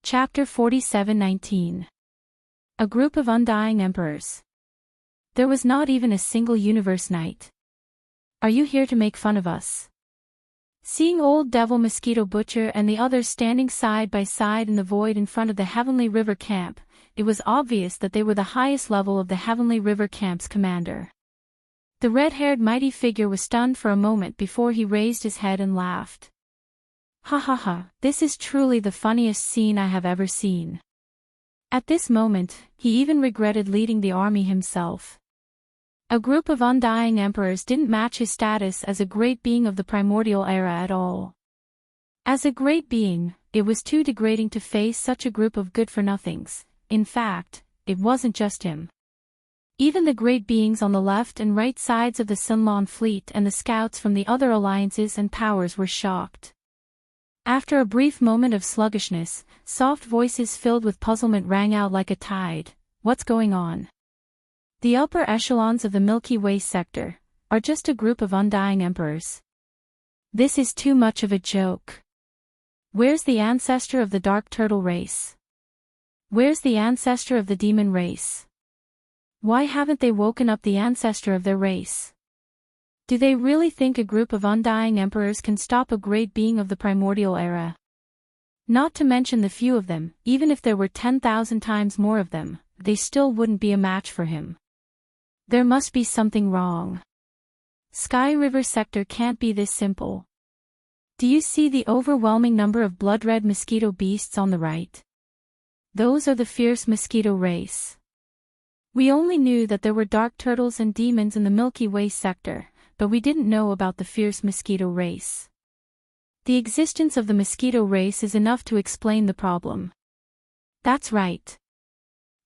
Chapter 47:19. A group of undying emperors. There was not even a single universe knight. Are you here to make fun of us? Seeing old Devil Mosquito Butcher and the others standing side by side in the void in front of the Heavenly River camp, it was obvious that they were the highest level of the Heavenly River camp's commander. The red-haired mighty figure was stunned for a moment before he raised his head and laughed. Ha ha ha, this is truly the funniest scene I have ever seen. At this moment, he even regretted leading the army himself. A group of undying emperors didn't match his status as a great being of the primordial era at all. As a great being, it was too degrading to face such a group of good-for-nothings. In fact, it wasn't just him. Even the great beings on the left and right sides of the Sunlon fleet and the scouts from the other alliances and powers were shocked. After a brief moment of sluggishness, soft voices filled with puzzlement rang out like a tide. What's going on? The upper echelons of the Milky Way sector are just a group of undying emperors. This is too much of a joke. Where's the ancestor of the Dark Turtle race? Where's the ancestor of the Demon race? Why haven't they woken up the ancestor of their race? Do they really think a group of undying emperors can stop a great being of the primordial era? Not to mention the few of them, even if there were 10,000 times more of them, they still wouldn't be a match for him. There must be something wrong. Sky River sector can't be this simple. Do you see the overwhelming number of blood-red mosquito beasts on the right? Those are the fierce mosquito race. We only knew that there were dark turtles and demons in the Milky Way sector, but we didn't know about the fierce mosquito race. The existence of the mosquito race is enough to explain the problem. That's right.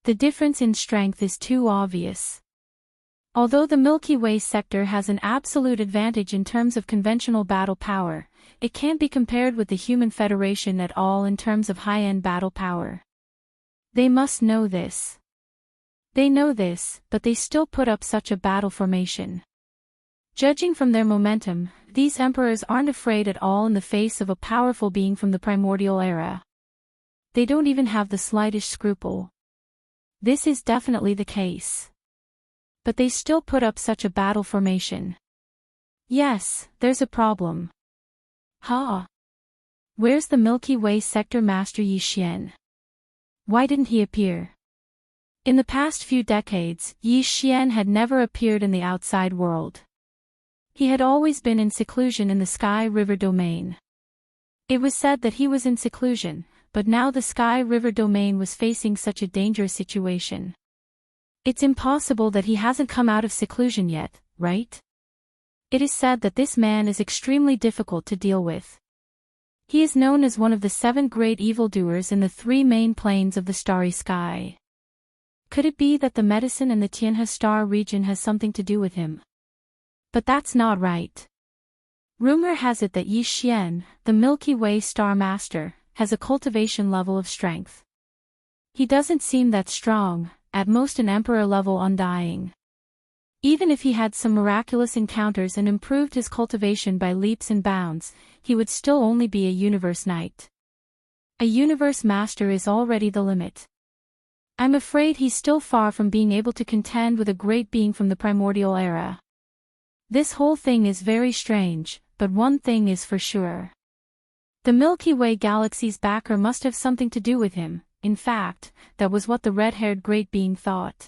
The difference in strength is too obvious. Although the Milky Way sector has an absolute advantage in terms of conventional battle power, it can't be compared with the Human Federation at all in terms of high-end battle power. They must know this. They know this, but they still put up such a battle formation. Judging from their momentum, these emperors aren't afraid at all in the face of a powerful being from the primordial era. They don't even have the slightest scruple. This is definitely the case. But they still put up such a battle formation. Yes, there's a problem. Ha! Where's the Milky Way sector master Yi Xian? Why didn't he appear? In the past few decades, Yi Xian had never appeared in the outside world. He had always been in seclusion in the Sky River domain. It was said that he was in seclusion, but now the Sky River domain was facing such a dangerous situation. It's impossible that he hasn't come out of seclusion yet, right? It is said that this man is extremely difficult to deal with. He is known as one of the 7 great evildoers in the 3 main planes of the starry sky. Could it be that the medicine and the Tianhe star region has something to do with him? But that's not right. Rumor has it that Yi Xian, the Milky Way Star Master, has a cultivation level of strength. He doesn't seem that strong, at most an emperor level undying. Even if he had some miraculous encounters and improved his cultivation by leaps and bounds, he would still only be a universe knight. A universe master is already the limit. I'm afraid he's still far from being able to contend with a great being from the primordial era. This whole thing is very strange, but one thing is for sure. The Milky Way galaxy's backer must have something to do with him. In fact, that was what the red-haired great being thought.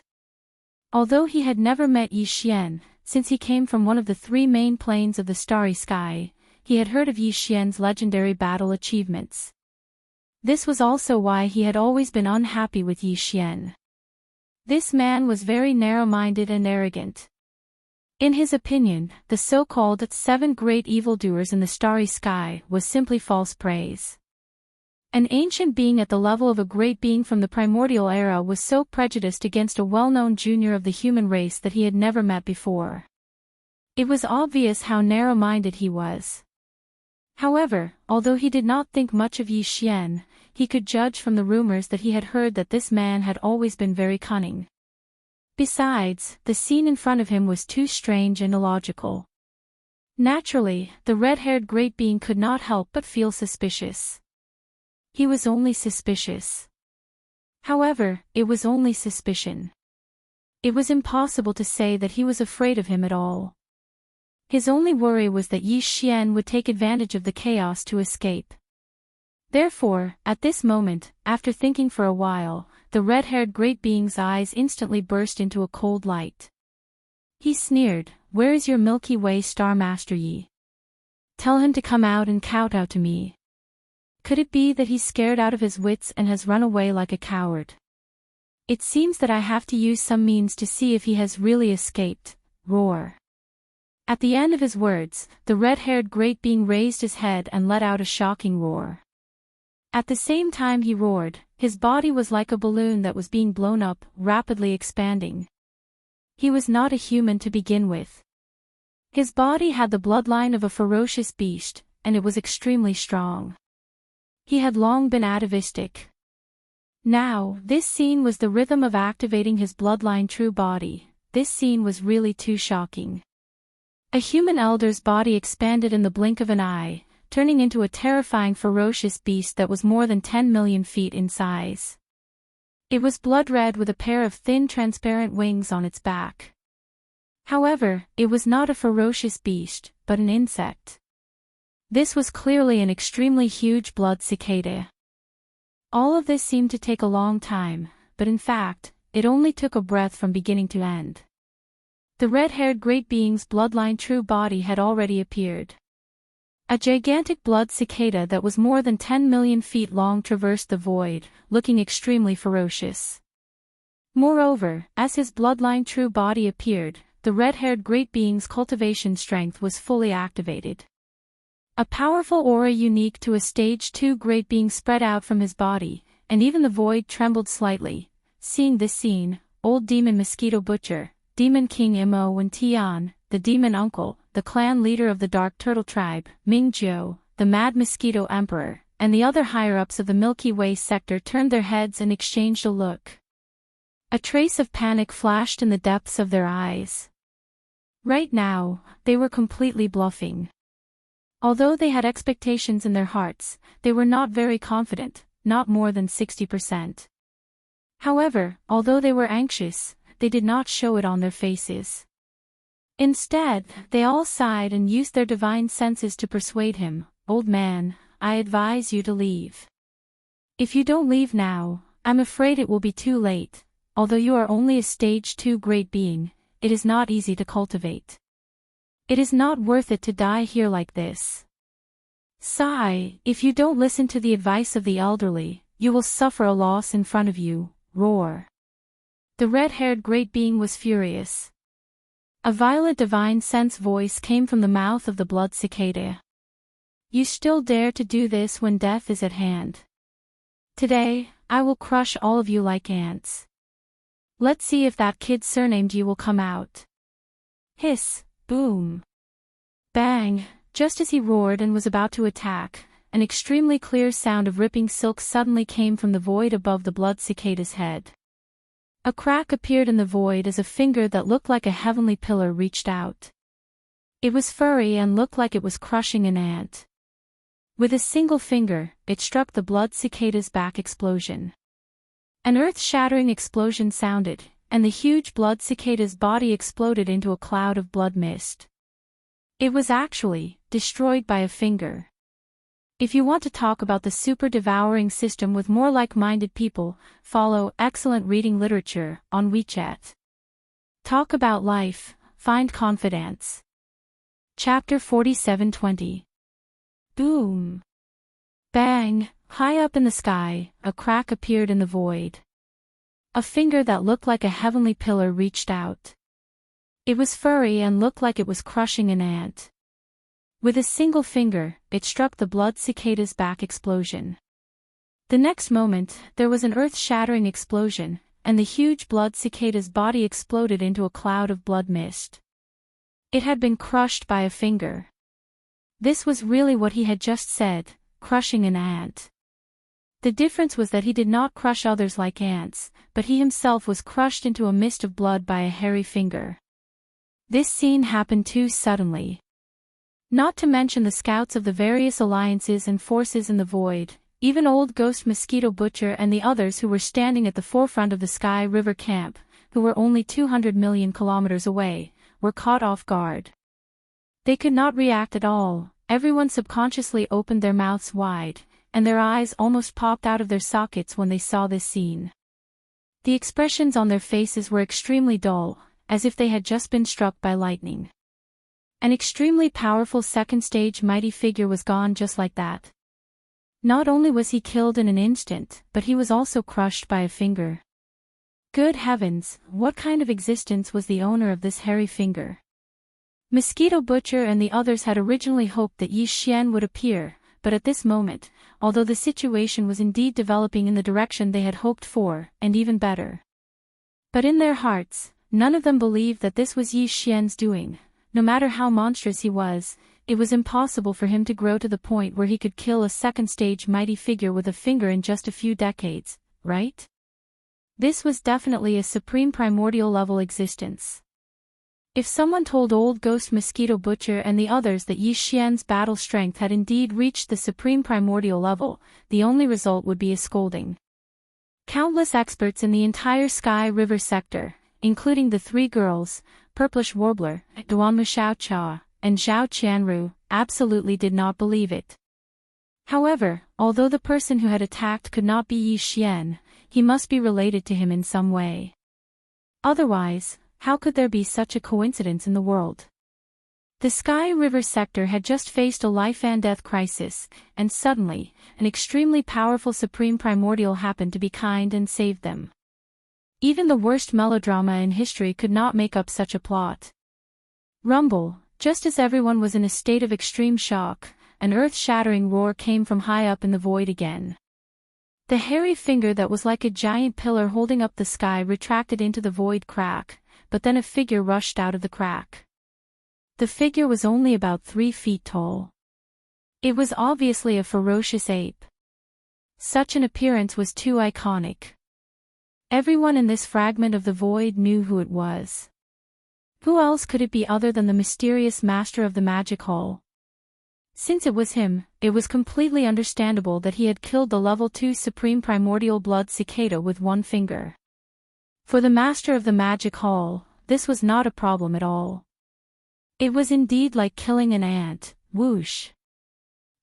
Although he had never met Yi Xian, since he came from one of the 3 main planes of the starry sky, he had heard of Yi Xian's legendary battle achievements. This was also why he had always been unhappy with Yi Xian. This man was very narrow-minded and arrogant. In his opinion, the so-called 7 great evildoers in the starry sky was simply false praise. An ancient being at the level of a great being from the primordial era was so prejudiced against a well-known junior of the human race that he had never met before. It was obvious how narrow-minded he was. However, although he did not think much of Yi Xian, he could judge from the rumors that he had heard that this man had always been very cunning. Besides, the scene in front of him was too strange and illogical. Naturally, the red-haired great being could not help but feel suspicious. He was only suspicious. However, it was only suspicion. It was impossible to say that he was afraid of him at all. His only worry was that Yi Xian would take advantage of the chaos to escape. Therefore, at this moment, after thinking for a while, the red-haired great being's eyes instantly burst into a cold light. He sneered, "Where is your Milky Way Star Master Yi? Tell him to come out and kowtow to me." Could it be that he's scared out of his wits and has run away like a coward? It seems that I have to use some means to see if he has really escaped. Roar. At the end of his words, the red-haired great being raised his head and let out a shocking roar. At the same time he roared, his body was like a balloon that was being blown up, rapidly expanding. He was not a human to begin with. His body had the bloodline of a ferocious beast, and it was extremely strong. He had long been atavistic. Now, this scene was the rhythm of activating his bloodline true body. This scene was really too shocking. A human elder's body expanded in the blink of an eye, turning into a terrifying ferocious beast that was more than 10 million feet in size. It was blood-red with a pair of thin transparent wings on its back. However, it was not a ferocious beast, but an insect. This was clearly an extremely huge blood cicada. All of this seemed to take a long time, but in fact, it only took a breath from beginning to end. The red-haired great being's bloodline true body had already appeared. A gigantic blood cicada that was more than 10 million feet long traversed the void, looking extremely ferocious. Moreover, as his bloodline true body appeared, the red-haired great being's cultivation strength was fully activated. A powerful aura unique to a stage 2 great being spread out from his body, and even the void trembled slightly. Seeing this scene, old demon mosquito butcher, demon king Imo Wen Tian, the demon uncle, the clan leader of the dark turtle tribe, Ming Jiu, the mad mosquito emperor, and the other higher-ups of the Milky Way sector turned their heads and exchanged a look. A trace of panic flashed in the depths of their eyes. Right now, they were completely bluffing. Although they had expectations in their hearts, they were not very confident, not more than 60%. However, although they were anxious, they did not show it on their faces. Instead, they all sighed and used their divine senses to persuade him, "Old man, I advise you to leave. If you don't leave now, I'm afraid it will be too late. Although you are only a stage 2 great being, it is not easy to cultivate. It is not worth it to die here like this. Sigh, if you don't listen to the advice of the elderly, you will suffer a loss in front of you." Roar. The red-haired great being was furious. A violent divine sense voice came from the mouth of the blood cicada. "You still dare to do this when death is at hand? Today, I will crush all of you like ants. Let's see if that kid surnamed you will come out." Hiss. Boom. Bang. Just as he roared and was about to attack, an extremely clear sound of ripping silk suddenly came from the void above the blood cicada's head. A crack appeared in the void as a finger that looked like a heavenly pillar reached out. It was furry and looked like it was crushing an ant. With a single finger, it struck the blood cicada's back explosion. An earth-shattering explosion sounded, and the huge blood cicada's body exploded into a cloud of blood mist. It was actually destroyed by a finger. If you want to talk about the super devouring system with more like-minded people, follow Excellent Reading Literature on WeChat. Talk about life, find confidence. Chapter 4720. Boom. Bang. High up in the sky, a crack appeared in the void. A finger that looked like a heavenly pillar reached out. It was furry and looked like it was crushing an ant. With a single finger, it struck the blood cicada's back explosion. The next moment, there was an earth-shattering explosion, and the huge blood cicada's body exploded into a cloud of blood mist. It had been crushed by a finger. This was really what he had just said, crushing an ant. The difference was that he did not crush others like ants, but he himself was crushed into a mist of blood by a hairy finger. This scene happened too suddenly. Not to mention the scouts of the various alliances and forces in the void, Even old Ghost Mosquito Butcher and the others who were standing at the forefront of the Sky River camp, who were only 200 million kilometers away, were caught off guard. They could not react at all. Everyone subconsciously opened their mouths wide, and their eyes almost popped out of their sockets when they saw this scene. The expressions on their faces were extremely dull, as if they had just been struck by lightning. An extremely powerful second-stage mighty figure was gone just like that. Not only was he killed in an instant, but he was also crushed by a finger. Good heavens, what kind of existence was the owner of this hairy finger? Mosquito Butcher and the others had originally hoped that Yi Xian would appear, but at this moment, although the situation was indeed developing in the direction they had hoped for, and even better. But in their hearts, none of them believed that this was Yi Xian's doing. No matter how monstrous he was, it was impossible for him to grow to the point where he could kill a second-stage mighty figure with a finger in just a few decades, right? This was definitely a supreme primordial level existence. If someone told old Ghost Mosquito Butcher and the others that Yi Xian's battle strength had indeed reached the supreme primordial level, the only result would be a scolding. Countless experts in the entire Sky River sector, including the three girls, Purplish Warbler, Duanmu Xiaocha, and Zhao Qianru, absolutely did not believe it. However, although the person who had attacked could not be Yi Xian, he must be related to him in some way. Otherwise, how could there be such a coincidence in the world? The Sky River sector had just faced a life-and-death crisis, and suddenly, an extremely powerful supreme primordial happened to be kind and saved them. Even the worst melodrama in history could not make up such a plot. Rumble, just as everyone was in a state of extreme shock, an earth-shattering roar came from high up in the void again. The hairy finger that was like a giant pillar holding up the sky retracted into the void crack, but then a figure rushed out of the crack. The figure was only about 3 feet tall. It was obviously a ferocious ape. Such an appearance was too iconic. Everyone in this fragment of the void knew who it was. Who else could it be other than the mysterious master of the magic hall? Since it was him, it was completely understandable that he had killed the level 2 supreme primordial blood cicada with one finger. For the master of the magic hall, this was not a problem at all. It was indeed like killing an ant. Whoosh.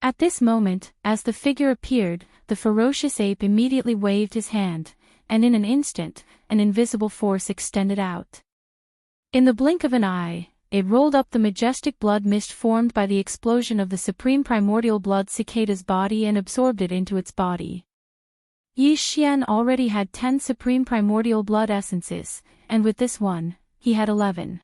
At this moment, as the figure appeared, the ferocious ape immediately waved his hand, and in an instant, an invisible force extended out. In the blink of an eye, it rolled up the majestic blood mist formed by the explosion of the supreme primordial blood cicada's body and absorbed it into its body. Yi Xian already had 10 supreme primordial blood essences, and with this one, he had 11.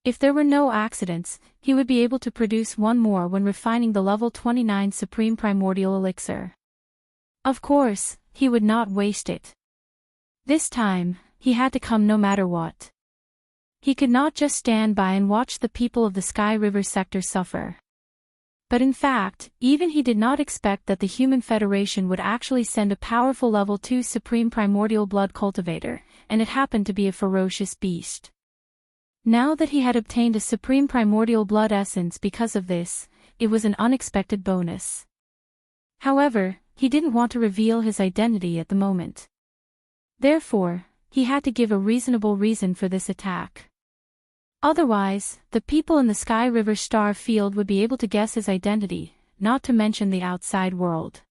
If there were no accidents, he would be able to produce one more when refining the level 29 supreme primordial elixir. Of course, he would not waste it. This time, he had to come no matter what. He could not just stand by and watch the people of the Sky River sector suffer. But in fact, even he did not expect that the Human Federation would actually send a powerful level 2 supreme primordial blood cultivator, and it happened to be a ferocious beast. Now that he had obtained a supreme primordial blood essence because of this, it was an unexpected bonus. However, he didn't want to reveal his identity at the moment. Therefore, he had to give a reasonable reason for this attack. Otherwise, the people in the Sky River star field would be able to guess his identity, not to mention the outside world.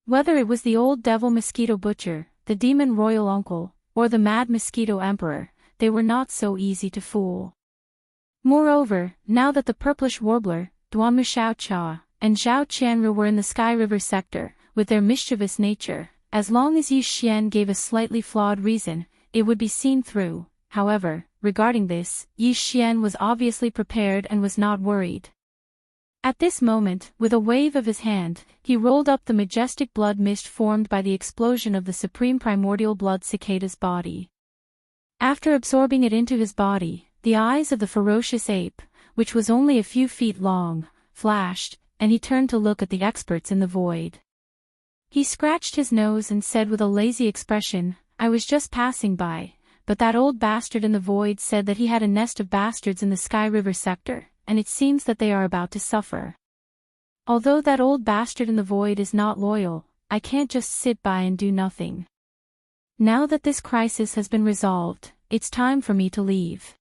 Whether it was the old devil mosquito butcher, the demon royal uncle, or the mad mosquito emperor, they were not so easy to fool. Moreover, now that the purplish warbler, Duanmu Xiaocha, and Zhao Qianru were in the Sky River sector, with their mischievous nature, as long as Yi Xian gave a slightly flawed reason, it would be seen through. However, regarding this, Yi Xian was obviously prepared and was not worried. At this moment, with a wave of his hand, he rolled up the majestic blood mist formed by the explosion of the supreme primordial blood cicada's body. After absorbing it into his body, the eyes of the ferocious ape, which was only a few feet long, flashed, and he turned to look at the experts in the void. He scratched his nose and said with a lazy expression, "I was just passing by, but that old bastard in the void said that he had a nest of bastards in the Sky River sector, and it seems that they are about to suffer." Although that old bastard in the void is not loyal, I can't just sit by and do nothing. Now that this crisis has been resolved, it's time for me to leave.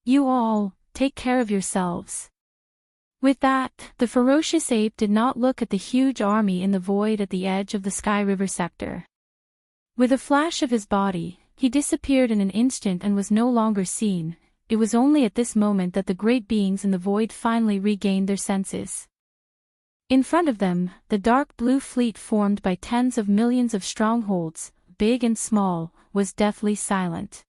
You all, take care of yourselves. With that, the ferocious ape did not look at the huge army in the void at the edge of the Sky River sector. With a flash of his body, he disappeared in an instant and was no longer seen. It was only at this moment that the great beings in the void finally regained their senses. In front of them, the dark blue fleet formed by tens of millions of strongholds, big and small, was deathly silent.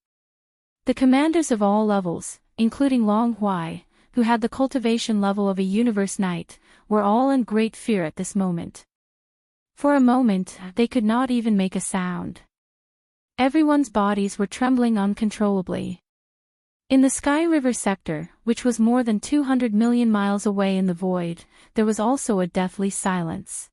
The commanders of all levels, including Long Huai, who had the cultivation level of a universe knight, were all in great fear at this moment. For a moment, they could not even make a sound. Everyone's bodies were trembling uncontrollably. In the Sky River sector, which was more than 200 million miles away in the void, there was also a deathly silence.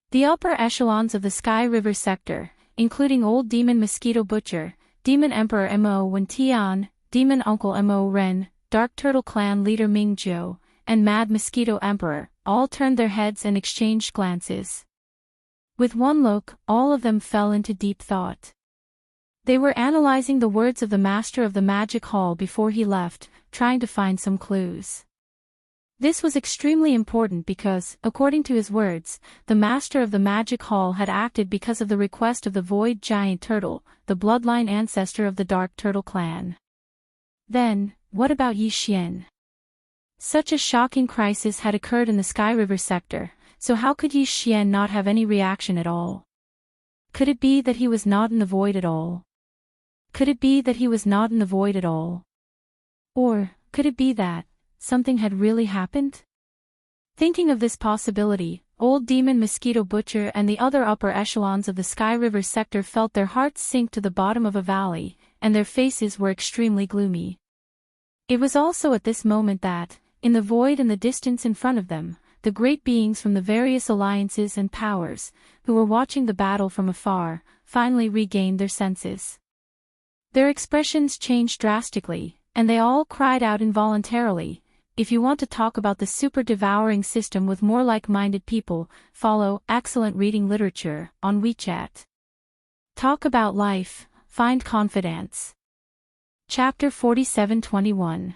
The upper echelons of the Sky River sector, including Old Demon Mosquito Butcher, Demon Emperor Mo Wen Tian, Demon Uncle Mo Ren, Dark Turtle Clan leader Ming Zhou, and Mad Mosquito Emperor, all turned their heads and exchanged glances. With one look, all of them fell into deep thought. They were analyzing the words of the Master of the Magic Hall before he left, trying to find some clues. This was extremely important because, according to his words, the Master of the Magic Hall had acted because of the request of the Void Giant Turtle, the bloodline ancestor of the Dark Turtle Clan. Then, what about Yi Xian? Such a shocking crisis had occurred in the Sky River sector, so how could Yi Xian not have any reaction at all? Could it be that he was not in the void at all? Could it be that he was not in the void at all? Or, could it be that something had really happened? Thinking of this possibility, Old Demon Mosquito Butcher and the other upper echelons of the Sky River sector felt their hearts sink to the bottom of a valley, and their faces were extremely gloomy. It was also at this moment that, in the void in the distance in front of them, the great beings from the various alliances and powers, who were watching the battle from afar, finally regained their senses. Their expressions changed drastically, and they all cried out involuntarily, "If you want to talk about the super devouring system with more like-minded people, follow Excellent Reading Literature on WeChat. Talk about life, find confidence." Chapter 47-21.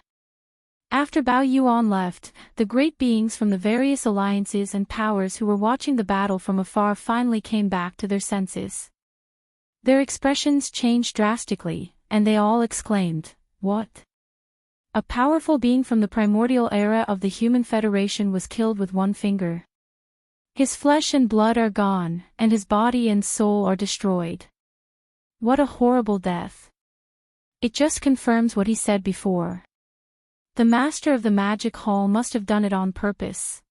After Bao Yuan left, the great beings from the various alliances and powers who were watching the battle from afar finally came back to their senses. Their expressions changed drastically, and they all exclaimed, "What? A powerful being from the primordial era of the Human Federation was killed with one finger. His flesh and blood are gone, and his body and soul are destroyed. What a horrible death. It just confirms what he said before. The Master of the Magic Hall must have done it on purpose.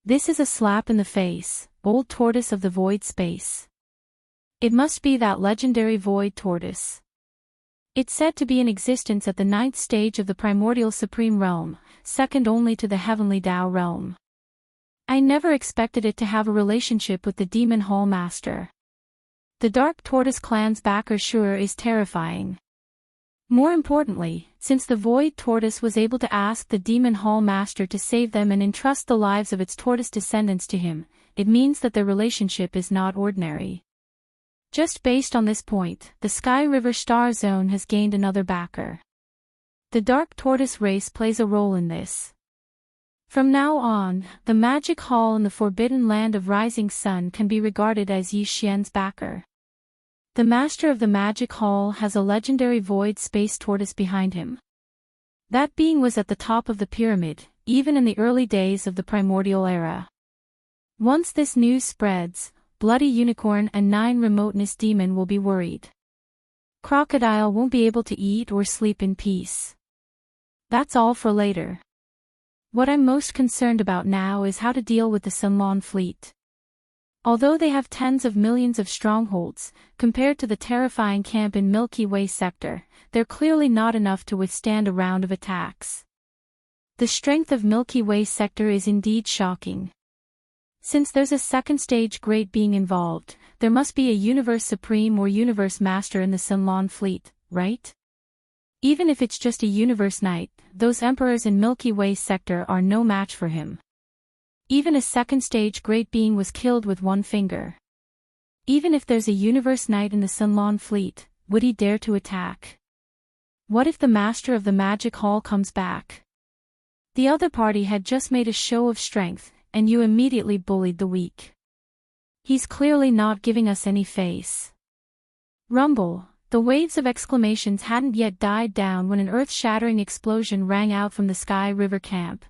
This is a slap in the face, old tortoise of the void space. It must be that legendary void tortoise. It's said to be in existence at the 9th stage of the primordial supreme realm, second only to the heavenly Tao realm. I never expected it to have a relationship with the Demon Hall Master. The Dark Tortoise clan's backer sure is terrifying. More importantly, since the Void Tortoise was able to ask the Demon Hall Master to save them and entrust the lives of its tortoise descendants to him, it means that their relationship is not ordinary. Just based on this point, the Sky River Star Zone has gained another backer. The Dark Tortoise race plays a role in this. From now on, the Magic Hall in the Forbidden Land of Rising Sun can be regarded as Yi Xian's backer. The Master of the Magic Hall has a legendary void space tortoise behind him. That being was at the top of the pyramid, even in the early days of the primordial era. Once this news spreads, Bloody Unicorn and 9 Remoteness Demon will be worried. Crocodile won't be able to eat or sleep in peace. That's all for later. What I'm most concerned about now is how to deal with the Sunlong fleet. Although they have tens of millions of strongholds, compared to the terrifying camp in Milky Way sector, they're clearly not enough to withstand a round of attacks. The strength of Milky Way sector is indeed shocking. Since there's a second stage great being involved, there must be a Universe Supreme or Universe Master in the Sunlong fleet, right? Even if it's just a Universe Knight, those Emperors in Milky Way sector are no match for him. Even a second-stage great being was killed with one finger. Even if there's a universe knight in the Sunlon fleet, would he dare to attack? What if the master of the magic hall comes back? The other party had just made a show of strength, and you immediately bullied the weak. He's clearly not giving us any face. Rumble. The waves of exclamations hadn't yet died down when an earth-shattering explosion rang out from the Sky River camp.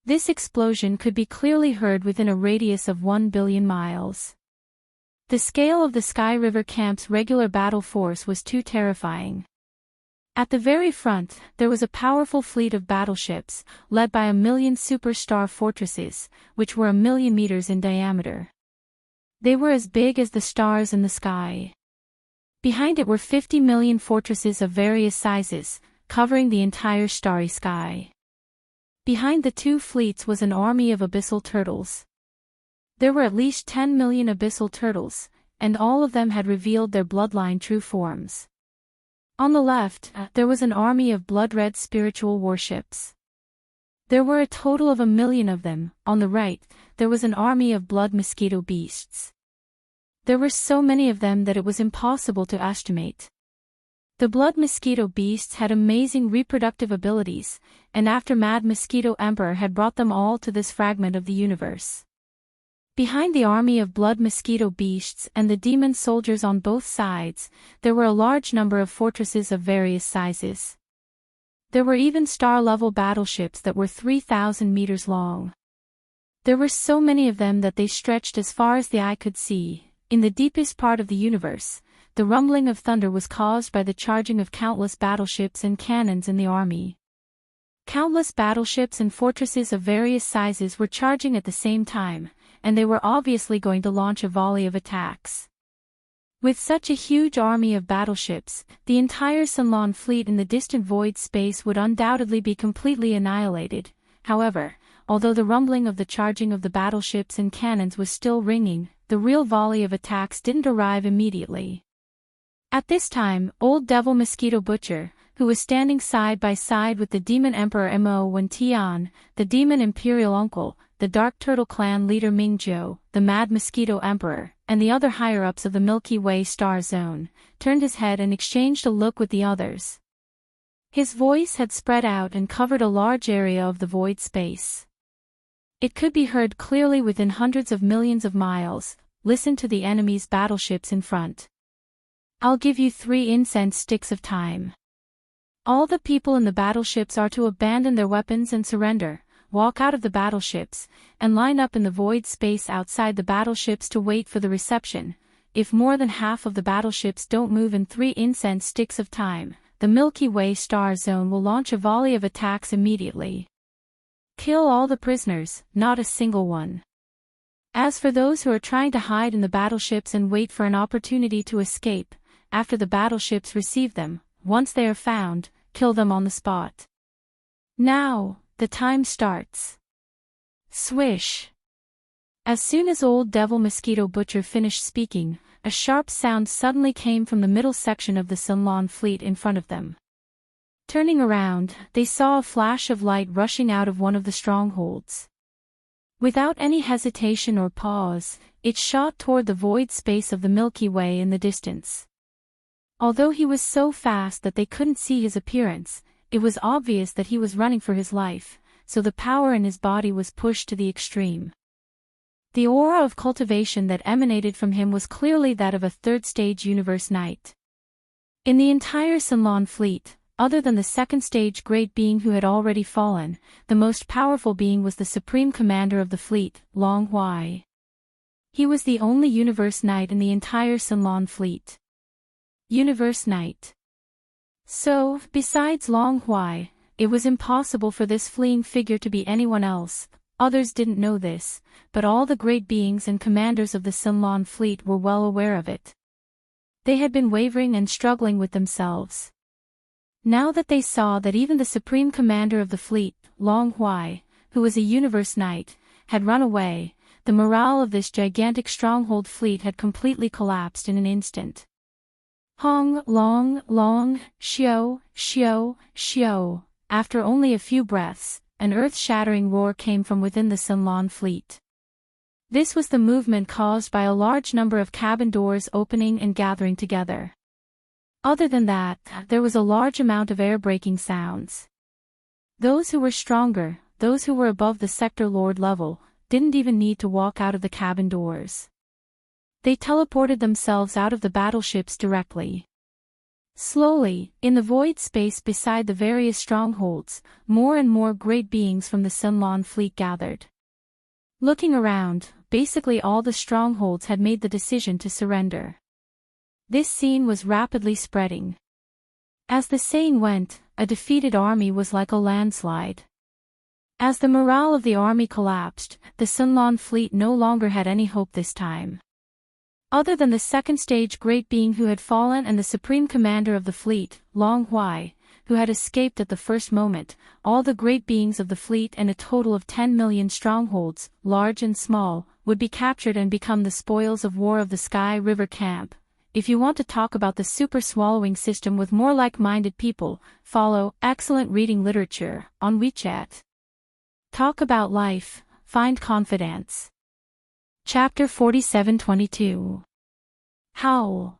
This explosion could be clearly heard within a radius of 1 billion miles. The scale of the Sky River camp's regular battle force was too terrifying. At the very front, there was a powerful fleet of battleships, led by 1 million superstar fortresses, which were 1 million meters in diameter. They were as big as the stars in the sky. Behind it were 50 million fortresses of various sizes, covering the entire starry sky. Behind the two fleets was an army of abyssal turtles. There were at least 10 million abyssal turtles, and all of them had revealed their bloodline true forms. On the left, there was an army of blood-red spiritual warships. There were a total of 1 million of them. On the right, there was an army of blood mosquito beasts. There were so many of them that it was impossible to estimate. The blood mosquito beasts had amazing reproductive abilities, and after Mad Mosquito Emperor had brought them all to this fragment of the universe. Behind the army of blood mosquito beasts and the demon soldiers on both sides, there were a large number of fortresses of various sizes. There were even star-level battleships that were 3,000 meters long. There were so many of them that they stretched as far as the eye could see. In the deepest part of the universe, the rumbling of thunder was caused by the charging of countless battleships and cannons in the army. Countless battleships and fortresses of various sizes were charging at the same time, and they were obviously going to launch a volley of attacks. With such a huge army of battleships, the entire Sunlon fleet in the distant void space would undoubtedly be completely annihilated. However, although the rumbling of the charging of the battleships and cannons was still ringing, the real volley of attacks didn't arrive immediately. At this time, Old Devil Mosquito Butcher, who was standing side by side with the Demon Emperor Mo Wen Tian, the Demon Imperial Uncle, the Dark Turtle Clan leader Mingzhou, the Mad Mosquito Emperor, and the other higher-ups of the Milky Way star zone, turned his head and exchanged a look with the others. His voice had spread out and covered a large area of the void space. It could be heard clearly within hundreds of millions of miles. Listen to the enemy's battleships in front. I'll give you 3 incense sticks of time. All the people in the battleships are to abandon their weapons and surrender, walk out of the battleships, and line up in the void space outside the battleships to wait for the reception. If more than half of the battleships don't move in 3 incense sticks of time, the Milky Way star zone will launch a volley of attacks immediately. Kill all the prisoners, not a single one. As for those who are trying to hide in the battleships and wait for an opportunity to escape, after the battleships receive them, once they are found, kill them on the spot. Now, the time starts. Swish. As soon as Old Devil Mosquito Butcher finished speaking, a sharp sound suddenly came from the middle section of the Sunlon fleet in front of them. Turning around, they saw a flash of light rushing out of one of the strongholds. Without any hesitation or pause, it shot toward the void space of the Milky Way in the distance. Although he was so fast that they couldn't see his appearance, it was obvious that he was running for his life, so the power in his body was pushed to the extreme. The aura of cultivation that emanated from him was clearly that of a third-stage universe knight. In the entire Sunlon fleet, other than the second-stage great being who had already fallen, the most powerful being was the supreme commander of the fleet, Long Hui. He was the only universe knight in the entire Sunlon fleet. Universe knight. So, besides Long Hui, it was impossible for this fleeing figure to be anyone else. Others didn't know this, but all the great beings and commanders of the Sunlon fleet were well aware of it. They had been wavering and struggling with themselves. Now that they saw that even the supreme commander of the fleet, Long Hui, who was a universe knight, had run away, the morale of this gigantic stronghold fleet had completely collapsed in an instant. Hong, long, xiao, xiao, xiao. After only a few breaths, an earth-shattering roar came from within the Sunlon fleet. This was the movement caused by a large number of cabin doors opening and gathering together. Other than that, there was a large amount of air-breaking sounds. Those who were stronger, those who were above the sector lord level, didn't even need to walk out of the cabin doors. They teleported themselves out of the battleships directly. Slowly, in the void space beside the various strongholds, more and more great beings from the Sunlon fleet gathered. Looking around, basically all the strongholds had made the decision to surrender. This scene was rapidly spreading. As the saying went, a defeated army was like a landslide. As the morale of the army collapsed, the Sunlon fleet no longer had any hope this time. Other than the second stage great being who had fallen and the supreme commander of the fleet, Long Huai, who had escaped at the first moment, all the great beings of the fleet and a total of 10 million strongholds, large and small, would be captured and become the spoils of war of the Sky River camp. If you want to talk about the super swallowing system with more like-minded people, follow Excellent Reading Literature on WeChat. Talk about life, find confidence. Chapter 47:22. Howl.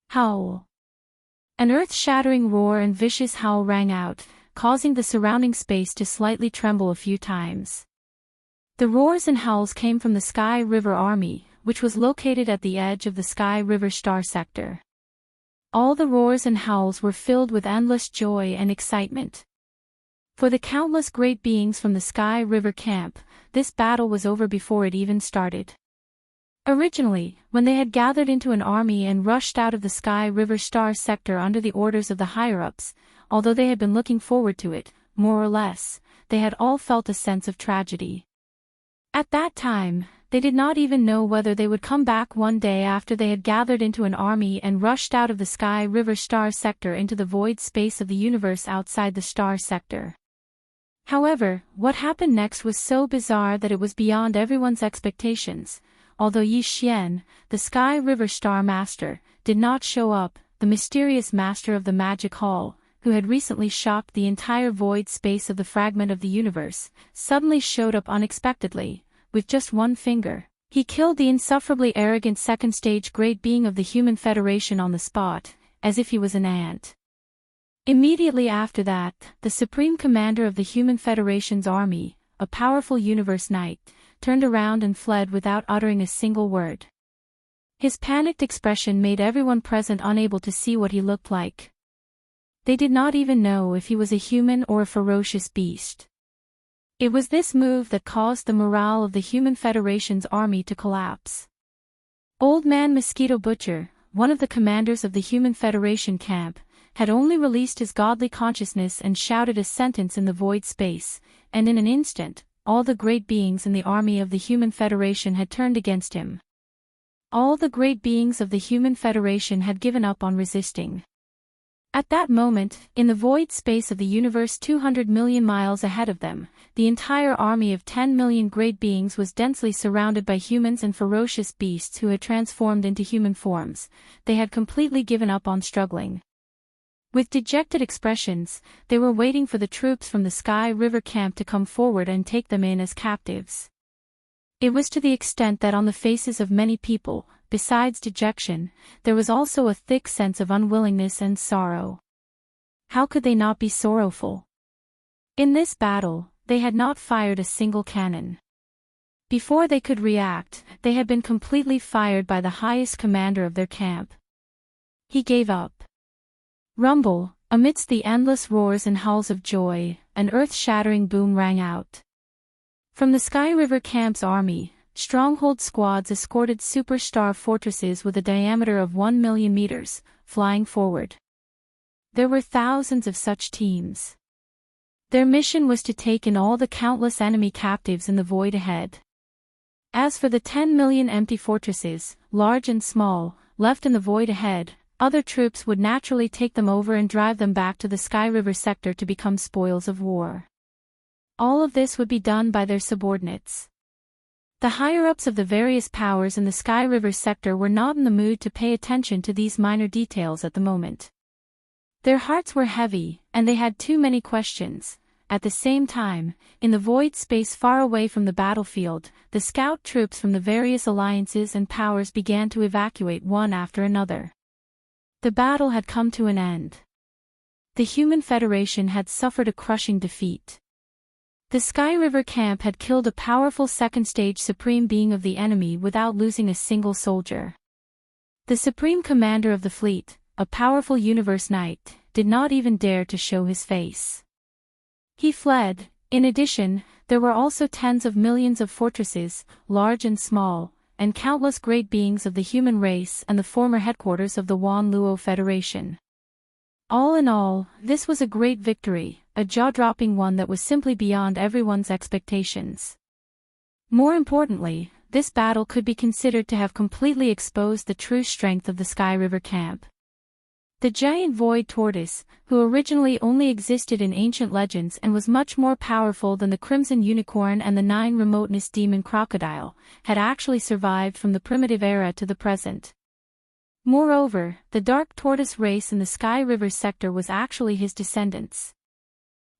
Howl. An earth-shattering roar and vicious howl rang out, causing the surrounding space to slightly tremble a few times. The roars and howls came from the Sky River Army, which was located at the edge of the Sky River Star Sector. All the roars and howls were filled with endless joy and excitement. For the countless great beings from the Sky River camp, this battle was over before it even started. Originally, when they had gathered into an army and rushed out of the Sky River Star Sector under the orders of the higher-ups, although they had been looking forward to it, more or less, they had all felt a sense of tragedy. At that time, they did not even know whether they would come back one day after they had gathered into an army and rushed out of the Sky River Star Sector into the void space of the universe outside the Star Sector. However, what happened next was so bizarre that it was beyond everyone's expectations. Although Yi Xian, the Sky River Star Master, did not show up, the mysterious master of the Magic Hall, who had recently shocked the entire void space of the fragment of the universe, suddenly showed up unexpectedly, with just one finger. He killed the insufferably arrogant second-stage great being of the Human Federation on the spot, as if he was an ant. Immediately after that, the Supreme Commander of the Human Federation's army, a powerful Universe Knight, turned around and fled without uttering a single word. His panicked expression made everyone present unable to see what he looked like. They did not even know if he was a human or a ferocious beast. It was this move that caused the morale of the Human Federation's army to collapse. Old Man Mosquito Butcher, one of the commanders of the Human Federation camp, had only released his godly consciousness and shouted a sentence in the void space, and in an instant, all the great beings in the army of the Human Federation had turned against him. All the great beings of the Human Federation had given up on resisting. At that moment, in the void space of the universe 200 million miles ahead of them, the entire army of 10 million great beings was densely surrounded by humans and ferocious beasts who had transformed into human forms. They had completely given up on struggling. With dejected expressions, they were waiting for the troops from the Sky River camp to come forward and take them in as captives. It was to the extent that on the faces of many people, besides dejection, there was also a thick sense of unwillingness and sorrow. How could they not be sorrowful? In this battle, they had not fired a single cannon. Before they could react, they had been completely fired by the highest commander of their camp. He gave up. Rumble, amidst the endless roars and howls of joy, an earth-shattering boom rang out. From the Sky River camp's army, stronghold squads escorted superstar fortresses with a diameter of 1 million meters, flying forward. There were thousands of such teams. Their mission was to take in all the countless enemy captives in the void ahead. As for the 10 million empty fortresses, large and small, left in the void ahead, other troops would naturally take them over and drive them back to the Sky River sector to become spoils of war. All of this would be done by their subordinates. The higher-ups of the various powers in the Sky River sector were not in the mood to pay attention to these minor details at the moment. Their hearts were heavy, and they had too many questions. At the same time, in the void space far away from the battlefield, the scout troops from the various alliances and powers began to evacuate one after another. The battle had come to an end. The Human Federation had suffered a crushing defeat. The Sky River camp had killed a powerful second-stage supreme being of the enemy without losing a single soldier. The supreme commander of the fleet, a powerful universe knight, did not even dare to show his face. He fled. In addition, there were also tens of millions of fortresses, large and small, and countless great beings of the human race and the former headquarters of the Wan Luo Federation. All in all, this was a great victory, a jaw-dropping one that was simply beyond everyone's expectations. More importantly, this battle could be considered to have completely exposed the true strength of the Sky River camp. The giant void tortoise, who originally only existed in ancient legends and was much more powerful than the Crimson Unicorn and the 9 Remoteness Demon Crocodile, had actually survived from the primitive era to the present. Moreover, the Dark Tortoise race in the Sky River sector was actually his descendants.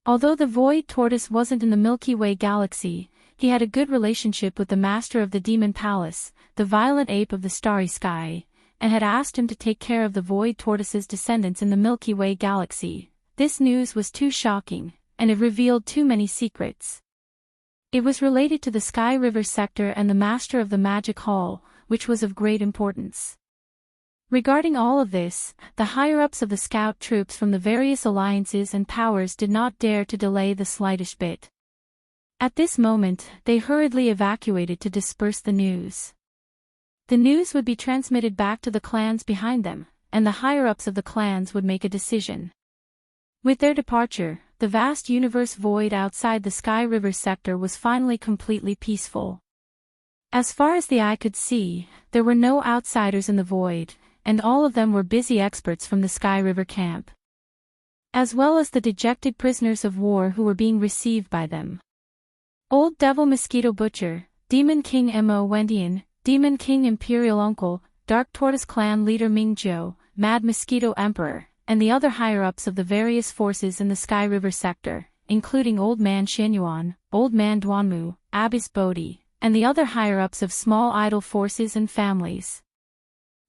Although the Void Tortoise wasn't in the Milky Way galaxy, he had a good relationship with the Master of the Demon Palace, the Violent Ape of the Starry Sky, and had asked him to take care of the Void Tortoise's descendants in the Milky Way galaxy. This news was too shocking, and it revealed too many secrets. It was related to the Sky River sector and the Master of the Magic Hall, which was of great importance. Regarding all of this, the higher-ups of the scout troops from the various alliances and powers did not dare to delay the slightest bit. At this moment, they hurriedly evacuated to disperse the news. The news would be transmitted back to the clans behind them, and the higher-ups of the clans would make a decision. With their departure, the vast universe void outside the Sky River sector was finally completely peaceful. As far as the eye could see, there were no outsiders in the void, and all of them were busy experts from the Sky River camp, as well as the dejected prisoners of war who were being received by them. Old Devil Mosquito Butcher, Demon King Mo Wendian, Demon King Imperial Uncle, Dark Tortoise Clan Leader Ming Zhou, Mad Mosquito Emperor, and the other higher-ups of the various forces in the Sky River sector, including Old Man Xianyuan, Old Man Duanmu, Abyss Bodhi, and the other higher-ups of small idle forces and families.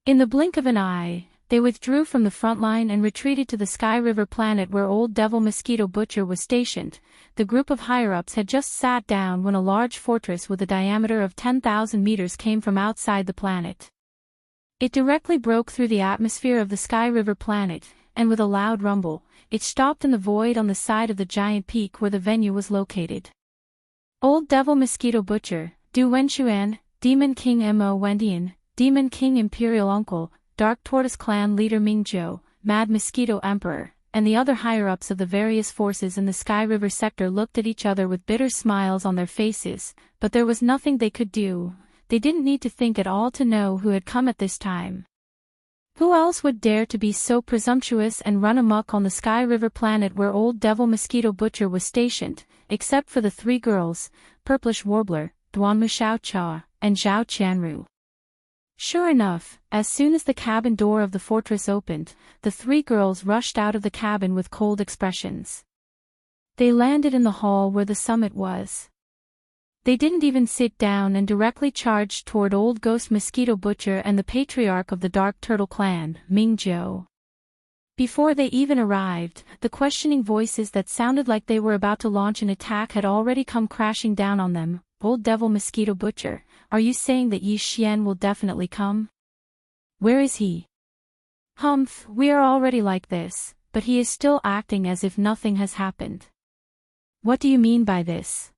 In the blink of an eye, they withdrew from the front line and retreated to the Sky River planet where Old Devil Mosquito Butcher was stationed. The group of higher-ups had just sat down when a large fortress with a diameter of 10,000 meters came from outside the planet. It directly broke through the atmosphere of the Sky River planet, and with a loud rumble, it stopped in the void on the side of the giant peak where the venue was located. Old Devil Mosquito Butcher, Du Wenshuan, Demon King Mo Wendian, Demon King Imperial Uncle, Dark Tortoise Clan Leader Ming Zhou, Mad Mosquito Emperor, and the other higher-ups of the various forces in the Sky River sector looked at each other with bitter smiles on their faces, but there was nothing they could do. They didn't need to think at all to know who had come at this time. Who else would dare to be so presumptuous and run amok on the Sky River planet where Old Devil Mosquito Butcher was stationed, except for the 3 girls, Purplish Warbler, Duanmu Xiaocha, and Zhao Qianru. Sure enough, as soon as the cabin door of the fortress opened, the 3 girls rushed out of the cabin with cold expressions. They landed in the hall where the summit was. They didn't even sit down and directly charged toward Old Ghost Mosquito Butcher and the patriarch of the Dark Turtle Clan, Ming Zhou. Before they even arrived, the questioning voices that sounded like they were about to launch an attack had already come crashing down on them. Old Devil Mosquito Butcher, are you saying that Yi Xian will definitely come? Where is he? Humph, we are already like this, but he is still acting as if nothing has happened. What do you mean by this?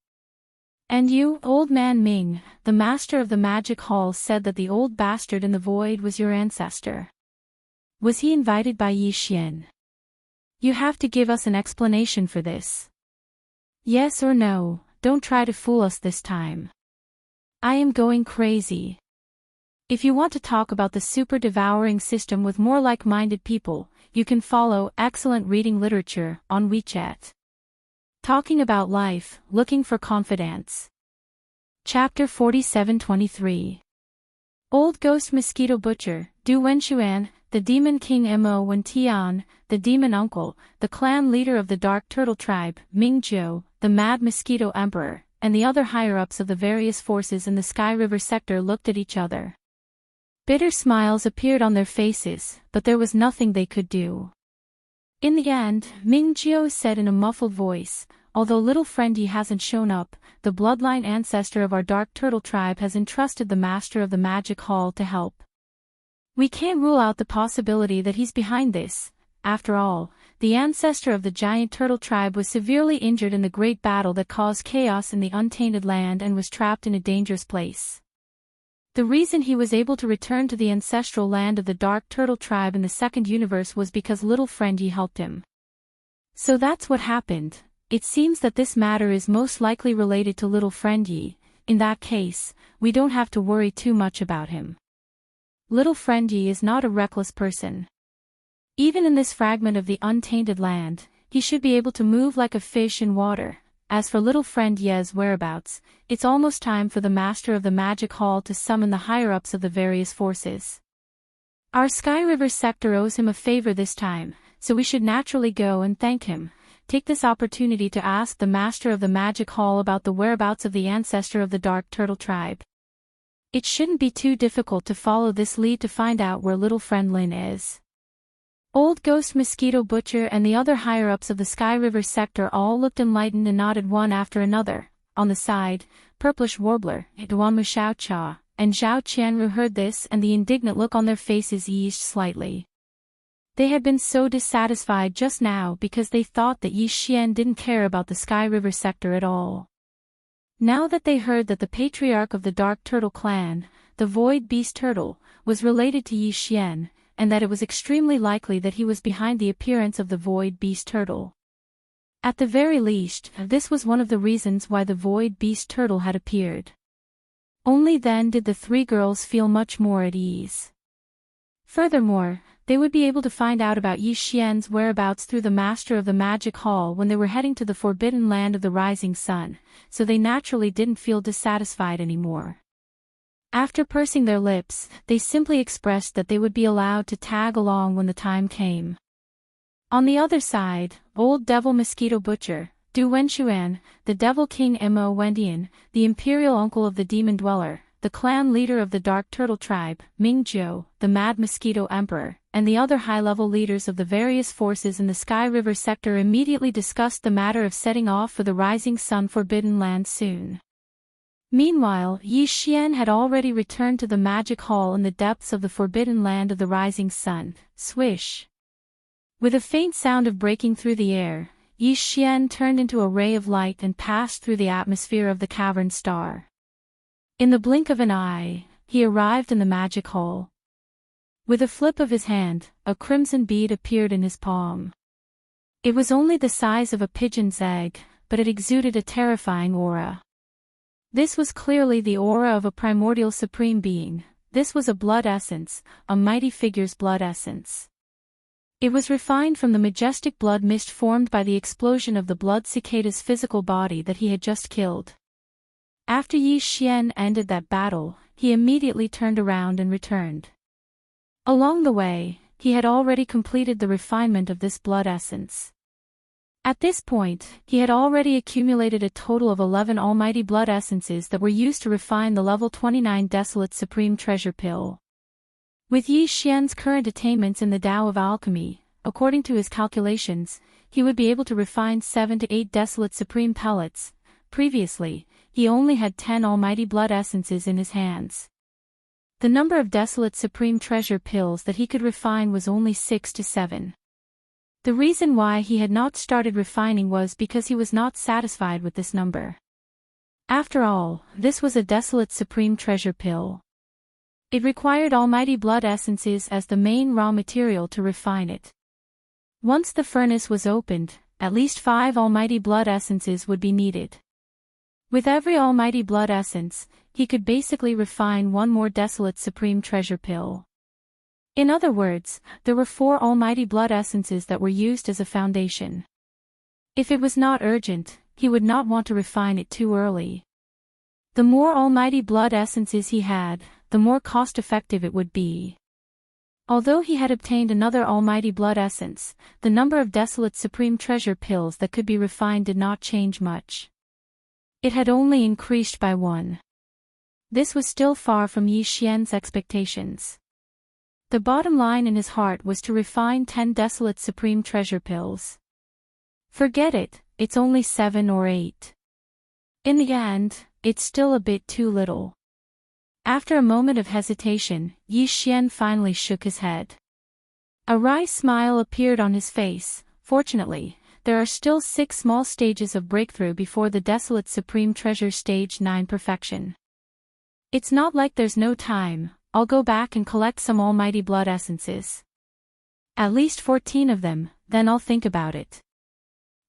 And you, Old Man Ming, the master of the magic hall said that the old bastard in the void was your ancestor. Was he invited by Yi Xian? You have to give us an explanation for this. Yes or no, don't try to fool us this time. I am going crazy. If you want to talk about the super devouring system with more like-minded people, you can follow Excellent Reading Literature on WeChat. Talking about life, looking for confidants. Chapter 47-23. Old Ghost Mosquito Butcher, Du Wenshuan, the Demon King Mo and Tian, the Demon Uncle, the clan leader of the Dark Turtle Tribe, Mingzhou, the Mad Mosquito Emperor, and the other higher-ups of the various forces in the Sky River sector looked at each other. Bitter smiles appeared on their faces, but there was nothing they could do. In the end, Mingzhou said in a muffled voice, "Although little friend Yi hasn't shown up, the bloodline ancestor of our Dark Turtle Tribe has entrusted the Master of the Magic Hall to help. We can't rule out the possibility that he's behind this. After all, the ancestor of the Giant Turtle Tribe was severely injured in the great battle that caused chaos in the Untainted Land and was trapped in a dangerous place. The reason he was able to return to the ancestral land of the Dark Turtle Tribe in the second universe was because little friend Yi helped him. So that's what happened. It seems that this matter is most likely related to little friend Yi. In that case, we don't have to worry too much about him. Little friend Yi is not a reckless person. Even in this fragment of the Untainted Land, he should be able to move like a fish in water. As for little friend Ye's whereabouts, it's almost time for the Master of the Magic Hall to summon the higher-ups of the various forces. Our Sky River sector owes him a favor this time, so we should naturally go and thank him. Take this opportunity to ask the Master of the Magic Hall about the whereabouts of the ancestor of the Dark Turtle Tribe. It shouldn't be too difficult to follow this lead to find out where little friend Lin is." Old Ghost Mosquito Butcher and the other higher-ups of the Sky River sector all looked enlightened and nodded one after another. On the side, Purplish Warbler, Duanmu Xiaocha, and Zhao Qianru heard this, and the indignant look on their faces eased slightly. They had been so dissatisfied just now because they thought that Yi Xian didn't care about the Sky River sector at all. Now that they heard that the patriarch of the Dark Turtle clan, the Void Beast Turtle, was related to Yi Xian, and that it was extremely likely that he was behind the appearance of the Void Beast Turtle. At the very least, this was one of the reasons why the Void Beast Turtle had appeared. Only then did the three girls feel much more at ease. Furthermore, they would be able to find out about Yi Xian's whereabouts through the Master of the Magic Hall when they were heading to the Forbidden Land of the Rising Sun, so they naturally didn't feel dissatisfied anymore. After pursing their lips, they simply expressed that they would be allowed to tag along when the time came. On the other side, Old Devil Mosquito Butcher, Du Wenshuan, the Devil King Mo Wendian, the Imperial Uncle of the Demon Dweller, the clan leader of the Dark Turtle Tribe, Mingzhou, the Mad Mosquito Emperor, and the other high-level leaders of the various forces in the Sky River sector immediately discussed the matter of setting off for the Rising Sun Forbidden Land soon. Meanwhile, Yi Xian had already returned to the Magic Hall in the depths of the Forbidden Land of the Rising Sun. Swish! With a faint sound of breaking through the air, Yi Xian turned into a ray of light and passed through the atmosphere of the cavern star. In the blink of an eye, he arrived in the Magic Hall. With a flip of his hand, a crimson bead appeared in his palm. It was only the size of a pigeon's egg, but it exuded a terrifying aura. This was clearly the aura of a primordial supreme being. This was a blood essence, a mighty figure's blood essence. It was refined from the majestic blood mist formed by the explosion of the blood cicada's physical body that he had just killed. After Yi Xian ended that battle, he immediately turned around and returned. Along the way, he had already completed the refinement of this blood essence. At this point, he had already accumulated a total of 11 almighty blood essences that were used to refine the level 29 Desolate Supreme Treasure Pill. With Yi Xian's current attainments in the Tao of Alchemy, according to his calculations, he would be able to refine 7 to 8 Desolate Supreme Pellets. Previously, he only had 10 almighty blood essences in his hands. The number of Desolate Supreme Treasure Pills that he could refine was only 6 to 7. The reason why he had not started refining was because he was not satisfied with this number. After all, this was a Desolate Supreme Treasure Pill. It required almighty blood essences as the main raw material to refine it. Once the furnace was opened, at least 5 almighty blood essences would be needed. With every almighty blood essence, he could basically refine one more Desolate Supreme Treasure Pill. In other words, there were 4 almighty blood essences that were used as a foundation. If it was not urgent, he would not want to refine it too early. The more almighty blood essences he had, the more cost-effective it would be. Although he had obtained another almighty blood essence, the number of desolate supreme treasure pills that could be refined did not change much. It had only increased by 1. This was still far from Yi Xian's expectations. The bottom line in his heart was to refine 10 desolate supreme treasure pills. Forget it, it's only 7 or 8. In the end, it's still a bit too little. After a moment of hesitation, Yi Xian finally shook his head. A wry smile appeared on his face. Fortunately, there are still 6 small stages of breakthrough before the Desolate Supreme Treasure Stage 9 perfection. It's not like there's no time. I'll go back and collect some almighty blood essences. At least 14 of them, then I'll think about it.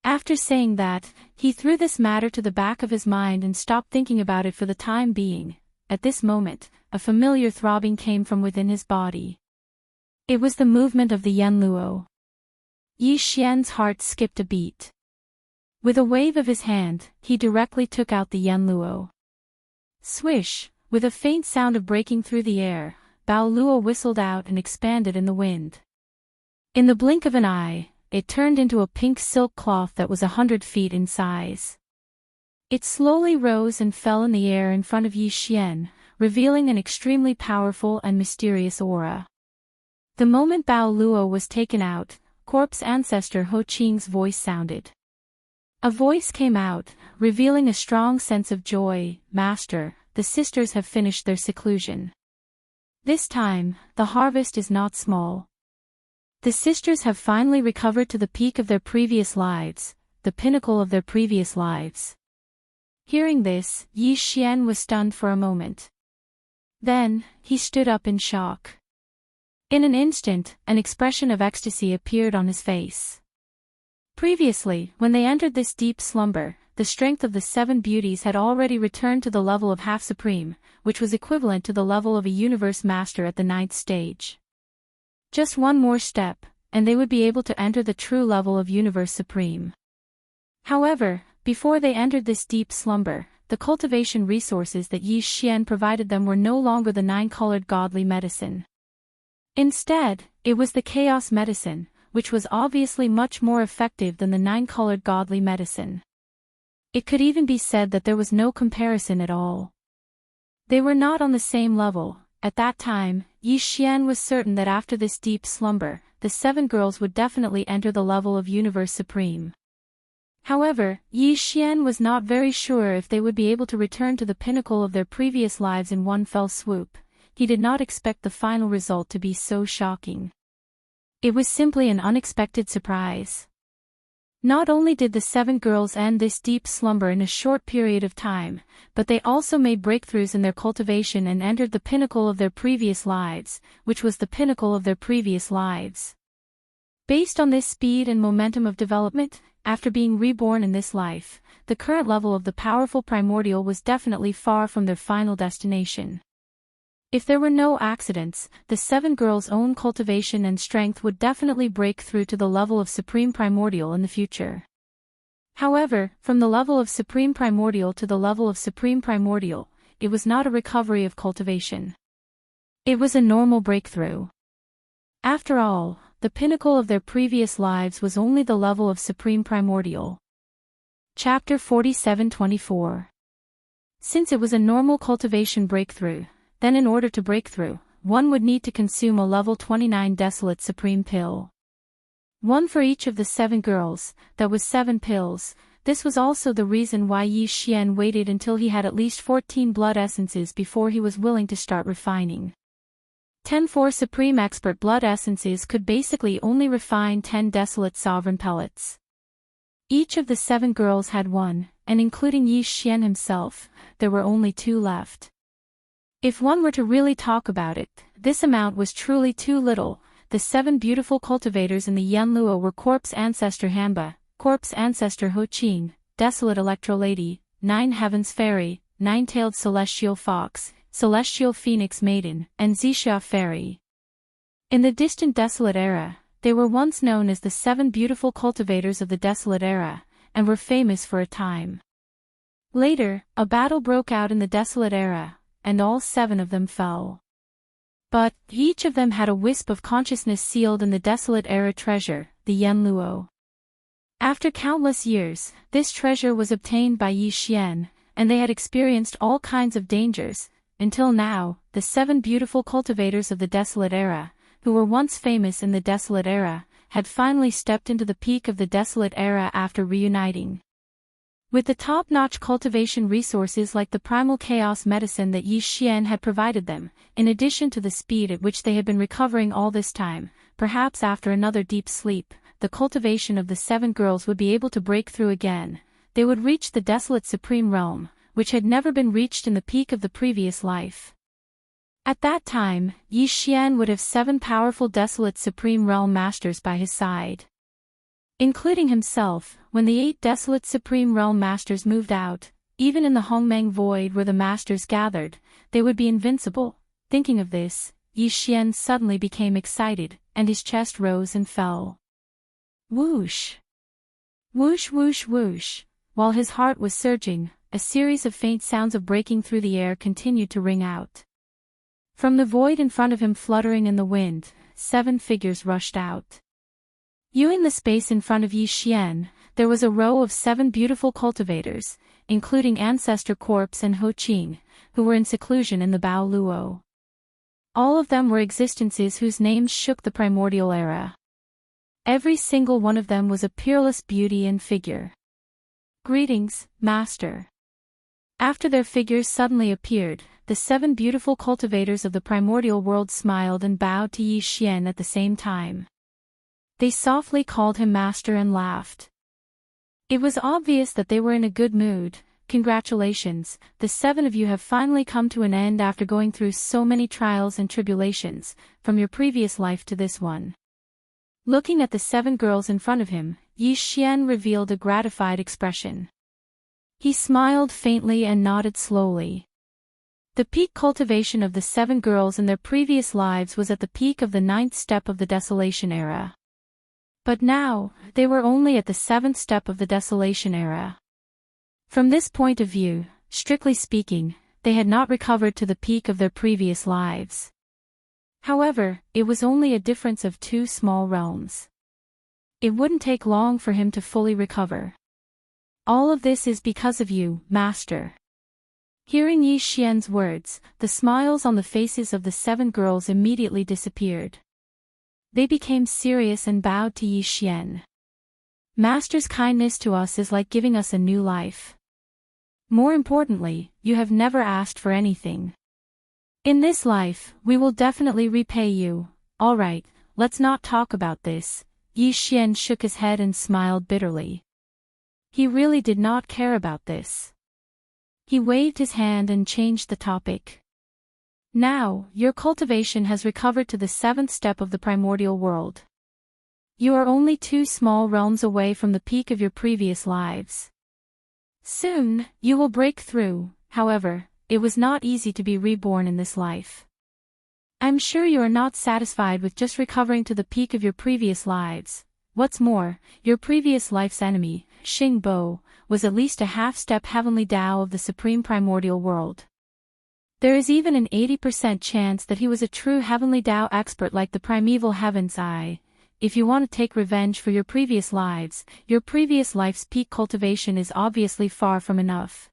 After saying that, he threw this matter to the back of his mind and stopped thinking about it for the time being. At this moment, a familiar throbbing came from within his body. It was the movement of the Yanluo. Yi Xian's heart skipped a beat. With a wave of his hand, he directly took out the Yanluo. Swish, with a faint sound of breaking through the air, Bao Luo whistled out and expanded in the wind. In the blink of an eye, it turned into a pink silk cloth that was 100 feet in size. It slowly rose and fell in the air in front of Yi Xian, revealing an extremely powerful and mysterious aura. The moment Bao Luo was taken out, corpse ancestor Ho Qing's voice sounded. A voice came out, revealing a strong sense of joy. Master, the sisters have finished their seclusion. This time, the harvest is not small. The sisters have finally recovered to the peak of their previous lives, the pinnacle of their previous lives. Hearing this, Yi Xian was stunned for a moment. Then, he stood up in shock. In an instant, an expression of ecstasy appeared on his face. Previously, when they entered this deep slumber, the strength of the 7 beauties had already returned to the level of half supreme, which was equivalent to the level of a universe master at the 9th stage. Just one more step, and they would be able to enter the true level of universe supreme. However, before they entered this deep slumber, the cultivation resources that Yi Xian provided them were no longer the 9-colored godly medicine. Instead, it was the chaos medicine, which was obviously much more effective than the 9-colored godly medicine. It could even be said that there was no comparison at all. They were not on the same level. At that time, Yi Xian was certain that after this deep slumber, the 7 girls would definitely enter the level of universe supreme. However, Yi Xian was not very sure if they would be able to return to the pinnacle of their previous lives in one fell swoop. He did not expect the final result to be so shocking. It was simply an unexpected surprise. Not only did the 7 girls end this deep slumber in a short period of time, but they also made breakthroughs in their cultivation and entered the pinnacle of their previous lives, which was the pinnacle of their previous lives. Based on this speed and momentum of development, after being reborn in this life, the current level of the powerful primordial was definitely far from their final destination. If there were no accidents, the 7 girls' own cultivation and strength would definitely break through to the level of supreme primordial in the future. However, from the level of supreme primordial to the level of supreme primordial, it was not a recovery of cultivation. It was a normal breakthrough. After all, the pinnacle of their previous lives was only the level of supreme primordial. Chapter 47-24. Since it was a normal cultivation breakthrough, then in order to break through, one would need to consume a level 29 desolate supreme pill. One for each of the 7 girls, that was 7 pills. This was also the reason why Yi Xian waited until he had at least 14 blood essences before he was willing to start refining. 10 for supreme expert blood essences could basically only refine 10 desolate sovereign pellets. Each of the 7 girls had 1, and including Yi Xian himself, there were only 2 left. If one were to really talk about it, this amount was truly too little. The 7 beautiful cultivators in the Yanluo were Corpse Ancestor Hanba, Corpse Ancestor Ho Qing, Desolate Electro Lady, 9 Heavens Fairy, 9-tailed Celestial Fox, Celestial Phoenix Maiden, and Xixia Fairy. In the distant Desolate Era, they were once known as the 7 beautiful cultivators of the Desolate Era, and were famous for a time. Later, a battle broke out in the Desolate Era, and all 7 of them fell. But each of them had a wisp of consciousness sealed in the desolate era treasure, the Yanluo. After countless years, this treasure was obtained by Yi Xian, and they had experienced all kinds of dangers, until now, the 7 beautiful cultivators of the desolate era, who were once famous in the desolate era, had finally stepped into the peak of the desolate era after reuniting. With the top-notch cultivation resources like the primal chaos medicine that Yi Xian had provided them, in addition to the speed at which they had been recovering all this time, perhaps after another deep sleep, the cultivation of the 7 girls would be able to break through again. They would reach the desolate supreme realm, which had never been reached in the peak of the previous life. At that time, Yi Xian would have 7 powerful desolate supreme realm masters by his side. Including himself, when the 8 desolate supreme realm masters moved out, even in the Hongmeng void where the masters gathered, they would be invincible. Thinking of this, Yi Xian suddenly became excited, and his chest rose and fell. Whoosh! Whoosh whoosh whoosh! While his heart was surging, a series of faint sounds of breaking through the air continued to ring out. From the void in front of him fluttering in the wind, 7 figures rushed out. Viewing the space in front of Yi Xian, there was a row of 7 beautiful cultivators, including Ancestor Corpse and Ho Qing, who were in seclusion in the Bao Luo. All of them were existences whose names shook the primordial era. Every single one of them was a peerless beauty and figure. Greetings, Master. After their figures suddenly appeared, the 7 beautiful cultivators of the primordial world smiled and bowed to Yi Xian at the same time. They softly called him Master and laughed. It was obvious that they were in a good mood. Congratulations, the 7 of you have finally come to an end after going through so many trials and tribulations, from your previous life to this one. Looking at the 7 girls in front of him, Yi Xian revealed a gratified expression. He smiled faintly and nodded slowly. The peak cultivation of the 7 girls in their previous lives was at the peak of the 9th step of the Desolation era. But now, they were only at the 7th step of the Desolation era. From this point of view, strictly speaking, they had not recovered to the peak of their previous lives. However, it was only a difference of 2 small realms. It wouldn't take long for him to fully recover. All of this is because of you, Master. Hearing Yi Xian's words, the smiles on the faces of the 7 girls immediately disappeared. They became serious and bowed to Yi Xian. Master's kindness to us is like giving us a new life. More importantly, you have never asked for anything. In this life, we will definitely repay you. All right, let's not talk about this. Yi Xian shook his head and smiled bitterly. He really did not care about this. He waved his hand and changed the topic. Now, your cultivation has recovered to the 7th step of the primordial world. You are only 2 small realms away from the peak of your previous lives. Soon, you will break through. However, it was not easy to be reborn in this life. I'm sure you are not satisfied with just recovering to the peak of your previous lives. What's more, your previous life's enemy, Xing Bo, was at least a half-step heavenly Tao of the supreme primordial world. There is even an 80% chance that he was a true heavenly Tao expert like the primeval heavens. If you want to take revenge for your previous lives, your previous life's peak cultivation is obviously far from enough.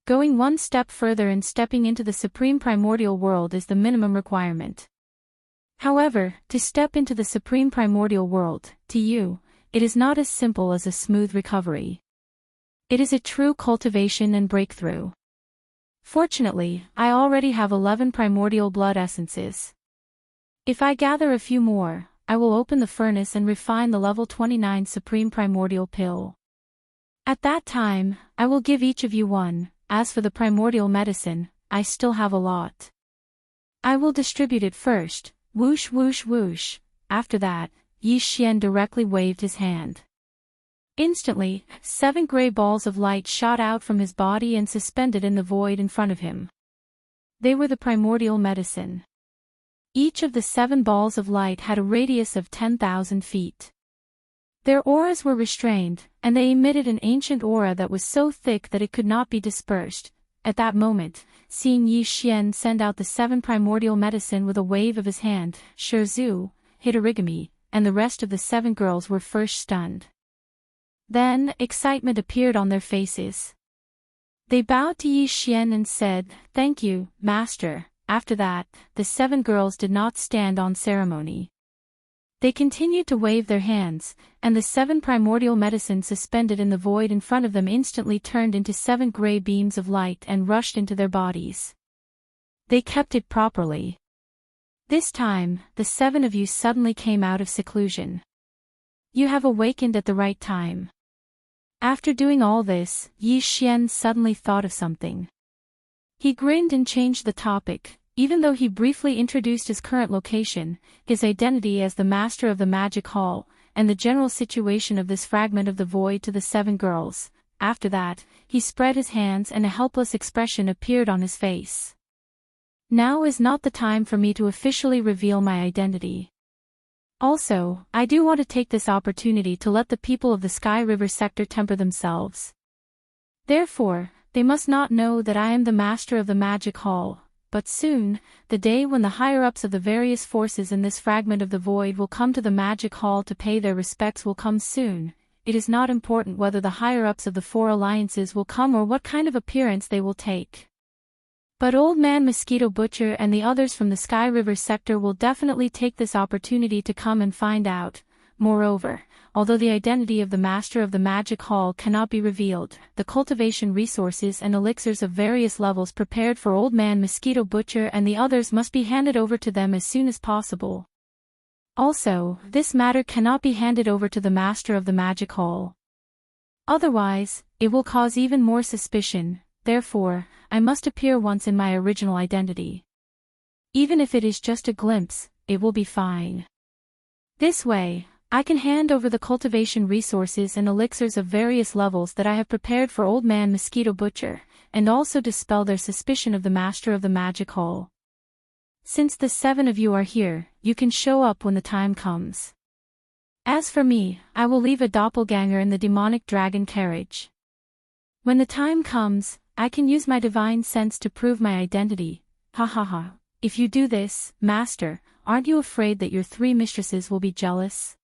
Going one step further and stepping into the supreme primordial world is the minimum requirement. However, to step into the supreme primordial world, to you, it is not as simple as a smooth recovery. It is a true cultivation and breakthrough. Fortunately, I already have 11 primordial blood essences. If I gather a few more, I will open the furnace and refine the level 29 supreme primordial pill. At that time, I will give each of you one. As for the primordial medicine, I still have a lot. I will distribute it first. Whoosh whoosh whoosh. After that, Yi Xian directly waved his hand. Instantly, 7 gray balls of light shot out from his body and suspended in the void in front of him. They were the primordial medicine. Each of the 7 balls of light had a radius of 10,000 feet. Their auras were restrained, and they emitted an ancient aura that was so thick that it could not be dispersed. At that moment, seeing Yi Xian send out the 7 primordial medicine with a wave of his hand. Shizu, Hitorigami, and the rest of the 7 girls were first stunned. Then, excitement appeared on their faces. They bowed to Yi Xian and said, "Thank you, Master." After that, the 7 girls did not stand on ceremony. They continued to wave their hands, and the 7 primordial medicines suspended in the void in front of them instantly turned into 7 gray beams of light and rushed into their bodies. They kept it properly. This time, the 7 of you suddenly came out of seclusion. You have awakened at the right time. After doing all this, Yi Xian suddenly thought of something. He grinned and changed the topic. Even though he briefly introduced his current location, his identity as the master of the magic hall, and the general situation of this fragment of the void to the 7 girls, after that, he spread his hands and a helpless expression appeared on his face. Now is not the time for me to officially reveal my identity. Also, I do want to take this opportunity to let the people of the Sky River sector temper themselves. Therefore, they must not know that I am the master of the magic hall. But soon, the day when the higher-ups of the various forces in this fragment of the void will come to the magic hall to pay their respects will come soon. It is not important whether the higher-ups of the 4 alliances will come or what kind of appearance they will take. But Old Man Mosquito Butcher and the others from the Sky River sector will definitely take this opportunity to come and find out. Moreover, although the identity of the master of the magic hall cannot be revealed, the cultivation resources and elixirs of various levels prepared for Old Man Mosquito Butcher and the others must be handed over to them as soon as possible. Also, this matter cannot be handed over to the master of the magic hall. Otherwise, it will cause even more suspicion. Therefore, I must appear once in my original identity. Even if it is just a glimpse, it will be fine. This way, I can hand over the cultivation resources and elixirs of various levels that I have prepared for Old Man Mosquito Butcher, and also dispel their suspicion of the master of the magic hall. Since the 7 of you are here, you can show up when the time comes. As for me, I will leave a doppelganger in the demonic dragon carriage. When the time comes, I can use my divine sense to prove my identity. Ha ha ha. If you do this, Master, aren't you afraid that your 3 mistresses will be jealous?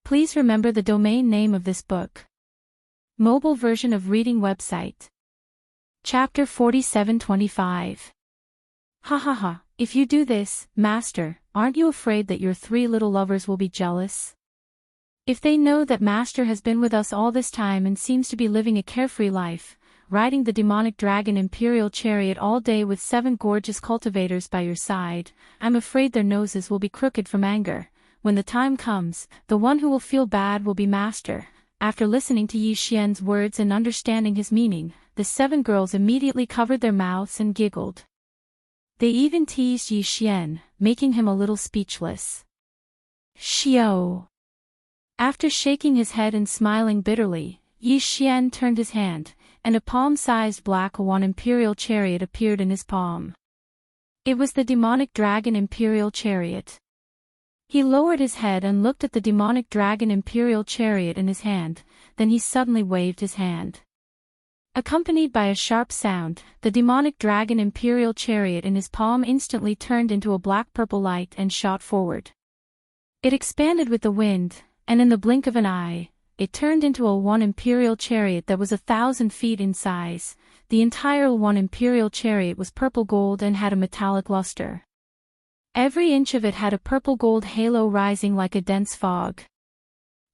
Please remember the domain name of this book. Mobile version of reading website. Chapter 4725. Ha ha ha, if you do this, Master, aren't you afraid that your 3 little lovers will be jealous? If they know that Master has been with us all this time and seems to be living a carefree life, riding the demonic dragon imperial chariot all day with 7 gorgeous cultivators by your side, I'm afraid their noses will be crooked from anger. When the time comes, the one who will feel bad will be Master. After listening to Yi Xian's words and understanding his meaning, the 7 girls immediately covered their mouths and giggled. They even teased Yi Xian, making him a little speechless. Xiao. After shaking his head and smiling bitterly, Yi Xian turned his hand, and a palm-sized black one imperial chariot appeared in his palm. It was the demonic dragon imperial chariot. He lowered his head and looked at the demonic dragon imperial chariot in his hand, then he suddenly waved his hand. Accompanied by a sharp sound, the demonic dragon imperial chariot in his palm instantly turned into a black-purple light and shot forward. It expanded with the wind, and in the blink of an eye, it turned into a one imperial chariot that was 1,000 feet in size. The entire one imperial chariot was purple gold and had a metallic luster. Every inch of it had a purple-gold halo rising like a dense fog.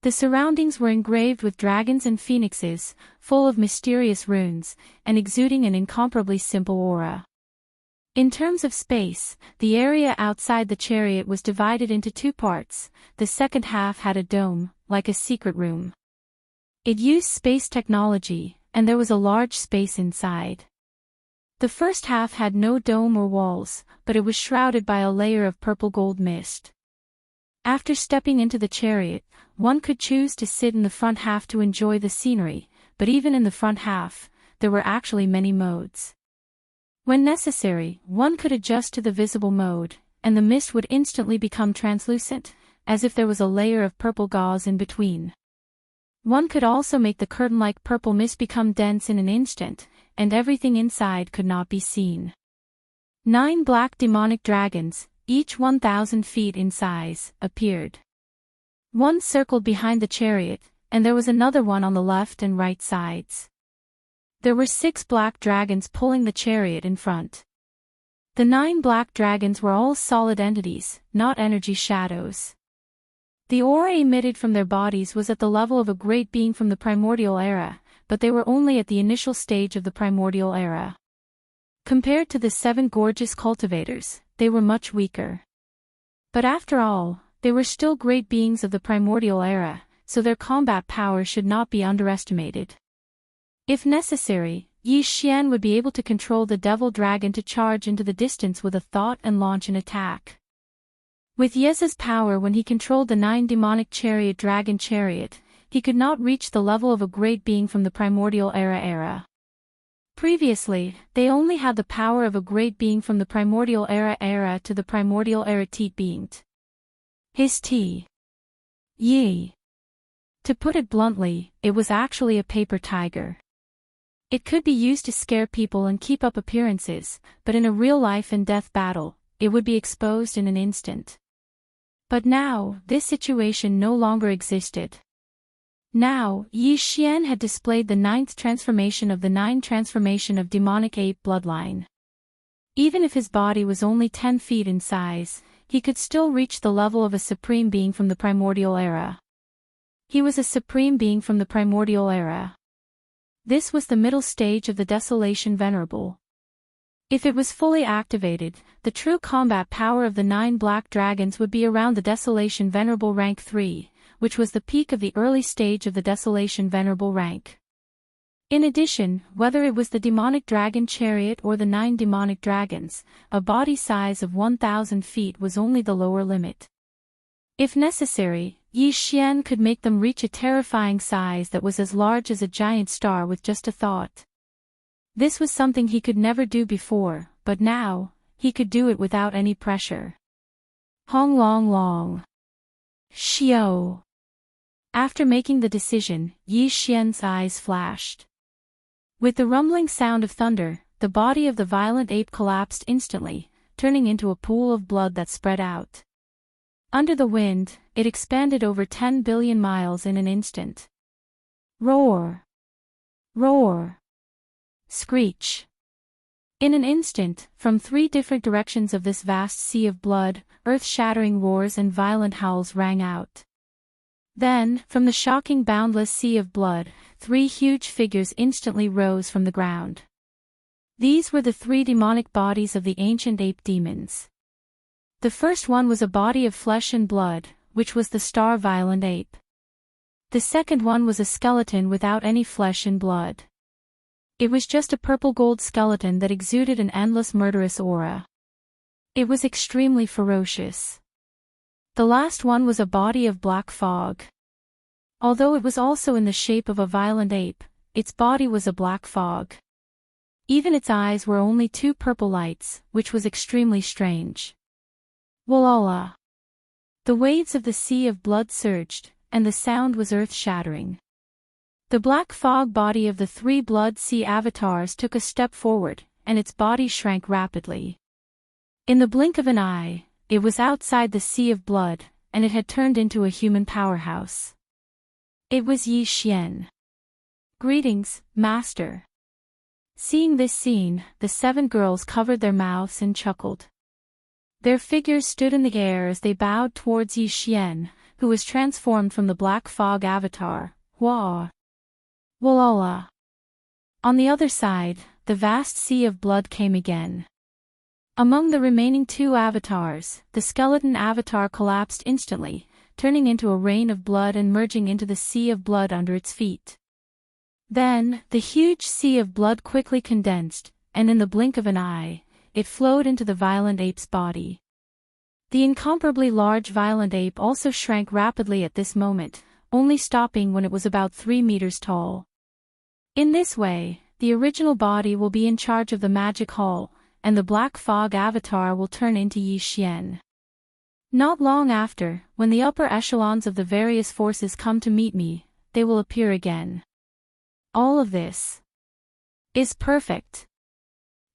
The surroundings were engraved with dragons and phoenixes, full of mysterious runes, and exuding an incomparably simple aura. In terms of space, the area outside the chariot was divided into 2 parts. The second half had a dome, like a secret room. It used space technology, and there was a large space inside. The first half had no dome or walls, but it was shrouded by a layer of purple-gold mist. After stepping into the chariot, one could choose to sit in the front half to enjoy the scenery, but even in the front half, there were actually many modes. When necessary, one could adjust to the visible mode, and the mist would instantly become translucent, as if there was a layer of purple gauze in between. One could also make the curtain-like purple mist become dense in an instant, and everything inside could not be seen. 9 black demonic dragons, each 1,000 feet in size, appeared. One circled behind the chariot, and there was another one on the left and right sides. There were 6 black dragons pulling the chariot in front. The 9 black dragons were all solid entities, not energy shadows. The aura emitted from their bodies was at the level of a great being from the primordial era, but they were only at the initial stage of the primordial era. Compared to the 7 gorgeous cultivators, they were much weaker. But after all, they were still great beings of the primordial era, so their combat power should not be underestimated. If necessary, Yi Xian would be able to control the devil dragon to charge into the distance with a thought and launch an attack. With Yeza's power when he controlled the 9 demonic dragon chariot, he could not reach the level of a great being from the primordial era. Previously, they only had the power of a great being from the primordial era to the primordial era teat beinged. His T. Yi. To put it bluntly, it was actually a paper tiger. It could be used to scare people and keep up appearances, but in a real life and death battle, it would be exposed in an instant. But now, this situation no longer existed. Now, Yi Xian had displayed the 9th transformation of the 9 transformation of demonic ape bloodline. Even if his body was only 10 feet in size, he could still reach the level of a supreme being from the primordial era. He was a supreme being from the primordial era. This was the middle stage of the Desolation Venerable. If it was fully activated, the true combat power of the 9 black dragons would be around the Desolation Venerable rank 3, which was the peak of the early stage of the Desolation Venerable rank. In addition, whether it was the demonic dragon chariot or the 9 demonic dragons, a body size of 1,000 feet was only the lower limit. If necessary, Yi Xian could make them reach a terrifying size that was as large as a giant star with just a thought. This was something he could never do before, but now, he could do it without any pressure. Hong Long Long. Xiao. After making the decision, Yi Xian's eyes flashed. With the rumbling sound of thunder, the body of the violent ape collapsed instantly, turning into a pool of blood that spread out. Under the wind, it expanded over 10 billion miles in an instant. Roar! Roar! Screech! In an instant, from 3 different directions of this vast sea of blood, earth-shattering roars and violent howls rang out. Then, from the shocking boundless sea of blood, 3 huge figures instantly rose from the ground. These were the 3 demonic bodies of the ancient ape demons. The first one was a body of flesh and blood, which was the star violent ape. The second one was a skeleton without any flesh and blood. It was just a purple-gold skeleton that exuded an endless murderous aura. It was extremely ferocious. The last one was a body of black fog. Although it was also in the shape of a violent ape, its body was a black fog. Even its eyes were only 2 purple lights, which was extremely strange. Walala. The waves of the sea of blood surged, and the sound was earth-shattering. The black fog body of the 3 blood sea avatars took a step forward, and its body shrank rapidly. In the blink of an eye, it was outside the sea of blood, and it had turned into a human powerhouse. It was Yi Xian. Greetings, Master. Seeing this scene, the 7 girls covered their mouths and chuckled. Their figures stood in the air as they bowed towards Yi Xian, who was transformed from the black fog avatar, Hua. Walala. On the other side, the vast sea of blood came again. Among the remaining 2 avatars, the skeleton avatar collapsed instantly, turning into a rain of blood and merging into the sea of blood under its feet. Then, the huge sea of blood quickly condensed, and in the blink of an eye, it flowed into the violent ape's body. The incomparably large violent ape also shrank rapidly at this moment, only stopping when it was about 3 meters tall. In this way, the original body will be in charge of the magic hall, and the black fog avatar will turn into Yi Xian. Not long after, when the upper echelons of the various forces come to meet me, they will appear again. All of this. is perfect.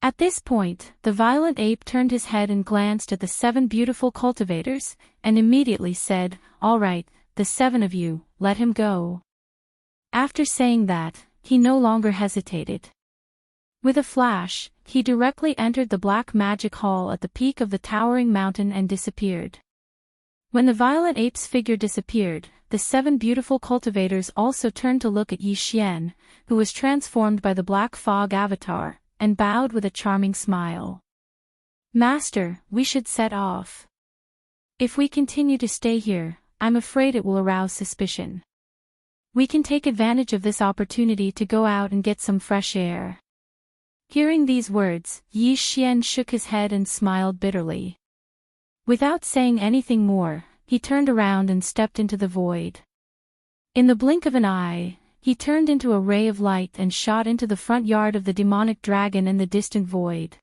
At this point, the violent ape turned his head and glanced at the 7 beautiful cultivators, and immediately said, "All right, the 7 of you, let him go." After saying that, he no longer hesitated. With a flash, he directly entered the black magic hall at the peak of the towering mountain and disappeared. When the violet ape's figure disappeared, the 7 beautiful cultivators also turned to look at Yi Xian, who was transformed by the black fog avatar, and bowed with a charming smile. "Master, we should set off. If we continue to stay here, I'm afraid it will arouse suspicion. We can take advantage of this opportunity to go out and get some fresh air." Hearing these words, Yi Xian shook his head and smiled bitterly. Without saying anything more, he turned around and stepped into the void. In the blink of an eye, he turned into a ray of light and shot into the front yard of the demonic dragon in the distant void.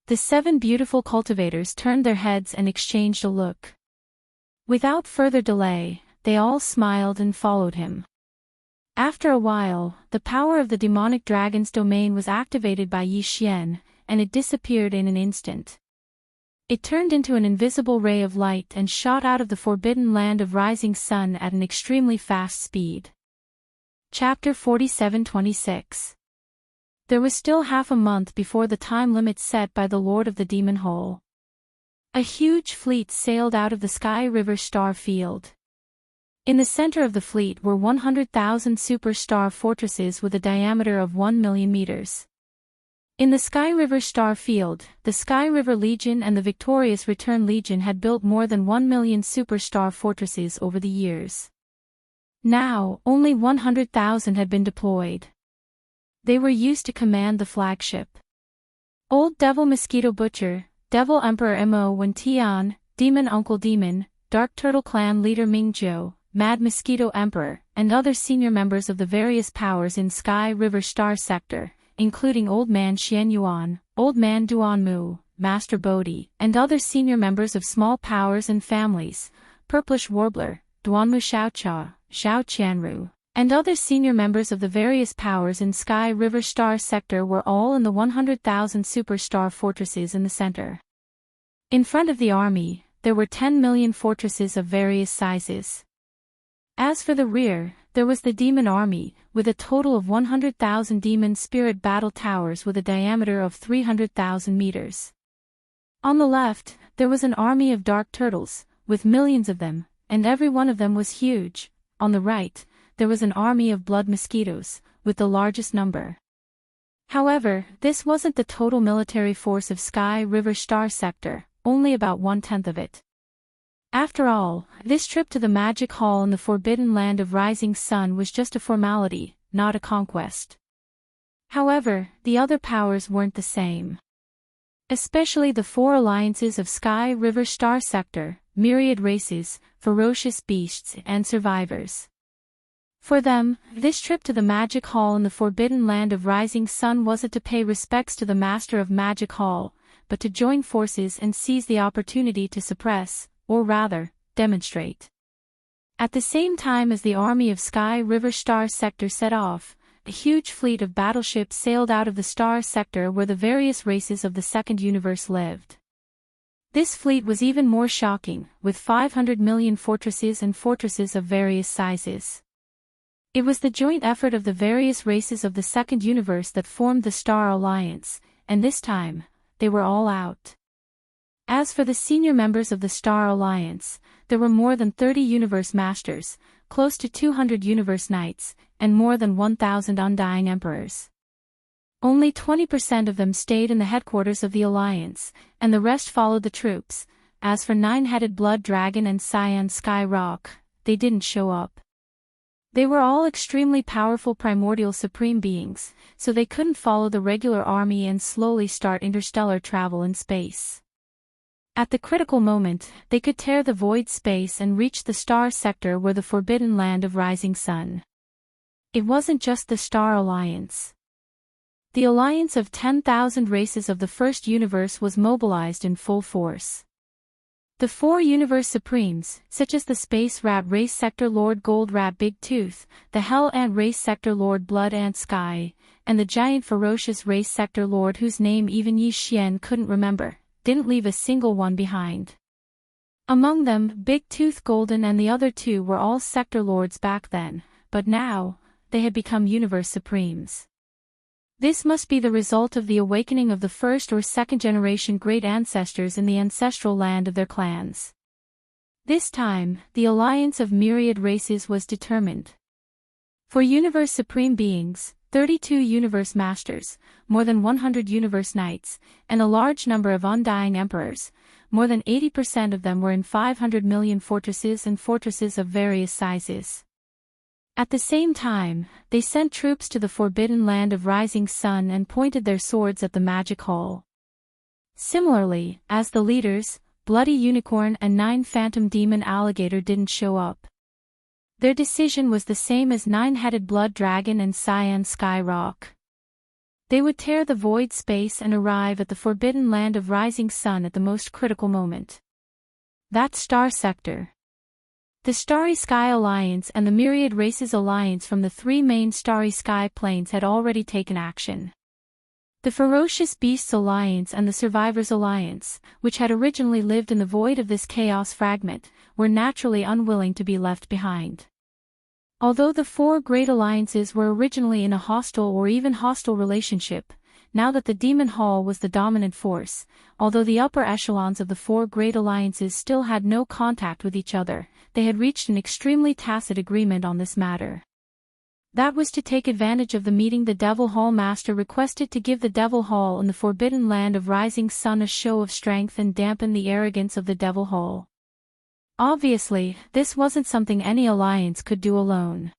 The 7 beautiful cultivators turned their heads and exchanged a look. Without further delay, they all smiled and followed him. After a while, the power of the demonic dragon's domain was activated by Yi Xian, and it disappeared in an instant. It turned into an invisible ray of light and shot out of the forbidden land of rising sun at an extremely fast speed. Chapter 47-26. There was still half a month before the time limit set by the Lord of the Demon Hole. A huge fleet sailed out of the Sky River Star Field. In the center of the fleet were 100,000 superstar fortresses with a diameter of 1 million meters. In the Sky River Star Field, the Sky River Legion and the Victorious Return Legion had built more than 1 million superstar fortresses over the years. Now, only 100,000 had been deployed. They were used to command the flagship. Old Devil Mosquito Butcher, Devil Emperor Mo Wen Tian, Demon Uncle Demon, Dark Turtle Clan Leader Mingzhou, Mad Mosquito Emperor, and other senior members of the various powers in Sky River Star Sector, including Old Man Xian Yuan, Old Man Duan Mu, Master Bodhi, and other senior members of small powers and families, Purplish Warbler, Duanmu Xiaocha, Xiao Qianru, and other senior members of the various powers in Sky River Star Sector were all in the 100,000 superstar fortresses in the center. In front of the army, there were 10 million fortresses of various sizes. As for the rear, there was the demon army, with a total of 100,000 demon spirit battle towers with a diameter of 300,000 meters. On the left, there was an army of dark turtles, with millions of them, and every one of them was huge. On the right, there was an army of blood mosquitoes, with the largest number. However, this wasn't the total military force of Sky River Star Sector, only about 1/10 of it. After all, this trip to the Magic Hall in the Forbidden Land of Rising Sun was just a formality, not a conquest. However, the other powers weren't the same. Especially the 4 alliances of Sky River Star Sector, myriad races, ferocious beasts, and survivors. For them, this trip to the Magic Hall in the Forbidden Land of Rising Sun wasn't to pay respects to the Master of Magic Hall, but to join forces and seize the opportunity to suppress, or rather, demonstrate. At the same time as the army of Sky River Star Sector set off, a huge fleet of battleships sailed out of the Star Sector where the various races of the Second Universe lived. This fleet was even more shocking, with 500 million fortresses and fortresses of various sizes. It was the joint effort of the various races of the Second Universe that formed the Star Alliance, and this time, they were all out. As for the senior members of the Star Alliance, there were more than 30 Universe Masters, close to 200 Universe Knights, and more than 1,000 Undying Emperors. Only 20% of them stayed in the headquarters of the Alliance, and the rest followed the troops. As for Nine-Headed Blood Dragon and Cyan Sky Rock, they didn't show up. They were all extremely powerful primordial supreme beings, so they couldn't follow the regular army and slowly start interstellar travel in space. At the critical moment, they could tear the void space and reach the Star Sector where the Forbidden Land of Rising Sun. It wasn't just the Star Alliance. The alliance of 10,000 races of the First Universe was mobilized in full force. The four Universe Supremes, such as the Space Rat Race Sector Lord Gold Rat Big Tooth, the Hell Ant Race Sector Lord Blood Ant Sky, and the Giant Ferocious Race Sector Lord whose name even Yi Xian couldn't remember, didn't leave a single one behind. Among them, Big Tooth Golden and the other two were all Sector Lords back then, but now, they had become Universe Supremes. This must be the result of the awakening of the first or second generation great ancestors in the ancestral land of their clans. This time, the alliance of myriad races was determined. For Universe Supreme beings, 32 Universe Masters, more than 100 Universe Knights, and a large number of undying Emperors, more than 80% of them were in 500 million fortresses and fortresses of various sizes. At the same time, they sent troops to the forbidden land of Rising Sun and pointed their swords at the Magic Hall. Similarly, as the leaders, Bloody Unicorn and 9 Phantom Demon Alligator didn't show up. Their decision was the same as 9-headed Blood Dragon and Cyan Sky Rock. They would tear the void space and arrive at the forbidden land of Rising Sun at the most critical moment. That star sector. The Starry Sky Alliance and the Myriad Races Alliance from the 3 main Starry Sky planes had already taken action. The Ferocious Beasts Alliance and the Survivors Alliance, which had originally lived in the void of this chaos fragment, were naturally unwilling to be left behind. Although the 4 great alliances were originally in a hostile or even hostile relationship, now that the Demon Hall was the dominant force, although the upper echelons of the 4 great alliances still had no contact with each other, they had reached an extremely tacit agreement on this matter. That was to take advantage of the meeting the Devil Hall Master requested to give the Devil Hall in the forbidden land of Rising Sun a show of strength and dampen the arrogance of the Devil Hall. Obviously, this wasn't something any alliance could do alone.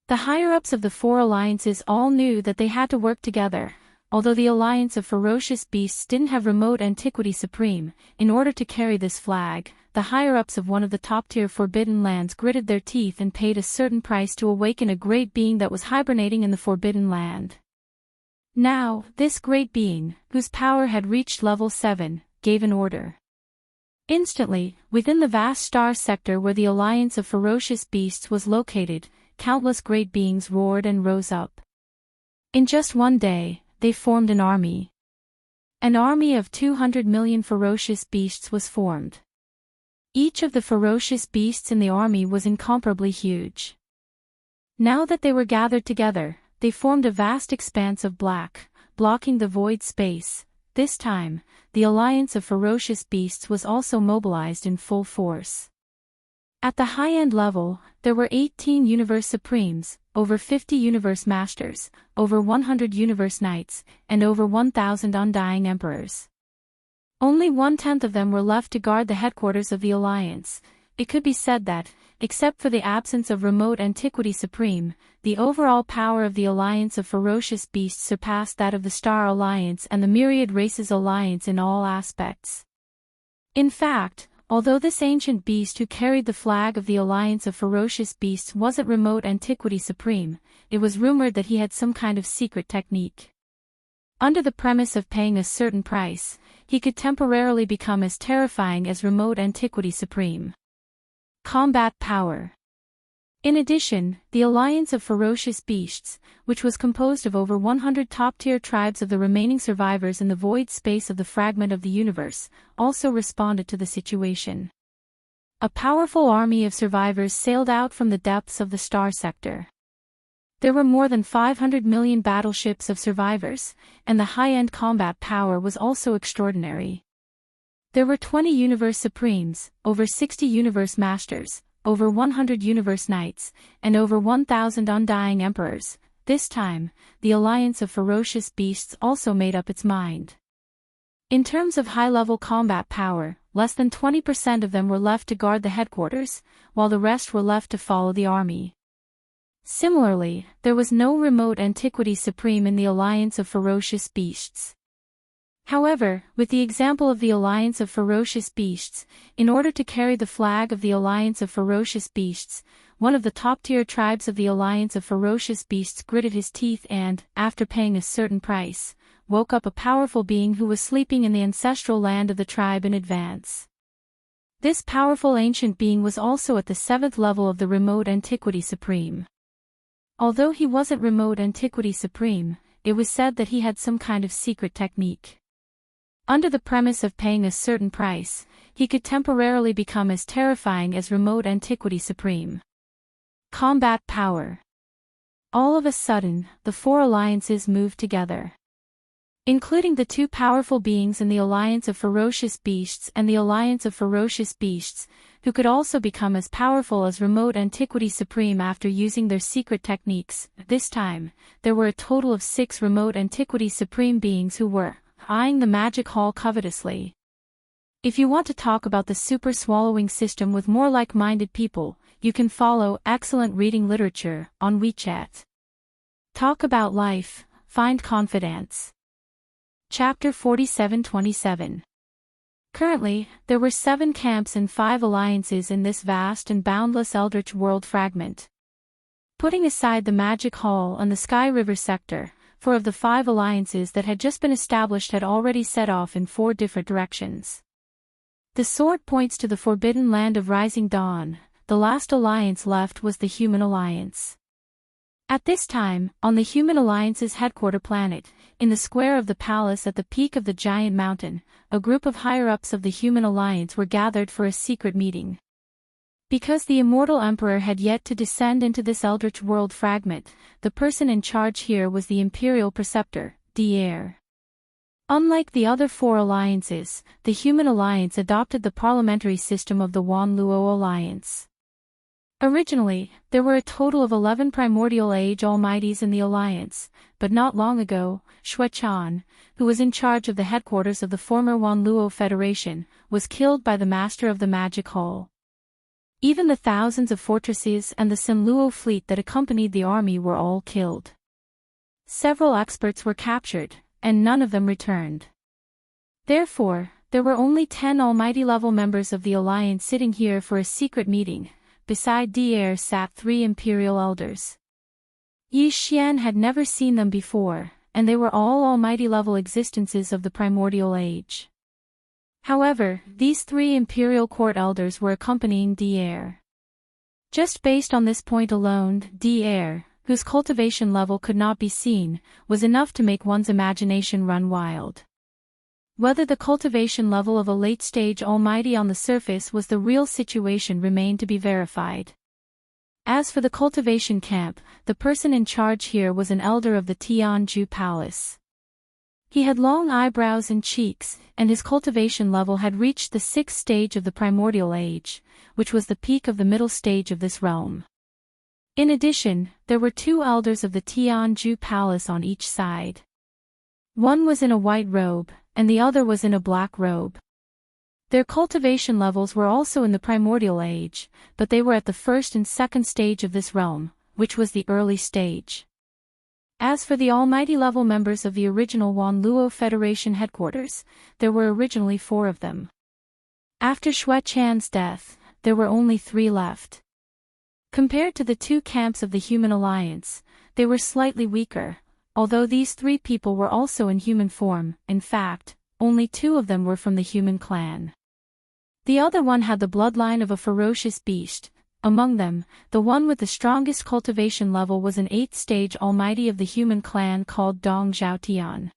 The higher-ups of the 4 alliances all knew that they had to work together. Although the alliance of ferocious beasts didn't have remote antiquity supreme, in order to carry this flag, the higher-ups of one of the top-tier forbidden lands gritted their teeth and paid a certain price to awaken a great being that was hibernating in the forbidden land. Now, this great being, whose power had reached level 7, gave an order. Instantly, within the vast star sector where the alliance of ferocious beasts was located, countless great beings roared and rose up. In just one day, they formed an army. An army of 200 million ferocious beasts was formed. Each of the ferocious beasts in the army was incomparably huge. Now that they were gathered together, they formed a vast expanse of black, blocking the void space. This time, the alliance of ferocious beasts was also mobilized in full force. At the high-end level, there were 18 Universe Supremes, over 50 Universe Masters, over 100 Universe Knights, and over 1,000 Undying Emperors. Only 1/10 of them were left to guard the headquarters of the Alliance. It could be said that, except for the absence of remote Antiquity Supreme, the overall power of the Alliance of Ferocious Beasts surpassed that of the Star Alliance and the Myriad Races Alliance in all aspects. In fact, although this ancient beast who carried the flag of the Alliance of Ferocious Beasts wasn't remote Antiquity Supreme, it was rumored that he had some kind of secret technique. Under the premise of paying a certain price, he could temporarily become as terrifying as remote Antiquity Supreme. Combat power. In addition, the Alliance of Ferocious Beasts, which was composed of over 100 top-tier tribes of the remaining survivors in the void space of the fragment of the universe, also responded to the situation. A powerful army of survivors sailed out from the depths of the star sector. There were more than 500 million battleships of survivors, and the high-end combat power was also extraordinary. There were 20 Universe Supremes, over 60 Universe Masters, over 100 Universe Knights, and over 1,000 Undying Emperors. This time, the Alliance of Ferocious Beasts also made up its mind. In terms of high-level combat power, less than 20% of them were left to guard the headquarters, while the rest were left to follow the army. Similarly, there was no remote Antiquity Supreme in the Alliance of Ferocious Beasts. However, with the example of the Alliance of Ferocious Beasts, in order to carry the flag of the Alliance of Ferocious Beasts, one of the top-tier tribes of the Alliance of Ferocious Beasts gritted his teeth and, after paying a certain price, woke up a powerful being who was sleeping in the ancestral land of the tribe in advance. This powerful ancient being was also at the 7th level of the Remote Antiquity Supreme. Although he wasn't Remote Antiquity Supreme, it was said that he had some kind of secret technique. Under the premise of paying a certain price, he could temporarily become as terrifying as Remote Antiquity Supreme. Combat power. All of a sudden, the 4 alliances moved together. Including the 2 powerful beings in the Alliance of Ferocious Beasts and the Alliance of Ferocious Beasts, who could also become as powerful as Remote Antiquity Supreme after using their secret techniques. This time, there were a total of 6 Remote Antiquity Supreme beings who were eyeing the magic hall covetously. If you want to talk about the super swallowing system with more like-minded people, you can follow Excellent Reading Literature on WeChat. Talk about life, find confidence. Chapter 47-27. Currently, there were 7 camps and 5 alliances in this vast and boundless Eldritch world fragment. Putting aside the Magic Hall and the Sky River sector, 4 of the 5 alliances that had just been established had already set off in 4 different directions. The sword points to the forbidden land of Rising Dawn. The last alliance left was the Human Alliance. At this time, on the Human Alliance's headquarter planet, in the square of the palace at the peak of the giant mountain, a group of higher-ups of the Human Alliance were gathered for a secret meeting. Because the immortal Emperor had yet to descend into this Eldritch world fragment, the person in charge here was the Imperial Preceptor, Devourer. Unlike the other 4 alliances, the Human Alliance adopted the parliamentary system of the Wan Luo Alliance. Originally, there were a total of 11 Primordial Age Almighties in the Alliance, but not long ago, Xuechan, who was in charge of the headquarters of the former Wan Luo Federation, was killed by the Master of the Magic Hall. Even the thousands of fortresses and the Sin Luo fleet that accompanied the army were all killed. Several experts were captured, and none of them returned. Therefore, there were only 10 Almighty-level members of the Alliance sitting here for a secret meeting. Beside Devourer sat 3 Imperial Elders. Yi Xian had never seen them before, and they were all Almighty-level existences of the Primordial Age. However, these 3 Imperial Court Elders were accompanying Devourer. Just based on this point alone, Devourer, whose cultivation level could not be seen, was enough to make one's imagination run wild. Whether the cultivation level of a late-stage Almighty on the surface was the real situation remained to be verified. As for the cultivation camp, the person in charge here was an elder of the Tianju Palace. He had long eyebrows and cheeks, and his cultivation level had reached the 6th stage of the Primordial Age, which was the peak of the middle stage of this realm. In addition, there were 2 elders of the Tianju Palace on each side. One was in a white robe, and the other was in a black robe. Their cultivation levels were also in the Primordial Age, but they were at the 1st and 2nd stage of this realm, which was the early stage. As for the Almighty-level members of the original Wan Luo Federation headquarters, there were originally 4 of them. After Xuechan's death, there were only 3 left. Compared to the 2 camps of the Human Alliance, they were slightly weaker. Although these 3 people were also in human form, in fact, only 2 of them were from the human clan. The other one had the bloodline of a ferocious beast. Among them, the one with the strongest cultivation level was an 8th-stage Almighty of the human clan called Dong Zhaotian.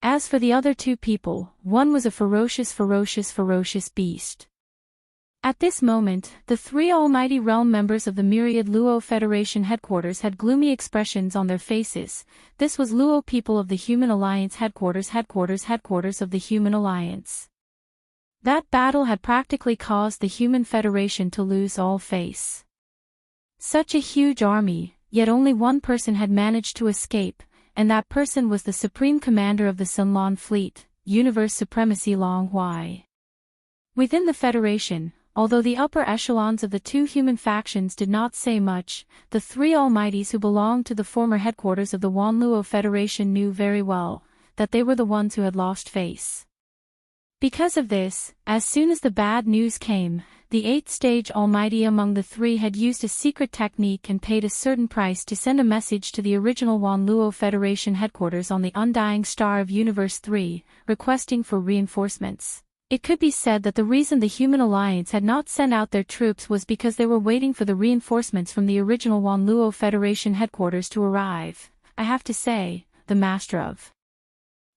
As for the other 2 people, one was a ferocious beast. At this moment, the 3 Almighty Realm members of the Myriad Luo Federation headquarters had gloomy expressions on their faces. This was Luo people of the Human Alliance headquarters of the Human Alliance. That battle had practically caused the Human Federation to lose all face. Such a huge army, yet only one person had managed to escape, and that person was the Supreme Commander of the Sunlan Fleet, Universe Supremacy Long Hui. Within the Federation, although the upper echelons of the 2 human factions did not say much, the 3 Almighties who belonged to the former headquarters of the Wan Luo Federation knew very well that they were the ones who had lost face. Because of this, as soon as the bad news came, the 8th-stage Almighty among the 3 had used a secret technique and paid a certain price to send a message to the original Wan Luo Federation headquarters on the Undying Star of Universe 3, requesting for reinforcements. It could be said that the reason the Human Alliance had not sent out their troops was because they were waiting for the reinforcements from the original Wanluo Federation headquarters to arrive. I have to say, the master of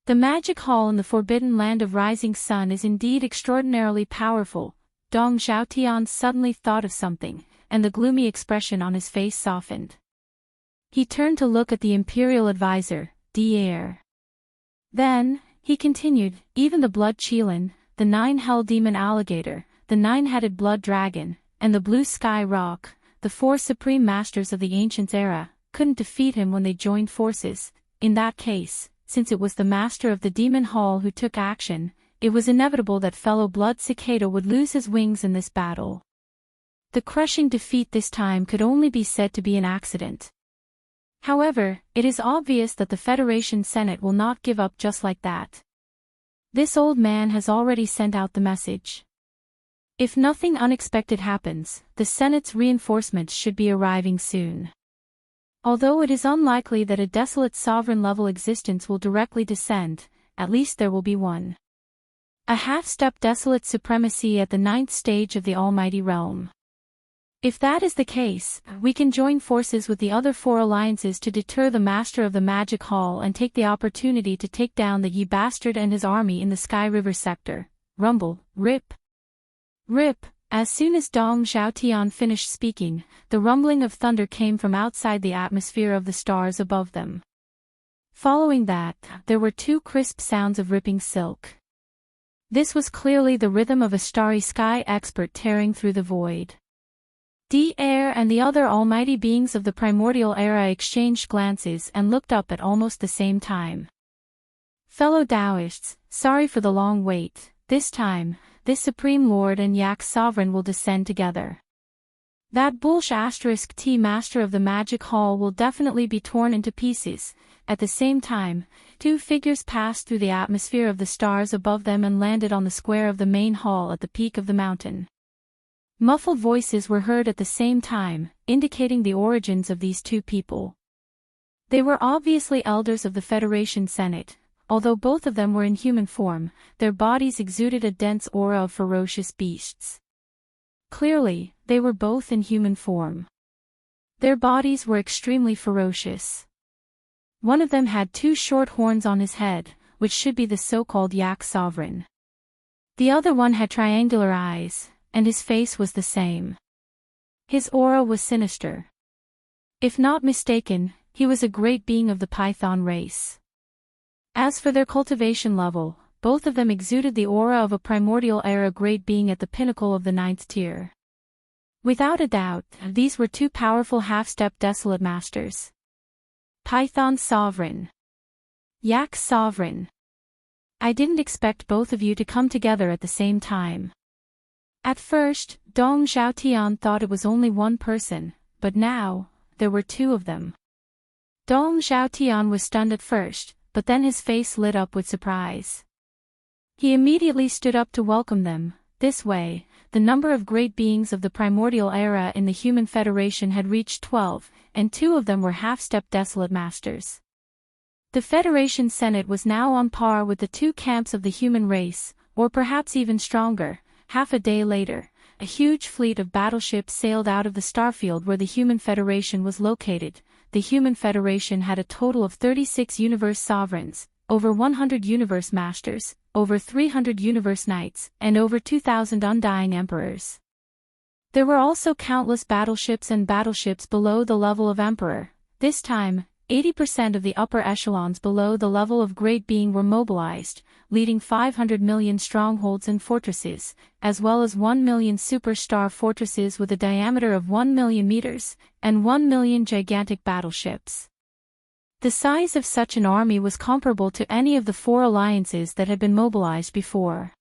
the Magic Hall in the Forbidden Land of Rising Sun is indeed extraordinarily powerful. Dong Xiaotian suddenly thought of something, and the gloomy expression on his face softened. He turned to look at the Imperial Advisor, Devourer. Then, he continued, even the Blood Qilin, the Nine-Hell Demon Alligator, the Nine-Headed Blood Dragon, and the Blue Sky Rock, the four supreme masters of the Ancients era, couldn't defeat him when they joined forces. In that case, since it was the master of the Demon Hall who took action, it was inevitable that fellow Blood Cicada would lose his wings in this battle. The crushing defeat this time could only be said to be an accident. However, it is obvious that the Federation Senate will not give up just like that. This old man has already sent out the message. If nothing unexpected happens, the Senate's reinforcements should be arriving soon. Although it is unlikely that a desolate sovereign-level existence will directly descend, at least there will be one. A half-step desolate supremacy at the 9th stage of the Almighty Realm. If that is the case, we can join forces with the other four alliances to deter the Master of the Magic Hall and take the opportunity to take down the Yi Bastard and his army in the Sky River sector. Rumble, rip. Rip. As soon as Dong Xiaotian finished speaking, the rumbling of thunder came from outside the atmosphere of the stars above them. Following that, there were two crisp sounds of ripping silk. This was clearly the rhythm of a starry sky expert tearing through the void. Devourer and the other almighty beings of the primordial era exchanged glances and looked up at almost the same time. Fellow Taoists, sorry for the long wait. This time, this Supreme Lord and Yak Sovereign will descend together. That Bulsh *T Master of the Magic Hall will definitely be torn into pieces. At the same time, two figures passed through the atmosphere of the stars above them and landed on the square of the main hall at the peak of the mountain. Muffled voices were heard at the same time, indicating the origins of these two people. They were obviously elders of the Federation Senate. Although both of them were in human form, their bodies exuded a dense aura of ferocious beasts. Clearly, they were both in human form. Their bodies were extremely ferocious. One of them had two short horns on his head, which should be the so-called Yak Sovereign. The other one had triangular eyes, and his face was the same. His aura was sinister. If not mistaken, he was a great being of the Python race. As for their cultivation level, both of them exuded the aura of a primordial era great being at the pinnacle of the 9th tier. Without a doubt, these were two powerful half-step desolate masters. Python Sovereign. Yak Sovereign. I didn't expect both of you to come together at the same time. At first, Dong Xiaotian thought it was only one person, but now, there were two of them. Dong Xiaotian was stunned at first, but then his face lit up with surprise. He immediately stood up to welcome them. This way, the number of great beings of the primordial era in the Human Federation had reached 12, and two of them were half-step desolate masters. The Federation Senate was now on par with the two camps of the human race, or perhaps even stronger. Half a day later, a huge fleet of battleships sailed out of the starfield where the Human Federation was located. The Human Federation had a total of 36 universe sovereigns, over 100 universe masters, over 300 universe knights, and over 2,000 undying emperors. There were also countless battleships and battleships below the level of emperor. This time, 80% of the upper echelons below the level of great being were mobilized, leading 500 million strongholds and fortresses, as well as 1 million superstar fortresses with a diameter of 1 million meters, and 1 million gigantic battleships. The size of such an army was comparable to any of the four alliances that had been mobilized before.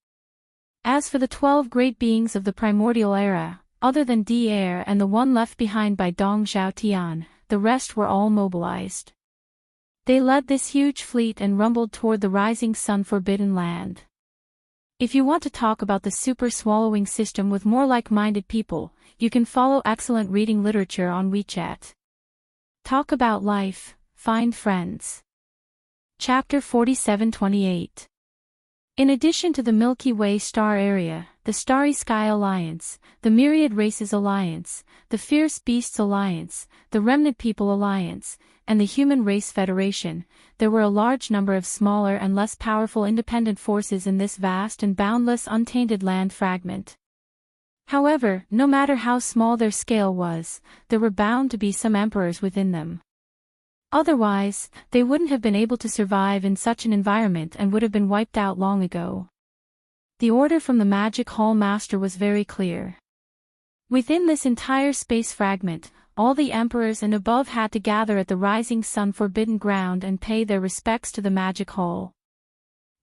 As for the 12 great beings of the primordial era, other than Devourer and the one left behind by Dong Xiaotian, the rest were all mobilized. They led this huge fleet and rumbled toward the rising sun forbidden land. If you want to talk about the super swallowing system with more like-minded people, you can follow excellent reading literature on WeChat. Talk about life, find friends. Chapter 47-28. In addition to the Milky Way star area, the Starry Sky Alliance, the Myriad Races Alliance, the Fierce Beasts Alliance, the Remnant People Alliance, and the Human Race Federation, there were a large number of smaller and less powerful independent forces in this vast and boundless untainted land fragment. However, no matter how small their scale was, there were bound to be some emperors within them. Otherwise, they wouldn't have been able to survive in such an environment and would have been wiped out long ago. The order from the Magic Hall Master was very clear. Within this entire space fragment, all the emperors and above had to gather at the Rising Sun Forbidden Ground and pay their respects to the Magic Hall.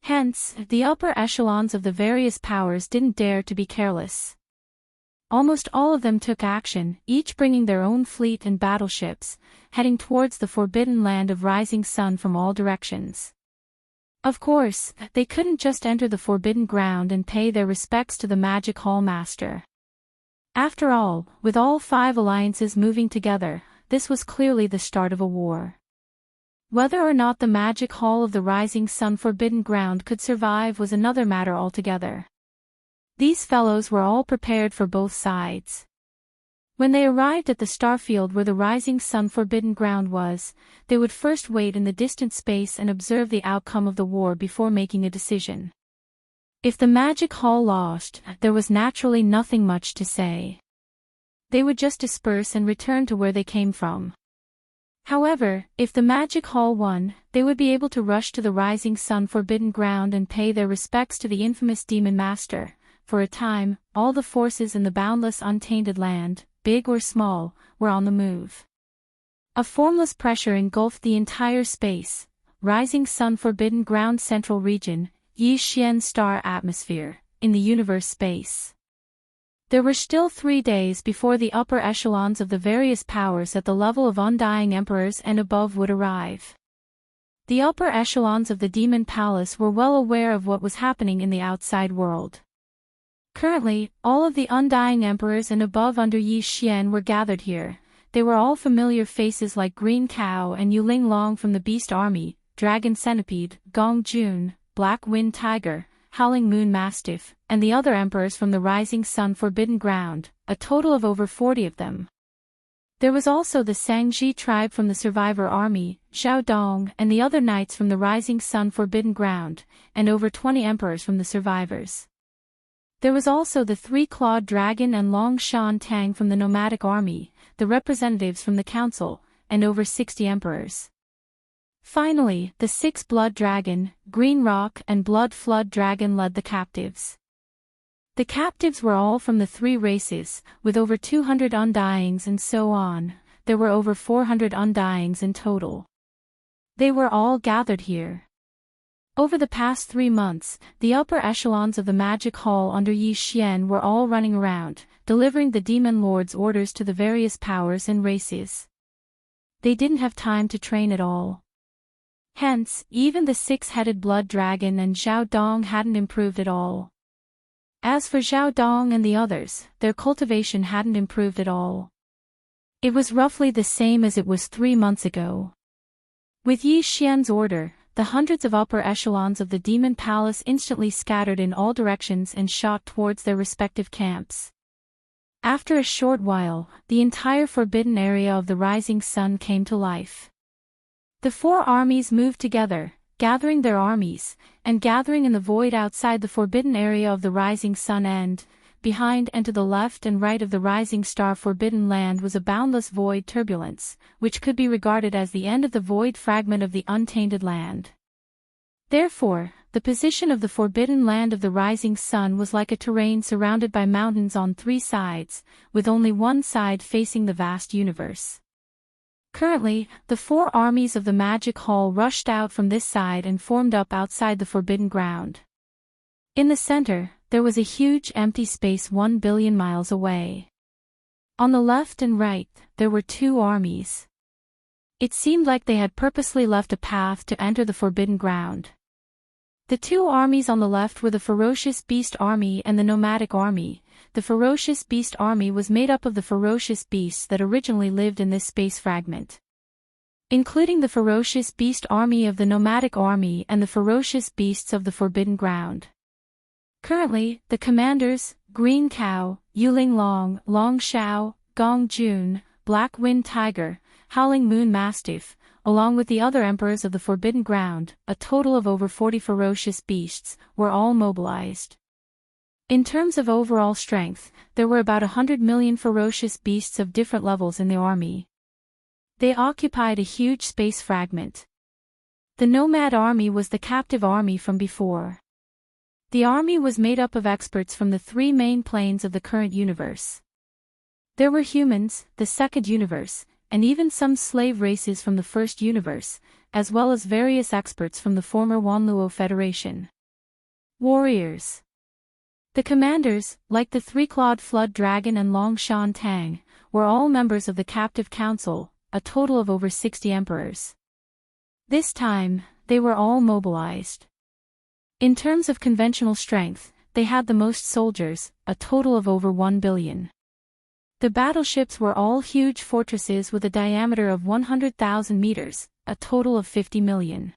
Hence, the upper echelons of the various powers didn't dare to be careless. Almost all of them took action, each bringing their own fleet and battleships, heading towards the forbidden land of Rising Sun from all directions. Of course, they couldn't just enter the forbidden ground and pay their respects to the Magic Hall Master. After all, with all 5 alliances moving together, this was clearly the start of a war. Whether or not the Magic Hall of the Rising Sun Forbidden Ground could survive was another matter altogether. These fellows were all prepared for both sides. When they arrived at the starfield where the Rising Sun Forbidden Ground was, they would first wait in the distant space and observe the outcome of the war before making a decision. If the Magic Hall lost, there was naturally nothing much to say. They would just disperse and return to where they came from. However, if the Magic Hall won, they would be able to rush to the Rising Sun Forbidden Ground and pay their respects to the infamous Demon Master. For a time, all the forces in the boundless untainted land, big or small, were on the move. A formless pressure engulfed the entire space, Rising Sun Forbidden Ground Central Region, Yi Xian Star Atmosphere, in the universe space. There were still 3 days before the upper echelons of the various powers at the level of Undying Emperors and above would arrive. The upper echelons of the Demon Palace were well aware of what was happening in the outside world. Currently, all of the Undying Emperors and above under Yi Xian were gathered here. They were all familiar faces like Green Cow and Yuling Long from the Beast Army, Dragon Centipede, Gong Jun, Black Wind Tiger, Howling Moon Mastiff, and the other emperors from the Rising Sun Forbidden Ground, a total of over 40 of them. There was also the Sangji tribe from the Survivor Army, Zhao Dong and the other knights from the Rising Sun Forbidden Ground, and over 20 emperors from the survivors. There was also the 3-clawed dragon and Long Shan Tang from the Nomadic Army, the representatives from the Council, and over 60 emperors. Finally, the 6-blood dragon, Green Rock and Blood Flood Dragon led the captives. The captives were all from the 3 races, with over 200 Undyings and so on. There were over 400 Undyings in total. They were all gathered here. Over the past 3 months, the upper echelons of the Magic Hall under Yi Xian were all running around, delivering the Demon Lord's orders to the various powers and races. They didn't have time to train at all. Hence, even the 6-headed Blood Dragon and Zhao Dong hadn't improved at all. As for Zhao Dong and the others, their cultivation hadn't improved at all. It was roughly the same as it was 3 months ago. With Yi Xian's order, the hundreds of upper echelons of the Demon Palace instantly scattered in all directions and shot towards their respective camps. After a short while, the entire forbidden area of the Rising Sun came to life. The 4 armies moved together, gathering their armies, and gathering in the void outside the forbidden area of the Rising Sun and, behind and to the left and right of the Rising Star Forbidden Land was a boundless void turbulence, which could be regarded as the end of the void fragment of the untainted land. Therefore, the position of the Forbidden Land of the Rising Sun was like a terrain surrounded by mountains on 3 sides, with only one side facing the vast universe. Currently, the 4 armies of the Magic Hall rushed out from this side and formed up outside the Forbidden Ground. In the center, there was a huge empty space 1 billion miles away. On the left and right, there were 2 armies. It seemed like they had purposely left a path to enter the Forbidden Ground. The 2 armies on the left were the Ferocious Beast Army and the Nomadic Army. The Ferocious Beast Army was made up of the ferocious beasts that originally lived in this space fragment. including the ferocious beast army of the nomadic army and the ferocious beasts of the forbidden ground. Currently, the commanders, Green Cow, Yuling Long, Long Shao, Gong Jun, Black Wind Tiger, Howling Moon Mastiff, along with the other emperors of the forbidden ground, a total of over 40 ferocious beasts, were all mobilized. In terms of overall strength, there were about 100 million ferocious beasts of different levels in the army. They occupied a huge space fragment. The nomad army was the captive army from before. The army was made up of experts from the three main planes of the current universe. There were humans, the second universe, and even some slave races from the first universe, as well as various experts from the former Wanluo Federation. Warriors. The commanders, like the three-clawed flood dragon and Long Shan Tang, were all members of the captive council, a total of over 60 emperors. This time, they were all mobilized. In terms of conventional strength, they had the most soldiers, a total of over 1 billion. The battleships were all huge fortresses with a diameter of 100,000 meters, a total of 50 million.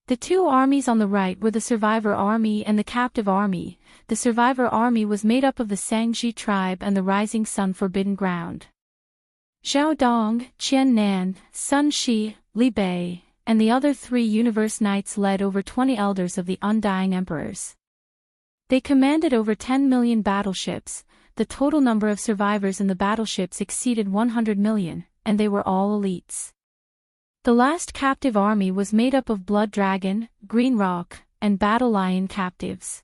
The two armies on the right were the Survivor Army and the Captive Army. The Survivor Army was made up of the Sangji tribe and the Rising Sun Forbidden Ground. Zhao Dong, Qian Nan, Sun Shi, Li Bei, and the other three Universe Knights led over 20 elders of the Undying Emperors. They commanded over 10 million battleships. The total number of survivors in the battleships exceeded 100 million, and they were all elites. The last captive army was made up of Blood Dragon, Green Rock, and Battle Lion captives.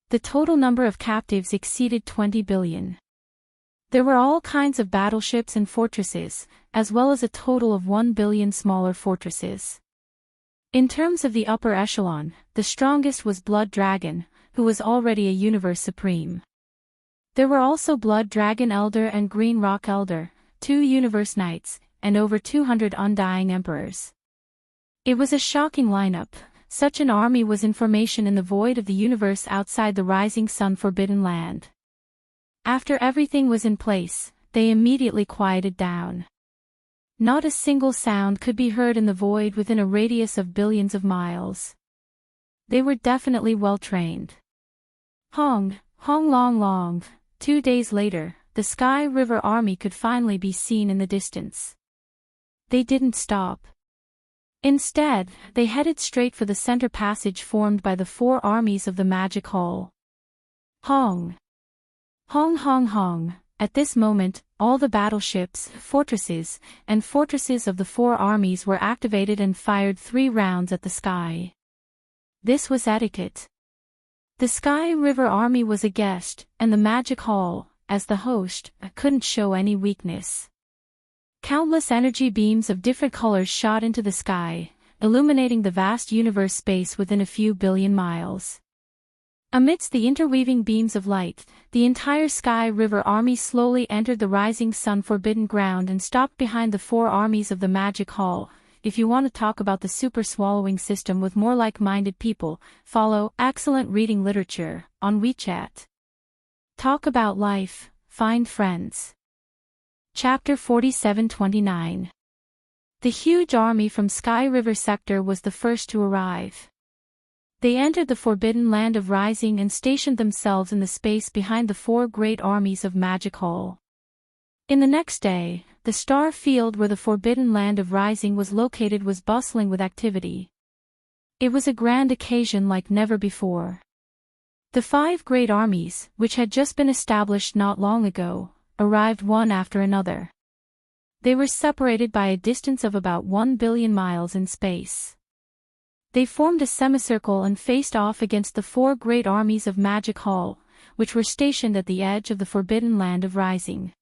The total number of captives exceeded 20 billion. There were all kinds of battleships and fortresses, as well as a total of 1 billion smaller fortresses. In terms of the upper echelon, the strongest was Blood Dragon, who was already a Universe Supreme. There were also Blood Dragon Elder and Green Rock Elder, 2 Universe Knights, and over 200 Undying Emperors. It was a shocking lineup. Such an army was in formation in the void of the universe outside the Rising Sun Forbidden Land. After everything was in place, they immediately quieted down. Not a single sound could be heard in the void within a radius of billions of miles. They were definitely well trained. Hong Long Long. 2 days later, the Sky River Army could finally be seen in the distance. They didn't stop. Instead, they headed straight for the center passage formed by the 4 armies of the Magic Hall. Hong. At this moment, all the battleships, fortresses, and fortresses of the 4 armies were activated and fired 3 rounds at the sky. This was etiquette. The Sky River Army was a guest, and the Magic Hall, as the host, couldn't show any weakness. Countless energy beams of different colors shot into the sky, illuminating the vast universe space within a few billion miles. Amidst the interweaving beams of light, the entire Sky River Army slowly entered the Rising Sun Forbidden Ground and stopped behind the 4 armies of the Magic Hall. If you want to talk about the super swallowing system with more like-minded people, follow Excellent Reading Literature on WeChat. Talk about life, find friends. Chapter 47-29. The huge army from Sky River Sector was the first to arrive. They entered the Forbidden Land of Rising and stationed themselves in the space behind the 4 great armies of Magic Hall. In the next day, the star field where the Forbidden Land of Rising was located was bustling with activity. It was a grand occasion like never before. The 5 great armies, which had just been established not long ago, arrived one after another. They were separated by a distance of about 1 billion miles in space. They formed a semicircle and faced off against the 4 great armies of Magic Hall, which were stationed at the edge of the Forbidden Land of Rising.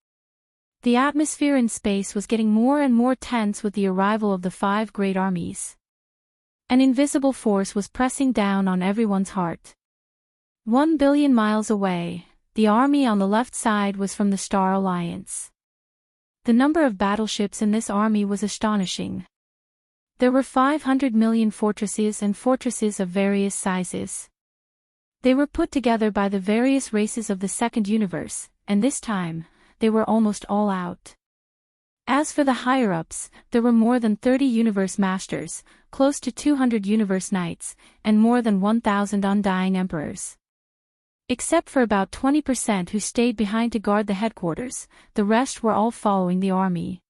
The atmosphere in space was getting more and more tense with the arrival of the 5 great armies. An invisible force was pressing down on everyone's heart. 1 billion miles away, the army on the left side was from the Star Alliance. The number of battleships in this army was astonishing. There were 500 million fortresses and fortresses of various sizes. They were put together by the various races of the second universe, and this time, they were almost all out. As for the higher-ups, there were more than 30 Universe Masters, close to 200 Universe Knights, and more than 1,000 Undying Emperors. Except for about 20% who stayed behind to guard the headquarters, the rest were all following the army.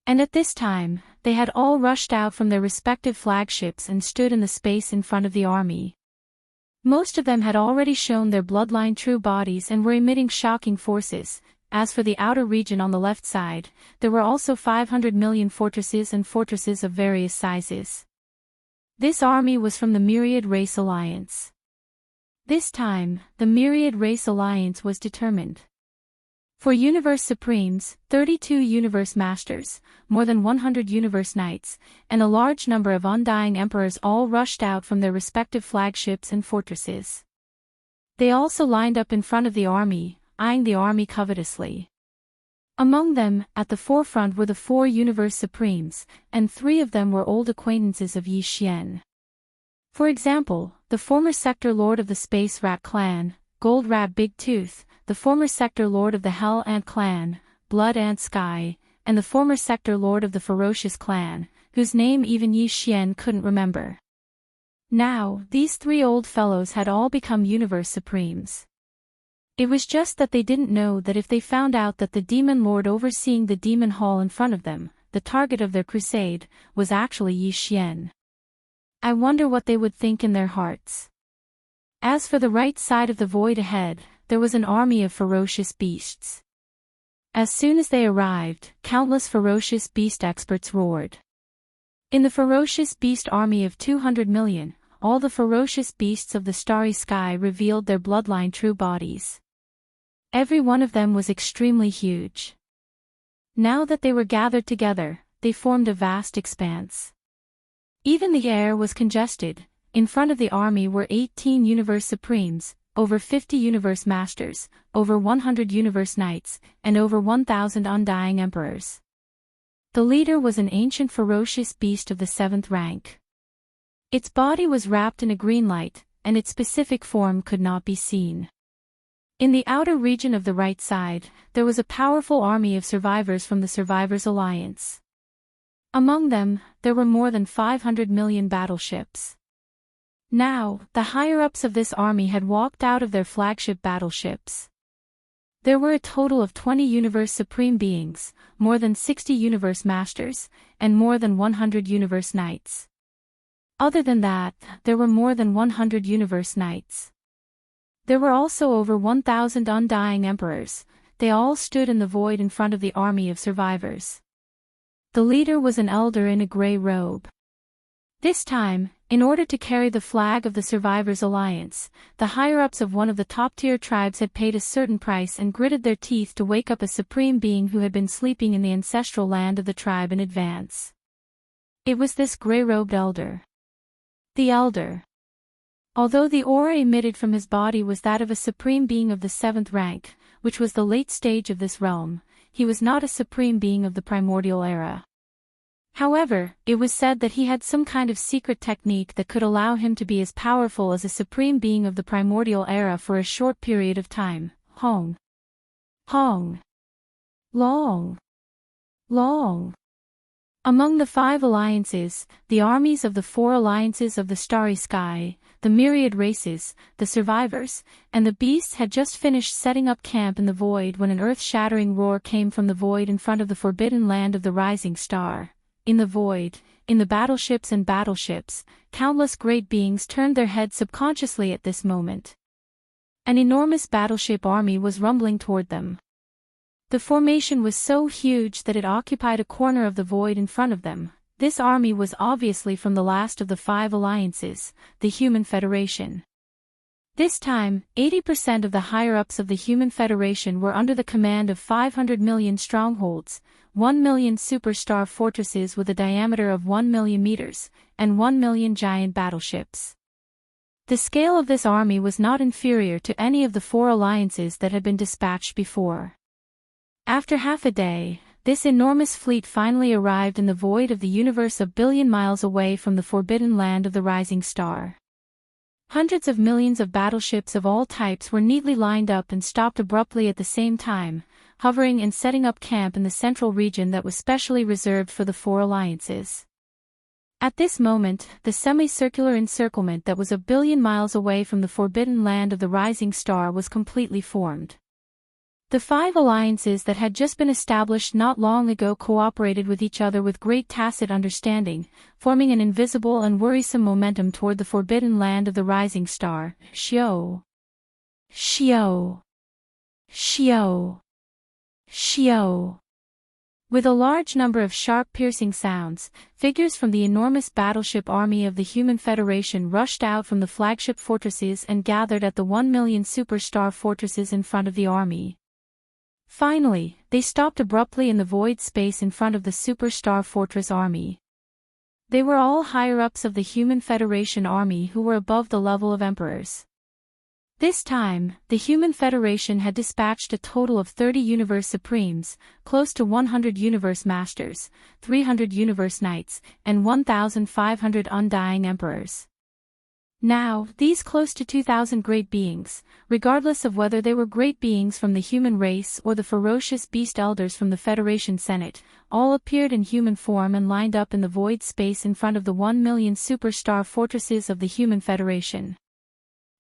And at this time, they had all rushed out from their respective flagships and stood in the space in front of the army. Most of them had already shown their bloodline true bodies and were emitting shocking forces. As for the outer region on the left side, there were also 500 million fortresses and fortresses of various sizes. This army was from the Myriad Race Alliance. This time, the Myriad Race Alliance was determined. For Universe Supremes, 32 Universe Masters, more than 100 Universe Knights, and a large number of Undying Emperors all rushed out from their respective flagships and fortresses. They also lined up in front of the army, eyeing the army covetously. Among them, at the forefront were the 4 Universe Supremes, and 3 of them were old acquaintances of Yi Xian. For example, the former Sector Lord of the Space Rat Clan, Gold Rat Big Tooth, the former Sector Lord of the Hell Ant Clan, Blood Ant Sky, and the former Sector Lord of the Ferocious Clan, whose name even Yi Xian couldn't remember. Now, these 3 old fellows had all become Universe Supremes. It was just that they didn't know that if they found out that the Demon Lord overseeing the Demon Hall in front of them, the target of their crusade, was actually Yi Xian. I wonder what they would think in their hearts. As for the right side of the void ahead, there was an army of ferocious beasts. As soon as they arrived, countless ferocious beast experts roared. In the ferocious beast army of 200 million, all the ferocious beasts of the starry sky revealed their bloodline true bodies. Every one of them was extremely huge. Now that they were gathered together, they formed a vast expanse. Even the air was congested. In front of the army were 18 Universe Supremes, over 50 Universe Masters, over 100 Universe Knights, and over 1,000 Undying Emperors. The leader was an ancient ferocious beast of the 7th rank. Its body was wrapped in a green light, and its specific form could not be seen. In the outer region of the right side, there was a powerful army of survivors from the Survivors Alliance. Among them, there were more than 500 million battleships. Now, the higher-ups of this army had walked out of their flagship battleships. There were a total of 20 Universe Supreme beings, more than 60 Universe Masters, and more than 100 Universe Knights. Other than that, there were more than 100 Universe Knights. There were also over 1,000 Undying Emperors. They all stood in the void in front of the army of survivors. The leader was an elder in a gray robe. This time, in order to carry the flag of the Survivors Alliance, the higher-ups of one of the top-tier tribes had paid a certain price and gritted their teeth to wake up a supreme being who had been sleeping in the ancestral land of the tribe in advance. It was this gray-robed elder. The elder. Although the aura emitted from his body was that of a supreme being of the 7th rank, which was the late stage of this realm, he was not a supreme being of the primordial era. However, it was said that he had some kind of secret technique that could allow him to be as powerful as a supreme being of the primordial era for a short period of time. Hong. Long. Among the 5 alliances, the armies of the 4 alliances of the starry sky, the myriad races, the survivors, and the beasts had just finished setting up camp in the void when an earth-shattering roar came from the void in front of the forbidden land of the rising star. In the void, in the battleships, countless great beings turned their heads subconsciously at this moment. An enormous battleship army was rumbling toward them. The formation was so huge that it occupied a corner of the void in front of them. This army was obviously from the last of the 5 alliances, the Human Federation. This time, 80% of the higher-ups of the Human Federation were under the command of 500 million strongholds, 1 million superstar fortresses with a diameter of 1 million meters, and 1 million giant battleships. The scale of this army was not inferior to any of the 4 alliances that had been dispatched before. After half a day, this enormous fleet finally arrived in the void of the universe a billion miles away from the forbidden land of the rising star. Hundreds of millions of battleships of all types were neatly lined up and stopped abruptly at the same time, hovering and setting up camp in the central region that was specially reserved for the four alliances. At this moment, the semicircular encirclement that was 1 billion miles away from the forbidden land of the rising star was completely formed. The 5 alliances that had just been established not long ago cooperated with each other with great tacit understanding, forming an invisible and worrisome momentum toward the forbidden land of the rising star. Shio. Shio. Shio. Shio. With a large number of sharp piercing sounds, figures from the enormous battleship army of the Human Federation rushed out from the flagship fortresses and gathered at the 1 million superstar fortresses in front of the army. Finally, they stopped abruptly in the void space in front of the superstar fortress army. They were all higher-ups of the Human Federation army who were above the level of emperors. This time, the Human Federation had dispatched a total of 30 Universe Supremes, close to 100 Universe Masters, 300 Universe Knights, and 1,500 Undying Emperors. Now, these close to 2,000 great beings, regardless of whether they were great beings from the human race or the ferocious beast elders from the Federation Senate, all appeared in human form and lined up in the void space in front of the 1 million superstar fortresses of the Human Federation.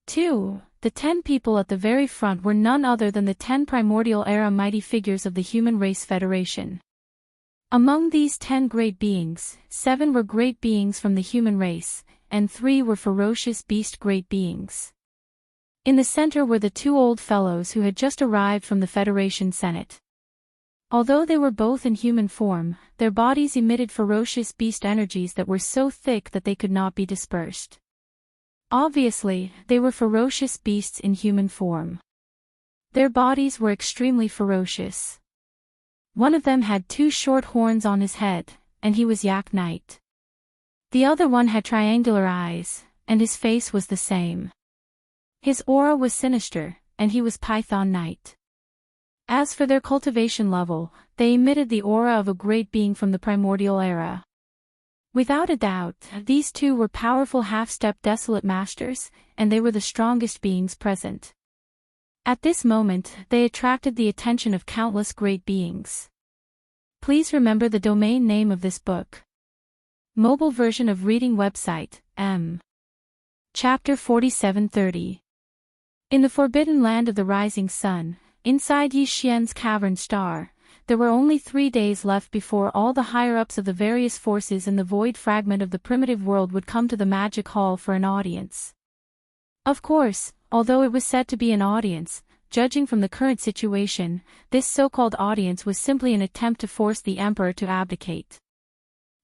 2. The 10 people at the very front were none other than the 10 primordial era mighty figures of the Human Race Federation. Among these 10 great beings, 7 were great beings from the human race, and 3 were ferocious beast great beings. In the center were the 2 old fellows who had just arrived from the Federation Senate. Although they were both in human form, their bodies emitted ferocious beast energies that were so thick that they could not be dispersed. Obviously, they were ferocious beasts in human form. Their bodies were extremely ferocious. One of them had 2 short horns on his head, and he was Yak Knight. The other one had triangular eyes, and his face was the same. His aura was sinister, and he was Python Knight. As for their cultivation level, they emitted the aura of a great being from the primordial era. Without a doubt, these 2 were powerful half-step desolate masters, and they were the strongest beings present. At this moment, they attracted the attention of countless great beings. Please remember the domain name of this book. Mobile version of reading website, M. Chapter 4730. In the forbidden land of the rising sun, inside Yi Xian's cavern star, there were only 3 days left before all the higher-ups of the various forces in the void fragment of the primitive world would come to the magic hall for an audience. Of course, although it was said to be an audience, judging from the current situation, this so-called audience was simply an attempt to force the emperor to abdicate.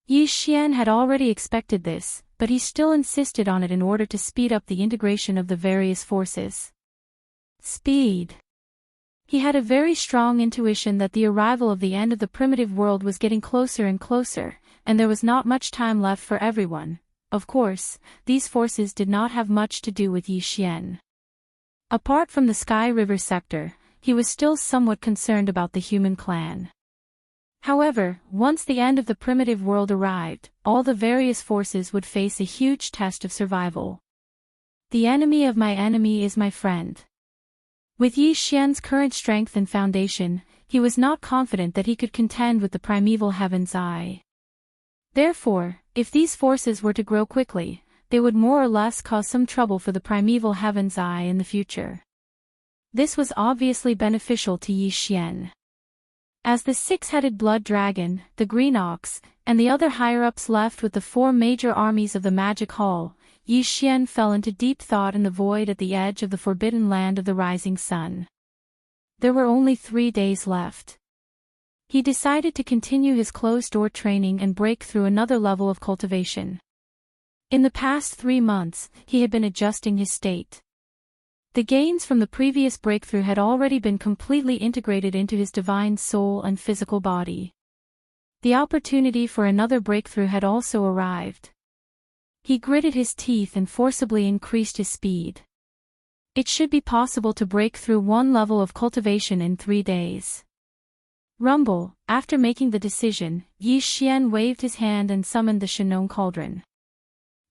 Yi Xian had already expected this, but he still insisted on it in order to speed up the integration of the various forces. Speed. He had a very strong intuition that the arrival of the end of the primitive world was getting closer and closer, and there was not much time left for everyone. Of course, these forces did not have much to do with Yi Xian. Apart from the Sky River sector, he was still somewhat concerned about the human clan. However, once the end of the primitive world arrived, all the various forces would face a huge test of survival. The enemy of my enemy is my friend. With Yi Xian's current strength and foundation, he was not confident that he could contend with the primeval Heaven's Eye. Therefore, if these forces were to grow quickly, they would more or less cause some trouble for the primeval Heaven's Eye in the future. This was obviously beneficial to Yi Xian. As the 6-headed blood dragon, the green ox, and the other higher-ups left with the 4 major armies of the magic hall, Yi Xian fell into deep thought in the void at the edge of the forbidden land of the rising sun. There were only 3 days left. He decided to continue his closed-door training and break through another level of cultivation. In the past 3 months, he had been adjusting his state. The gains from the previous breakthrough had already been completely integrated into his divine soul and physical body. The opportunity for another breakthrough had also arrived. He gritted his teeth and forcibly increased his speed. It should be possible to break through 1 level of cultivation in 3 days. Rumble. After making the decision, Yi Xian waved his hand and summoned the Shinon Cauldron.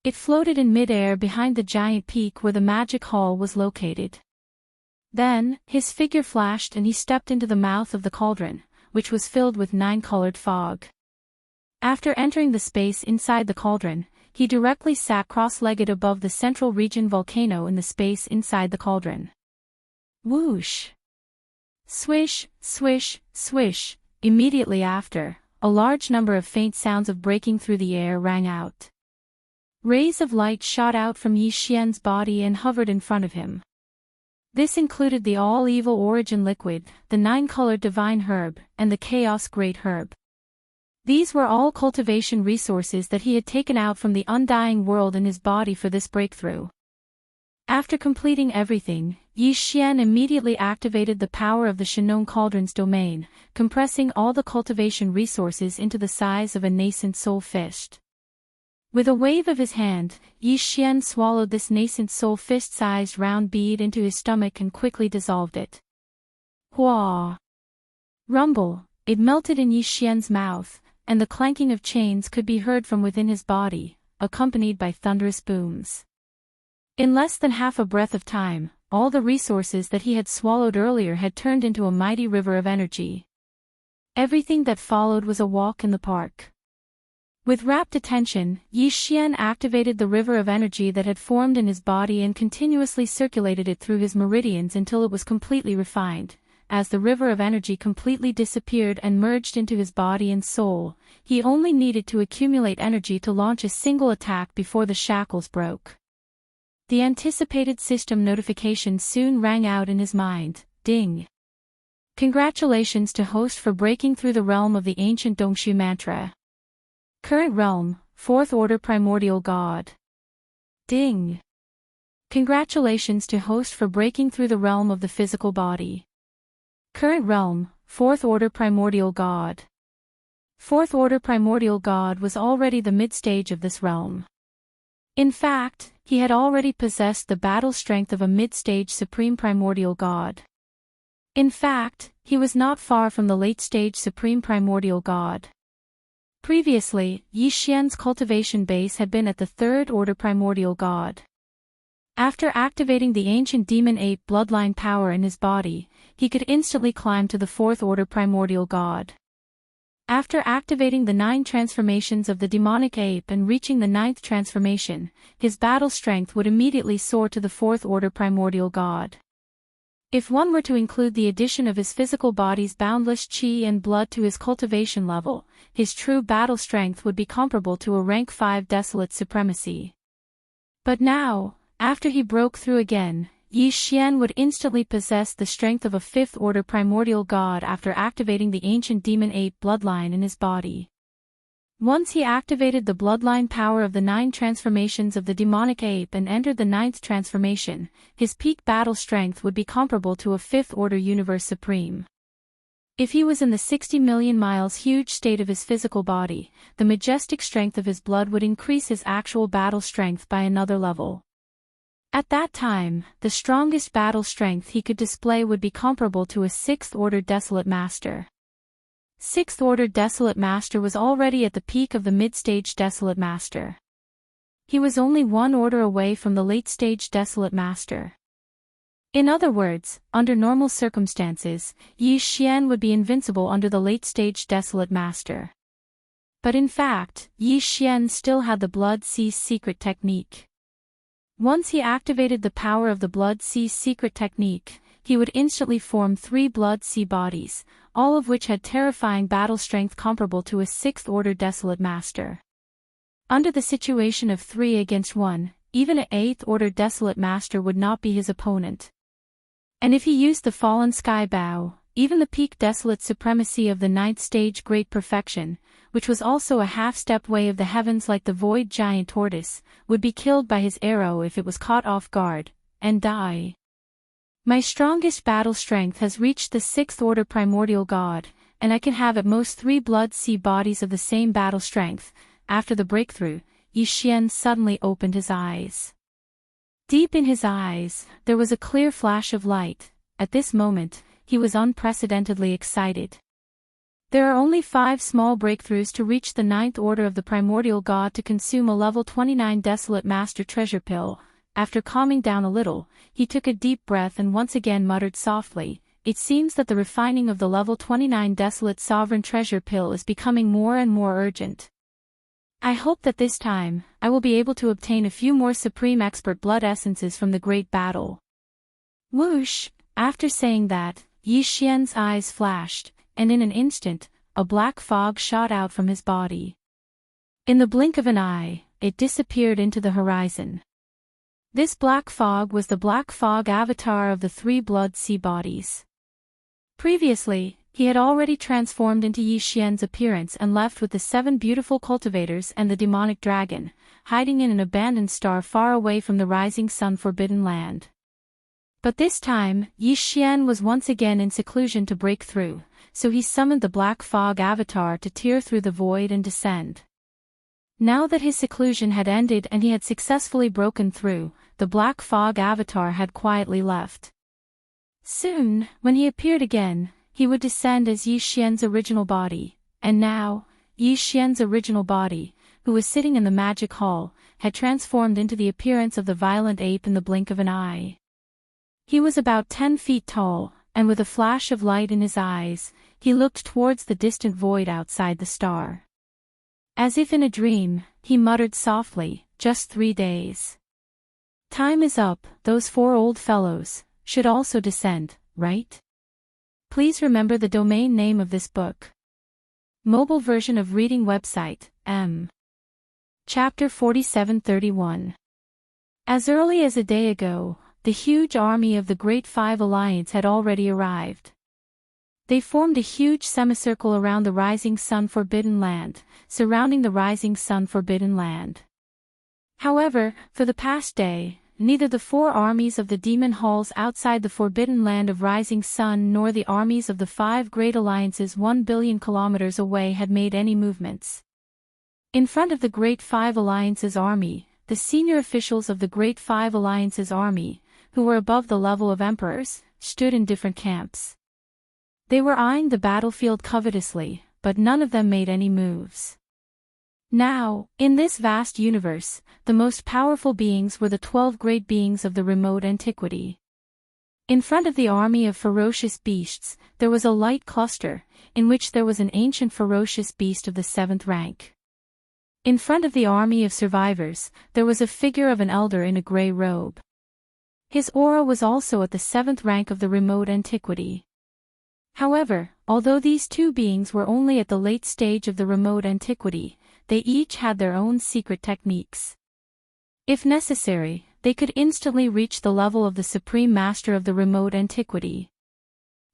It floated in mid-air behind the giant peak where the magic hall was located. Then, his figure flashed and he stepped into the mouth of the cauldron, which was filled with 9-colored fog. After entering the space inside the cauldron, he directly sat cross-legged above the central region volcano in the space inside the cauldron. Whoosh! Swish, swish, swish. Immediately after, a large number of faint sounds of breaking through the air rang out. Rays of light shot out from Yi Xian's body and hovered in front of him. This included the all-evil origin liquid, the 9-colored divine herb, and the chaos great herb. These were all cultivation resources that he had taken out from the undying world in his body for this breakthrough. After completing everything, Yi Xian immediately activated the power of the Shinong Cauldron's domain, compressing all the cultivation resources into the size of a nascent soul fist. With a wave of his hand, Yi Xian swallowed this nascent soul fist-sized round bead into his stomach and quickly dissolved it. Hua! Rumble! It melted in Yi Xian's mouth, and the clanking of chains could be heard from within his body, accompanied by thunderous booms. In less than half a breath of time, all the resources that he had swallowed earlier had turned into a mighty river of energy. Everything that followed was a walk in the park. With rapt attention, Yi Xian activated the river of energy that had formed in his body and continuously circulated it through his meridians until it was completely refined. As the river of energy completely disappeared and merged into his body and soul, he only needed to accumulate energy to launch a single attack before the shackles broke. The anticipated system notification soon rang out in his mind. Ding! Congratulations to host for breaking through the realm of the ancient Dongshu mantra. Current realm, 4th Order Primordial God. Ding! Congratulations to host for breaking through the realm of the physical body. Current realm, 4th Order Primordial God. 4th Order Primordial God was already the mid-stage of this realm. In fact, he had already possessed the battle strength of a mid-stage Supreme Primordial God. In fact, he was not far from the late-stage Supreme Primordial God. Previously, Yi Xian's cultivation base had been at the 3rd Order Primordial God. After activating the ancient demon ape bloodline power in his body, he could instantly climb to the 4th Order Primordial God. After activating the 9 transformations of the demonic ape and reaching the 9th transformation, his battle strength would immediately soar to the 4th Order Primordial God. If one were to include the addition of his physical body's boundless qi and blood to his cultivation level, his true battle strength would be comparable to a rank 5 desolate supremacy. But now, after he broke through again, Yi Xian would instantly possess the strength of a 5th Order Primordial God after activating the ancient demon ape bloodline in his body. Once he activated the bloodline power of the 9 transformations of the demonic ape and entered the 9th transformation, his peak battle strength would be comparable to a 5th Order Universe Supreme. If he was in the 60 million miles huge state of his physical body, the majestic strength of his blood would increase his actual battle strength by another level. At that time, the strongest battle strength he could display would be comparable to a 6th Order Desolate Master. 6th Order Desolate Master was already at the peak of the mid-stage Desolate Master. He was only 1 order away from the late-stage Desolate Master. In other words, under normal circumstances, Yi Xian would be invincible under the late-stage Desolate Master. But in fact, Yi Xian still had the Blood Sea secret technique. Once he activated the power of the Blood Sea secret technique, he would instantly form 3 Blood Sea bodies, all of which had terrifying battle strength comparable to a 6th Order Desolate Master. Under the situation of 3 against 1, even an 8th Order Desolate Master would not be his opponent. And if he used the Fallen Sky Bow, even the peak Desolate Supremacy of the 9th Stage Great Perfection, which was also a half-step way of the heavens like the Void Giant Tortoise, would be killed by his arrow if it was caught off guard, and die. My strongest battle strength has reached the 6th Order Primordial God, and I can have at most 3 Blood Sea bodies of the same battle strength. After the breakthrough, Yi Xian suddenly opened his eyes. Deep in his eyes, there was a clear flash of light. At this moment, he was unprecedentedly excited. There are only 5 small breakthroughs to reach the 9th Order of the Primordial God to consume a level 29 Desolate Master treasure pill. after calming down a little, he took a deep breath and once again muttered softly, "It seems that the refining of the level 29 Desolate Sovereign Treasure Pill is becoming more and more urgent. I hope that this time, I will be able to obtain a few more Supreme Expert Blood Essences from the Great Battle." Whoosh! After saying that, Yi Xian's eyes flashed, and in an instant, a black fog shot out from his body. In the blink of an eye, it disappeared into the horizon. This black fog was the black fog avatar of the 3 blood sea bodies. Previously, he had already transformed into Yi Xian's appearance and left with the 7 beautiful cultivators and the demonic dragon, hiding in an abandoned star far away from the rising sun forbidden land. But this time, Yi Xian was once again in seclusion to break through, so he summoned the black fog avatar to tear through the void and descend. Now that his seclusion had ended and he had successfully broken through, the black fog avatar had quietly left. Soon, when he appeared again, he would descend as Yi Xian's original body, and now, Yi Xian's original body, who was sitting in the magic hall, had transformed into the appearance of the violent ape in the blink of an eye. He was about 10 feet tall, and with a flash of light in his eyes, he looked towards the distant void outside the star. As if in a dream, he muttered softly, "Just 3 days. Time is up, those 4 old fellows should also descend, right?" Please remember the domain name of this book. Mobile version of reading website, M. Chapter 4731. As early as a day ago, the huge army of the Great Five Alliance had already arrived. They formed a huge semicircle around the rising sun forbidden land, surrounding the rising sun forbidden land. However, for the past day, neither the 4 armies of the demon halls outside the forbidden land of rising sun nor the armies of the 5 great alliances 1 billion kilometers away had made any movements. In front of the Great Five Alliances army, the senior officials of the Great Five Alliances army, who were above the level of emperors, stood in different camps. They were eyeing the battlefield covetously, but none of them made any moves. Now, in this vast universe, the most powerful beings were the 12 great beings of the remote antiquity. In front of the army of ferocious beasts, there was a light cluster, in which there was an ancient ferocious beast of the 7th rank. In front of the army of survivors, there was a figure of an elder in a grey robe. His aura was also at the 7th rank of the remote antiquity. However, although these 2 beings were only at the late stage of the remote antiquity, they each had their own secret techniques. If necessary, they could instantly reach the level of the Supreme Master of the remote antiquity.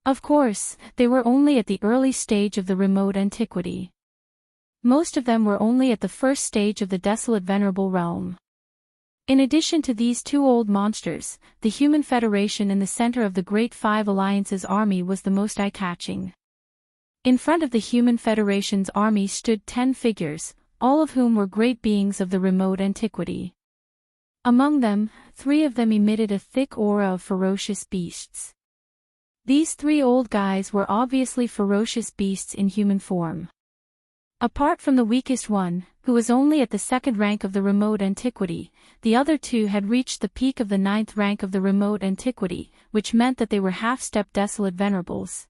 Of course, they were only at the early stage of the remote antiquity. Most of them were only at the first stage of the desolate venerable realm. In addition to these 2 old monsters, the Human Federation in the center of the Great Five Alliances army was the most eye-catching. In front of the Human Federation's army stood 10 figures, all of whom were great beings of the remote antiquity. Among them, 3 of them emitted a thick aura of ferocious beasts. These 3 old guys were obviously ferocious beasts in human form. Apart from the weakest one, who was only at the 2nd rank of the remote antiquity, the other 2 had reached the peak of the 9th rank of the remote antiquity, which meant that they were half-step desolate venerables.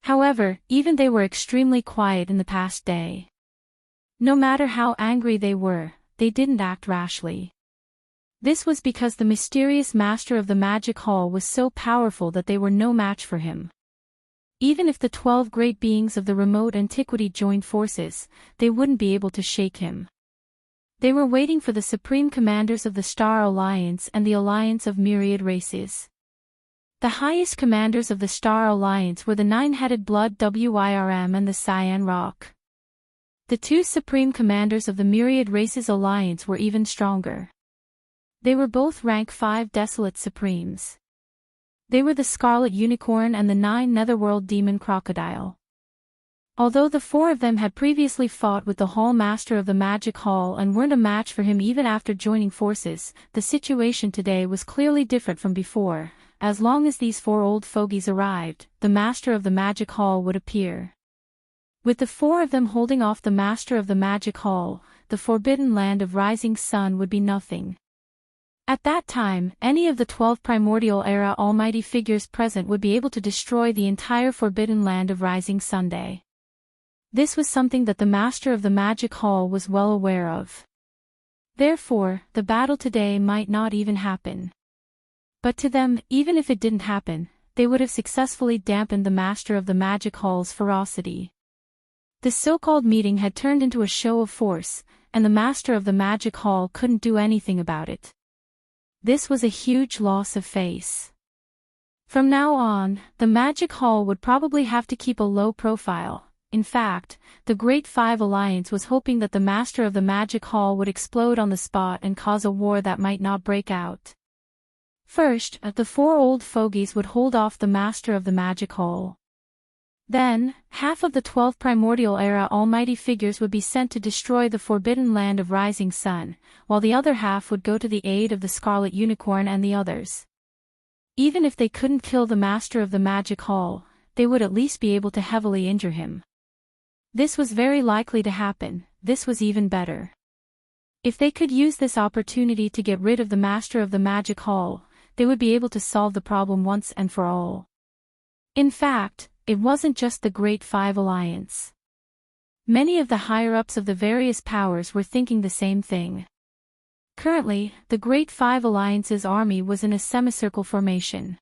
However, even they were extremely quiet in the past day. No matter how angry they were, they didn't act rashly. This was because the mysterious master of the magic hall was so powerful that they were no match for him. Even if the 12 great beings of the remote antiquity joined forces, they wouldn't be able to shake him. They were waiting for the supreme commanders of the Star Alliance and the Alliance of Myriad Races. The highest commanders of the Star Alliance were the 9-headed Blood Wyrm and the Cyan Rock. The 2 supreme commanders of the Myriad Races Alliance were even stronger. They were both rank 5 Desolate Supremes. They were the Scarlet Unicorn and the 9 Netherworld Demon Crocodile. Although the 4 of them had previously fought with the Hall Master of the Magic Hall and weren't a match for him even after joining forces, the situation today was clearly different from before. As long as these 4 old fogies arrived, the Master of the Magic Hall would appear. With the 4 of them holding off the Master of the Magic Hall, the forbidden land of Rising Sun would be nothing. At that time, any of the 12 primordial era almighty figures present would be able to destroy the entire forbidden land of Rising Sunday. This was something that the master of the magic hall was well aware of. Therefore, the battle today might not even happen. But to them, even if it didn't happen, they would have successfully dampened the master of the magic hall's ferocity. This so-called meeting had turned into a show of force, and the master of the magic hall couldn't do anything about it. This was a huge loss of face. From now on, the magic hall would probably have to keep a low profile. In fact, the Great Five Alliance was hoping that the master of the magic hall would explode on the spot and cause a war that might not break out. First, the four old fogies would hold off the master of the magic hall. Then, half of the 12 primordial era almighty figures would be sent to destroy the forbidden land of Rising Sun, while the other half would go to the aid of the Scarlet Unicorn and the others. Even if they couldn't kill the master of the magic hall, they would at least be able to heavily injure him. This was very likely to happen. This was even better. If they could use this opportunity to get rid of the master of the magic hall, they would be able to solve the problem once and for all. In fact, it wasn't just the Great Five Alliance. Many of the higher-ups of the various powers were thinking the same thing. Currently, the Great Five Alliance's army was in a semicircle formation.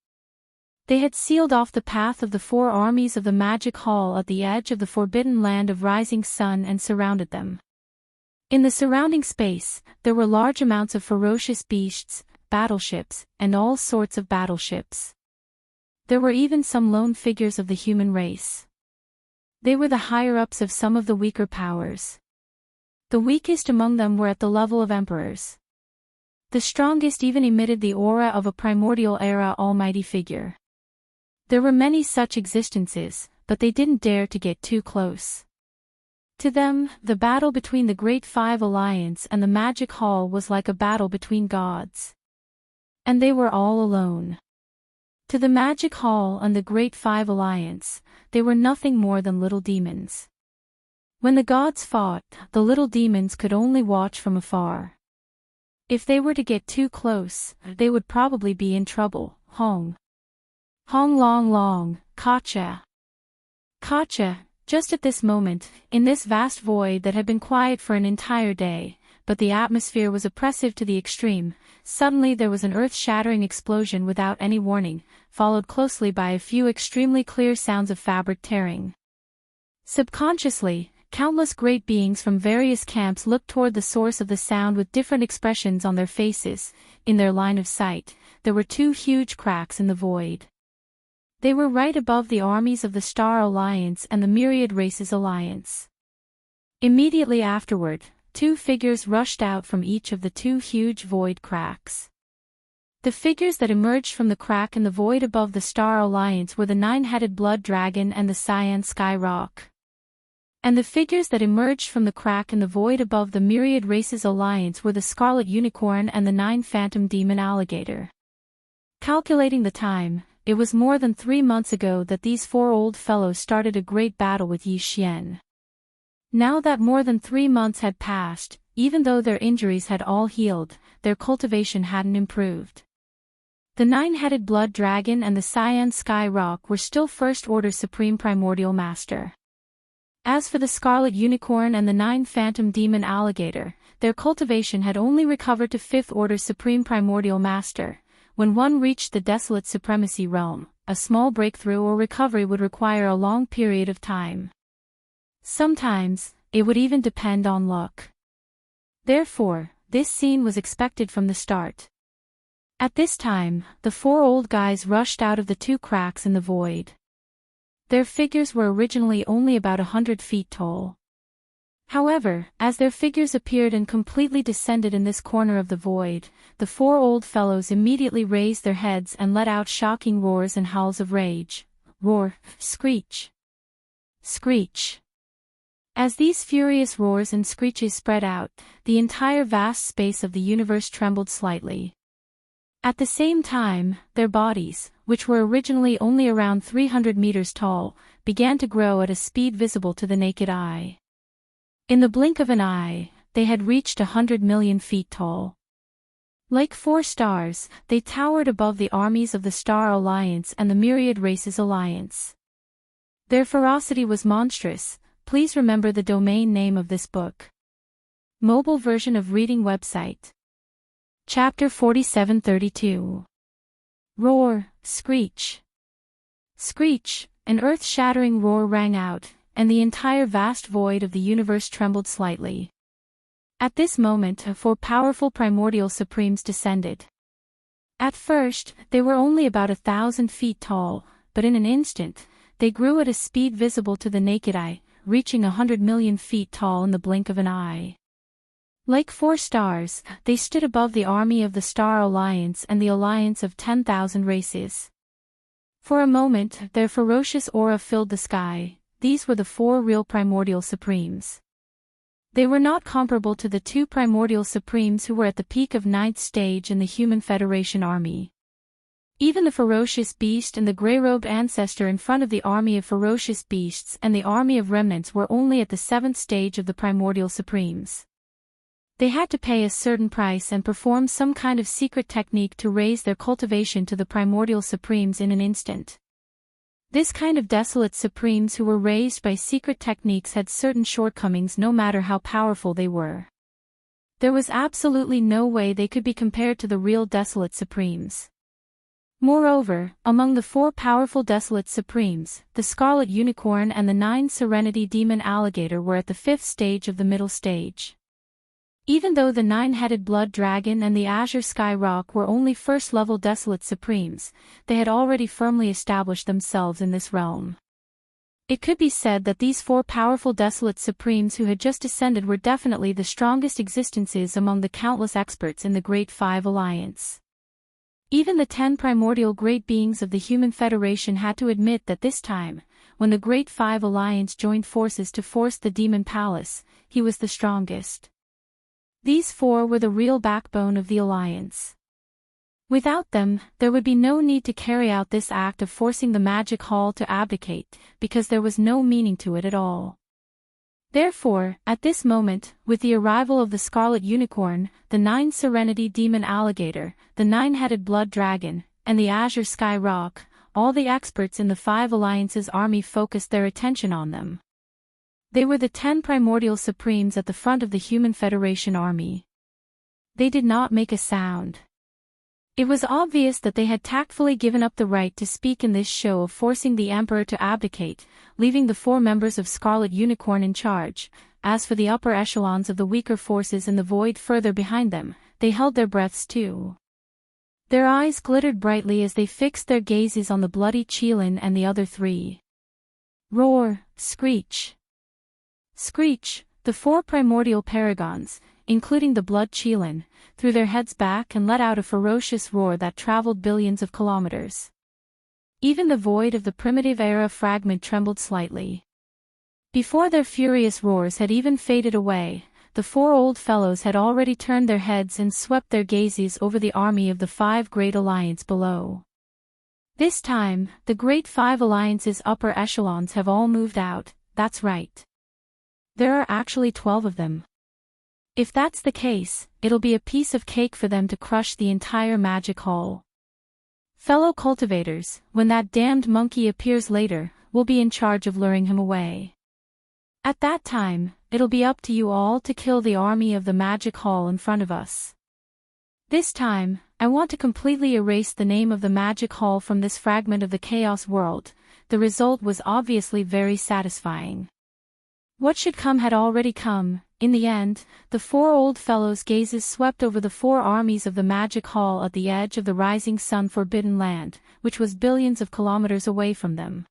They had sealed off the path of the four armies of the Magic Hall at the edge of the forbidden land of Rising Sun and surrounded them. In the surrounding space, there were large amounts of ferocious beasts, battleships, and all sorts of battleships. There were even some lone figures of the human race. They were the higher-ups of some of the weaker powers. The weakest among them were at the level of emperors. The strongest even emitted the aura of a primordial era almighty figure. There were many such existences, but they didn't dare to get too close. To them, the battle between the Great Five Alliance and the Magic Hall was like a battle between gods. And they were all alone. To the Magic Hall and the Great Five Alliance, they were nothing more than little demons. When the gods fought, the little demons could only watch from afar. If they were to get too close, they would probably be in trouble. Hong. Hong long long, Kacha. Kacha, just at this moment, in this vast void that had been quiet for an entire day, but the atmosphere was oppressive to the extreme, suddenly there was an earth-shattering explosion without any warning, followed closely by a few extremely clear sounds of fabric tearing. Subconsciously, countless great beings from various camps looked toward the source of the sound with different expressions on their faces. In their line of sight, there were two huge cracks in the void. They were right above the armies of the Star Alliance and the Myriad Races Alliance. Immediately afterward, two figures rushed out from each of the two huge void cracks. The figures that emerged from the crack in the void above the Star Alliance were the nine-headed blood dragon and the cyan sky rock. And the figures that emerged from the crack in the void above the Myriad Races Alliance were the Scarlet Unicorn and the nine-phantom demon alligator. Calculating the time, it was more than 3 months ago that these four old fellows started a great battle with Yi Xian. Now that more than 3 months had passed, even though their injuries had all healed, their cultivation hadn't improved. The nine-headed blood dragon and the cyan sky rock were still First-Order Supreme Primordial Master. As for the Scarlet Unicorn and the nine-phantom demon alligator, their cultivation had only recovered to Fifth-Order Supreme Primordial Master. When one reached the Desolate Supremacy realm, a small breakthrough or recovery would require a long period of time. Sometimes, it would even depend on luck. Therefore, this scene was expected from the start. At this time, the four old guys rushed out of the two cracks in the void. Their figures were originally only about 100 feet tall. However, as their figures appeared and completely descended in this corner of the void, the four old fellows immediately raised their heads and let out shocking roars and howls of rage. Roar, screech. Screech. As these furious roars and screeches spread out, the entire vast space of the universe trembled slightly. At the same time, their bodies, which were originally only around 300 meters tall, began to grow at a speed visible to the naked eye. In the blink of an eye, they had reached 100 million feet tall. Like 4 stars, they towered above the armies of the Star Alliance and the Myriad Races Alliance. Their ferocity was monstrous. Please remember the domain name of this book. Mobile version of reading website. Chapter 4732. Roar, screech. Screech, an earth-shattering roar rang out, and the entire vast void of the universe trembled slightly. At this moment, 4 powerful primordial supremes descended. At first, they were only about 1,000 feet tall, but in an instant, they grew at a speed visible to the naked eye, reaching 100 million feet tall in the blink of an eye. Like 4 stars, they stood above the army of the Star Alliance and the alliance of 10,000 races. For a moment, their ferocious aura filled the sky. These were the 4 real primordial supremes. They were not comparable to the 2 primordial supremes who were at the peak of 9th stage in the Human Federation army. Even the ferocious beast and the grey-robed ancestor in front of the army of ferocious beasts and the army of remnants were only at the 7th stage of the primordial supremes. They had to pay a certain price and perform some kind of secret technique to raise their cultivation to the primordial supremes in an instant. This kind of desolate supremes who were raised by secret techniques had certain shortcomings no matter how powerful they were. There was absolutely no way they could be compared to the real desolate supremes. Moreover, among the 4 powerful desolate supremes, the Scarlet Unicorn and the 9 Serenity Demon Alligator were at the 5th stage of the middle stage. Even though the 9-headed Blood Dragon and the Azure Sky Rock were only first-level Desolate Supremes, they had already firmly established themselves in this realm. It could be said that these 4 powerful Desolate Supremes who had just descended were definitely the strongest existences among the countless experts in the Great Five Alliance. Even the 10 primordial great beings of the Human Federation had to admit that this time, when the Great Five Alliance joined forces to force the Demon Palace, he was the strongest. These 4 were the real backbone of the alliance. Without them, there would be no need to carry out this act of forcing the Magic Hall to abdicate, because there was no meaning to it at all. Therefore, at this moment, with the arrival of the Scarlet Unicorn, the 9 Serenity Demon Alligator, the 9-headed Blood Dragon, and the Azure Sky Rock, all the experts in the 5 Alliance's army focused their attention on them. They were the 10 primordial supremes at the front of the Human Federation army. They did not make a sound. It was obvious that they had tactfully given up the right to speak in this show of forcing the Emperor to abdicate, leaving the 4 members of Scarlet Unicorn in charge. As for the upper echelons of the weaker forces in the void further behind them, they held their breaths too. Their eyes glittered brightly as they fixed their gazes on the bloody Qilin and the other 3. Roar, screech. Screech, the 4 primordial paragons, including the Blood Qilin, threw their heads back and let out a ferocious roar that traveled billions of kilometers. Even the void of the primitive era fragment trembled slightly. Before their furious roars had even faded away, the 4 old fellows had already turned their heads and swept their gazes over the army of the 5 Great Alliance below. This time, the Great Five Alliance's upper echelons have all moved out. That's right. There are actually 12 of them. If that's the case, it'll be a piece of cake for them to crush the entire Magic Hall. Fellow cultivators, when that damned monkey appears later, we'll be in charge of luring him away. At that time, it'll be up to you all to kill the army of the Magic Hall in front of us. This time, I want to completely erase the name of the Magic Hall from this fragment of the Chaos world. The result was obviously very satisfying. What should come had already come. In the end, the 4 old fellows' gazes swept over the 4 armies of the Magic Hall at the edge of the rising sun forbidden land, which was billions of kilometers away from them.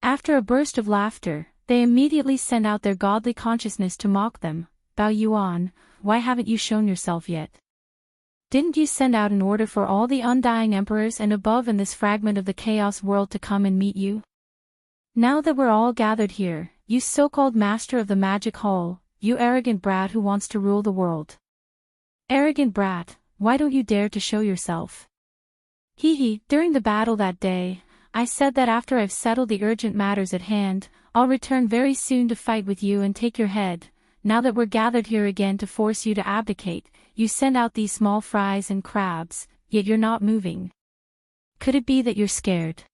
After a burst of laughter, they immediately sent out their godly consciousness to mock them. Bao Yuan, why haven't you shown yourself yet? Didn't you send out an order for all the undying emperors and above in this fragment of the Chaos world to come and meet you? Now that we're all gathered here, you so-called master of the Magic Hall, you arrogant brat who wants to rule the world. Arrogant brat, why don't you dare to show yourself? During the battle that day, I said that after I've settled the urgent matters at hand, I'll return very soon to fight with you and take your head. now that we're gathered here again to force you to abdicate, you send out these small fries and crabs, yet you're not moving. Could it be that you're scared?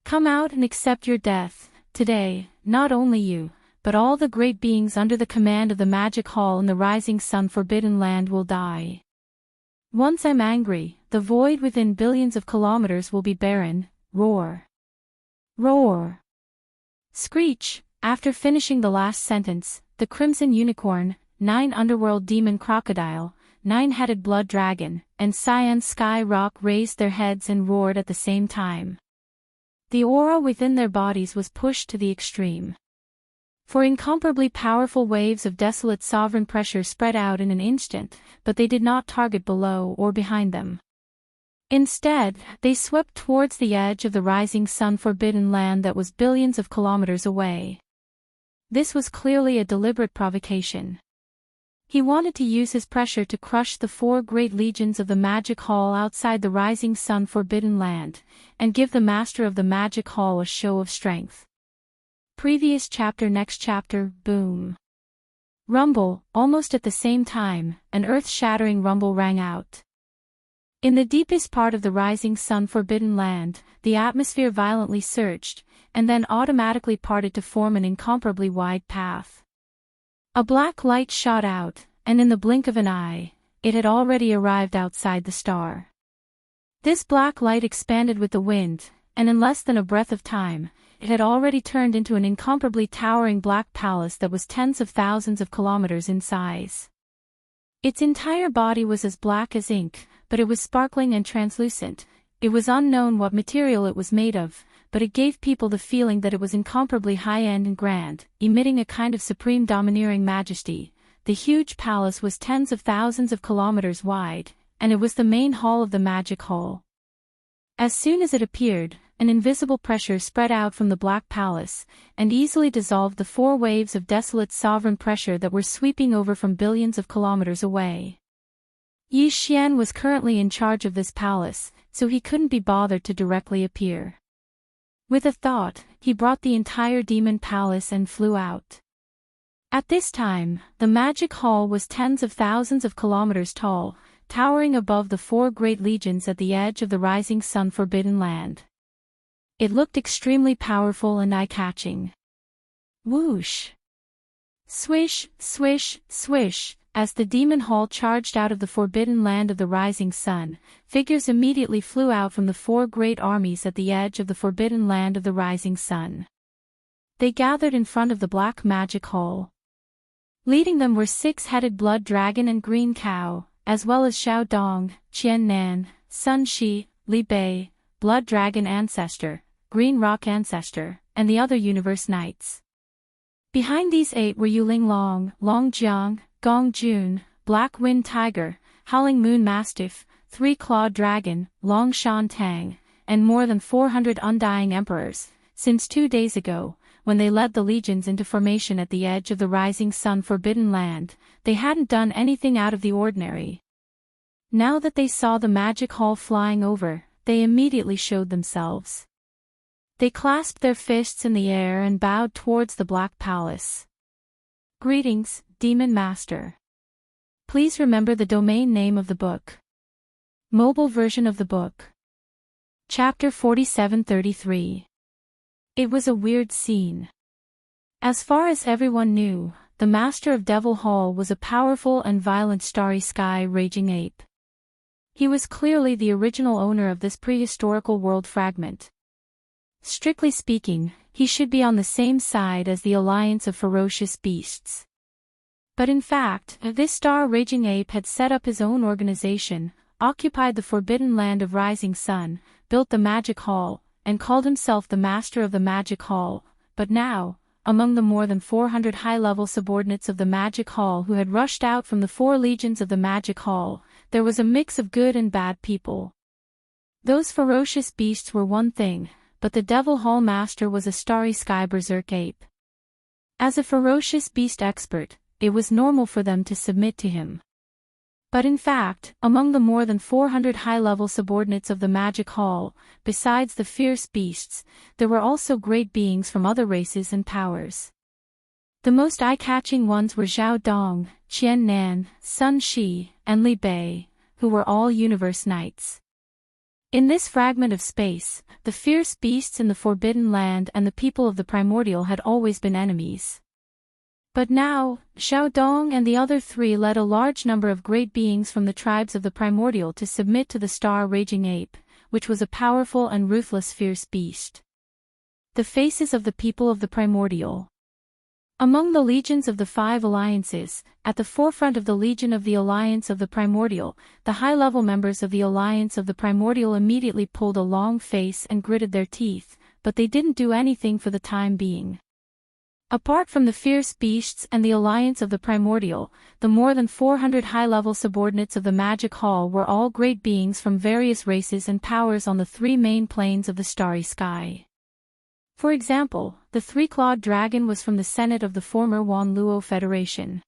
Come out and accept your death. Today, not only you, but all the great beings under the command of the Magic Hall in the Rising Sun Forbidden Land will die. Once I'm angry, the void within billions of kilometers will be barren. Roar. Roar. Screech. After finishing the last sentence, the Crimson Unicorn, 9 Underworld Demon Crocodile, 9-headed Blood Dragon, and Cyan Sky Rock raised their heads and roared at the same time. The aura within their bodies was pushed to the extreme. For incomparably powerful waves of desolate sovereign pressure spread out in an instant, but they did not target below or behind them. Instead, they swept towards the edge of the Rising Sun Forbidden Land that was billions of kilometers away. This was clearly a deliberate provocation. He wanted to use his pressure to crush the 4 great legions of the Magic Hall outside the Rising Sun Forbidden Land, and give the Master of the Magic Hall a show of strength. Previous chapter. Next chapter. Boom. Rumble. Almost at the same time, an earth-shattering rumble rang out. In the deepest part of the Rising Sun Forbidden Land, the atmosphere violently surged, and then automatically parted to form an incomparably wide path. A black light shot out, and in the blink of an eye, it had already arrived outside the star. This black light expanded with the wind, and in less than a breath of time, it had already turned into an incomparably towering black palace that was tens of thousands of kilometers in size. Its entire body was as black as ink, but it was sparkling and translucent. It was unknown what material it was made of, but it gave people the feeling that it was incomparably high-end and grand, emitting a kind of supreme domineering majesty. The huge palace was tens of thousands of kilometers wide, and it was the main hall of the Magic Hall. As soon as it appeared, an invisible pressure spread out from the Black Palace, and easily dissolved the 4 waves of desolate sovereign pressure that were sweeping over from billions of kilometers away. Yi Xian was currently in charge of this palace, so he couldn't be bothered to directly appear. With a thought, he brought the entire demon palace and flew out. At this time, the Magic Hall was tens of thousands of kilometers tall, towering above the 4 great legions at the edge of the Rising Sun Forbidden Land. It looked extremely powerful and eye-catching. Whoosh! Swish, swish, swish, as the demon hall charged out of the forbidden land of the rising sun, figures immediately flew out from the 4 great armies at the edge of the forbidden land of the rising sun. They gathered in front of the black magic hall. Leading them were 6-headed blood dragon and green cow, as well as Xiao Dong, Qian Nan, Sun Shi, Li Bei, blood dragon ancestor, Green Rock Ancestor, and the other universe knights. Behind these 8 were Yuling Long, Long Jiang, Gong Jun, Black Wind Tiger, Howling Moon Mastiff, 3-Clawed Dragon, Long Shan Tang, and more than 400 undying emperors, since 2 days ago, when they led the legions into formation at the edge of the Rising Sun Forbidden Land, they hadn't done anything out of the ordinary. Now that they saw the magic hall flying over, they immediately showed themselves. They clasped their fists in the air and bowed towards the Black Palace. Greetings, Demon Master. Please remember the domain name of the book. Mobile version of the book. Chapter 4733. It was a weird scene. As far as everyone knew, the Master of Devil Hall was a powerful and violent starry sky raging ape. He was clearly the original owner of this prehistorical world fragment. Strictly speaking, he should be on the same side as the alliance of ferocious beasts. But in fact, this star-raging ape had set up his own organization, occupied the forbidden land of Rising Sun, built the Magic Hall, and called himself the Master of the Magic Hall. But now, among the more than 400 high-level subordinates of the Magic Hall who had rushed out from the 4 legions of the Magic Hall, there was a mix of good and bad people. Those ferocious beasts were one thing, but the Devil Hall Master was a starry sky berserk ape. As a ferocious beast expert, it was normal for them to submit to him. But in fact, among the more than 400 high-level subordinates of the Magic Hall, besides the fierce beasts, there were also great beings from other races and powers. The most eye-catching ones were Zhao Dong, Qian Nan, Sun Shi, and Li Bei, who were all universe knights. In this fragment of space, the fierce beasts in the Forbidden Land and the people of the Primordial had always been enemies. But now, Zhao Dong and the other three led a large number of great beings from the tribes of the Primordial to submit to the star-raging ape, which was a powerful and ruthless fierce beast. The faces of the people of the Primordial. Among the legions of the five alliances, at the forefront of the Legion of the Alliance of the Primordial, the high-level members of the Alliance of the Primordial immediately pulled a long face and gritted their teeth, but they didn't do anything for the time being. Apart from the fierce beasts and the Alliance of the Primordial, the more than 400 high-level subordinates of the Magic Hall were all great beings from various races and powers on the three main planes of the starry sky. For example, the three-clawed dragon was from the Senate of the former Wanluo Federation.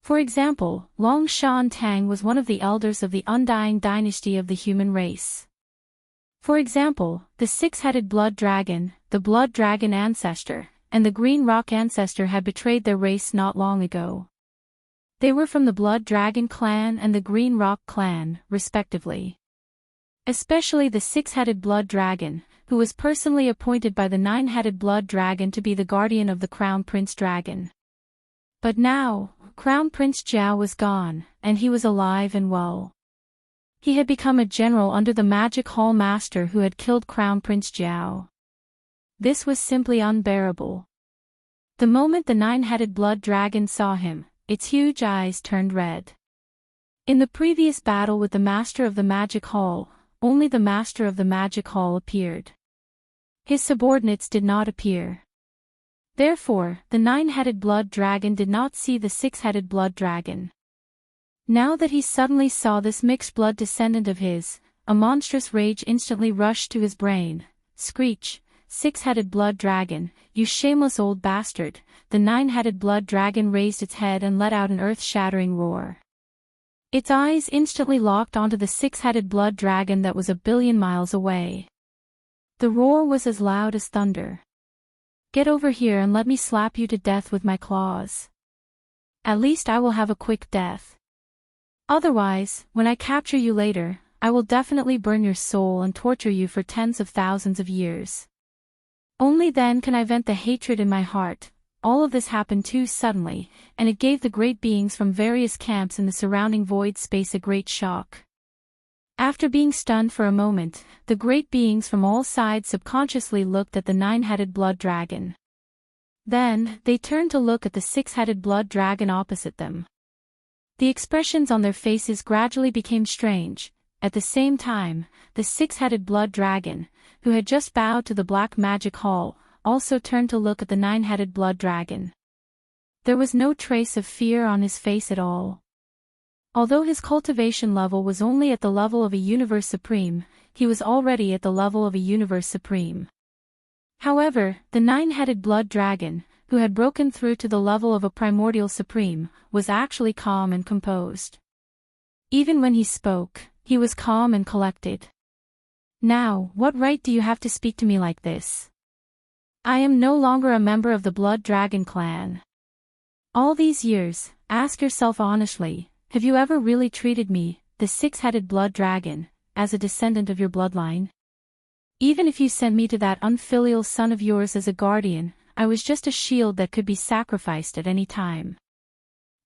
For example, Long Shan Tang was one of the elders of the undying dynasty of the human race. For example, the six-headed blood dragon, the blood dragon ancestor, and the green rock ancestor had betrayed their race not long ago. They were from the blood dragon clan and the green rock clan, respectively. Especially the six-headed blood dragon, who was personally appointed by the nine-headed blood dragon to be the guardian of the Crown Prince Dragon. But now, Crown Prince Jiao was gone, and he was alive and well. He had become a general under the Magic Hall Master who had killed Crown Prince Jiao. This was simply unbearable. The moment the nine-headed blood dragon saw him, its huge eyes turned red. In the previous battle with the Master of the Magic Hall, only the Master of the Magic Hall appeared. His subordinates did not appear. Therefore, the nine-headed blood dragon did not see the six-headed blood dragon. Now that he suddenly saw this mixed-blood descendant of his, a monstrous rage instantly rushed to his brain. Screech, six-headed blood dragon, you shameless old bastard! The nine-headed blood dragon raised its head and let out an earth-shattering roar. Its eyes instantly locked onto the six-headed blood dragon that was 1 billion miles away. The roar was as loud as thunder. Get over here and let me slap you to death with my claws. At least I will have a quick death. Otherwise, when I capture you later, I will definitely burn your soul and torture you for tens of thousands of years. Only then can I vent the hatred in my heart. All of this happened too suddenly, and it gave the great beings from various camps in the surrounding void space a great shock. After being stunned for a moment, the great beings from all sides subconsciously looked at the nine-headed blood dragon. Then, they turned to look at the six-headed blood dragon opposite them. The expressions on their faces gradually became strange. At the same time, the six-headed blood dragon, who had just bowed to the Black Magic Hall, also turned to look at the nine-headed blood dragon. There was no trace of fear on his face at all. Although his cultivation level was only at the level of a Universe Supreme, he was already at the level of a Universe Supreme. However, the nine-headed blood dragon, who had broken through to the level of a Primordial Supreme, was actually calm and composed. Even when he spoke, he was calm and collected. Now, what right do you have to speak to me like this? I am no longer a member of the Blood Dragon clan. All these years, ask yourself honestly, have you ever really treated me, the six-headed blood dragon, as a descendant of your bloodline? Even if you sent me to that unfilial son of yours as a guardian, I was just a shield that could be sacrificed at any time.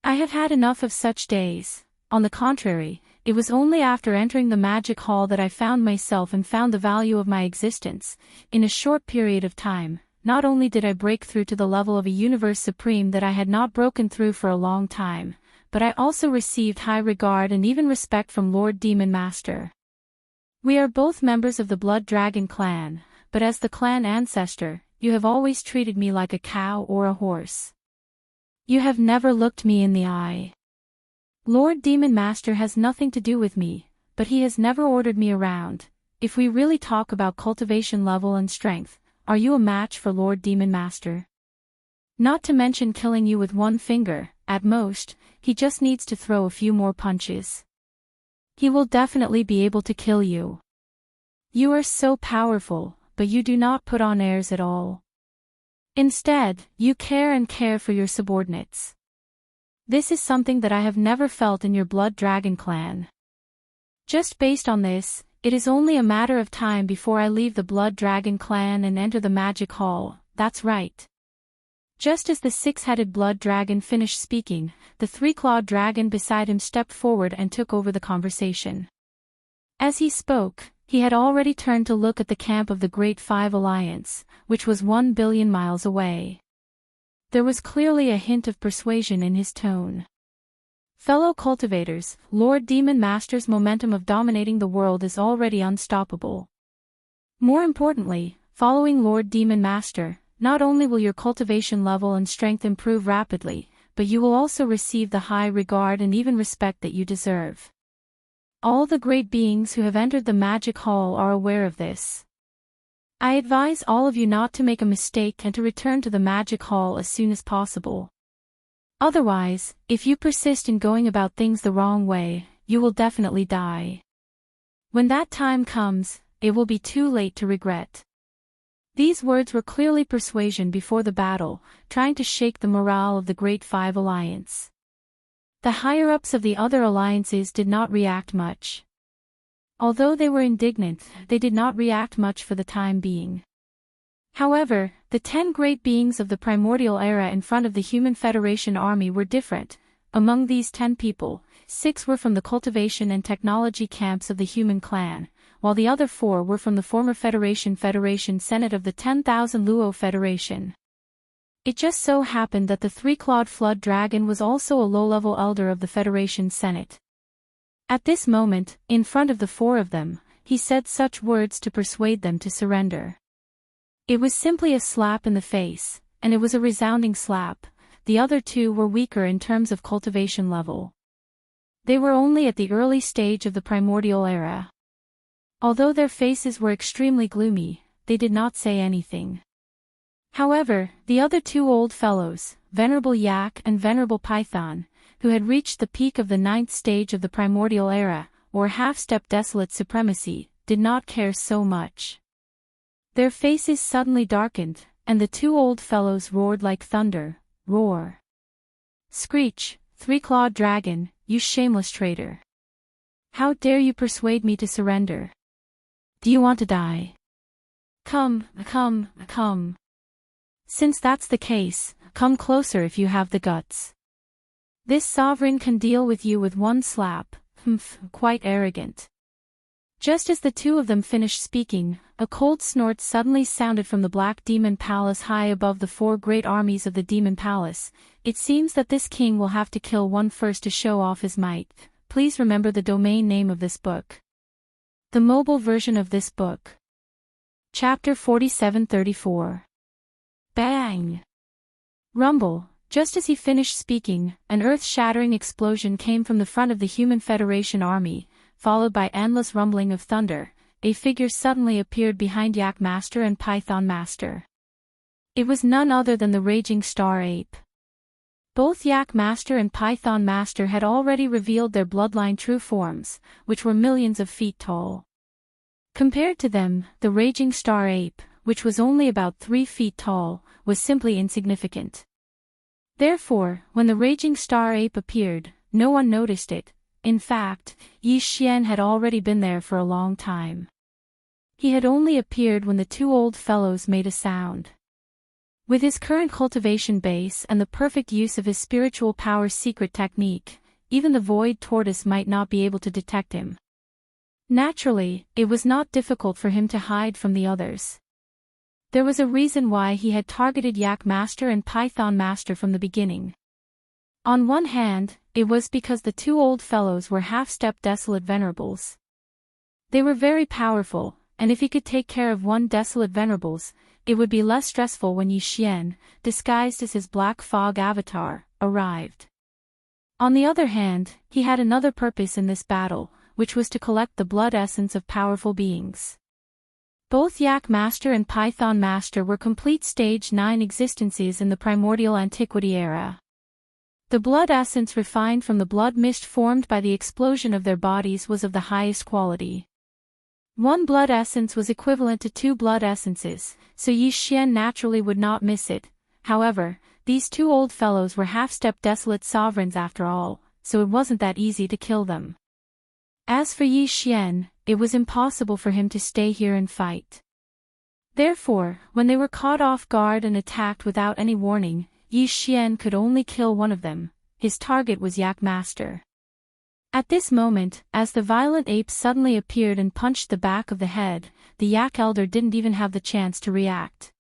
I have had enough of such days. On the contrary, it was only after entering the Magic Hall that I found myself and found the value of my existence. In a short period of time, not only did I break through to the level of a Universe Supreme that I had not broken through for a long time, but I also received high regard and even respect from Lord Demon Master. We are both members of the Blood Dragon clan, but as the clan ancestor, you have always treated me like a cow or a horse. You have never looked me in the eye. Lord Demon Master has nothing to do with me, but he has never ordered me around. If we really talk about cultivation level and strength, are you a match for Lord Demon Master? Not to mention killing you with one finger, at most, he just needs to throw a few more punches. He will definitely be able to kill you. You are so powerful, but you do not put on airs at all. Instead, you care for your subordinates. This is something that I have never felt in your Blood Dragon clan. Just based on this, it is only a matter of time before I leave the Blood Dragon clan and enter the Magic Hall. That's right. Just as the six-headed Blood Dragon finished speaking, the three-clawed dragon beside him stepped forward and took over the conversation. As he spoke, he had already turned to look at the camp of the Great Five Alliance, which was 1 billion miles away. There was clearly a hint of persuasion in his tone. Fellow cultivators, Lord Demon Master's momentum of dominating the world is already unstoppable. More importantly, following Lord Demon Master, not only will your cultivation level and strength improve rapidly, but you will also receive the high regard and even respect that you deserve. All the great beings who have entered the Magic Hall are aware of this. I advise all of you not to make a mistake and to return to the Magic Hall as soon as possible. Otherwise, if you persist in going about things the wrong way, you will definitely die. When that time comes, it will be too late to regret. These words were clearly persuasion before the battle, trying to shake the morale of the Great Five Alliance. The higher-ups of the other alliances did not react much. Although they were indignant, they did not react much for the time being. However, the 10 great beings of the primordial era in front of the Human Federation army were different. Among these 10 people, 6 were from the cultivation and technology camps of the human clan, while the other 4 were from the former Federation Senate of the 10,000 Luo Federation. It just so happened that the three-clawed flood dragon was also a low-level elder of the Federation Senate. At this moment, in front of the 4 of them, he said such words to persuade them to surrender. It was simply a slap in the face, and it was a resounding slap. The other 2 were weaker in terms of cultivation level. They were only at the early stage of the primordial era. Although their faces were extremely gloomy, they did not say anything. However, the other 2 old fellows, Venerable Yak and Venerable Python, who had reached the peak of the 9th stage of the primordial era, or half-step desolate supremacy, did not care so much. Their faces suddenly darkened, and the 2 old fellows roared like thunder. Roar. Screech, three-clawed dragon, you shameless traitor. How dare you persuade me to surrender? Do you want to die? Come. Since that's the case, come closer if you have the guts. This sovereign can deal with you with one slap. Quite arrogant. Just as the 2 of them finished speaking, a cold snort suddenly sounded from the Black Demon Palace high above the 4 great armies of the Demon Palace. It seems that this king will have to kill one first to show off his might. Please remember the domain name of this book. The mobile version of this book. Chapter 4734. Bang! Rumble. Just as he finished speaking, an earth-shattering explosion came from the front of the Human Federation army, followed by endless rumbling of thunder. A figure suddenly appeared behind Yak Master and Python Master. It was none other than the Raging Star Ape. Both Yak Master and Python Master had already revealed their bloodline true forms, which were millions of feet tall. Compared to them, the Raging Star Ape, which was only about 3 feet tall, was simply insignificant. Therefore, when the Raging Star Ape appeared, no one noticed it. In fact, Yi Xian had already been there for a long time. He had only appeared when the 2 old fellows made a sound. With his current cultivation base and the perfect use of his spiritual power secret technique, even the Void Tortoise might not be able to detect him. Naturally, it was not difficult for him to hide from the others. There was a reason why he had targeted Yak Master and Python Master from the beginning. On one hand, it was because the 2 old fellows were half-step desolate venerables. They were very powerful, and if he could take care of one desolate venerables, it would be less stressful when Yi Xian, disguised as his black fog avatar, arrived. On the other hand, he had another purpose in this battle, which was to collect the blood essence of powerful beings. Both Yak Master and Python Master were complete Stage 9 existences in the primordial antiquity era. The blood essence refined from the blood mist formed by the explosion of their bodies was of the highest quality. One blood essence was equivalent to 2 blood essences, so Yi Xian naturally would not miss it. However, these two old fellows were half-step desolate sovereigns after all, so it wasn't that easy to kill them. As for Yi Xian, it was impossible for him to stay here and fight. Therefore, when they were caught off guard and attacked without any warning, Yi Xian could only kill one of them. His target was Yak Master. At this moment, as the violent ape suddenly appeared and punched the back of the head, the Yak Elder didn't even have the chance to react.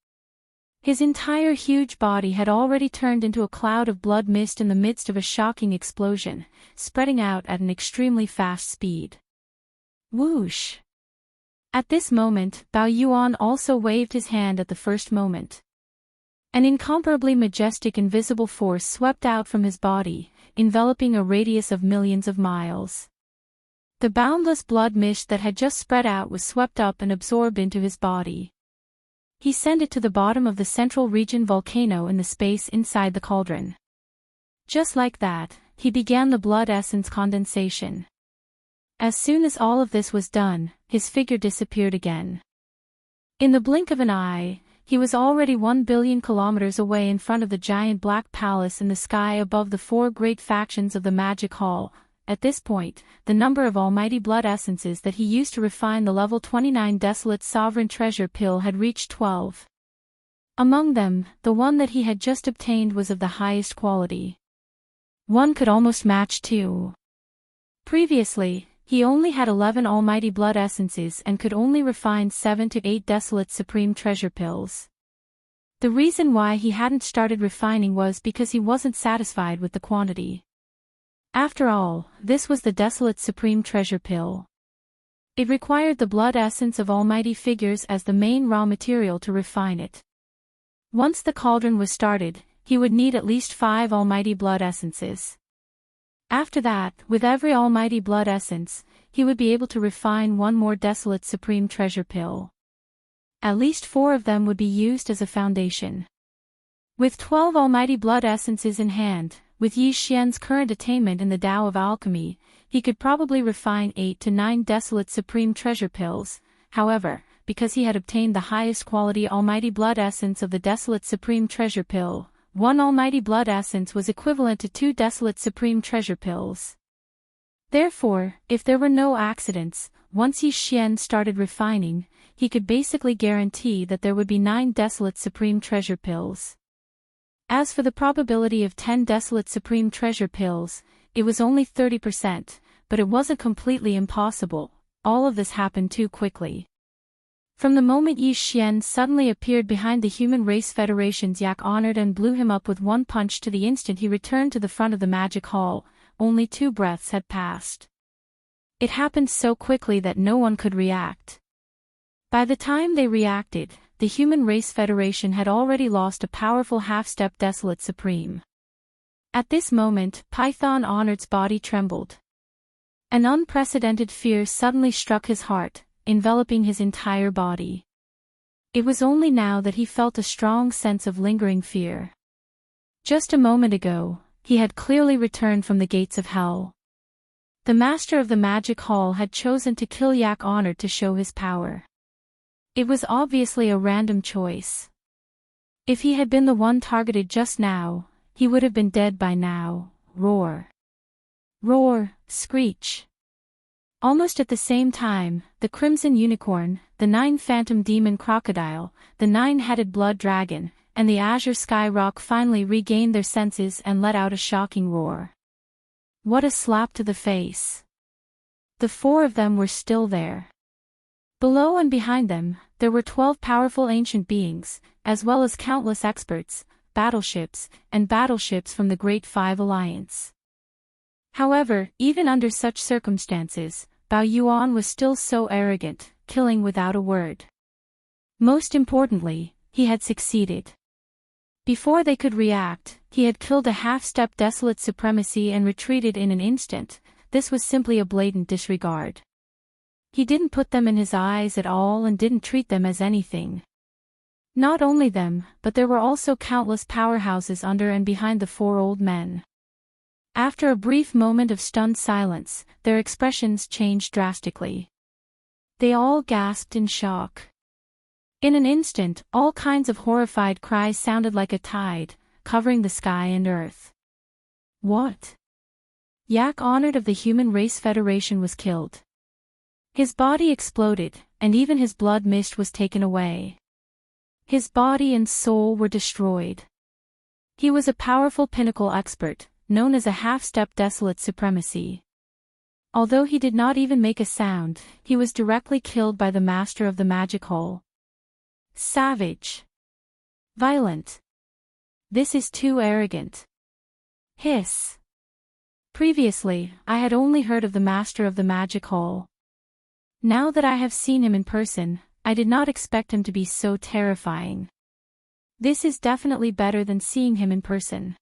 His entire huge body had already turned into a cloud of blood mist in the midst of a shocking explosion, spreading out at an extremely fast speed. Whoosh! At this moment, Bao Yuan also waved his hand at the first moment. An incomparably majestic invisible force swept out from his body, enveloping a radius of millions of miles. The boundless blood mist that had just spread out was swept up and absorbed into his body. He sent it to the bottom of the central region volcano in the space inside the cauldron. Just like that, he began the blood essence condensation. As soon as all of this was done, his figure disappeared again. In the blink of an eye, he was already 1 billion kilometers away in front of the giant black palace in the sky above the 4 great factions of the Magic Hall. At this point, the number of almighty blood essences that he used to refine the level 29 Desolate Sovereign Treasure Pill had reached 12. Among them, the one that he had just obtained was of the highest quality. One could almost match 2. Previously, he only had 11 almighty blood essences and could only refine 7 to 8 Desolate Supreme Treasure Pills. The reason why he hadn't started refining was because he wasn't satisfied with the quantity. After all, this was the Desolate Supreme Treasure Pill. It required the blood essence of almighty figures as the main raw material to refine it. Once the cauldron was started, he would need at least 5 almighty blood essences. After that, with every almighty blood essence, he would be able to refine 1 more Desolate Supreme Treasure Pill. At least 4 of them would be used as a foundation. With 12 almighty blood essences in hand, with Yi Xian's current attainment in the Tao of Alchemy, he could probably refine 8 to 9 Desolate Supreme Treasure Pills. However, because he had obtained the highest quality almighty blood essence of the Desolate Supreme Treasure Pill, 1 almighty blood essence was equivalent to 2 Desolate Supreme Treasure Pills. Therefore, if there were no accidents, once Yi Xian started refining, he could basically guarantee that there would be 9 Desolate Supreme Treasure Pills. As for the probability of 10 Desolate Supreme Treasure Pills, it was only 30%, but it wasn't completely impossible. All of this happened too quickly. From the moment Yi Xian suddenly appeared behind the Human Race Federation's Yak honored and blew him up with 1 punch to the instant he returned to the front of the Magic Hall, only 2 breaths had passed. It happened so quickly that no one could react. By the time they reacted, the Human Race Federation had already lost a powerful half-step Desolate Supreme. At this moment, Python Honored's body trembled. An unprecedented fear suddenly struck his heart, enveloping his entire body. It was only now that he felt a strong sense of lingering fear. Just a moment ago, he had clearly returned from the gates of hell. The master of the Magic Hall had chosen to kill Yak Honored to show his power. It was obviously a random choice. If he had been the one targeted just now, he would have been dead by now. Roar. Roar, screech. Almost at the same time, the Crimson Unicorn, the 9 Phantom Demon Crocodile, the 9-headed Blood Dragon, and the Azure Sky Rock finally regained their senses and let out a shocking roar. What a slap to the face. The 4 of them were still there. Below and behind them, there were 12 powerful ancient beings, as well as countless experts, battleships from the Great Five Alliance. However, even under such circumstances, Bao Yuan was still so arrogant, killing without a word. Most importantly, he had succeeded. Before they could react, he had killed a half-step Desolate Supremacy and retreated in an instant. This was simply a blatant disregard. He didn't put them in his eyes at all and didn't treat them as anything. Not only them, but there were also countless powerhouses under and behind the 4 old men. After a brief moment of stunned silence, their expressions changed drastically. They all gasped in shock. In an instant, all kinds of horrified cries sounded like a tide, covering the sky and earth. What? Yak Honored of the Human Race Federation was killed. His body exploded, and even his blood mist was taken away. His body and soul were destroyed. He was a powerful pinnacle expert, known as a half-step desolate supremacy. Although he did not even make a sound, he was directly killed by the master of the magic hall. Savage. Violent. This is too arrogant. Hiss. Previously, I had only heard of the master of the magic hall. Now that I have seen him in person, I did not expect him to be so terrifying. This is definitely better than seeing him in person.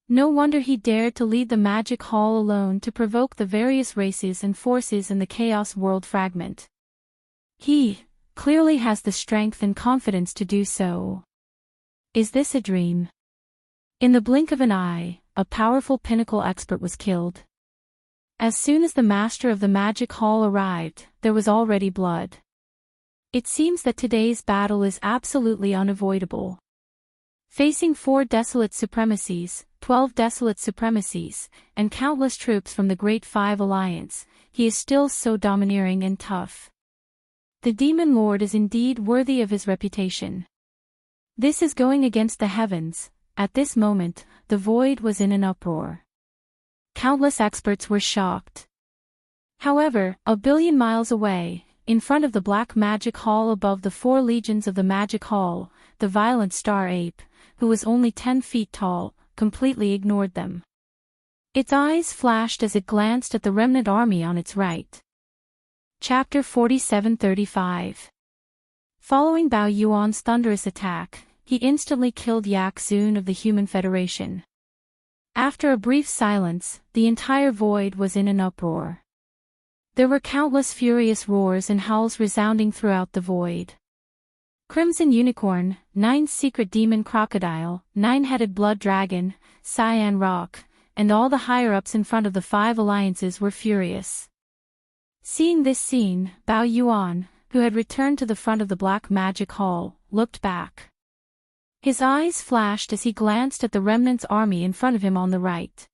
No wonder he dared to lead the magic hall alone to provoke the various races and forces in the Chaos World fragment. He clearly has the strength and confidence to do so. Is this a dream? In the blink of an eye, a powerful pinnacle expert was killed. As soon as the master of the magic hall arrived, there was already blood. It seems that today's battle is absolutely unavoidable. Facing 4 desolate supremacies, 12 desolate supremacies, and countless troops from the Great Five Alliance, he is still so domineering and tough. The Demon Lord is indeed worthy of his reputation. This is going against the heavens. At this moment, the void was in an uproar. Countless experts were shocked. However, a billion miles away, in front of the Black Magic Hall above the 4 legions of the Magic Hall, the violent Star Ape, who was only 10 feet tall, completely ignored them. Its eyes flashed as it glanced at the remnant army on its right. Chapter 47-35. Following Bao Yuan's thunderous attack, he instantly killed Yak Zun of the Human Federation. After a brief silence, the entire void was in an uproar. There were countless furious roars and howls resounding throughout the void. Crimson Unicorn, 9 Secret Demon Crocodile, 9-Headed Blood Dragon, Cyan Rock, and all the higher-ups in front of the 5 alliances were furious. Seeing this scene, Bao Yuan, who had returned to the front of the Black Magic Hall, looked back. His eyes flashed as he glanced at the remnant's army in front of him on the right.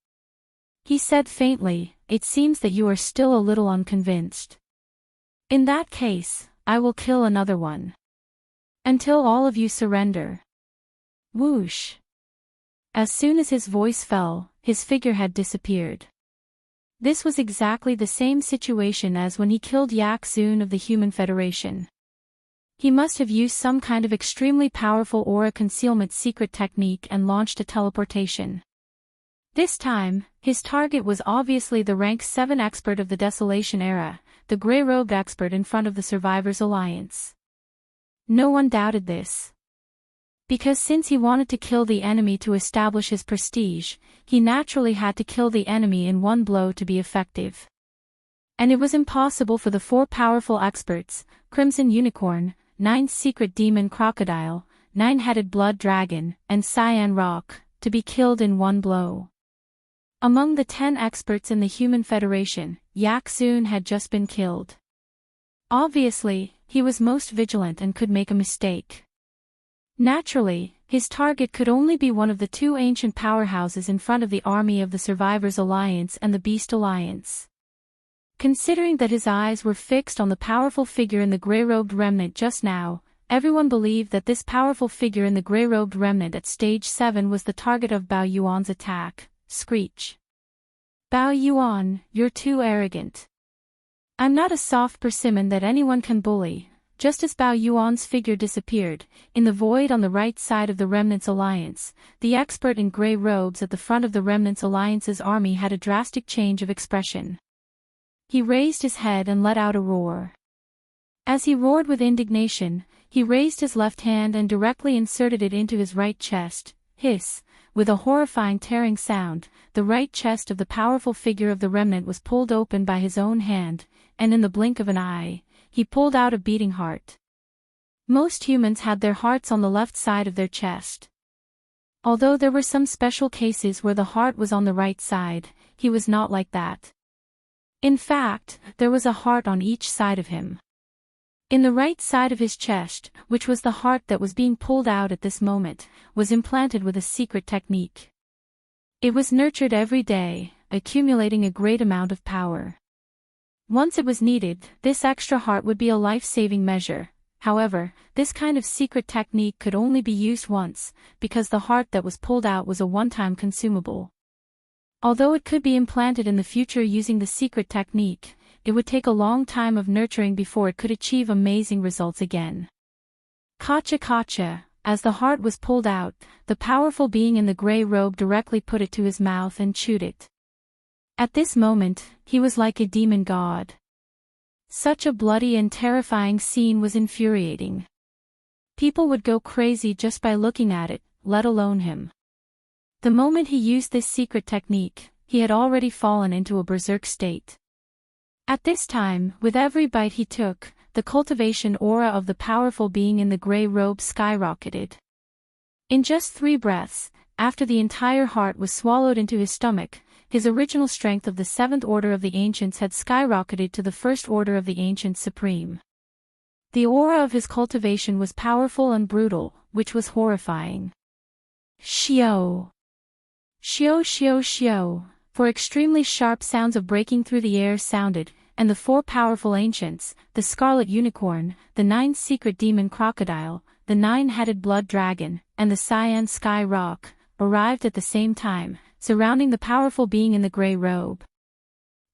He said faintly, "It seems that you are still a little unconvinced. In that case, I will kill another one. Until all of you surrender." Whoosh. As soon as his voice fell, his figurehead disappeared. This was exactly the same situation as when he killed Yak Zun of the Human Federation. He must have used some kind of extremely powerful aura concealment secret technique and launched a teleportation. This time, his target was obviously the rank 7 expert of the Desolation era, the gray-robed expert in front of the Survivors Alliance. No one doubted this. Because since he wanted to kill the enemy to establish his prestige, he naturally had to kill the enemy in one blow to be effective. And it was impossible for the 4 powerful experts, Crimson Unicorn, 9 Secret Demon Crocodile, 9-Headed Blood Dragon, and Cyan Rock, to be killed in one blow. Among the 10 experts in the Human Federation, Yak Zun had just been killed. Obviously, he was most vigilant and could make a mistake. Naturally, his target could only be one of the 2 ancient powerhouses in front of the army of the Survivors Alliance and the Beast Alliance. Considering that his eyes were fixed on the powerful figure in the gray-robed remnant just now, everyone believed that this powerful figure in the gray-robed remnant at stage 7 was the target of Bao Yuan's attack. Screech. Bao Yuan, you're too arrogant. I'm not a soft persimmon that anyone can bully. Just as Bao Yuan's figure disappeared, in the void on the right side of the Remnant's Alliance, the expert in grey robes at the front of the Remnant's Alliance's army had a drastic change of expression. He raised his head and let out a roar. As he roared with indignation, he raised his left hand and directly inserted it into his right chest. Hiss! With a horrifying tearing sound, the right chest of the powerful figure of the Remnant was pulled open by his own hand, and in the blink of an eye, he pulled out a beating heart. Most humans had their hearts on the left side of their chest. Although there were some special cases where the heart was on the right side, he was not like that. In fact, there was a heart on each side of him. In the right side of his chest, which was the heart that was being pulled out at this moment, was implanted with a secret technique. It was nurtured every day, accumulating a great amount of power. Once it was needed, this extra heart would be a life-saving measure. However, this kind of secret technique could only be used once, because the heart that was pulled out was a one-time consumable. Although it could be implanted in the future using the secret technique, it would take a long time of nurturing before it could achieve amazing results again. Kacha, as the heart was pulled out, the powerful being in the gray robe directly put it to his mouth and chewed it. At this moment, he was like a demon god. Such a bloody and terrifying scene was infuriating. People would go crazy just by looking at it, let alone him. The moment he used this secret technique, he had already fallen into a berserk state. At this time, with every bite he took, the cultivation aura of the powerful being in the gray robe skyrocketed. In just 3 breaths, after the entire heart was swallowed into his stomach, his original strength of the 7th order of the Ancients had skyrocketed to the 1st order of the Ancients Supreme. The aura of his cultivation was powerful and brutal, which was horrifying. Shio! Shio shio shio! For extremely sharp sounds of breaking through the air sounded, and the 4 powerful ancients, the Scarlet Unicorn, the 9 Secret Demon Crocodile, the 9-headed Blood Dragon, and the Cyan Sky Rock, arrived at the same time, surrounding the powerful being in the gray robe.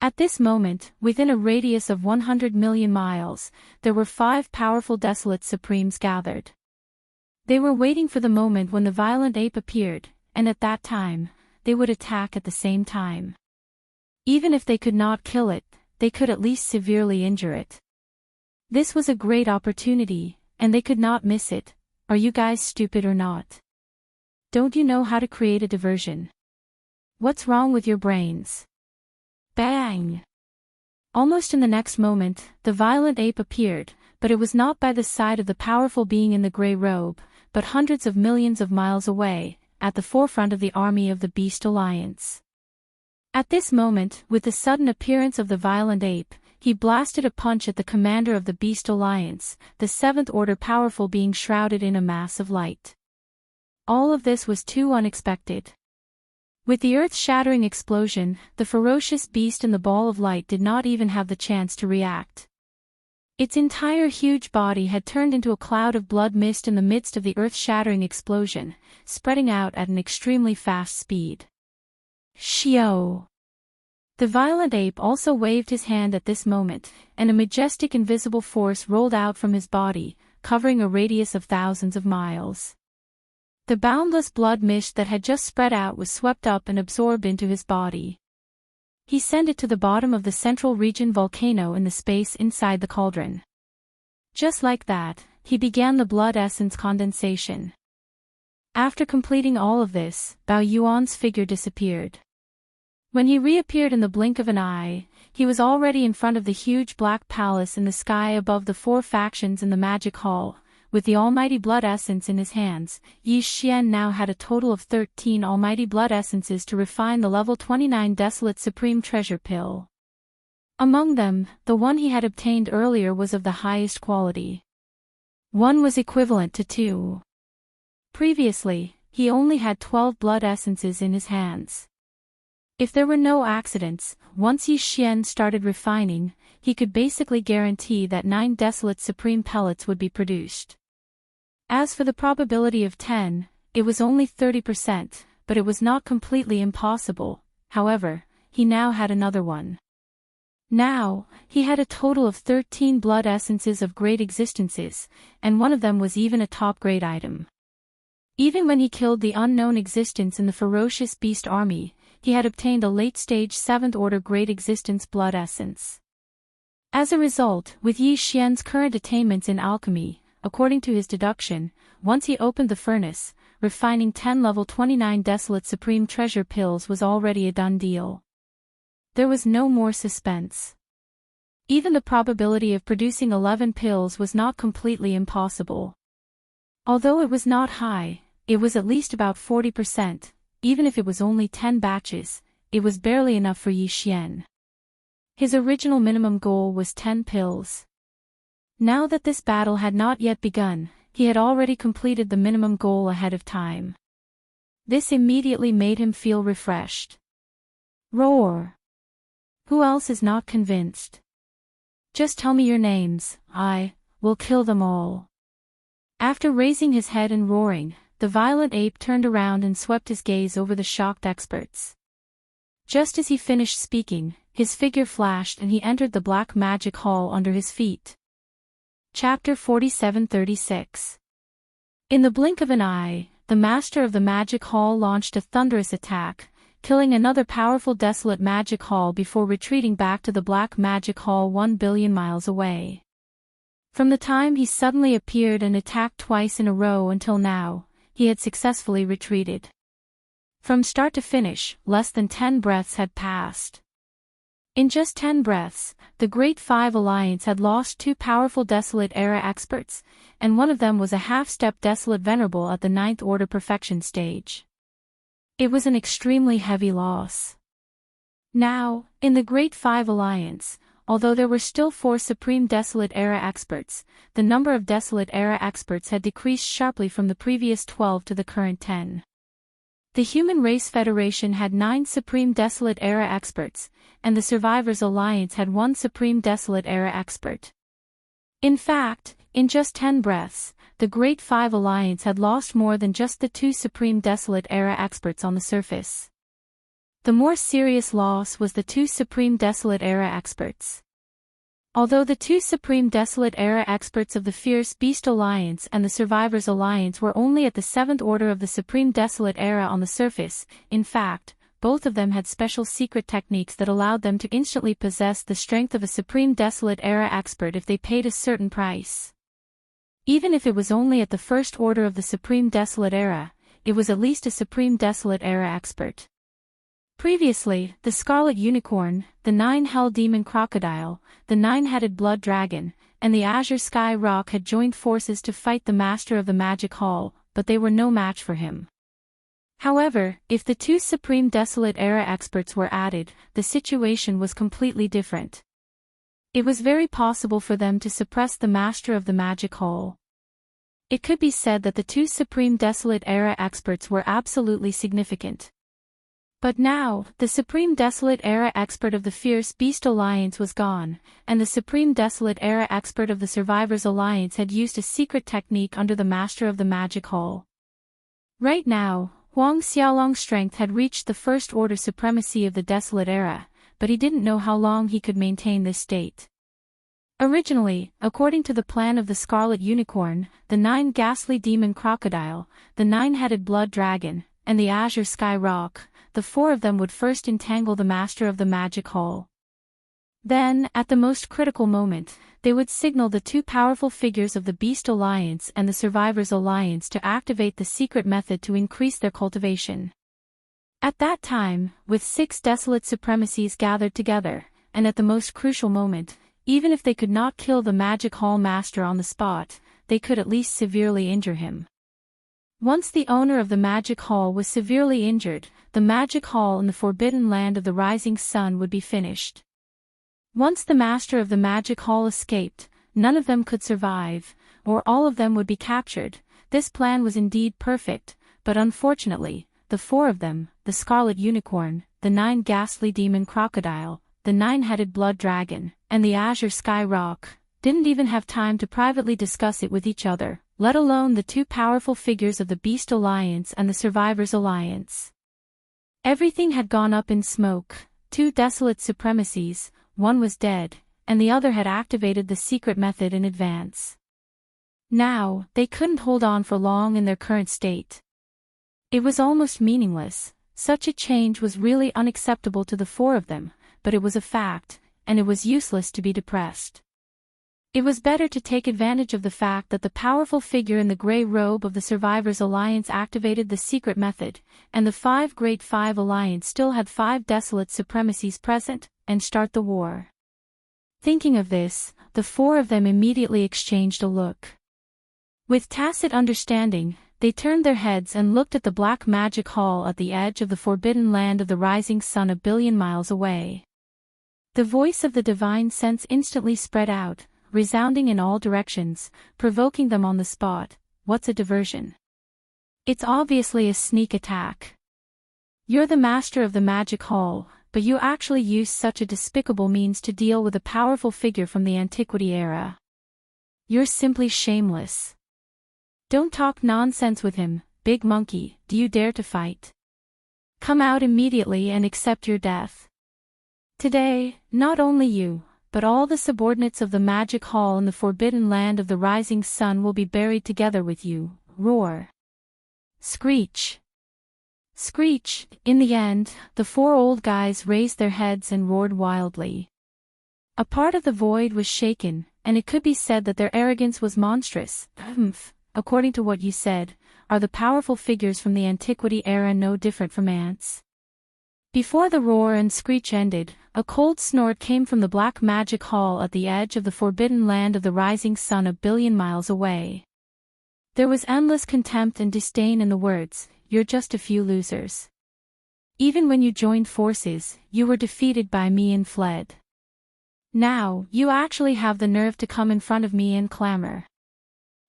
At this moment, within a radius of 100 million miles, there were 5 powerful Desolate Supremes gathered. They were waiting for the moment when the violent ape appeared, and at that time, they would attack at the same time. Even if they could not kill it, they could at least severely injure it. This was a great opportunity, and they could not miss it. Are you guys stupid or not? Don't you know how to create a diversion? What's wrong with your brains? Bang! Almost in the next moment, the violent ape appeared, but it was not by the side of the powerful being in the gray robe, but hundreds of millions of miles away, at the forefront of the army of the Beast Alliance. At this moment, with the sudden appearance of the violent ape, he blasted a punch at the commander of the Beast Alliance, the 7th order powerful being shrouded in a mass of light. All of this was too unexpected. With the earth-shattering explosion, the ferocious beast in the ball of light did not even have the chance to react. Its entire huge body had turned into a cloud of blood mist in the midst of the earth-shattering explosion, spreading out at an extremely fast speed. Shio! The violent ape also waved his hand at this moment, and a majestic invisible force rolled out from his body, covering a radius of thousands of miles. The boundless blood mist that had just spread out was swept up and absorbed into his body. He sent it to the bottom of the central region volcano in the space inside the cauldron. Just like that, he began the blood essence condensation. After completing all of this, Bao Yuan's figure disappeared. When he reappeared in the blink of an eye, he was already in front of the huge black palace in the sky above the 4 factions in the magic hall. With the almighty blood essence in his hands, Yi Xian now had a total of 13 almighty blood essences to refine the level 29 Desolate Supreme Treasure Pill. Among them, the one he had obtained earlier was of the highest quality. One was equivalent to 2. Previously, he only had 12 blood essences in his hands. If there were no accidents, once Yi Xian started refining, he could basically guarantee that 9 Desolate Supreme pellets would be produced. As for the probability of 10, it was only 30%, but it was not completely impossible. However, he now had another one. Now, he had a total of 13 blood essences of great existences, and one of them was even a top-grade item. Even when he killed the unknown existence in the ferocious beast army, he had obtained a late-stage 7th order great existence blood essence. As a result, with Yi Xian's current attainments in alchemy, according to his deduction, once he opened the furnace, refining 10 level 29 Desolate Supreme Treasure Pills was already a done deal. There was no more suspense. Even the probability of producing 11 pills was not completely impossible. Although it was not high, it was at least about 40%. Even if it was only 10 batches, it was barely enough for Yi Xian. His original minimum goal was 10 pills. Now that this battle had not yet begun, he had already completed the minimum goal ahead of time. This immediately made him feel refreshed. Roar! Who else is not convinced? Just tell me your names, I will kill them all. After raising his head and roaring, the violent ape turned around and swept his gaze over the shocked experts. Just as he finished speaking, his figure flashed and he entered the black magic hall under his feet. Chapter 47-36. In the blink of an eye, the master of the magic hall launched a thunderous attack, killing another powerful desolate magic hall before retreating back to the black magic hall 1 billion miles away. From the time he suddenly appeared and attacked twice in a row until now, he had successfully retreated. From start to finish, less than 10 breaths had passed. In just 10 breaths, the Great Five Alliance had lost 2 powerful Desolate Era experts, and one of them was a half-step Desolate Venerable at the 9th Order Perfection stage. It was an extremely heavy loss. Now, in the Great Five Alliance, although there were still 4 Supreme Desolate Era experts, the number of Desolate Era experts had decreased sharply from the previous 12 to the current 10. The Human Race Federation had 9 Supreme Desolate Era experts, and the Survivors Alliance had 1 Supreme Desolate Era expert. In fact, in just 10 breaths, the Great Five Alliance had lost more than just the 2 Supreme Desolate Era experts on the surface. The more serious loss was the 2 Supreme Desolate Era experts. Although the 2 Supreme Desolate Era experts of the Fierce Beast Alliance and the Survivors Alliance were only at the 7th order of the Supreme Desolate Era on the surface, in fact, both of them had special secret techniques that allowed them to instantly possess the strength of a Supreme Desolate Era expert if they paid a certain price. Even if it was only at the 1st order of the Supreme Desolate Era, it was at least a Supreme Desolate Era expert. Previously, the Scarlet Unicorn, the 9 Hell Demon Crocodile, the 9-headed Blood Dragon, and the Azure Sky Rock had joined forces to fight the Master of the Magic Hall, but they were no match for him. However, if the 2 Supreme Desolate Era experts were added, the situation was completely different. It was very possible for them to suppress the Master of the Magic Hall. It could be said that the 2 Supreme Desolate Era experts were absolutely significant. But now, the Supreme Desolate Era expert of the Fierce Beast Alliance was gone, and the Supreme Desolate Era expert of the Survivors Alliance had used a secret technique under the Master of the Magic Hall. Right now, Huang Xiaolong's strength had reached the 1st order supremacy of the Desolate Era, but he didn't know how long he could maintain this state. Originally, according to the plan of the Scarlet Unicorn, the 9 Ghastly Demon Crocodile, the 9-headed Blood Dragon, and the Azure Sky Rock, the 4 of them would first entangle the Master of the Magic Hall. Then, at the most critical moment, they would signal the 2 powerful figures of the Beast Alliance and the Survivors Alliance to activate the secret method to increase their cultivation. At that time, with 6 desolate supremacies gathered together, and at the most crucial moment, even if they could not kill the Magic Hall Master on the spot, they could at least severely injure him. Once the owner of the Magic Hall was severely injured, the Magic Hall in the Forbidden Land of the Rising Sun would be finished. Once the Master of the Magic Hall escaped, none of them could survive, or all of them would be captured. This plan was indeed perfect, but unfortunately, the 4 of them, the Scarlet Unicorn, the 9 Ghastly Demon Crocodile, the 9-headed Blood Dragon, and the Azure Sky Rock, didn't even have time to privately discuss it with each other, let alone the 2 powerful figures of the Beast Alliance and the Survivors Alliance. Everything had gone up in smoke. 2 desolate supremacies, one was dead, and the other had activated the secret method in advance. Now, they couldn't hold on for long in their current state. It was almost meaningless. Such a change was really unacceptable to the 4 of them, but it was a fact, and it was useless to be depressed. It was better to take advantage of the fact that the powerful figure in the grey robe of the Survivors Alliance activated the secret method, and the Great Five Alliance still had 5 desolate supremacies present, and start the war. Thinking of this, the 4 of them immediately exchanged a look. With tacit understanding, they turned their heads and looked at the Black Magic Hall at the edge of the Forbidden Land of the Rising Sun 1 billion miles away. The voice of the Divine Sense instantly spread out. resounding in all directions, provoking them on the spot. What's a diversion? It's obviously a sneak attack. You're the master of the magic hall, but you actually use such a despicable means to deal with a powerful figure from the antiquity era. You're simply shameless. Don't talk nonsense with him, big monkey. Do you dare to fight? Come out immediately and accept your death. Today, not only you, but all the subordinates of the magic hall in the forbidden land of the rising sun will be buried together with you. Roar. Screech. Screech. In the end, the four old guys raised their heads and roared wildly. A part of the void was shaken, and it could be said that their arrogance was monstrous. According to what you said, are the powerful figures from the antiquity era no different from ants? Before the roar and screech ended, a cold snort came from the black magic hall at the edge of the forbidden land of the rising sun a billion miles away. There was endless contempt and disdain in the words, "You're just a few losers. Even when you joined forces, you were defeated by me and fled. Now, you actually have the nerve to come in front of me and clamor.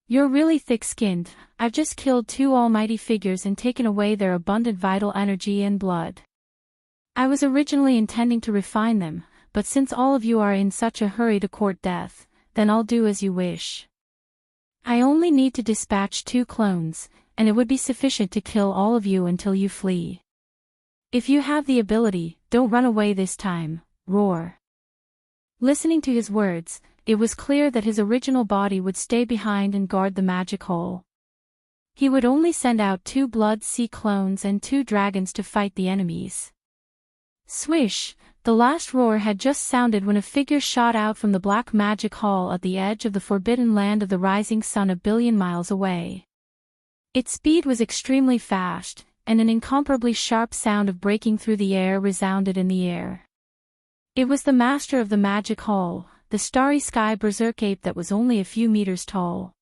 You're really thick-skinned. I've just killed two almighty figures and taken away their abundant vital energy and blood. I was originally intending to refine them, but since all of you are in such a hurry to court death, then I'll do as you wish. I only need to dispatch 2 clones, and it would be sufficient to kill all of you until you flee. If you have the ability, don't run away this time." Roar. Listening to his words, it was clear that his original body would stay behind and guard the magic hole. He would only send out 2 Blood Sea clones and 2 dragons to fight the enemies. Swish! The last roar had just sounded when a figure shot out from the black magic hall at the edge of the forbidden land of the rising sun a billion miles away. Its speed was extremely fast, and an incomparably sharp sound of breaking through the air resounded in the air. It was the master of the magic hall, the starry sky berserk ape that was only a few meters tall.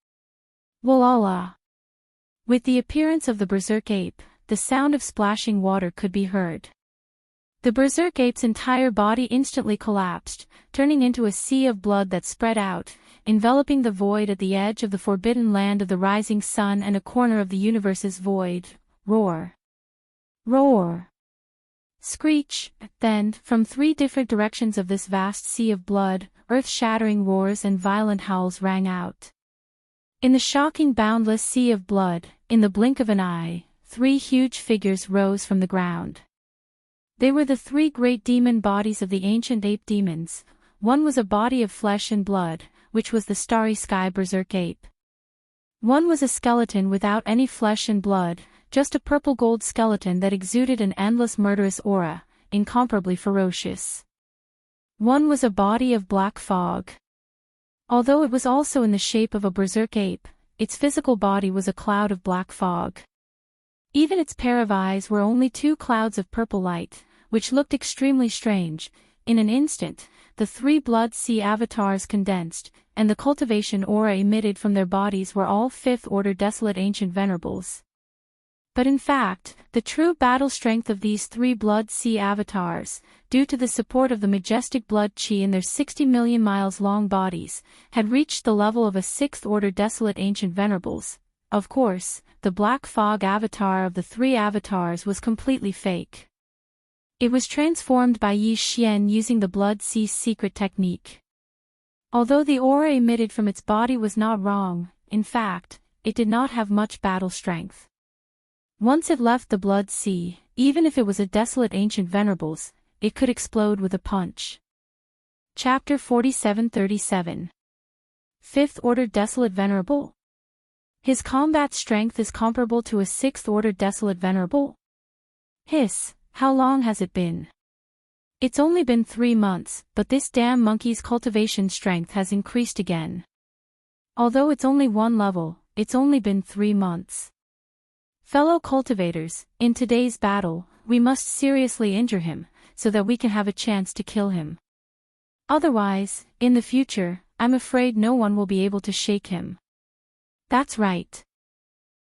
Wolala! With the appearance of the berserk ape, the sound of splashing water could be heard. The berserk ape's entire body instantly collapsed, turning into a sea of blood that spread out, enveloping the void at the edge of the forbidden land of the rising sun and a corner of the universe's void. Roar! Roar! Screech! Then, from 3 different directions of this vast sea of blood, earth-shattering roars and violent howls rang out. In the shocking boundless sea of blood, in the blink of an eye, 3 huge figures rose from the ground. They were the 3 great demon bodies of the ancient ape demons. One was a body of flesh and blood, which was the starry sky berserk ape. One was a skeleton without any flesh and blood, just a purple-gold skeleton that exuded an endless murderous aura, incomparably ferocious. One was a body of black fog. Although it was also in the shape of a berserk ape, its physical body was a cloud of black fog. Even its pair of eyes were only 2 clouds of purple light, which looked extremely strange. In an instant, the 3 Blood Sea avatars condensed, and the cultivation aura emitted from their bodies were all 5th-order desolate ancient venerables. But in fact, the true battle strength of these 3 Blood Sea avatars, due to the support of the majestic blood chi in their 60 million miles long bodies, had reached the level of a 6th-order desolate ancient venerables. Of course, the black fog avatar of the 3 avatars was completely fake. It was transformed by Yi Xian using the Blood Sea's secret technique. Although the aura emitted from its body was not wrong, in fact, it did not have much battle strength. Once it left the Blood Sea, even if it was a desolate ancient venerables, it could explode with a punch. Chapter 4737. 5th-order desolate venerable? His combat strength is comparable to a 6th-order desolate venerable? Hiss, how long has it been? It's only been 3 months, but this damn monkey's cultivation strength has increased again. Although it's only 1 level, it's only been 3 months. Fellow cultivators, in today's battle, we must seriously injure him, so that we can have a chance to kill him. Otherwise, in the future, I'm afraid no one will be able to shake him. That's right.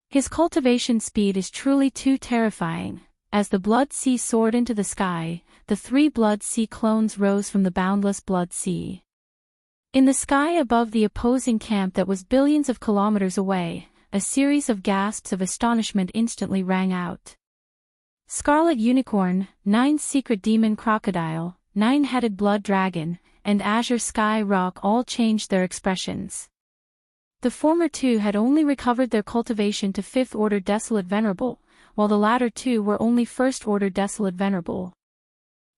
His cultivation speed is truly too terrifying. As the Blood Sea soared into the sky, the 3 Blood Sea clones rose from the boundless Blood Sea. In the sky above the opposing camp that was billions of kilometers away, a series of gasps of astonishment instantly rang out. Scarlet Unicorn, 9 Secret Demon Crocodile, 9-Headed Blood Dragon, and Azure Sky Rock all changed their expressions. The former two had only recovered their cultivation to 5th Order Desolate Venerable, while the latter two were only 1st Order Desolate Venerable.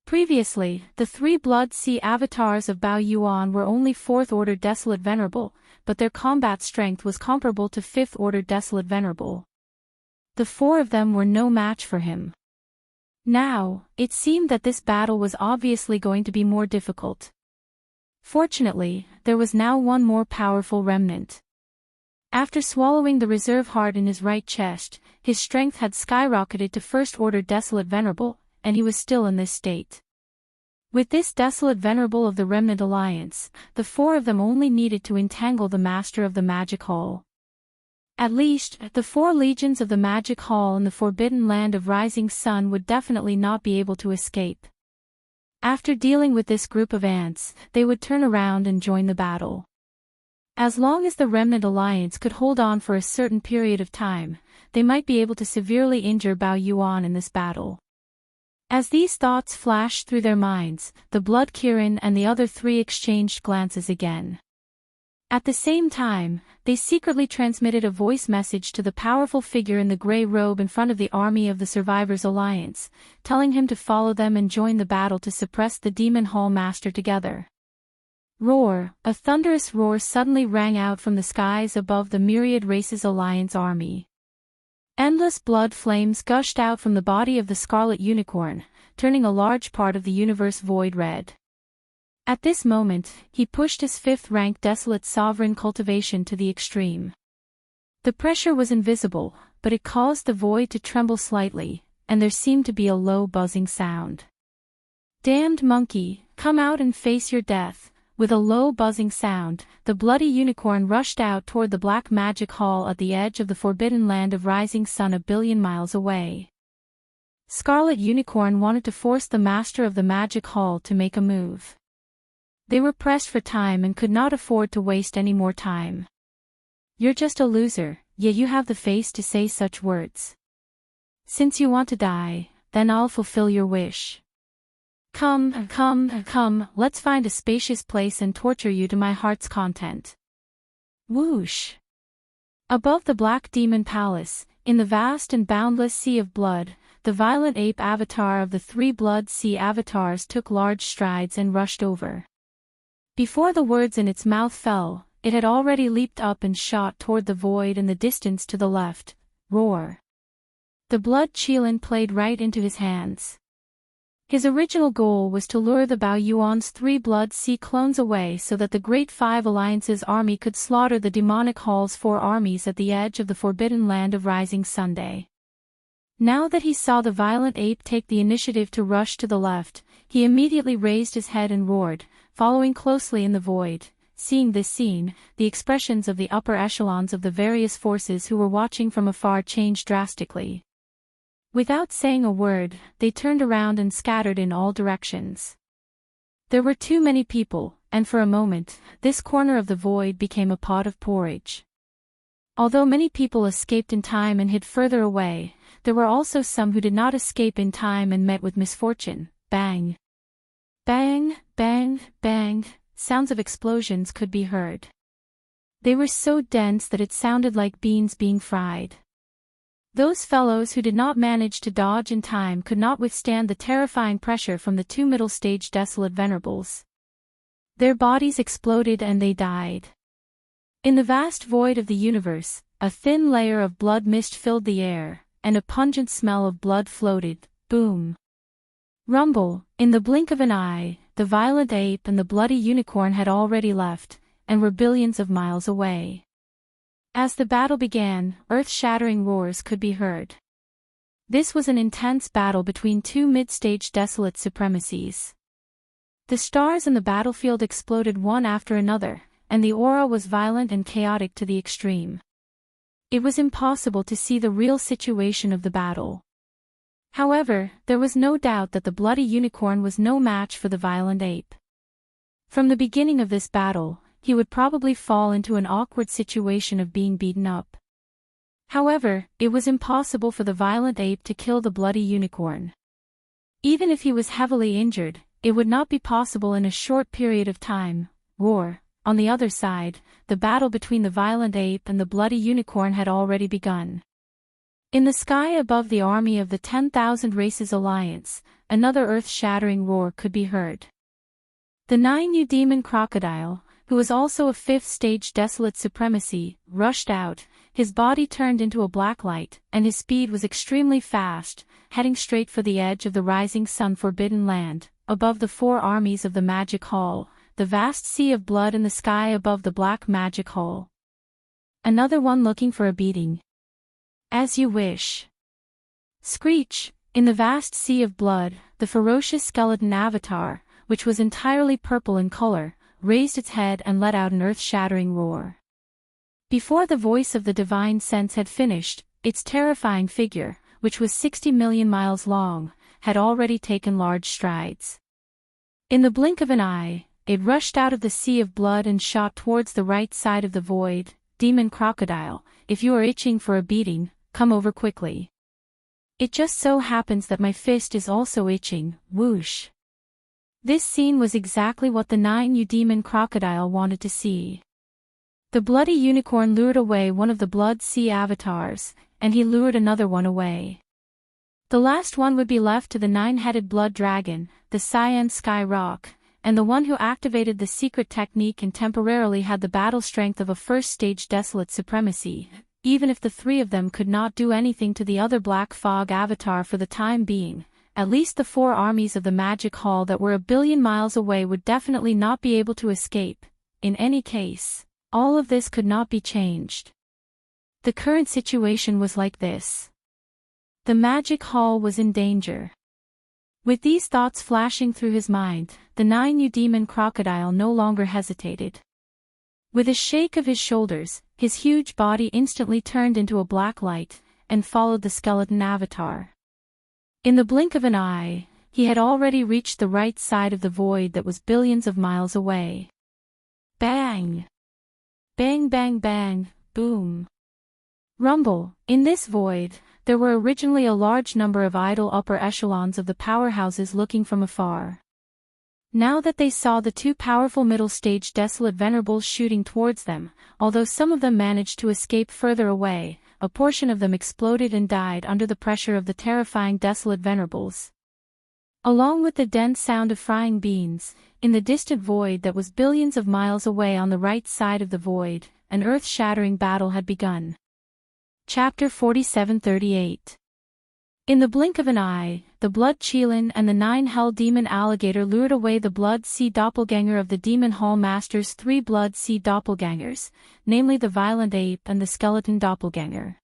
Previously, the 3 Blood Sea avatars of Bao Yuan were only 4th Order Desolate Venerable, but their combat strength was comparable to 5th Order Desolate Venerable. The 4 of them were no match for him. Now, it seemed that this battle was obviously going to be more difficult. Fortunately, there was now one more powerful remnant. After swallowing the reserve heart in his right chest, his strength had skyrocketed to 1st Order Desolate Venerable, and he was still in this state. With this Desolate Venerable of the Remnant Alliance, the 4 of them only needed to entangle the Master of the Magic Hall. At least, the 4 legions of the Magic Hall in the Forbidden Land of Rising Sun would definitely not be able to escape. After dealing with this group of ants, they would turn around and join the battle. As long as the Remnant Alliance could hold on for a certain period of time, they might be able to severely injure Bao Yuan in this battle. As these thoughts flashed through their minds, the Blood Kirin and the other 3 exchanged glances again. At the same time, they secretly transmitted a voice message to the powerful figure in the gray robe in front of the army of the Survivors Alliance, telling him to follow them and join the battle to suppress the Demon Hall Master together. Roar! A thunderous roar suddenly rang out from the skies above the Myriad Races Alliance army. Endless blood flames gushed out from the body of the Scarlet Unicorn, turning a large part of the universe void red. At this moment, he pushed his 5th-rank Desolate Sovereign cultivation to the extreme. The pressure was invisible, but it caused the void to tremble slightly, and there seemed to be a low buzzing sound. Damned monkey, come out and face your death. With a low buzzing sound, the bloody unicorn rushed out toward the Black Magic Hall at the edge of the Forbidden Land of Rising Sun 1 billion miles away. Scarlet Unicorn wanted to force the Master of the Magic Hall to make a move. They were pressed for time and could not afford to waste any more time. You're just a loser, yet you have the face to say such words. Since you want to die, then I'll fulfill your wish. Come, let's find a spacious place and torture you to my heart's content. Whoosh! Above the Black Demon Palace, in the vast and boundless sea of blood, the Violent Ape avatar of the 3 Blood Sea avatars took large strides and rushed over. Before the words in its mouth fell, it had already leaped up and shot toward the void in the distance to the left. Roar! The blood Qilin played right into his hands. His original goal was to lure the Bao Yuan's 3 Blood Sea clones away so that the Great 5 Alliance's army could slaughter the Demonic Hall's 4 armies at the edge of the Forbidden Land of Rising Sunday. Now that he saw the Violent Ape take the initiative to rush to the left, he immediately raised his head and roared, following closely in the void. Seeing this scene, the expressions of the upper echelons of the various forces who were watching from afar changed drastically. Without saying a word, they turned around and scattered in all directions. There were too many people, and for a moment, this corner of the void became a pot of porridge. Although many people escaped in time and hid further away, there were also some who did not escape in time and met with misfortune. Bang! Bang, bang, bang, sounds of explosions could be heard. They were so dense that it sounded like beans being fried. Those fellows who did not manage to dodge in time could not withstand the terrifying pressure from the 2 middle-stage Desolate Venerables. Their bodies exploded and they died. In the vast void of the universe, a thin layer of blood mist filled the air, and a pungent smell of blood floated. Boom! Rumble! In the blink of an eye, the Violent Ape and the Bloody Unicorn had already left, and were billions of miles away. As the battle began, earth-shattering roars could be heard. This was an intense battle between 2 mid-stage Desolate supremacies. The stars in the battlefield exploded one after another, and the aura was violent and chaotic to the extreme. It was impossible to see the real situation of the battle. However, there was no doubt that the Bloody Unicorn was no match for the Violent Ape. From the beginning of this battle, he would probably fall into an awkward situation of being beaten up. However, it was impossible for the violent ape to kill the bloody unicorn. Even if he was heavily injured, it would not be possible in a short period of time. Or, on the other side, the battle between the violent ape and the bloody unicorn had already begun. In the sky above the army of the 10,000 Races Alliance, another earth-shattering roar could be heard. The 9U demon crocodile, who was also a 5th stage desolate supremacy, rushed out. His body turned into a black light, and his speed was extremely fast, heading straight for the edge of the rising sun forbidden land, above the 4 armies of the Magic Hall, the vast sea of blood in the sky above the black Magic Hall. Another one looking for a beating. As you wish. Screech, in the vast sea of blood, the ferocious skeleton avatar, which was entirely purple in color, raised its head and let out an earth-shattering roar. Before the voice of the divine sense had finished, its terrifying figure, which was 60 million miles long, had already taken large strides. In the blink of an eye, it rushed out of the sea of blood and shot towards the right side of the void. Demon crocodile, if you are itching for a beating, come over quickly. It just so happens that my fist is also itching. Whoosh. This scene was exactly what the 9U demon crocodile wanted to see. The bloody unicorn lured away one of the blood sea avatars, and he lured another one away. The last one would be left to the 9-headed blood dragon, the cyan sky rock, and the one who activated the secret technique and temporarily had the battle strength of a 1st stage desolate supremacy. Even if the 3 of them could not do anything to the other black fog avatar for the time being, at least the 4 armies of the Magic Hall that were a billion miles away would definitely not be able to escape. In any case, all of this could not be changed. The current situation was like this. The Magic Hall was in danger. With these thoughts flashing through his mind, the 9U demon crocodile no longer hesitated. With a shake of his shoulders, his huge body instantly turned into a black light, and followed the skeleton avatar. In the blink of an eye, he had already reached the right side of the void that was billions of miles away. Bang! Bang bang bang, boom. Rumble. In this void, there were originally a large number of idle upper echelons of the powerhouses looking from afar. Now that they saw the 2 powerful middle-stage desolate venerables shooting towards them, although some of them managed to escape further away, a portion of them exploded and died under the pressure of the terrifying desolate venerables. Along with the dense sound of frying beans, in the distant void that was billions of miles away on the right side of the void, an earth-shattering battle had begun. Chapter 4738. In the blink of an eye, the blood Qilin and the 9-hell demon alligator lured away the blood sea doppelganger of the Demon Hall Master's 3 blood sea doppelgangers, namely the violent ape and the skeleton doppelganger.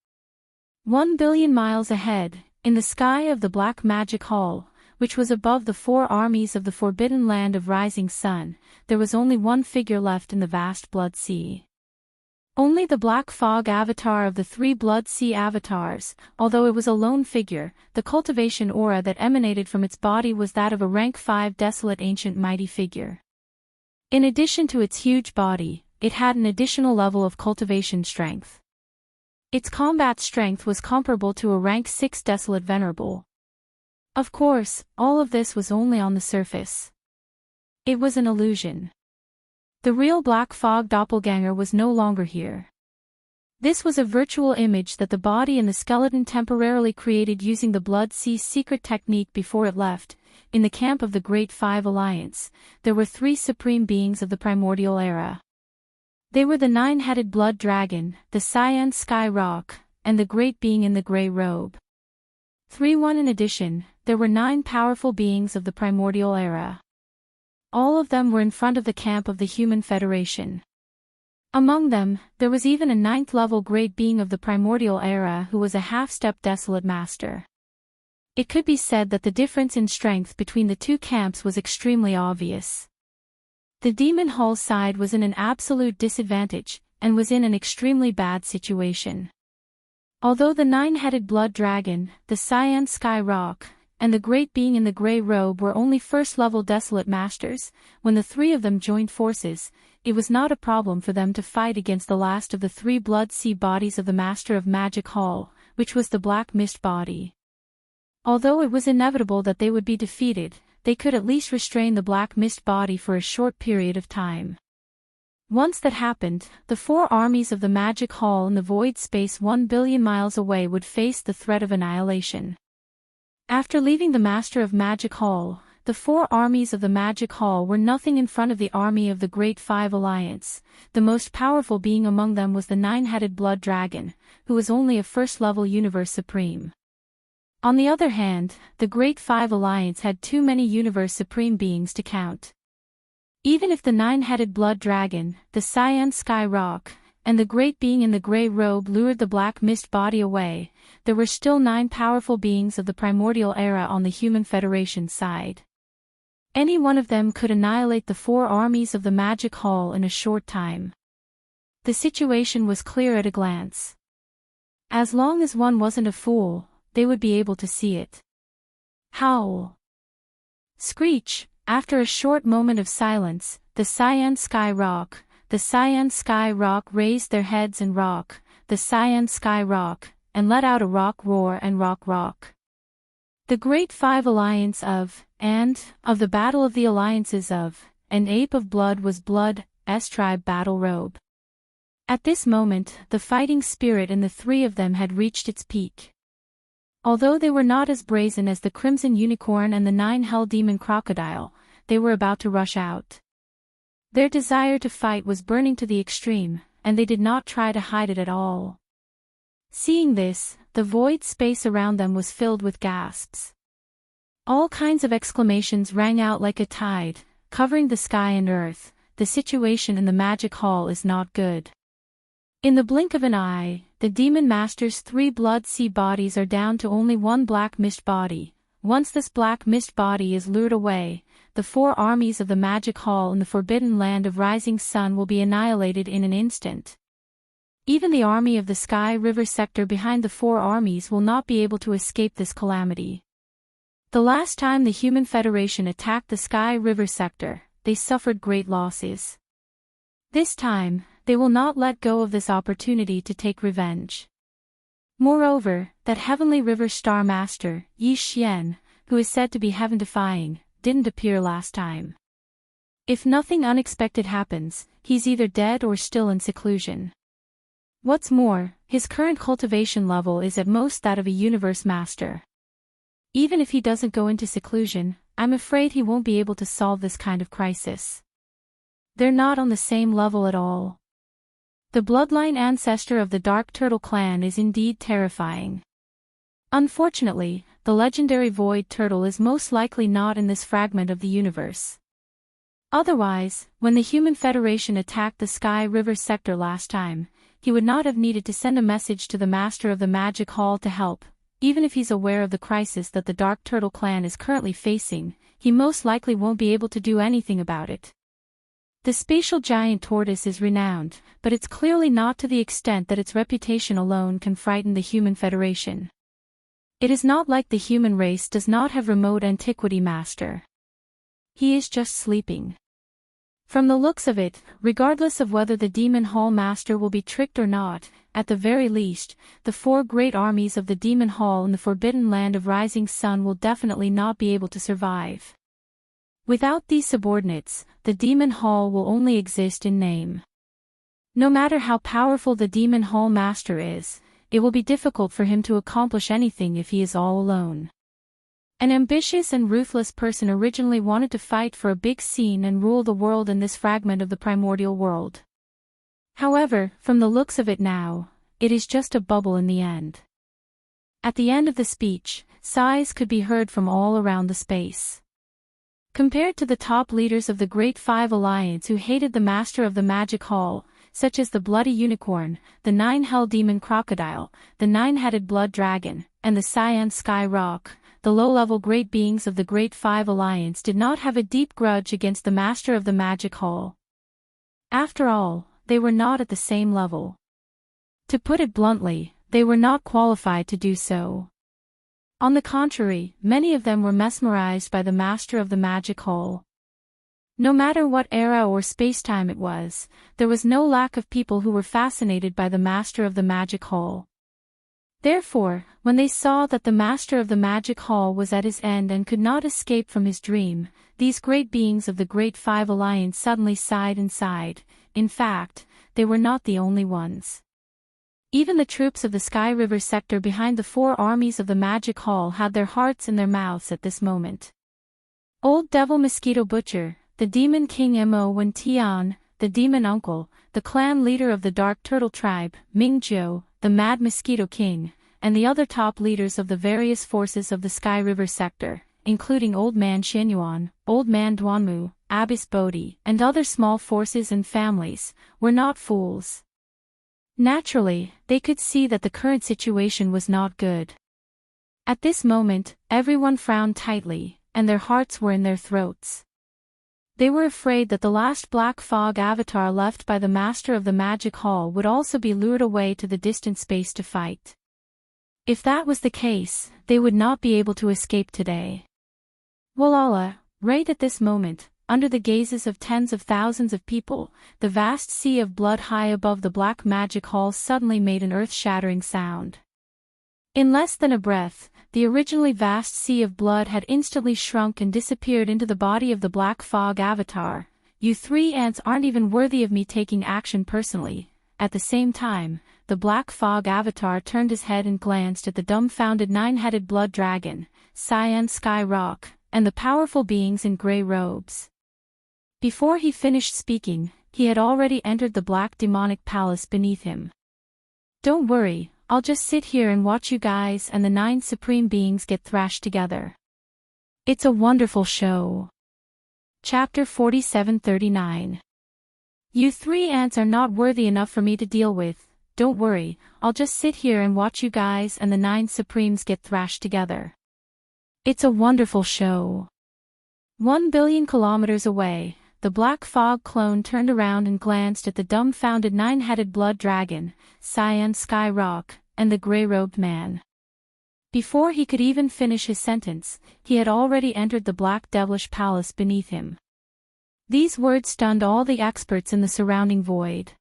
1 billion miles ahead, in the sky of the Black Magic Hall, which was above the 4 armies of the forbidden land of Rising Sun, there was only one figure left in the vast blood sea. Only the black fog avatar of the 3 blood sea avatars, although it was a lone figure, the cultivation aura that emanated from its body was that of a rank 5 desolate ancient mighty figure. In addition to its huge body, it had an additional level of cultivation strength. Its combat strength was comparable to a rank 6 desolate venerable. Of course, all of this was only on the surface. It was an illusion. The real black fog doppelganger was no longer here. This was a virtual image that the body and the skeleton temporarily created using the Blood Sea's secret technique before it left. In the camp of the Great Five Alliance, there were 3 supreme beings of the primordial era. They were the 9-headed blood dragon, the cyan sky rock, and the great being in the gray robe. 3-1 In addition, there were 9 powerful beings of the primordial era. All of them were in front of the camp of the Human Federation. Among them, there was even a 9th-level great being of the primordial era who was a half-step desolate master. It could be said that the difference in strength between the 2 camps was extremely obvious. The Demon Hall side was in an absolute disadvantage, and was in an extremely bad situation. Although the 9-headed blood dragon, the cyan sky rock, and the great being in the gray robe were only first-level desolate masters, when the 3 of them joined forces, it was not a problem for them to fight against the last of the 3 blood sea bodies of the Master of Magic Hall, which was the Black Mist body. Although it was inevitable that they would be defeated, they could at least restrain the Black Mist body for a short period of time. Once that happened, the 4 armies of the Magic Hall in the void space 1 billion miles away would face the threat of annihilation. After leaving the Master of Magic Hall, the 4 armies of the Magic Hall were nothing in front of the army of the Great Five Alliance. The most powerful being among them was the 9-headed Blood Dragon, who was only a first-level Universe Supreme. On the other hand, the Great Five Alliance had too many Universe Supreme beings to count. Even if the 9-headed Blood Dragon, the Cyan Sky Rock, and the Great Being in the Grey Robe lured the Black Mist body away, there were still 9 powerful beings of the Primordial Era on the Human Federation side. Any one of them could annihilate the 4 armies of the Magic Hall in a short time. The situation was clear at a glance. As long as one wasn't a fool, they would be able to see it. Howl. Screech. After a short moment of silence, the Cyan Sky Rock raised their heads and rock, the Cyan Sky Rock, and let out a rock roar and rock. The Great Five Alliance of the Battle of the Alliances of, an Ape of Blood was Blood, S-Tribe Battle Robe. At this moment, the fighting spirit in the 3 of them had reached its peak. Although they were not as brazen as the Crimson Unicorn and the 9 Hell Demon Crocodile, they were about to rush out. Their desire to fight was burning to the extreme, and they did not try to hide it at all. Seeing this, the void space around them was filled with gasps. All kinds of exclamations rang out like a tide, covering the sky and earth. The situation in the Magic Hall is not good. In the blink of an eye, the Demon Master's 3 blood sea bodies are down to only 1 Black Mist body. Once this Black Mist body is lured away, the 4 armies of the Magic Hall in the Forbidden Land of Rising Sun will be annihilated in an instant. Even the army of the Sky River sector behind the 4 armies will not be able to escape this calamity. The last time the Human Federation attacked the Sky River sector, they suffered great losses. This time, they will not let go of this opportunity to take revenge. Moreover, that Heavenly River Star Master, Yi Xian, who is said to be heaven-defying, didn't appear last time. If nothing unexpected happens, he's either dead or still in seclusion. What's more, his current cultivation level is at most that of a Universe Master. Even if he doesn't go into seclusion, I'm afraid he won't be able to solve this kind of crisis. They're not on the same level at all. The bloodline ancestor of the Dark Turtle clan is indeed terrifying. Unfortunately, the legendary Void Turtle is most likely not in this fragment of the universe. Otherwise, when the Human Federation attacked the Sky River sector last time, he would not have needed to send a message to the Master of the Magic Hall to help. Even if he's aware of the crisis that the Dark Turtle clan is currently facing, he most likely won't be able to do anything about it. The spatial giant tortoise is renowned, but it's clearly not to the extent that its reputation alone can frighten the Human Federation. It is not like the human race does not have remote antiquity master. He is just sleeping. From the looks of it, regardless of whether the Demon Hall Master will be tricked or not, at the very least, the 4 great armies of the Demon Hall in the Forbidden Land of Rising Sun will definitely not be able to survive. Without these subordinates, the Demon Hall will only exist in name. No matter how powerful the Demon Hall Master is, it will be difficult for him to accomplish anything if he is all alone. An ambitious and ruthless person originally wanted to fight for a big scene and rule the world in this fragment of the primordial world. However, from the looks of it now, it is just a bubble in the end. At the end of the speech, sighs could be heard from all around the space. Compared to the top leaders of the Great Five Alliance who hated the Master of the Magic Hall, such as the Bloody Unicorn, the 9 Hell Demon Crocodile, the 9-headed Blood Dragon, and the Cyan Sky Rock, the low-level great beings of the Great Five Alliance did not have a deep grudge against the Master of the Magic Hall. After all, they were not at the same level. To put it bluntly, they were not qualified to do so. On the contrary, many of them were mesmerized by the Master of the Magic Hall. No matter what era or spacetime it was, there was no lack of people who were fascinated by the Master of the Magic Hall. Therefore, when they saw that the Master of the Magic Hall was at his end and could not escape from his dream, these great beings of the Great Five Alliance suddenly sighed and sighed. In fact, they were not the only ones. Even the troops of the Sky River sector behind the four armies of the Magic Hall had their hearts in their mouths at this moment. Old Devil Mosquito Butcher, the Demon King Mo Wen Tian, the Demon Uncle, the clan leader of the Dark Turtle Tribe, Ming Zhou, the Mad Mosquito King, and the other top leaders of the various forces of the Sky River sector, including Old Man Xianyuan, Old Man Duanmu, Abbess Bodhi, and other small forces and families, were not fools. Naturally, they could see that the current situation was not good. At this moment, everyone frowned tightly, and their hearts were in their throats. They were afraid that the last black fog avatar left by the Master of the Magic Hall would also be lured away to the distant space to fight. If that was the case, they would not be able to escape today. Walala, right at this moment, under the gazes of tens of thousands of people, the vast sea of blood high above the Black Magic Hall suddenly made an earth-shattering sound. In less than a breath, the originally vast sea of blood had instantly shrunk and disappeared into the body of the Black Fog Avatar. You three ants aren't even worthy of me taking action personally. At the same time, the Black Fog Avatar turned his head and glanced at the dumbfounded nine-headed blood dragon, Cyan Sky Rock, and the powerful beings in grey robes. Before he finished speaking, he had already entered the black demonic palace beneath him. Don't worry, I'll just sit here and watch you guys and the 9 supreme beings get thrashed together. It's a wonderful show. Chapter 4739. You 3 ants are not worthy enough for me to deal with. Don't worry, I'll just sit here and watch you guys and the 9 supremes get thrashed together. It's a wonderful show. 1 billion kilometers away, the Black Fog clone turned around and glanced at the dumbfounded 9-headed blood dragon, Cyan Sky Rock, and the grey-robed man. Before he could even finish his sentence, he had already entered the black devilish palace beneath him. These words stunned all the experts in the surrounding void.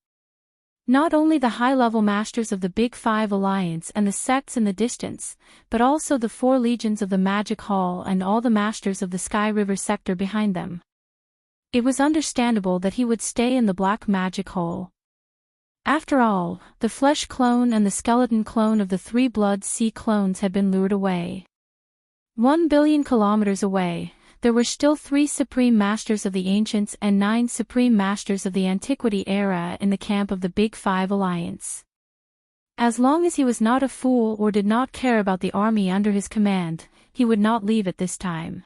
Not only the high-level masters of the Big Five Alliance and the sects in the distance, but also the 4 legions of the Magic Hall and all the masters of the Sky River sector behind them. It was understandable that he would stay in the Black Magic Hole. After all, the flesh clone and the skeleton clone of the 3 Blood Sea clones had been lured away. 1 billion kilometers away, there were still 3 Supreme Masters of the Ancients and 9 Supreme Masters of the Antiquity era in the camp of the Big Five Alliance. As long as he was not a fool or did not care about the army under his command, he would not leave at this time.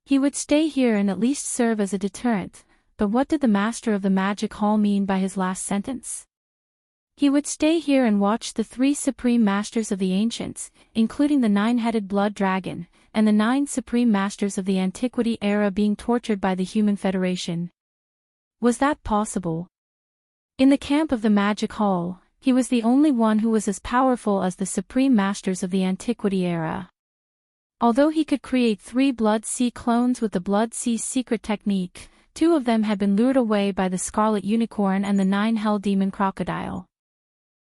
He would stay here and at least serve as a deterrent, but what did the Master of the Magic Hall mean by his last sentence? He would stay here and watch the 3 Supreme Masters of the Ancients, including the 9-headed blood dragon, and the 9 Supreme Masters of the Antiquity era being tortured by the Human Federation. Was that possible? In the camp of the Magic Hall, he was the only one who was as powerful as the Supreme Masters of the Antiquity era. Although he could create 3 Blood Sea clones with the Blood Sea secret technique, 2 of them had been lured away by the Scarlet Unicorn and the 9 Hell Demon Crocodile.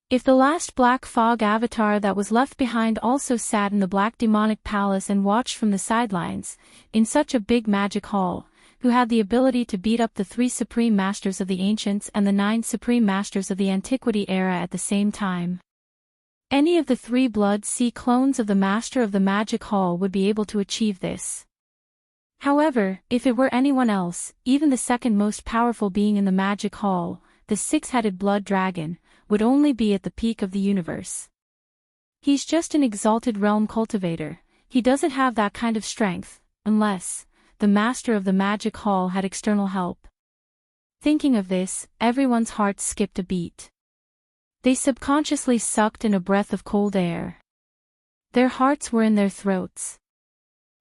If the last Black Fog avatar that was left behind also sat in the Black Demonic Palace and watched from the sidelines, in such a big magic hall, who had the ability to beat up the 3 Supreme Masters of the Ancients and the 9 Supreme Masters of the Antiquity era at the same time. Any of the 3 Blood Sea clones of the Master of the Magic Hall would be able to achieve this. However, if it were anyone else, even the second most powerful being in the Magic Hall, the 6-headed blood dragon, would only be at the peak of the universe. He's just an exalted realm cultivator, he doesn't have that kind of strength, unless the Master of the Magic Hall had external help. Thinking of this, everyone's hearts skipped a beat. They subconsciously sucked in a breath of cold air. Their hearts were in their throats.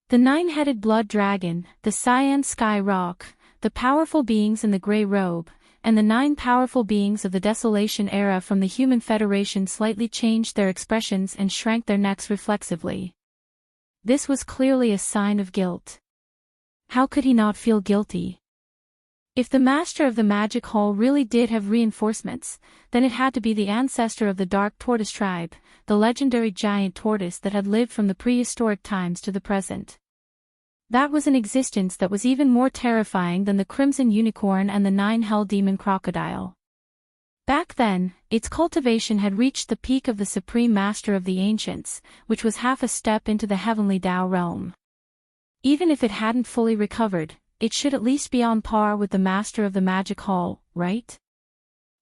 The 9-headed blood dragon, the Cyan Sky Rock, the powerful beings in the grey robe, and the 9 powerful beings of the Desolation era from the Human Federation slightly changed their expressions and shrank their necks reflexively. This was clearly a sign of guilt. How could he not feel guilty? If the master of the magic hall really did have reinforcements, then it had to be the ancestor of the dark tortoise tribe, the legendary giant tortoise that had lived from the prehistoric times to the present. That was an existence that was even more terrifying than the crimson unicorn and the 9 hell demon crocodile. Back then, its cultivation had reached the peak of the supreme master of the ancients, which was half a step into the heavenly Tao realm. Even if it hadn't fully recovered, it should at least be on par with the master of the magic hall, right?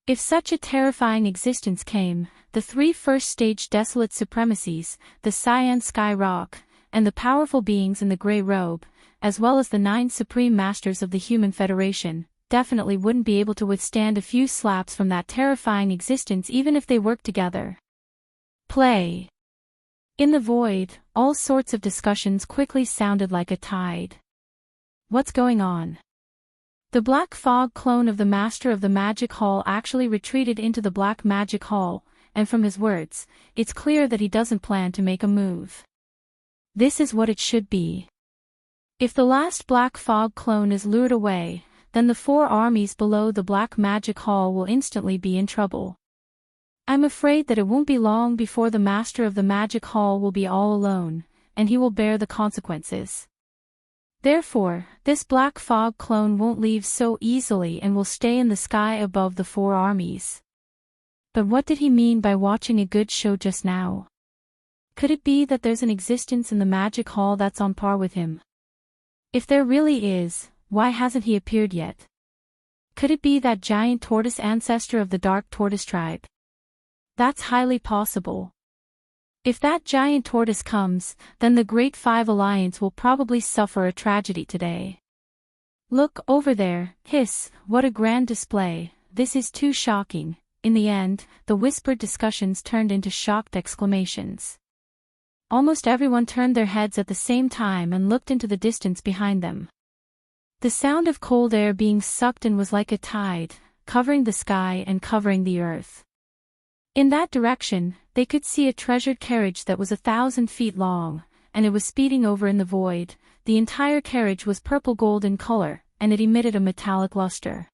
If such a terrifying existence came, the 3 first-stage desolate supremacies, the cyan sky rock, and the powerful beings in the grey robe, as well as the 9 supreme masters of the human federation, definitely wouldn't be able to withstand a few slaps from that terrifying existence even if they worked together. Play. In the void, all sorts of discussions quickly sounded like a tide. What's going on? The black fog clone of the master of the magic hall actually retreated into the black magic hall, and from his words, it's clear that he doesn't plan to make a move. This is what it should be. If the last black fog clone is lured away, then the 4 armies below the black magic hall will instantly be in trouble. I'm afraid that it won't be long before the master of the magic hall will be all alone, and he will bear the consequences. Therefore, this black fog clone won't leave so easily and will stay in the sky above the 4 armies. But what did he mean by watching a good show just now? Could it be that there's an existence in the magic hall that's on par with him? If there really is, why hasn't he appeared yet? Could it be that giant tortoise ancestor of the dark tortoise tribe? That's highly possible. If that giant tortoise comes, then the Great 5 Alliance will probably suffer a tragedy today. Look over there, hiss, what a grand display, this is too shocking. In the end, the whispered discussions turned into shocked exclamations. Almost everyone turned their heads at the same time and looked into the distance behind them. The sound of cold air being sucked in was like a tide, covering the sky and covering the earth. In that direction, they could see a treasured carriage that was 1,000 feet long, and it was speeding over in the void. The entire carriage was purple gold in color, and it emitted a metallic luster.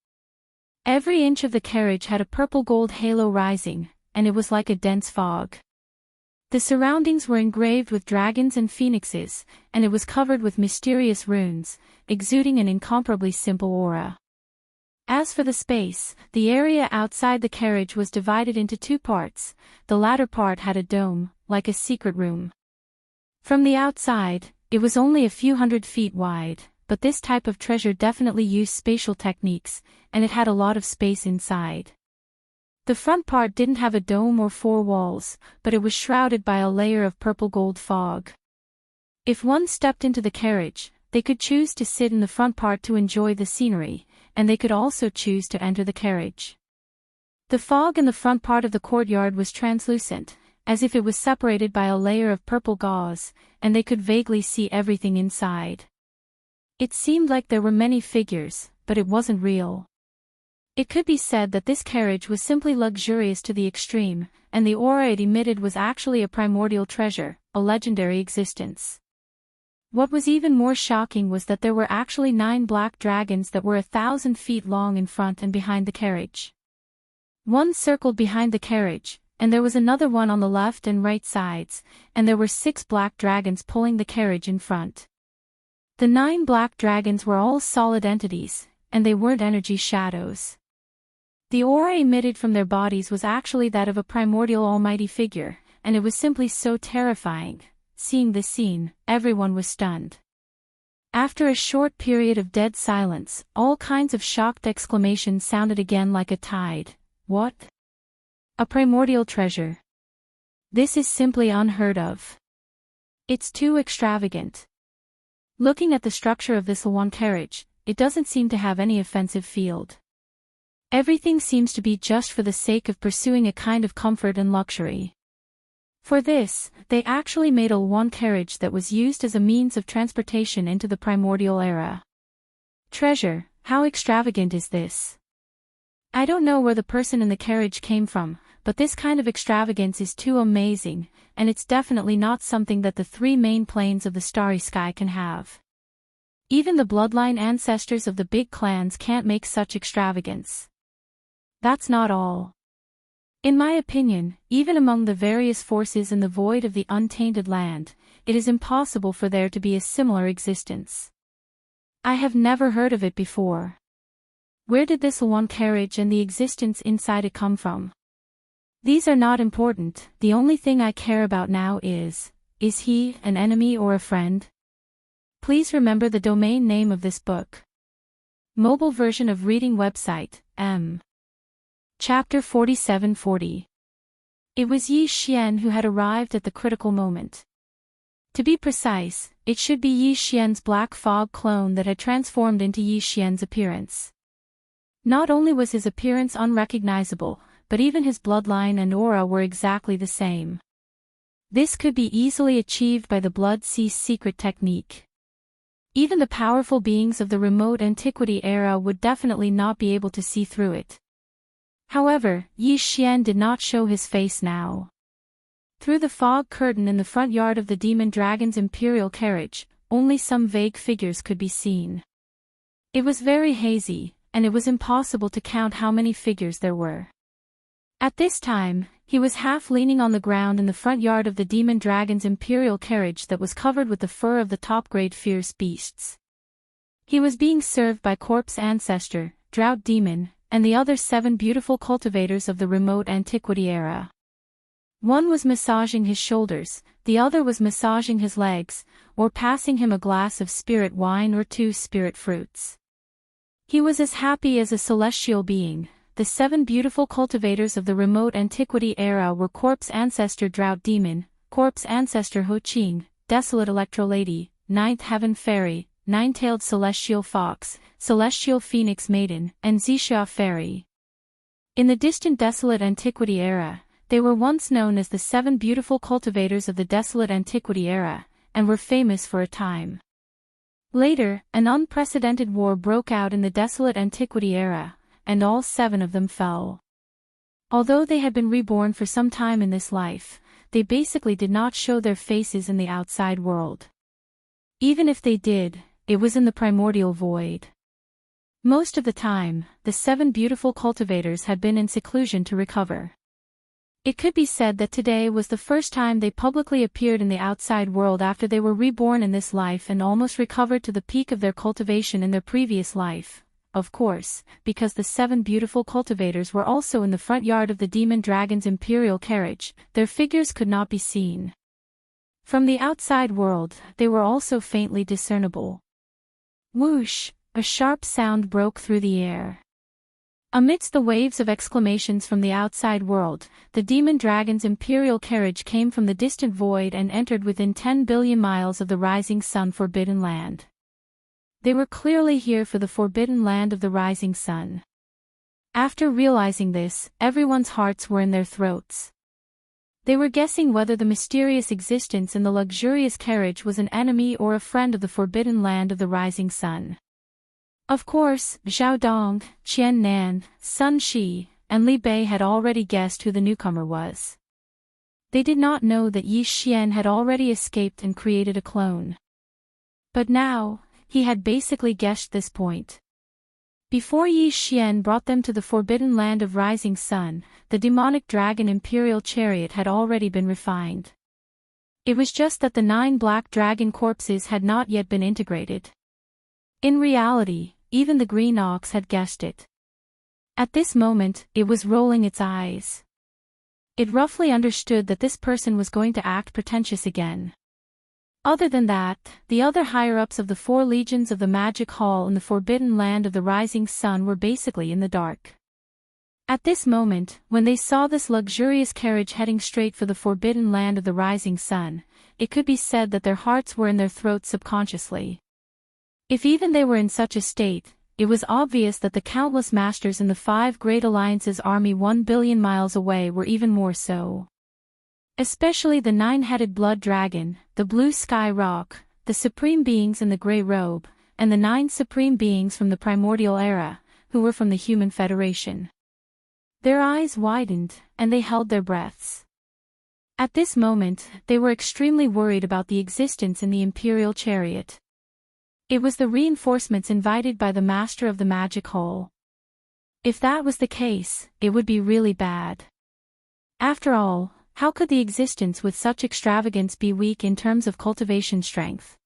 Every inch of the carriage had a purple gold halo rising, and it was like a dense fog. The surroundings were engraved with dragons and phoenixes, and it was covered with mysterious runes, exuding an incomparably simple aura. As for the space, the area outside the carriage was divided into 2 parts. The latter part had a dome, like a secret room. From the outside, it was only a few hundred feet wide, but this type of treasure definitely used spatial techniques, and it had a lot of space inside. The front part didn't have a dome or 4 walls, but it was shrouded by a layer of purple gold fog. If one stepped into the carriage, they could choose to sit in the front part to enjoy the scenery, and they could also choose to enter the carriage. The fog in the front part of the courtyard was translucent, as if it was separated by a layer of purple gauze, and they could vaguely see everything inside. It seemed like there were many figures, but it wasn't real. It could be said that this carriage was simply luxurious to the extreme, and the aura it emitted was actually a primordial treasure, a legendary existence. What was even more shocking was that there were actually 9 black dragons that were 1,000 feet long in front and behind the carriage. One circled behind the carriage, and there was another one on the left and right sides, and there were 6 black dragons pulling the carriage in front. The 9 black dragons were all solid entities, and they weren't energy shadows. The aura emitted from their bodies was actually that of a primordial almighty figure, and it was simply so terrifying. Seeing this scene, everyone was stunned. After a short period of dead silence, all kinds of shocked exclamations sounded again like a tide. What? A primordial treasure. This is simply unheard of. It's too extravagant. Looking at the structure of this L1 carriage, it doesn't seem to have any offensive field. Everything seems to be just for the sake of pursuing a kind of comfort and luxury. For this, they actually made a L1 carriage that was used as a means of transportation into the primordial era. Treasure, how extravagant is this? I don't know where the person in the carriage came from, but this kind of extravagance is too amazing, and it's definitely not something that the 3 main planes of the starry sky can have. Even the bloodline ancestors of the big clans can't make such extravagance. That's not all. In my opinion, even among the various forces in the void of the untainted land, it is impossible for there to be a similar existence. I have never heard of it before. Where did this one carriage and the existence inside it come from? These are not important, the only thing I care about now is he an enemy or a friend? Please remember the domain name of this book. Mobile version of reading website, M. Chapter 4740. It was Yi Xian who had arrived at the critical moment. To be precise, it should be Yi Xian's black fog clone that had transformed into Yi Xian's appearance. Not only was his appearance unrecognizable, but even his bloodline and aura were exactly the same. This could be easily achieved by the Blood Cease secret technique. Even the powerful beings of the remote antiquity era would definitely not be able to see through it. However, Yi Xian did not show his face now. Through the fog curtain in the front yard of the demon dragon's imperial carriage, only some vague figures could be seen. It was very hazy, and it was impossible to count how many figures there were. At this time, he was half leaning on the ground in the front yard of the demon dragon's imperial carriage that was covered with the fur of the top-grade fierce beasts. He was being served by Corpse Ancestor, Drought Demon, and the other 7 beautiful cultivators of the remote antiquity era. One was massaging his shoulders, the other was massaging his legs, or passing him a glass of spirit wine or 2 spirit fruits. He was as happy as a celestial being. The 7 beautiful cultivators of the remote antiquity era were Corpse Ancestor Drought Demon, Corpse Ancestor Ho Qing, Desolate Electro Lady, Ninth Heaven Fairy, Nine-Tailed Celestial Fox, Celestial Phoenix Maiden, and Xixia Fairy. In the distant Desolate Antiquity era, they were once known as the 7 beautiful cultivators of the Desolate Antiquity era, and were famous for a time. Later, an unprecedented war broke out in the Desolate Antiquity era, and all 7 of them fell. Although they had been reborn for some time in this life, they basically did not show their faces in the outside world. Even if they did, it was in the primordial void. Most of the time, the 7 beautiful cultivators had been in seclusion to recover. It could be said that today was the first time they publicly appeared in the outside world after they were reborn in this life and almost recovered to the peak of their cultivation in their previous life. Of course, because the 7 beautiful cultivators were also in the front yard of the demon dragon's imperial carriage, their figures could not be seen. From the outside world, they were also faintly discernible. Whoosh! A sharp sound broke through the air. Amidst the waves of exclamations from the outside world, the demon dragon's imperial carriage came from the distant void and entered within 10 billion miles of the rising sun forbidden land. They were clearly here for the forbidden land of the rising sun. After realizing this, everyone's hearts were in their throats. They were guessing whether the mysterious existence in the luxurious carriage was an enemy or a friend of the forbidden land of the rising sun. Of course, Zhao Dong, Qian Nan, Sun Shi, and Li Bei had already guessed who the newcomer was. They did not know that Yi Xian had already escaped and created a clone. But now, he had basically guessed this point. Before Yi Xian brought them to the forbidden land of rising sun, the demonic dragon imperial chariot had already been refined. It was just that the 9 black dragon corpses had not yet been integrated. In reality, even the green ox had guessed it. At this moment, it was rolling its eyes. It roughly understood that this person was going to act pretentious again. Other than that, the other higher-ups of the 4 legions of the Magic Hall in the forbidden land of the rising sun were basically in the dark. At this moment, when they saw this luxurious carriage heading straight for the forbidden land of the rising sun, it could be said that their hearts were in their throats subconsciously. If even they were in such a state, it was obvious that the countless masters in the 5 Great Alliance's army 1 billion miles away were even more so. Especially the 9-headed blood dragon, the blue sky rock, the supreme beings in the grey robe, and the 9 supreme beings from the primordial era, who were from the Human Federation. Their eyes widened, and they held their breaths. At this moment, they were extremely worried about the existence in the Imperial chariot. It was the reinforcements invited by the master of the magic hole. If that was the case, it would be really bad. After all, how could the existence with such extravagance be weak in terms of cultivation strength?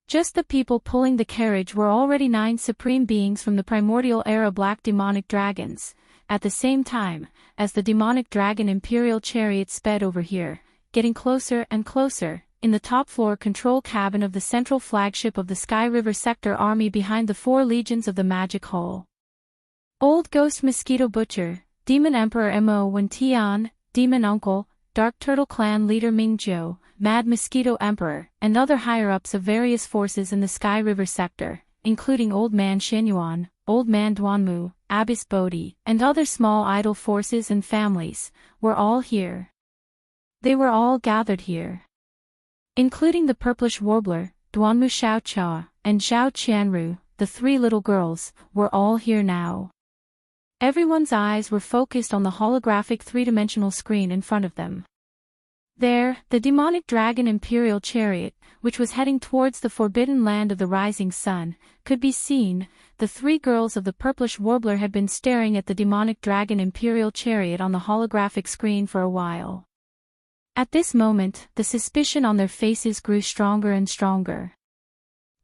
Just the people pulling the carriage were already 9 supreme beings from the primordial era, black demonic dragons. At the same time, as the demonic dragon imperial chariot sped over here, getting closer and closer, in the top floor control cabin of the central flagship of the Sky River Sector Army behind the 4 legions of the magic hole. Old Ghost Mosquito Butcher, Demon Emperor Mo Wen Tian, Demon Uncle, Dark Turtle Clan leader Ming Zhou, Mad Mosquito Emperor, and other higher-ups of various forces in the Sky River Sector, including Old Man Xinyuan, Old Man Duanmu, Abyss Bodhi, and other small idol forces and families, were all here. They were all gathered here. Including the Purplish Warbler, Duanmu Xiaocha, and Zhao Qianru, the 3 little girls, were all here now. Everyone's eyes were focused on the holographic 3-dimensional screen in front of them. There, the demonic dragon imperial chariot, which was heading towards the forbidden land of the rising sun, could be seen. The 3 girls of the Purplish Warbler had been staring at the demonic dragon imperial chariot on the holographic screen for a while. At this moment, the suspicion on their faces grew stronger and stronger.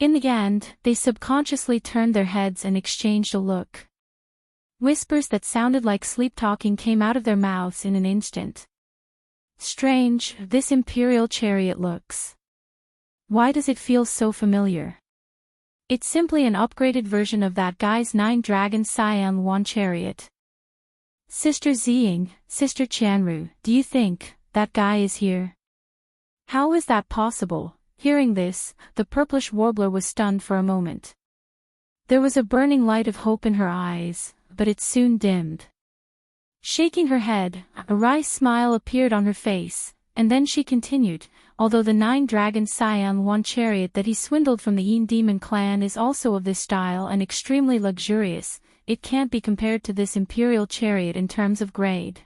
In the end, they subconsciously turned their heads and exchanged a look. Whispers that sounded like sleep-talking came out of their mouths in an instant. Strange, this imperial chariot looks. Why does it feel so familiar? It's simply an upgraded version of that guy's 9 Dragon Cyan Luan chariot. Sister Ziying, Sister Qianru, do you think that guy is here? How is that possible? Hearing this, the Purplish Warbler was stunned for a moment. There was a burning light of hope in her eyes, but it soon dimmed. Shaking her head, a wry smile appeared on her face, and then she continued, although the 9 Dragon Cyan Luan chariot that he swindled from the Yin Demon clan is also of this style and extremely luxurious, it can't be compared to this imperial chariot in terms of grade.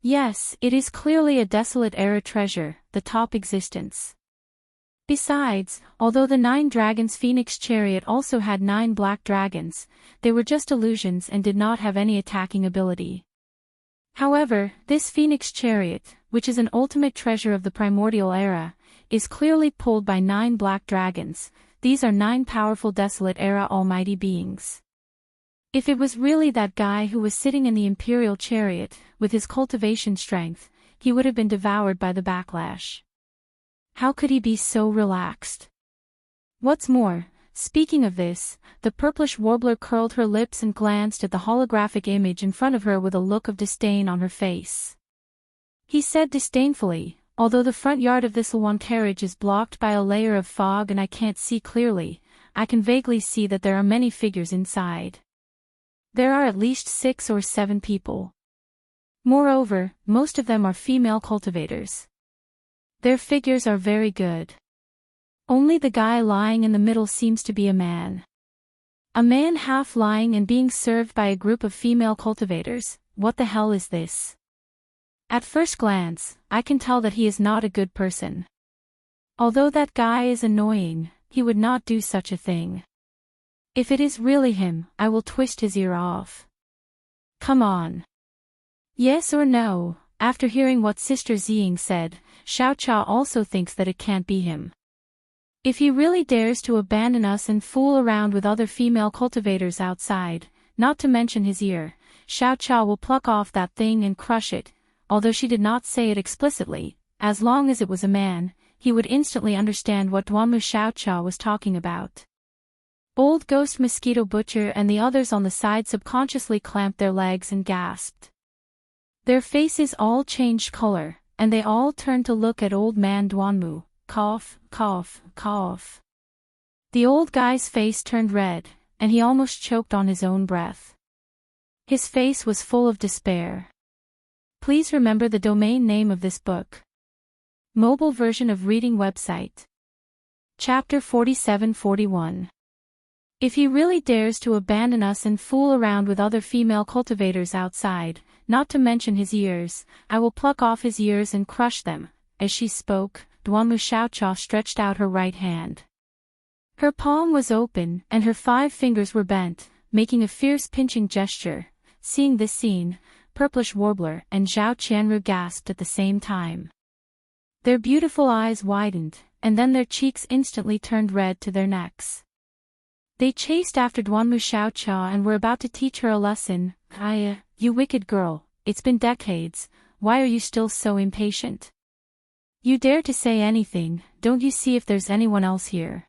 Yes, it is clearly a desolate era treasure, the top existence. Besides, although the 9 Dragons Phoenix chariot also had 9 black dragons, they were just illusions and did not have any attacking ability. However, this Phoenix chariot, which is an ultimate treasure of the primordial era, is clearly pulled by 9 black dragons. These are 9 powerful desolate era almighty beings. If it was really that guy who was sitting in the imperial chariot, with his cultivation strength, he would have been devoured by the backlash. How could he be so relaxed? What's more, speaking of this, the Purplish Warbler curled her lips and glanced at the holographic image in front of her with a look of disdain on her face. He said disdainfully, although the front yard of this Luan carriage is blocked by a layer of fog and I can't see clearly, I can vaguely see that there are many figures inside. There are at least 6 or 7 people. Moreover, most of them are female cultivators. Their figures are very good. Only the guy lying in the middle seems to be a man. A man half lying and being served by a group of female cultivators. What the hell is this? At first glance, I can tell that he is not a good person. Although that guy is annoying, he would not do such a thing. If it is really him, I will twist his ear off. Come on. Yes or no? After hearing what Sister Ziying said, Xiaocha also thinks that it can't be him. If he really dares to abandon us and fool around with other female cultivators outside, not to mention his ear, Xiaocha will pluck off that thing and crush it. Although she did not say it explicitly, as long as it was a man, he would instantly understand what Duanmu Xiaocha was talking about. Old Ghost Mosquito Butcher and the others on the side subconsciously clamped their legs and gasped. Their faces all changed color, and they all turned to look at Old Man Duanmu. Cough, cough, cough. The old guy's face turned red, and he almost choked on his own breath. His face was full of despair. Please remember the domain name of this book. Mobile version of reading website. Chapter 47-41. If he really dares to abandon us and fool around with other female cultivators outside, not to mention his ears, I will pluck off his ears and crush them. As she spoke, Duanmu Xiaocha stretched out her right hand. Her palm was open and her 5 fingers were bent, making a fierce pinching gesture. Seeing this scene, Purplish Warbler and Zhao Qianru gasped at the same time. Their beautiful eyes widened, and then their cheeks instantly turned red to their necks. They chased after Duanmu Xiaoqia and were about to teach her a lesson. "Aya, you wicked girl, it's been decades, why are you still so impatient? You dare to say anything, don't you see if there's anyone else here?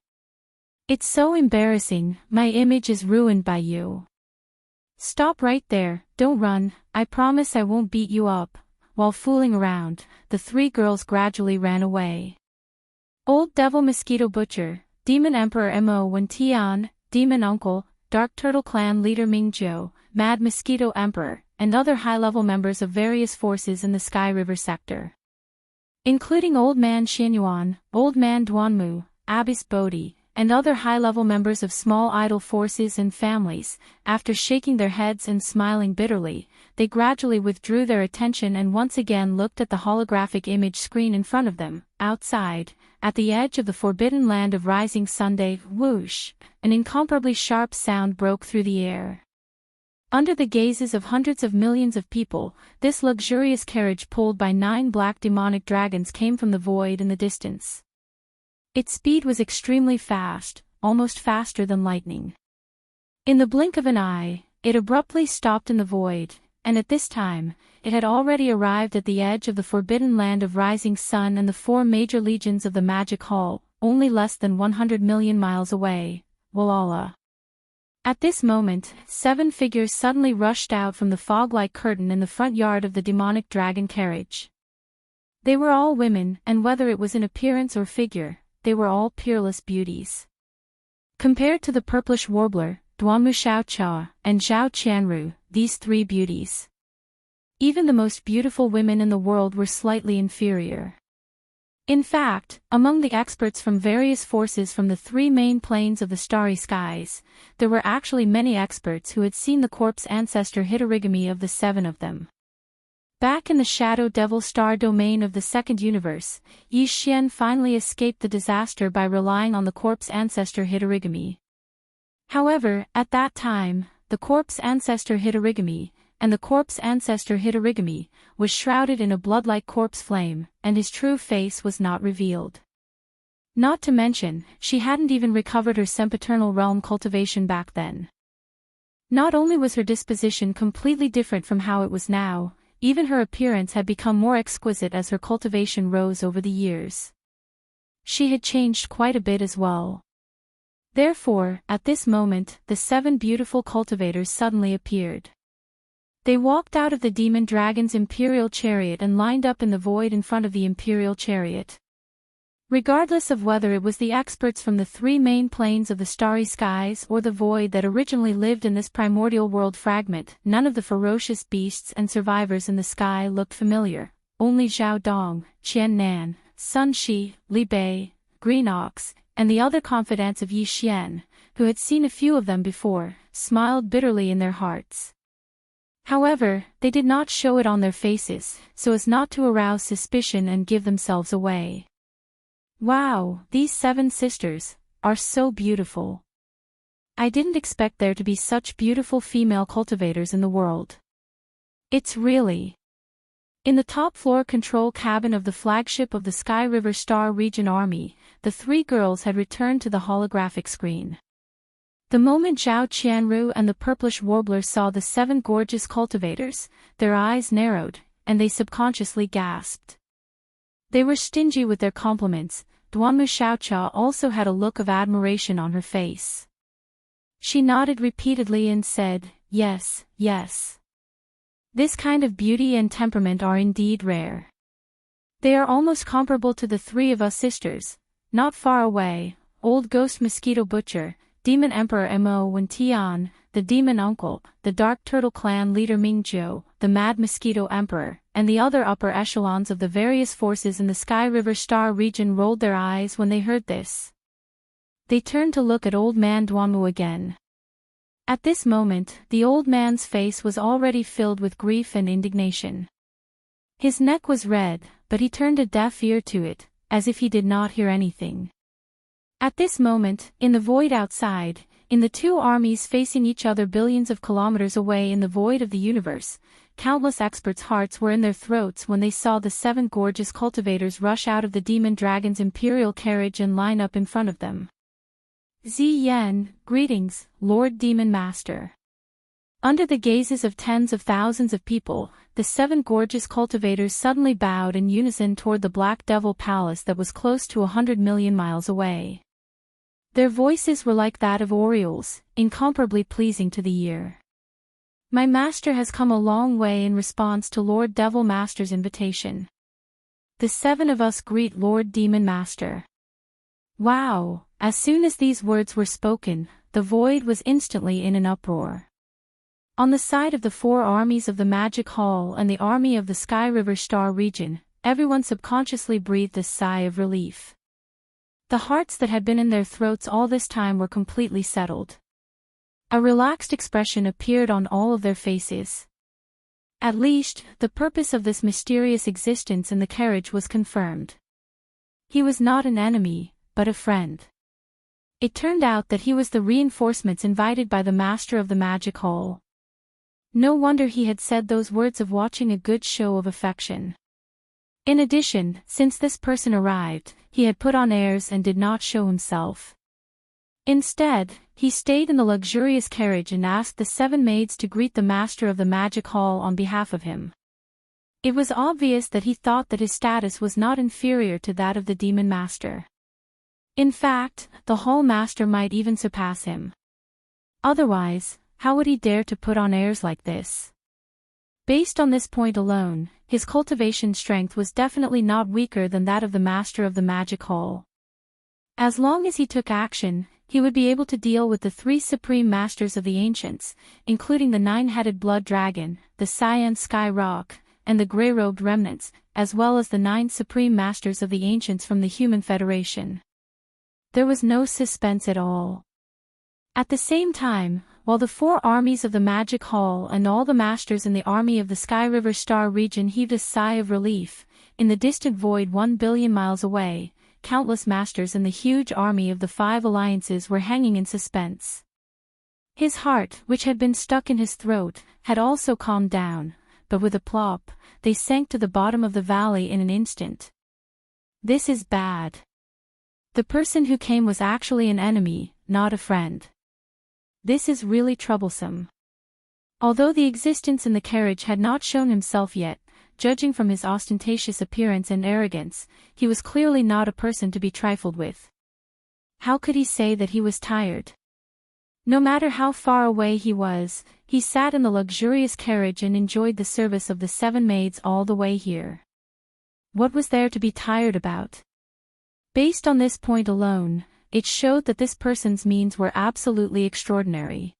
It's so embarrassing, my image is ruined by you. Stop right there, don't run, I promise I won't beat you up." While fooling around, the 3 girls gradually ran away. Old Devil Mosquito Butcher, Demon Emperor Mo Wen Tian, Demon Uncle, Dark Turtle Clan Leader Ming Zhou, Mad Mosquito Emperor, and other high-level members of various forces in the Sky River sector, including Old Man Xianyuan, Old Man Duanmu, Abyss Bodhi, and other high-level members of small idol forces and families. After shaking their heads and smiling bitterly, they gradually withdrew their attention and once again looked at the holographic image screen in front of them. Outside, at the edge of the forbidden land of Rising Sunday, whoosh, an incomparably sharp sound broke through the air. Under the gazes of hundreds of millions of people, this luxurious carriage pulled by 9 black demonic dragons came from the void in the distance. Its speed was extremely fast, almost faster than lightning. In the blink of an eye, it abruptly stopped in the void, and at this time, it had already arrived at the edge of the forbidden land of Rising Sun and the 4 major legions of the Magic Hall, only less than 100 million miles away. Walala. At this moment, 7 figures suddenly rushed out from the fog-like curtain in the front yard of the demonic dragon carriage. They were all women, and whether it was in appearance or figure, they were all peerless beauties. Compared to the Purplish Warbler, Duanmu Xiaoqia, and Zhao Qianru, these 3 beauties, even the most beautiful women in the world, were slightly inferior. In fact, among the experts from various forces from the 3 main planes of the starry skies, there were actually many experts who had seen the corpse ancestor Hitorigami of the 7 of them. Back in the Shadow Devil Star domain of the second universe, Yi Xian finally escaped the disaster by relying on the corpse ancestor Hitorigami. However, at that time, the corpse ancestor Hitorigami, and the corpse ancestor Hitorigami, was shrouded in a blood-like corpse flame, and his true face was not revealed. Not to mention, she hadn't even recovered her sempiternal realm cultivation back then. Not only was her disposition completely different from how it was now, even her appearance had become more exquisite as her cultivation rose over the years. She had changed quite a bit as well. Therefore, at this moment, the 7 beautiful cultivators suddenly appeared. They walked out of the demon dragon's imperial chariot and lined up in the void in front of the imperial chariot. Regardless of whether it was the experts from the 3 main planes of the starry skies or the void that originally lived in this primordial world fragment, none of the ferocious beasts and survivors in the sky looked familiar. Only Zhao Dong, Qian Nan, Sun Shi, Li Bei, Green Ox, and the other confidants of Yi Xian, who had seen a few of them before, smiled bitterly in their hearts. However, they did not show it on their faces, so as not to arouse suspicion and give themselves away. Wow, these 7 sisters are so beautiful. I didn't expect there to be such beautiful female cultivators in the world. It's really... In the top floor control cabin of the flagship of the Sky River Star Region Army, the 3 girls had returned to the holographic screen. The moment Zhao Qianru and the Purplish Warbler saw the 7 gorgeous cultivators, their eyes narrowed, and they subconsciously gasped. They were stingy with their compliments. Duanmu Xiaoqia also had a look of admiration on her face. She nodded repeatedly and said, "Yes, yes. This kind of beauty and temperament are indeed rare. They are almost comparable to the 3 of us sisters, not far away, Old Ghost Mosquito Butcher, Demon Emperor Mo Wen Tian, the Demon Uncle, the Dark Turtle Clan Leader Ming Zhou, the Mad Mosquito Emperor, and the other upper echelons of the various forces in the Sky River Star region rolled their eyes when they heard this. They turned to look at Old Man Duanmu again. At this moment, the old man's face was already filled with grief and indignation. His neck was red, but he turned a deaf ear to it, as if he did not hear anything. At this moment, in the void outside, in the two armies facing each other billions of kilometers away in the void of the universe, countless experts' hearts were in their throats when they saw the 7 gorgeous cultivators rush out of the demon dragon's imperial carriage and line up in front of them. Yen, greetings, Lord Demon Master. Under the gazes of tens of thousands of people, the 7 gorgeous cultivators suddenly bowed in unison toward the Black Devil Palace that was close to 100 million miles away. Their voices were like that of orioles, incomparably pleasing to the ear. My master has come a long way in response to Lord Devil Master's invitation. The 7 of us greet Lord Demon Master. Wow! As soon as these words were spoken, the void was instantly in an uproar. On the side of the 4 armies of the Magic Hall and the army of the Sky River Star region, everyone subconsciously breathed a sigh of relief. The hearts that had been in their throats all this time were completely settled. A relaxed expression appeared on all of their faces. At least, the purpose of this mysterious existence in the carriage was confirmed. He was not an enemy, but a friend. It turned out that he was the reinforcements invited by the master of the Magic Hall. No wonder he had said those words of watching a good show of affection. In addition, since this person arrived, he had put on airs and did not show himself. Instead, he stayed in the luxurious carriage and asked the 7 maids to greet the master of the Magic Hall on behalf of him. It was obvious that he thought that his status was not inferior to that of the Demon Master. In fact, the Hall Master might even surpass him. Otherwise, how would he dare to put on airs like this? Based on this point alone, his cultivation strength was definitely not weaker than that of the Master of the Magic Hall. As long as he took action, he would be able to deal with the 3 Supreme Masters of the Ancients, including the 9-headed Blood Dragon, the Cyan Sky Rock, and the Grey-robed Remnants, as well as the 9 Supreme Masters of the Ancients from the Human Federation. There was no suspense at all. At the same time, while the 4 armies of the Magic Hall and all the masters in the army of the Sky River Star region heaved a sigh of relief, in the distant void 1 billion miles away, countless masters in the huge army of the 5 alliances were hanging in suspense. His heart, which had been stuck in his throat, had also calmed down, but with a plop, they sank to the bottom of the valley in an instant. This is bad. The person who came was actually an enemy, not a friend. This is really troublesome. Although the existence in the carriage had not shown himself yet, judging from his ostentatious appearance and arrogance, he was clearly not a person to be trifled with. How could he say that he was tired? No matter how far away he was, he sat in the luxurious carriage and enjoyed the service of the 7 maids all the way here. What was there to be tired about? Based on this point alone, it showed that this person's means were absolutely extraordinary.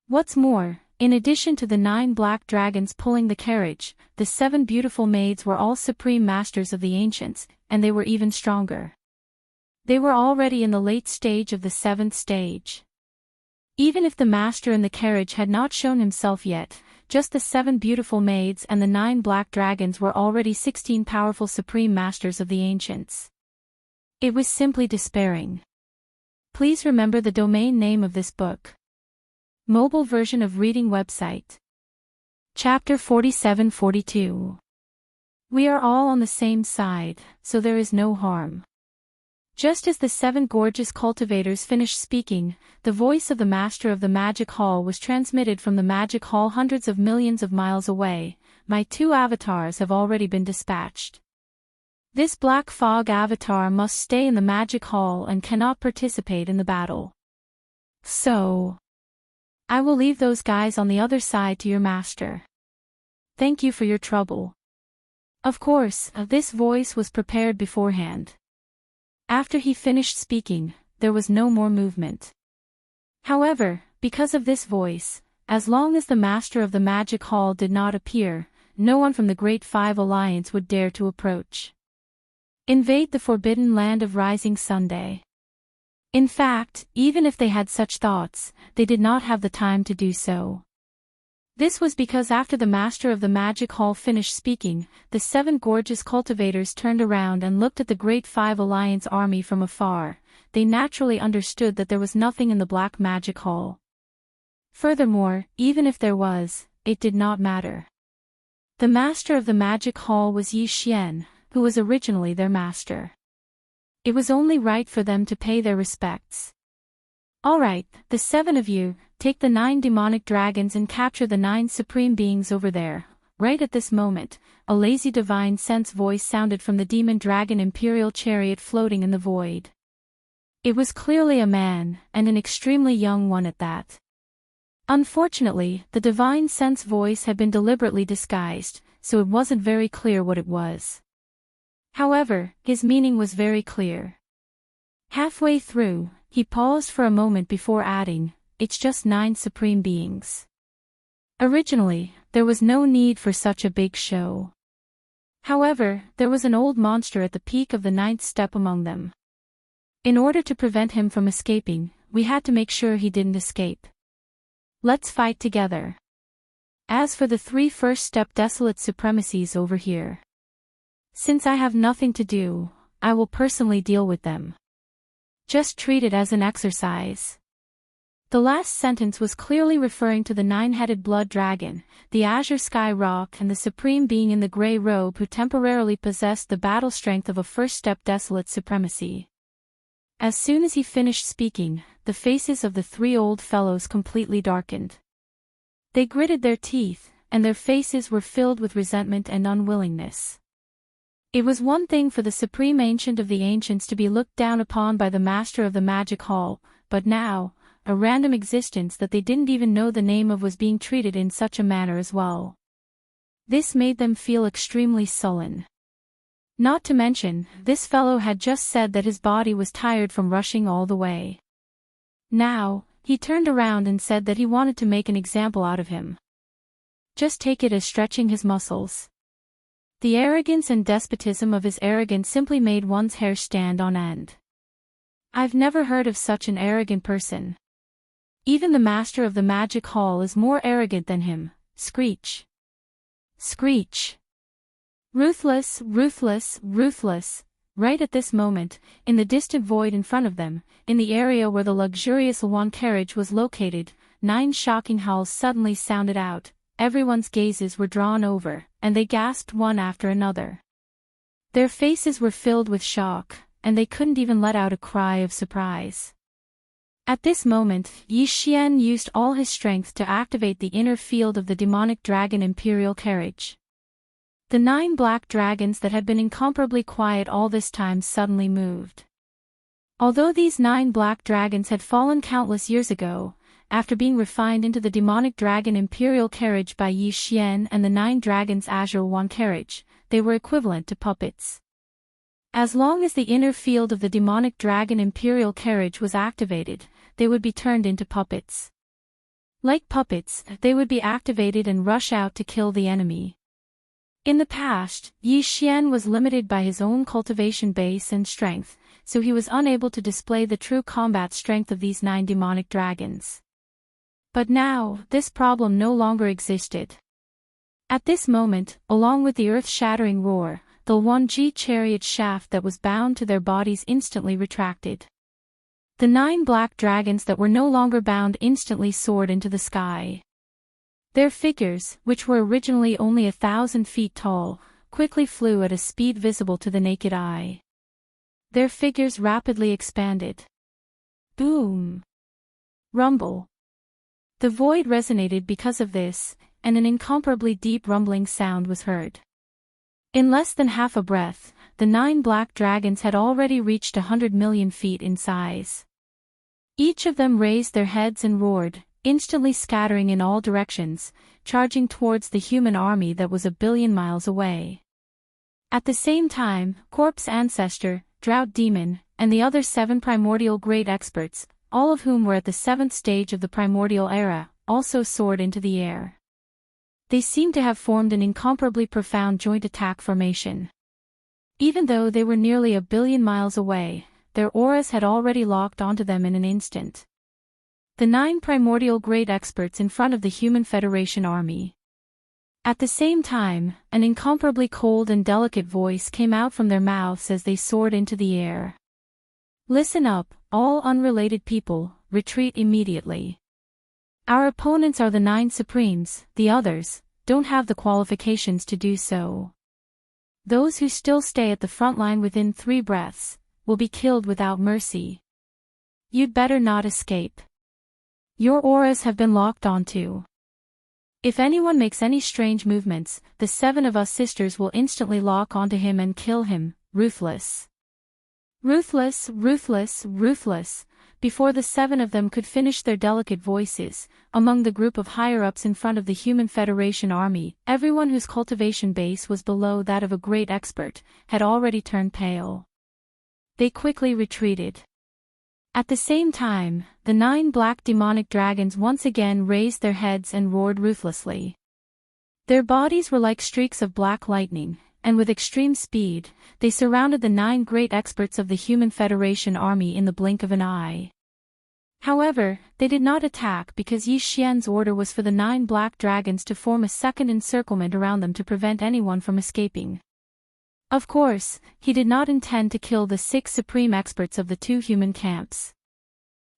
What's more, in addition to the 9 black dragons pulling the carriage, the 7 beautiful maids were all supreme masters of the ancients, and they were even stronger. They were already in the late stage of the 7th stage. Even if the master in the carriage had not shown himself yet, just the 7 beautiful maids and the 9 black dragons were already 16 powerful supreme masters of the ancients. It was simply despairing. Please remember the domain name of this book. Mobile version of reading website. Chapter 47-42. We are all on the same side, so there is no harm. Just as the 7 gorgeous cultivators finished speaking, the voice of the master of the Magic Hall was transmitted from the Magic Hall hundreds of millions of miles away. My 2 avatars have already been dispatched. This Black Fog avatar must stay in the Magic Hall and cannot participate in the battle. So, I will leave those guys on the other side to your master. Thank you for your trouble. Of course, this voice was prepared beforehand. After he finished speaking, there was no more movement. However, because of this voice, as long as the master of the Magic Hall did not appear, no one from the Great 5 Alliance would dare to approach. Invade the forbidden land of Rising Sunday. In fact, even if they had such thoughts, they did not have the time to do so. This was because after the master of the Magic Hall finished speaking, the 7 gorgeous cultivators turned around and looked at the Great 5 Alliance army from afar, they naturally understood that there was nothing in the Black Magic Hall. Furthermore, even if there was, it did not matter. The master of the Magic Hall was Yi Xian, who was originally their master. It was only right for them to pay their respects. All right, the 7 of you, take the 9 demonic dragons and capture the 9 supreme beings over there. Right at this moment, a lazy divine sense voice sounded from the demon dragon imperial chariot floating in the void. It was clearly a man, and an extremely young one at that. Unfortunately, the divine sense voice had been deliberately disguised, so it wasn't very clear what it was. However, his meaning was very clear. Halfway through, he paused for a moment before adding, "It's just 9 supreme beings." Originally, there was no need for such a big show. However, there was an old monster at the peak of the 9th step among them. In order to prevent him from escaping, we had to make sure he didn't escape. Let's fight together. As for the 3 first step desolate supremacies over here, since I have nothing to do, I will personally deal with them. Just treat it as an exercise. The last sentence was clearly referring to the 9-headed blood dragon, the azure sky rock and the supreme being in the grey robe who temporarily possessed the battle strength of a first-step desolate supremacy. As soon as he finished speaking, the faces of the 3 old fellows completely darkened. They gritted their teeth, and their faces were filled with resentment and unwillingness. It was one thing for the supreme ancient of the ancients to be looked down upon by the master of the magic hall, but now, a random existence that they didn't even know the name of was being treated in such a manner as well. This made them feel extremely sullen. Not to mention, this fellow had just said that his body was tired from rushing all the way. Now, he turned around and said that he wanted to make an example out of him. Just take it as stretching his muscles. The arrogance and despotism of his arrogance simply made one's hair stand on end. I've never heard of such an arrogant person. Even the master of the magic hall is more arrogant than him. Screech. Screech. Ruthless, ruthless, ruthless. Right at this moment, in the distant void in front of them, in the area where the luxurious L1 carriage was located, 9 shocking howls suddenly sounded out. Everyone's gazes were drawn over, and they gasped one after another. Their faces were filled with shock, and they couldn't even let out a cry of surprise. At this moment, Yi Xian used all his strength to activate the inner field of the demonic dragon imperial carriage. The 9 black dragons that had been incomparably quiet all this time suddenly moved. Although these 9 black dragons had fallen countless years ago, after being refined into the demonic dragon imperial carriage by Yi Xian and the 9 dragons azure one carriage, they were equivalent to puppets. As long as the inner field of the demonic dragon imperial carriage was activated, they would be turned into puppets. Like puppets, they would be activated and rush out to kill the enemy. In the past, Yi Xian was limited by his own cultivation base and strength, so he was unable to display the true combat strength of these 9 demonic dragons. But now, this problem no longer existed. At this moment, along with the earth-shattering roar, the 1G chariot shaft that was bound to their bodies instantly retracted. The 9 black dragons that were no longer bound instantly soared into the sky. Their figures, which were originally only 1,000 feet tall, quickly flew at a speed visible to the naked eye. Their figures rapidly expanded. Boom! Rumble! The void resonated because of this, and an incomparably deep rumbling sound was heard. In less than half a breath, the 9 black dragons had already reached 100 million feet in size. Each of them raised their heads and roared, instantly scattering in all directions, charging towards the human army that was 1 billion miles away. At the same time, Corpse Ancestor, Drought Demon, and the other 7 primordial great experts, all of whom were at the 7th stage of the primordial era, also soared into the air. They seemed to have formed an incomparably profound joint attack formation. Even though they were nearly 1 billion miles away, their auras had already locked onto them in an instant. The 9 primordial great experts in front of the Human Federation army. At the same time, an incomparably cold and delicate voice came out from their mouths as they soared into the air. Listen up, all unrelated people, retreat immediately. Our opponents are the 9 Supremes, the others don't have the qualifications to do so. Those who still stay at the front line within 3 breaths will be killed without mercy. You'd better not escape. Your auras have been locked onto. If anyone makes any strange movements, the 7 of us sisters will instantly lock onto him and kill him, ruthless. Ruthless, ruthless, ruthless. Before the 7 of them could finish their delicate voices, among the group of higher-ups in front of the Human Federation army, everyone whose cultivation base was below that of a great expert, had already turned pale. They quickly retreated. At the same time, the 9 black demonic dragons once again raised their heads and roared ruthlessly. Their bodies were like streaks of black lightning, and with extreme speed, they surrounded the 9 great experts of the Human Federation army in the blink of an eye. However, they did not attack because Yi Xian's order was for the 9 black dragons to form a second encirclement around them to prevent anyone from escaping. Of course, he did not intend to kill the 6 supreme experts of the 2 human camps.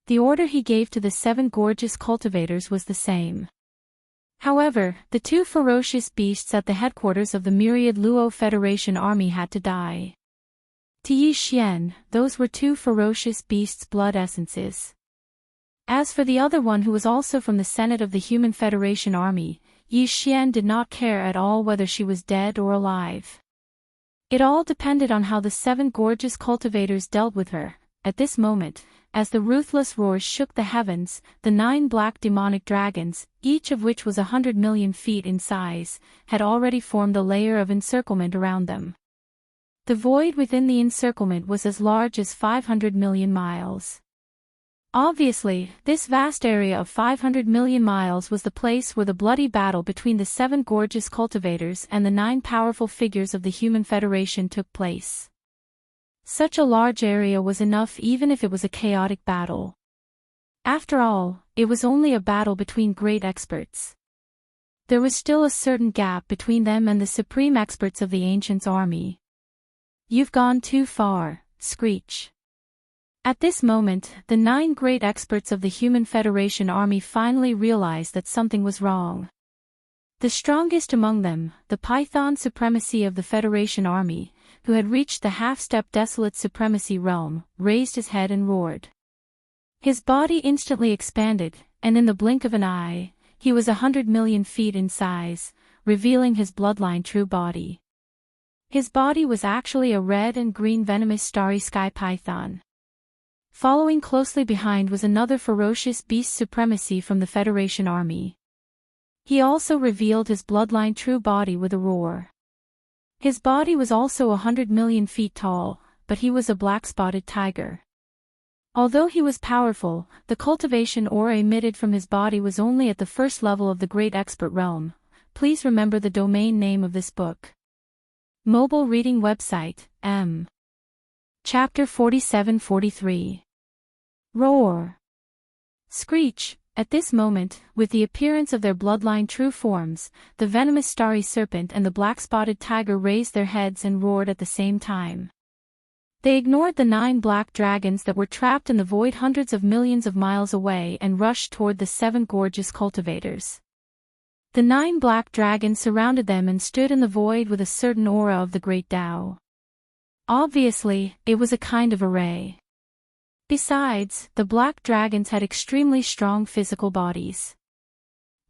The order he gave to the 7 gorgeous cultivators was the same. However, the 2 ferocious beasts at the headquarters of the myriad Luo Federation army had to die. To Yi Xian, those were 2 ferocious beasts' blood essences. As for the other one who was also from the Senate of the Human Federation army, Yi Xian did not care at all whether she was dead or alive. It all depended on how the 7 gorgeous cultivators dealt with her. At this moment, as the ruthless roars shook the heavens, the 9 black demonic dragons, each of which was 100 million feet in size, had already formed a layer of encirclement around them. The void within the encirclement was as large as 500 million miles. Obviously, this vast area of 500 million miles was the place where the bloody battle between the 7 gorgeous cultivators and the 9 powerful figures of the Human Federation took place. Such a large area was enough even if it was a chaotic battle. After all, it was only a battle between great experts. There was still a certain gap between them and the supreme experts of the Ancients' army. "You've gone too far, Screech." At this moment, the 9 great experts of the Human Federation army finally realized that something was wrong. The strongest among them, the Python supremacy of the Federation army, who had reached the half-step desolate supremacy realm, raised his head and roared. His body instantly expanded, and in the blink of an eye, he was 100 million feet in size, revealing his bloodline true body. His body was actually a red and green venomous starry sky python. Following closely behind was another ferocious beast supremacy from the Federation army. He also revealed his bloodline true body with a roar. His body was also 100 million feet tall, but he was a black-spotted tiger. Although he was powerful, the cultivation aura emitted from his body was only at the first level of the Great Expert realm. Please remember the domain name of this book. Mobile reading website, M. Chapter 47-43. Roar. Screech. At this moment, with the appearance of their bloodline true forms, the venomous starry serpent and the black-spotted tiger raised their heads and roared at the same time. They ignored the 9 black dragons that were trapped in the void hundreds of millions of miles away and rushed toward the 7 gorgeous cultivators. The 9 black dragons surrounded them and stood in the void with a certain aura of the great Tao. Obviously, it was a kind of array. Besides, the black dragons had extremely strong physical bodies.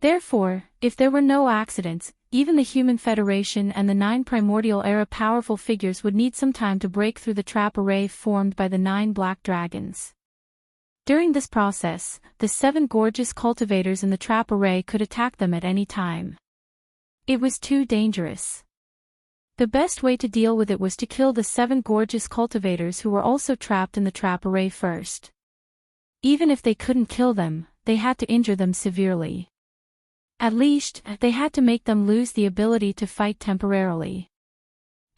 Therefore, if there were no accidents, even the Human Federation and the 9 primordial era powerful figures would need some time to break through the trap array formed by the 9 black dragons. During this process, the 7 gorgeous cultivators in the trap array could attack them at any time. It was too dangerous. The best way to deal with it was to kill the 7 gorgeous cultivators who were also trapped in the trap array first. Even if they couldn't kill them, they had to injure them severely. At least, they had to make them lose the ability to fight temporarily.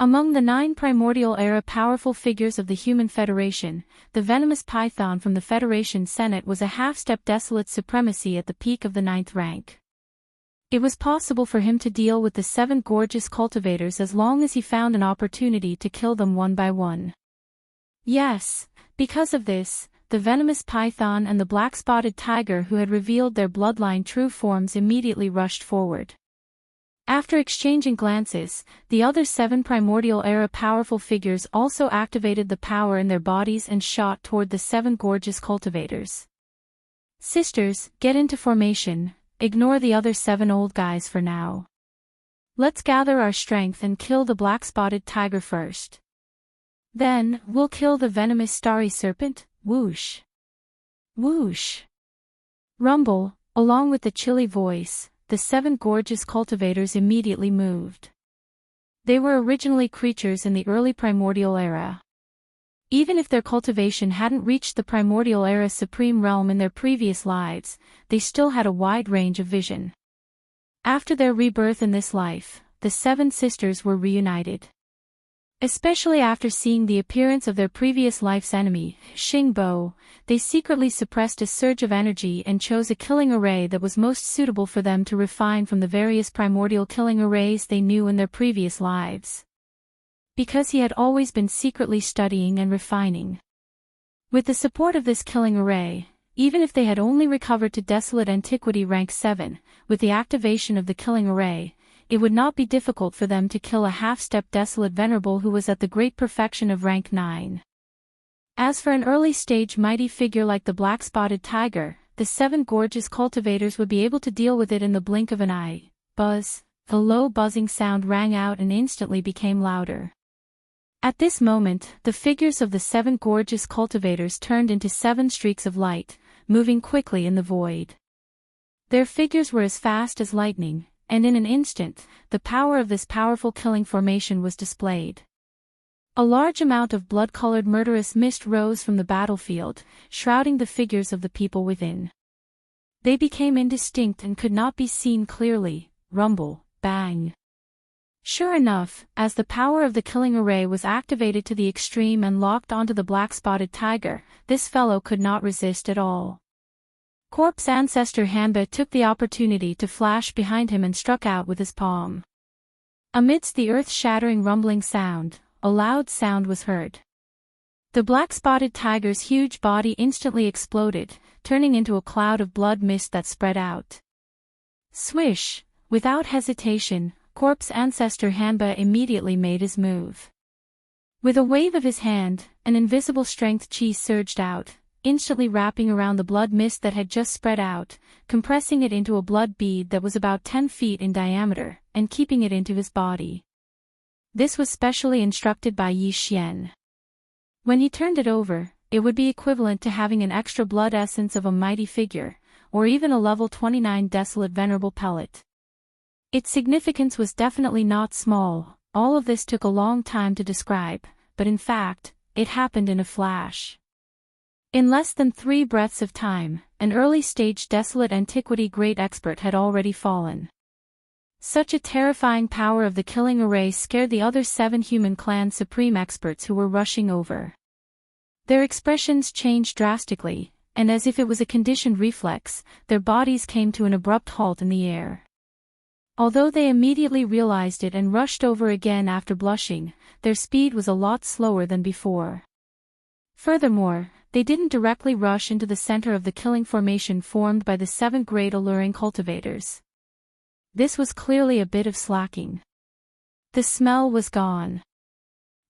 Among the 9 primordial era powerful figures of the Human Federation, the venomous python from the Federation Senate was a half-step desolate supremacy at the peak of the 9th rank. It was possible for him to deal with the 7 gorgeous cultivators as long as he found an opportunity to kill them one by one. Yes, because of this, the venomous python and the black-spotted tiger who had revealed their bloodline true forms immediately rushed forward. After exchanging glances, the other 7 primordial-era powerful figures also activated the power in their bodies and shot toward the 7 gorgeous cultivators. Sisters, get into formation, ignore the other 7 old guys for now. Let's gather our strength and kill the black-spotted tiger first. Then, we'll kill the venomous starry serpent, whoosh. Whoosh. Rumble, along with the chilly voice, the 7 gorgeous cultivators immediately moved. They were originally creatures in the early primordial era. Even if their cultivation hadn't reached the primordial era's supreme realm in their previous lives, they still had a wide range of vision. After their rebirth in this life, the 7 sisters were reunited. Especially after seeing the appearance of their previous life's enemy, Xingbo, they secretly suppressed a surge of energy and chose a killing array that was most suitable for them to refine from the various primordial killing arrays they knew in their previous lives. Because he had always been secretly studying and refining. With the support of this killing array, even if they had only recovered to Desolate Antiquity rank 7, with the activation of the killing array, it would not be difficult for them to kill a half-step Desolate Venerable who was at the great perfection of rank 9. As for an early-stage mighty figure like the black-spotted tiger, the 7 gorgeous cultivators would be able to deal with it in the blink of an eye. Buzz. A low buzzing sound rang out and instantly became louder. At this moment, the figures of the 7 gorgeous cultivators turned into 7 streaks of light, moving quickly in the void. Their figures were as fast as lightning, and in an instant, the power of this powerful killing formation was displayed. A large amount of blood-colored murderous mist rose from the battlefield, shrouding the figures of the people within. They became indistinct and could not be seen clearly. Rumble, bang. Sure enough, as the power of the killing array was activated to the extreme and locked onto the black-spotted tiger, this fellow could not resist at all. Corpse ancestor Hanba took the opportunity to flash behind him and struck out with his palm. Amidst the earth-shattering rumbling sound, a loud sound was heard. The black-spotted tiger's huge body instantly exploded, turning into a cloud of blood mist that spread out. Swish! Without hesitation, Corpse ancestor Hanba immediately made his move. With a wave of his hand, an invisible strength chi surged out, instantly wrapping around the blood mist that had just spread out, compressing it into a blood bead that was about 10 feet in diameter, and keeping it into his body. This was specially instructed by Yi Xian. When he turned it over, it would be equivalent to having an extra blood essence of a mighty figure, or even a level 29 Desolate Venerable pellet. Its significance was definitely not small. All of this took a long time to describe, but in fact, it happened in a flash. In less than 3 breaths of time, an early-stage Desolate Antiquity great expert had already fallen. Such a terrifying power of the killing array scared the other 7 human clan supreme experts who were rushing over. Their expressions changed drastically, and as if it was a conditioned reflex, their bodies came to an abrupt halt in the air. Although they immediately realized it and rushed over again after blushing, their speed was a lot slower than before. Furthermore, they didn't directly rush into the center of the killing formation formed by the 7 great alluring cultivators. This was clearly a bit of slacking. The smell was gone.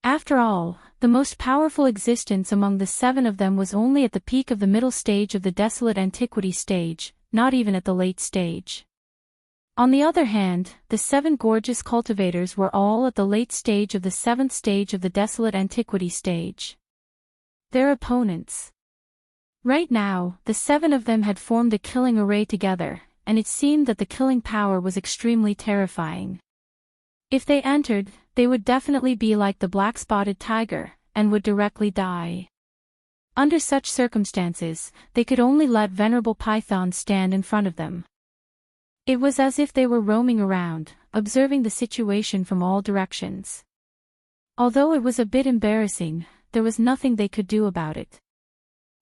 After all, the most powerful existence among the 7 of them was only at the peak of the middle stage of the Desolate Antiquity stage, not even at the late stage. On the other hand, the 7 gorgeous cultivators were all at the late stage of the 7th stage of the Desolate Antiquity stage. Their opponents. Right now, the 7 of them had formed a killing array together, and it seemed that the killing power was extremely terrifying. If they entered, they would definitely be like the black-spotted tiger, and would directly die. Under such circumstances, they could only let Venerable Python stand in front of them. It was as if they were roaming around, observing the situation from all directions. Although it was a bit embarrassing, there was nothing they could do about it.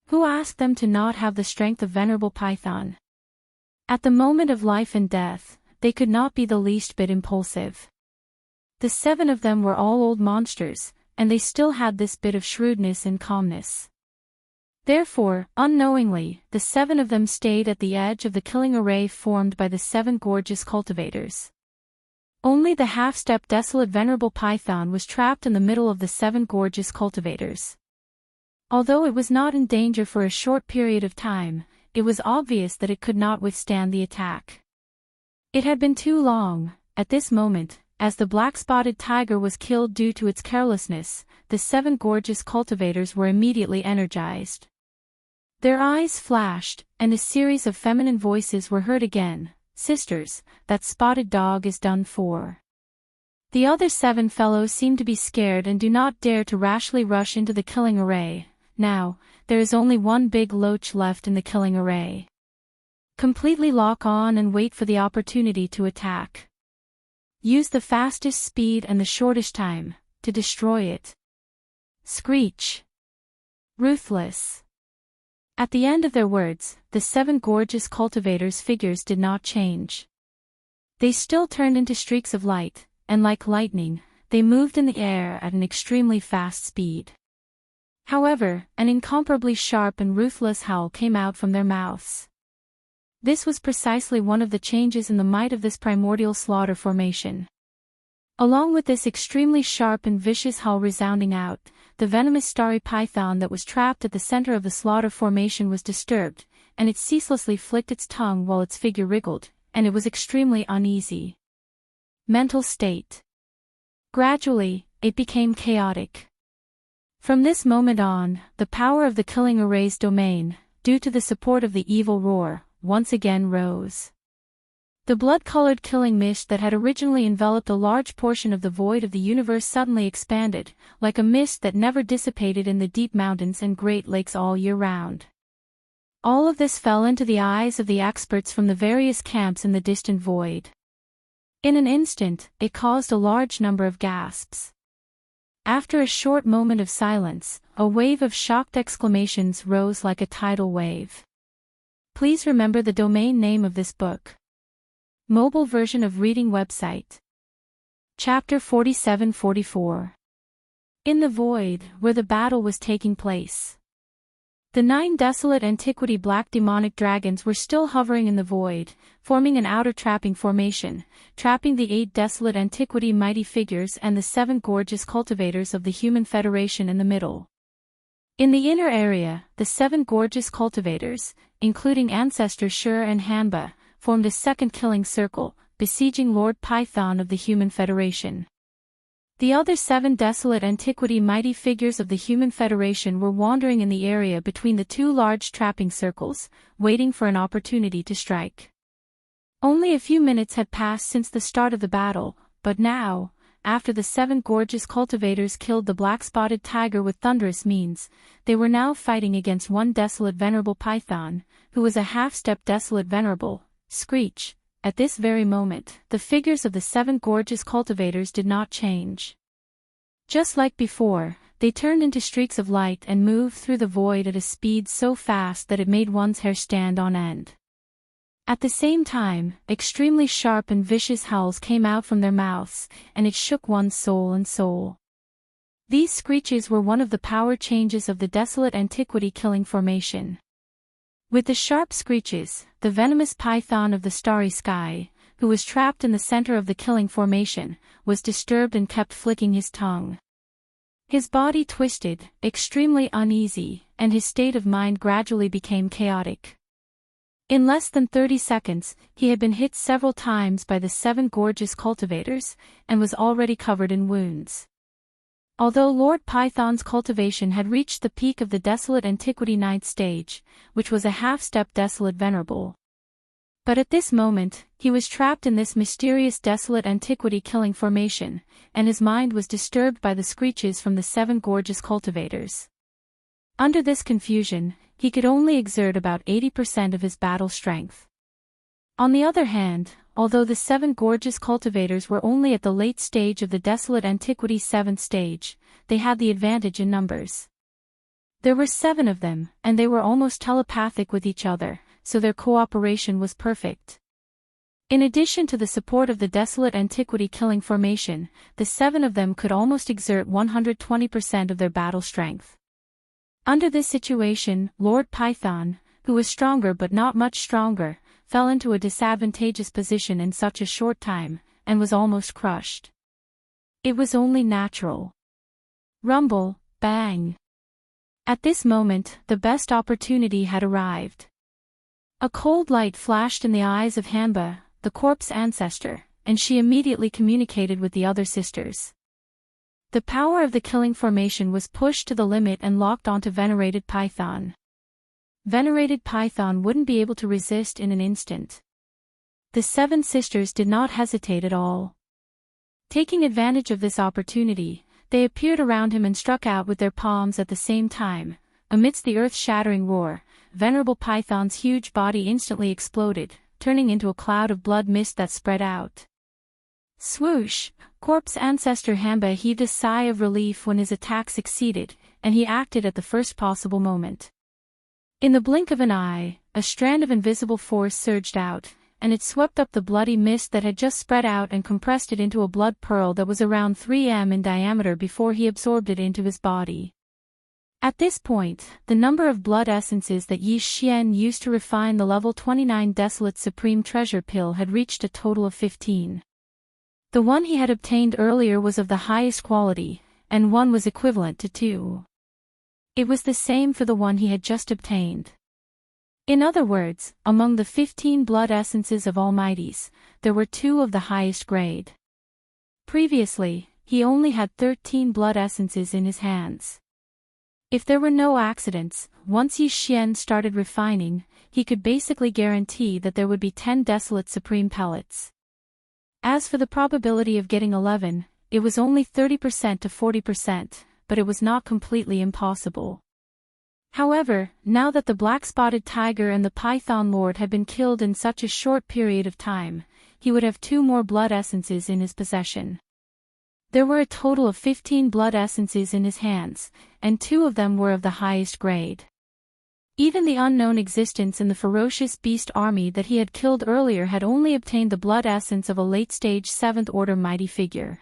Who asked them to not have the strength of Venerable Python? At the moment of life and death, they could not be the least bit impulsive. The 7 of them were all old monsters, and they still had this bit of shrewdness and calmness. Therefore, unknowingly, the 7 of them stayed at the edge of the killing array formed by the 7 gorgeous cultivators. Only the half-step desolate venerable python was trapped in the middle of the 7 gorgeous cultivators. Although it was not in danger for a short period of time, it was obvious that it could not withstand the attack. It had been too long. At this moment, as the black-spotted tiger was killed due to its carelessness, the 7 gorgeous cultivators were immediately energized. Their eyes flashed, and a series of feminine voices were heard again. "Sisters, that spotted dog is done for." The other 7 fellows seem to be scared and do not dare to rashly rush into the killing array. Now, there is only one big loach left in the killing array. Completely lock on and wait for the opportunity to attack. Use the fastest speed and the shortest time to destroy it. Screech. Ruthless. At the end of their words, the 7 gorgeous cultivators' figures did not change. They still turned into streaks of light, and like lightning, they moved in the air at an extremely fast speed. However, an incomparably sharp and ruthless howl came out from their mouths. This was precisely one of the changes in the might of this primordial slaughter formation. Along with this extremely sharp and vicious howl resounding out, the venomous starry python that was trapped at the center of the slaughter formation was disturbed, and it ceaselessly flicked its tongue while its figure wriggled, and it was extremely uneasy. Mental state. Gradually, it became chaotic. From this moment on, the power of the killing array's domain, due to the support of the evil roar, once again rose. The blood-colored killing mist that had originally enveloped a large portion of the void of the universe suddenly expanded, like a mist that never dissipated in the deep mountains and great lakes all year round. All of this fell into the eyes of the experts from the various camps in the distant void. In an instant, it caused a large number of gasps. After a short moment of silence, a wave of shocked exclamations rose like a tidal wave. Please remember the domain name of this book. Mobile version of reading website. Chapter 47-44. In the void, where the battle was taking place. The 9 desolate antiquity black demonic dragons were still hovering in the void, forming an outer trapping formation, trapping the 8 desolate antiquity mighty figures and the 7 gorgeous cultivators of the human federation in the middle. In the inner area, the 7 gorgeous cultivators, including ancestors Shur and Hanba, formed a second killing circle, besieging Lord Python of the Human Federation. The other 7 desolate antiquity mighty figures of the Human Federation were wandering in the area between the 2 large trapping circles, waiting for an opportunity to strike. Only a few minutes had passed since the start of the battle, but now, after the 7 gorgeous cultivators killed the black-spotted tiger with thunderous means, they were now fighting against one desolate venerable python, who was a half-step desolate venerable, Screech. At this very moment, the figures of the 7 gorgeous cultivators did not change. Just like before, they turned into streaks of light and moved through the void at a speed so fast that it made one's hair stand on end. At the same time, extremely sharp and vicious howls came out from their mouths, and it shook one's soul and soul. These screeches were one of the power changes of the desolate antiquity killing formation. With the sharp screeches, the venomous python of the starry sky, who was trapped in the center of the killing formation, was disturbed and kept flicking his tongue. His body twisted, extremely uneasy, and his state of mind gradually became chaotic. In less than 30 seconds, he had been hit several times by the 7 gorgeous cultivators, and was already covered in wounds. Although Lord Python's cultivation had reached the peak of the desolate antiquity 9th stage, which was a half-step desolate venerable. But at this moment, he was trapped in this mysterious desolate antiquity killing formation, and his mind was disturbed by the screeches from the 7 gorgeous cultivators. Under this confusion, he could only exert about 80% of his battle strength. On the other hand, although the 7 gorgeous cultivators were only at the late stage of the desolate antiquity 7th stage, they had the advantage in numbers. There were 7 of them, and they were almost telepathic with each other, so their cooperation was perfect. In addition to the support of the desolate antiquity killing formation, the 7 of them could almost exert 120% of their battle strength. Under this situation, Lord Python, who was stronger but not much stronger, fell into a disadvantageous position in such a short time, and was almost crushed. It was only natural. Rumble, bang. At this moment, the best opportunity had arrived. A cold light flashed in the eyes of Hanba, the corpse ancestor, and she immediately communicated with the other sisters. The power of the killing formation was pushed to the limit and locked onto Venerated Python. Venerated Python wouldn't be able to resist in an instant. The 7 sisters did not hesitate at all. Taking advantage of this opportunity, they appeared around him and struck out with their palms at the same time. Amidst the earth-shattering roar, Venerable Python's huge body instantly exploded, turning into a cloud of blood mist that spread out. Swoosh! Corpse ancestor Hanba heaved a sigh of relief when his attack succeeded, and he acted at the first possible moment. In the blink of an eye, a strand of invisible force surged out, and it swept up the bloody mist that had just spread out and compressed it into a blood pearl that was around 3 m in diameter before he absorbed it into his body. At this point, the number of blood essences that Yi Xian used to refine the level 29 Desolate Supreme Treasure Pill had reached a total of 15. The one he had obtained earlier was of the highest quality, and one was equivalent to 2. It was the same for the one he had just obtained. In other words, among the 15 blood essences of Almighties, there were 2 of the highest grade. Previously, he only had 13 blood essences in his hands. If there were no accidents, once Yi Xian started refining, he could basically guarantee that there would be 10 Desolate Supreme pellets. As for the probability of getting 11, it was only 30% to 40%, but it was not completely impossible. However, now that the black-spotted tiger and the Python Lord had been killed in such a short period of time, he would have 2 more blood essences in his possession. There were a total of 15 blood essences in his hands, and 2 of them were of the highest grade. Even the unknown existence in the ferocious beast army that he had killed earlier had only obtained the blood essence of a late-stage 7th-order mighty figure.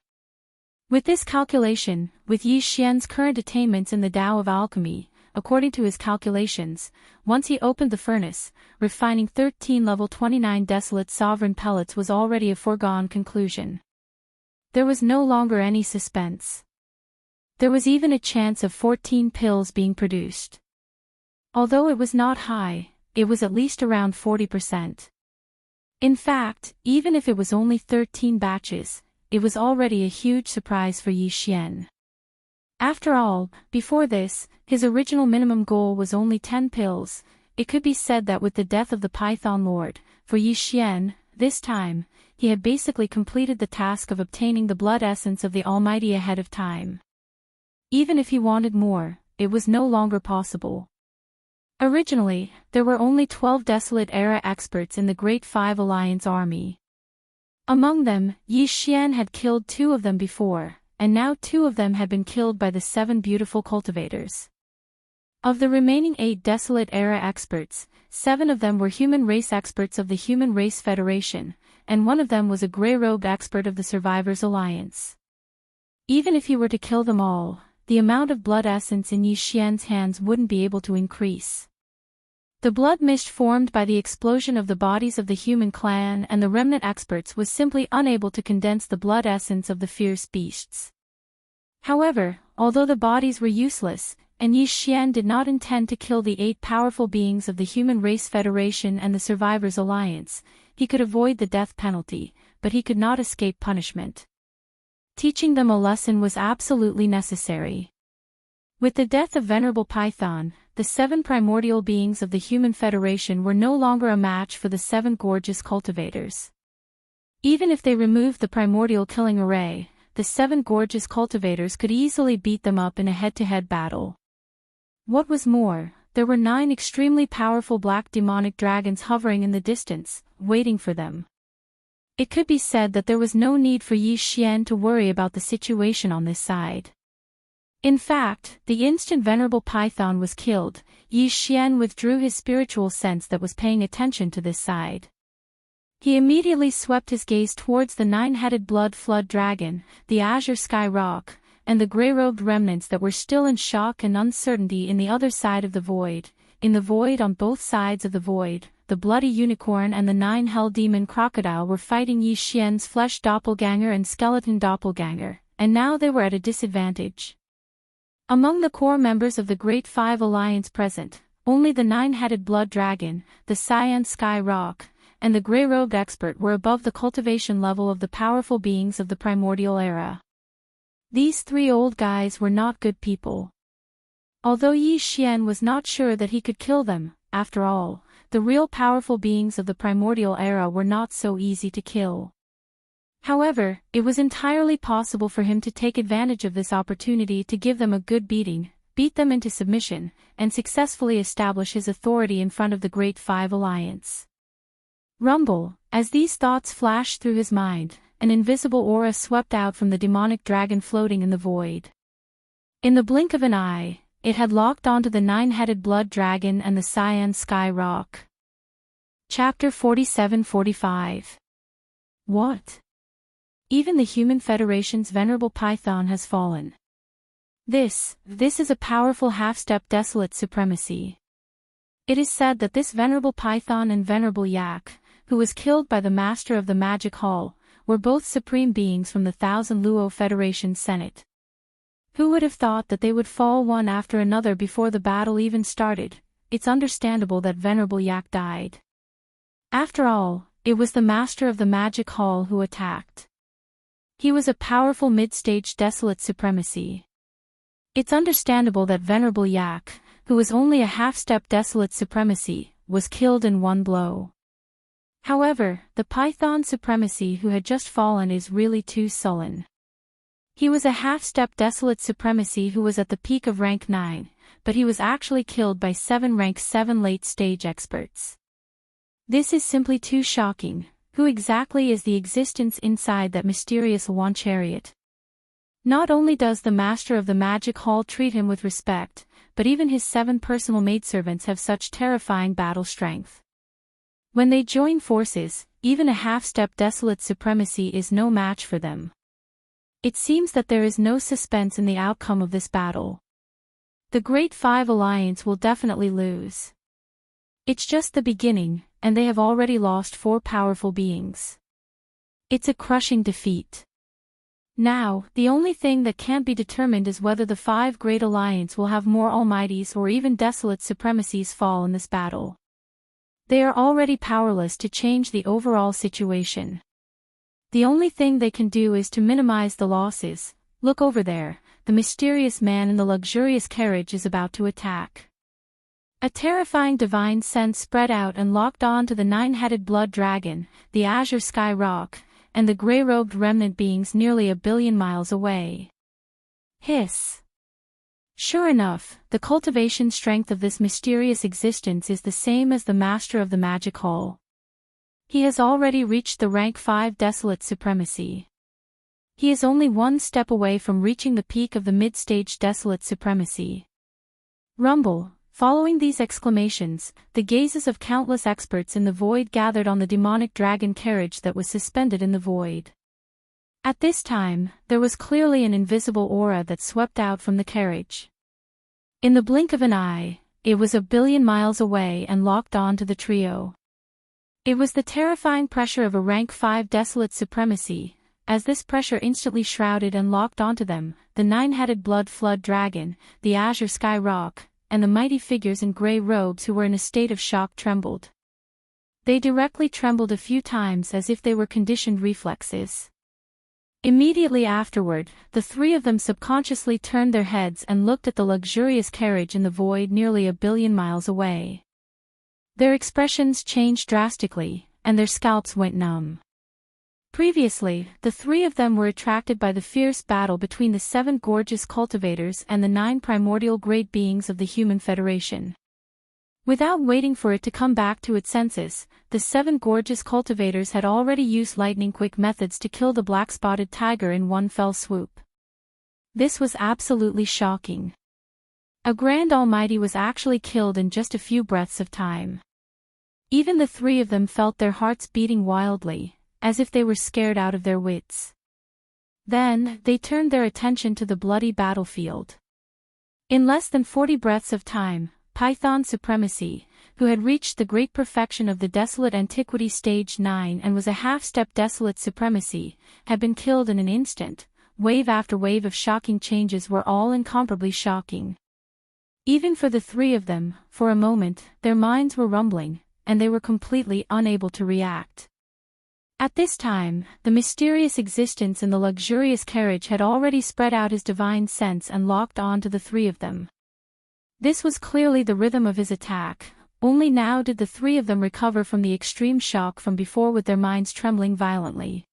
With this calculation, with Yi Xian's current attainments in the Tao of Alchemy, according to his calculations, once he opened the furnace, refining 13 level 29 Desolate Sovereign pellets was already a foregone conclusion. There was no longer any suspense. There was even a chance of 14 pills being produced. Although it was not high, it was at least around 40%. In fact, even if it was only 13 batches, it was already a huge surprise for Yi Xian. After all, before this, his original minimum goal was only 10 pills. It could be said that with the death of the Python Lord, for Yi Xian, this time, he had basically completed the task of obtaining the blood essence of the Almighty ahead of time. Even if he wanted more, it was no longer possible. Originally, there were only 12 Desolate Era experts in the Great Five Alliance army. Among them, Yi Xian had killed 2 of them before, and now 2 of them had been killed by the 7 beautiful cultivators. Of the remaining 8 Desolate Era experts, 7 of them were human race experts of the Human Race Federation, and 1 of them was a grey-robed expert of the Survivors Alliance. Even if he were to kill them all, the amount of blood essence in Yi Xian's hands wouldn't be able to increase. The blood mist formed by the explosion of the bodies of the human clan and the remnant experts was simply unable to condense the blood essence of the fierce beasts. However, although the bodies were useless, and Yi Xian did not intend to kill the 8 powerful beings of the Human Race Federation and the Survivors Alliance, he could avoid the death penalty, but he could not escape punishment. Teaching them a lesson was absolutely necessary. With the death of Venerable Python, the 7 primordial beings of the Human Federation were no longer a match for the 7 gorgeous cultivators. Even if they removed the primordial killing array, the 7 gorgeous cultivators could easily beat them up in a head-to-head battle. What was more, there were 9 extremely powerful black demonic dragons hovering in the distance, waiting for them. It could be said that there was no need for Yi Xian to worry about the situation on this side. In fact, the instant Venerable Python was killed, Yi Xian withdrew his spiritual sense that was paying attention to this side. He immediately swept his gaze towards the 9-headed blood flood dragon, the azure sky rock, and the gray-robed remnants that were still in shock and uncertainty in the other side of the void. In the void, on both sides of the void, the bloody unicorn and the 9 hell demon crocodile were fighting Yi Xian's flesh doppelganger and skeleton doppelganger, and now they were at a disadvantage. Among the core members of the Great Five Alliance present, only the 9-headed blood dragon, the cyan sky rock, and the gray-robed expert were above the cultivation level of the powerful beings of the primordial era. These 3 old guys were not good people. Although Yi Xian was not sure that he could kill them, after all, the real powerful beings of the primordial era were not so easy to kill. However, it was entirely possible for him to take advantage of this opportunity to give them a good beating, beat them into submission, and successfully establish his authority in front of the Great Five Alliance. Rumble, as these thoughts flashed through his mind, an invisible aura swept out from the demonic dragon floating in the void. In the blink of an eye, it had locked onto the 9-headed blood dragon and the cyan sky rock. Chapter 47-45. What? Even the Human Federation's venerable python has fallen. This is a powerful half-step desolate supremacy. It is said that this venerable python and venerable yak, who was killed by the master of the magic hall, were both supreme beings from the Thousand Luo Federation Senate. Who would have thought that they would fall one after another before the battle even started? It's understandable that venerable yak died. After all, it was the master of the magic hall who attacked. He was a powerful mid-stage desolate supremacy. It's understandable that venerable yak, who was only a half-step desolate supremacy, was killed in one blow. However, the python supremacy who had just fallen is really too sullen. He was a half-step desolate supremacy who was at the peak of rank 9, but he was actually killed by 7 rank 7 late-stage experts. This is simply too shocking. Who exactly is the existence inside that mysterious Wan chariot? Not only does the master of the magic hall treat him with respect, but even his 7 personal maidservants have such terrifying battle strength. When they join forces, even a half-step desolate supremacy is no match for them. It seems that there is no suspense in the outcome of this battle. The Great Five Alliance will definitely lose. It's just the beginning, and they have already lost 4 powerful beings. It's a crushing defeat. Now, the only thing that can't be determined is whether the 5 Great Alliance will have more almighties or even desolate supremacies fall in this battle. They are already powerless to change the overall situation. The only thing they can do is to minimize the losses. Look over there, the mysterious man in the luxurious carriage is about to attack. A terrifying divine sense spread out and locked on to the 9-headed blood dragon, the azure sky rock, and the gray-robed remnant beings nearly 1 billion miles away. Hiss. Sure enough, the cultivation strength of this mysterious existence is the same as the master of the magic hall. He has already reached the rank 5 desolate supremacy. He is only 1 step away from reaching the peak of the mid-stage desolate supremacy. Rumble. Following these exclamations, the gazes of countless experts in the void gathered on the demonic dragon carriage that was suspended in the void. At this time, there was clearly an invisible aura that swept out from the carriage. In the blink of an eye, it was 1 billion miles away and locked on to the trio. It was the terrifying pressure of a rank 5 desolate supremacy. As this pressure instantly shrouded and locked onto them, the 9-headed blood flood dragon, the azure sky rock, and the mighty figures in grey robes who were in a state of shock trembled. They directly trembled a few times as if they were conditioned reflexes. Immediately afterward, the 3 of them subconsciously turned their heads and looked at the luxurious carriage in the void nearly 1 billion miles away. Their expressions changed drastically, and their scalps went numb. Previously, the 3 of them were attracted by the fierce battle between the 7 gorgeous cultivators and the 9 primordial great beings of the Human Federation. Without waiting for it to come back to its senses, the 7 gorgeous cultivators had already used lightning-quick methods to kill the black-spotted tiger in one fell swoop. This was absolutely shocking. A Grand Almighty was actually killed in just a few breaths of time. Even the 3 of them felt their hearts beating wildly, as if they were scared out of their wits. Then, they turned their attention to the bloody battlefield. In less than 40 breaths of time, Python Supremacy, who had reached the great perfection of the Desolate Antiquity Stage 9 and was a half-step Desolate Supremacy, had been killed in an instant. Wave after wave of shocking changes were all incomparably shocking. Even for the three of them, for a moment, their minds were rumbling, and they were completely unable to react. At this time, the mysterious existence in the luxurious carriage had already spread out his divine sense and locked on to the three of them. This was clearly the rhythm of his attack, only now did the three of them recover from the extreme shock from before with their minds trembling violently.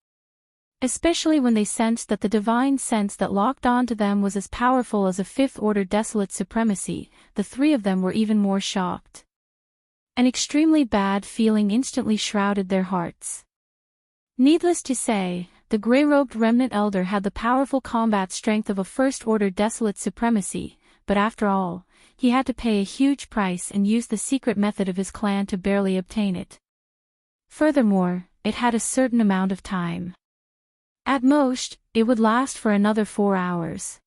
Especially when they sensed that the divine sense that locked on to them was as powerful as a fifth-order Desolate Supremacy, the three of them were even more shocked. An extremely bad feeling instantly shrouded their hearts. Needless to say, the grey-robed remnant elder had the powerful combat strength of a first-order Desolate Supremacy, but after all, he had to pay a huge price and use the secret method of his clan to barely obtain it. Furthermore, it had a certain amount of time. At most, it would last for another 4 hours.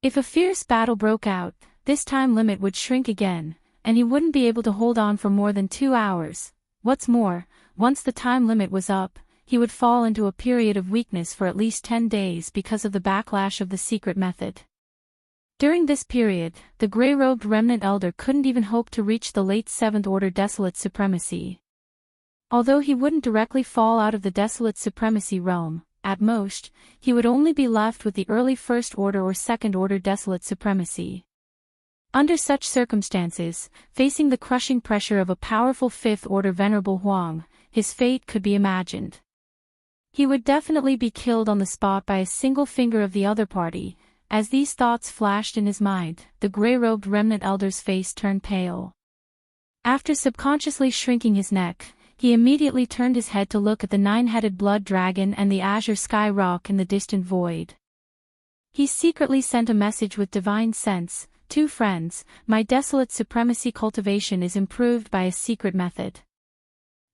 If a fierce battle broke out, this time limit would shrink again, and he wouldn't be able to hold on for more than 2 hours. What's more, once the time limit was up, he would fall into a period of weakness for at least 10 days because of the backlash of the secret method. During this period, the grey-robed remnant elder couldn't even hope to reach the late 7th Order Desolate Supremacy. Although he wouldn't directly fall out of the Desolate Supremacy realm, at most, he would only be left with the early 1st Order or 2nd Order Desolate Supremacy. Under such circumstances, facing the crushing pressure of a powerful 5th Order Venerable Huang, his fate could be imagined. He would definitely be killed on the spot by a single finger of the other party. As these thoughts flashed in his mind, the grey-robed remnant elder's face turned pale. After subconsciously shrinking his neck, he immediately turned his head to look at the 9-headed blood dragon and the azure sky rock in the distant void. He secretly sent a message with divine sense: "2 friends, my Desolate Supremacy cultivation is improved by a secret method.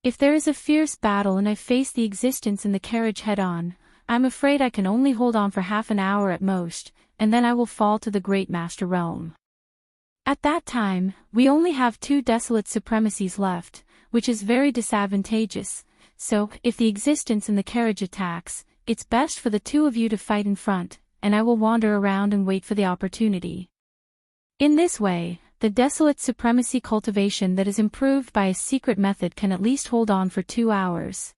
If there is a fierce battle and I face the existence in the carriage head-on, I'm afraid I can only hold on for half an hour at most, and then I will fall to the Great Master Realm. At that time, we only have 2 Desolate Supremacies left, which is very disadvantageous, so, if the existence in the carriage attacks, it's best for the 2 of you to fight in front, and I will wander around and wait for the opportunity." In this way, the Desolate Supremacy cultivation that is improved by a secret method can at least hold on for 2 hours.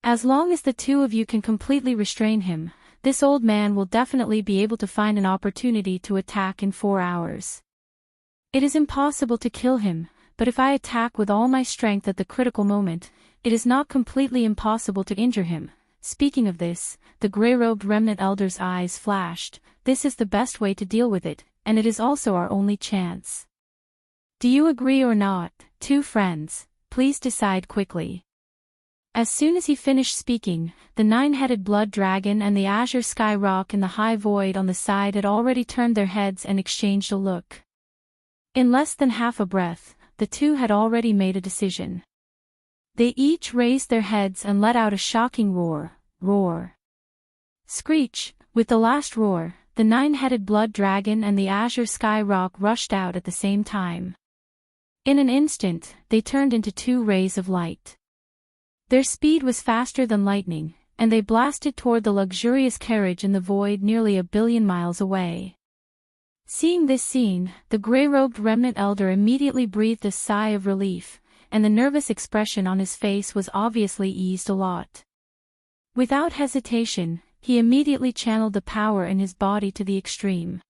As long as the 2 of you can completely restrain him, this old man will definitely be able to find an opportunity to attack in 4 hours. It is impossible to kill him, but if I attack with all my strength at the critical moment, it is not completely impossible to injure him. Speaking of this, the grey-robed remnant elder's eyes flashed. This is the best way to deal with it, and it is also our only chance. Do you agree or not, 2 friends? Please decide quickly. As soon as he finished speaking, the 9-headed blood dragon and the azure sky rock in the high void on the side had already turned their heads and exchanged a look. In less than half a breath, the 2 had already made a decision. They each raised their heads and let out a shocking roar. Screech! With the last roar, the 9-headed blood dragon and the azure sky rock rushed out at the same time. In an instant, they turned into 2 rays of light. Their speed was faster than lightning, and they blasted toward the luxurious carriage in the void nearly 1 billion miles away. Seeing this scene, the grey-robed remnant elder immediately breathed a sigh of relief, and the nervous expression on his face was obviously eased a lot. Without hesitation, he immediately channeled the power in his body to the extreme.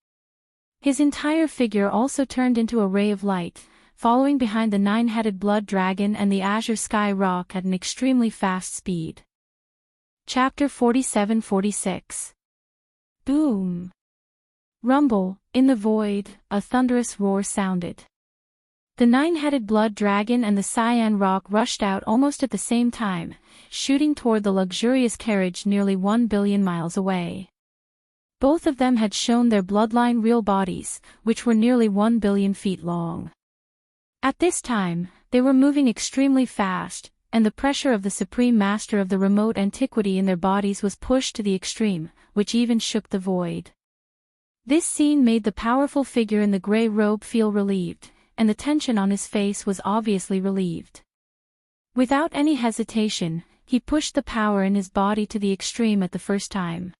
His entire figure also turned into a ray of light, following behind the 9-headed blood dragon and the azure sky rock at an extremely fast speed. Chapter 47-46. Boom! Rumble, in the void, a thunderous roar sounded. The 9-headed blood dragon and the cyan rock rushed out almost at the same time, shooting toward the luxurious carriage nearly 1 billion miles away. Both of them had shown their bloodline real bodies, which were nearly 1 billion feet long. At this time, they were moving extremely fast, and the pressure of the Supreme Master of the remote antiquity in their bodies was pushed to the extreme, which even shook the void. This scene made the powerful figure in the grey robe feel relieved, and the tension on his face was obviously relieved. Without any hesitation, he pushed the power in his body to the extreme at the first time.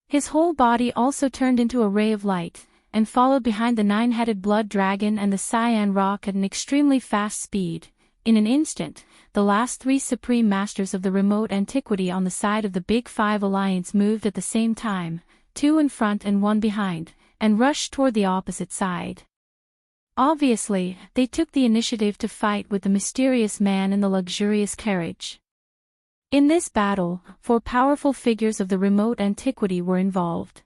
His whole body also turned into a ray of light, and followed behind the nine-headed blood dragon and the cyan rock at an extremely fast speed. In an instant, the last three Supreme Masters of the remote antiquity on the side of the Big Five Alliance moved at the same time, two in front and one behind, and rushed toward the opposite side. Obviously, they took the initiative to fight with the mysterious man in the luxurious carriage. In this battle, four powerful figures of the remote antiquity were involved.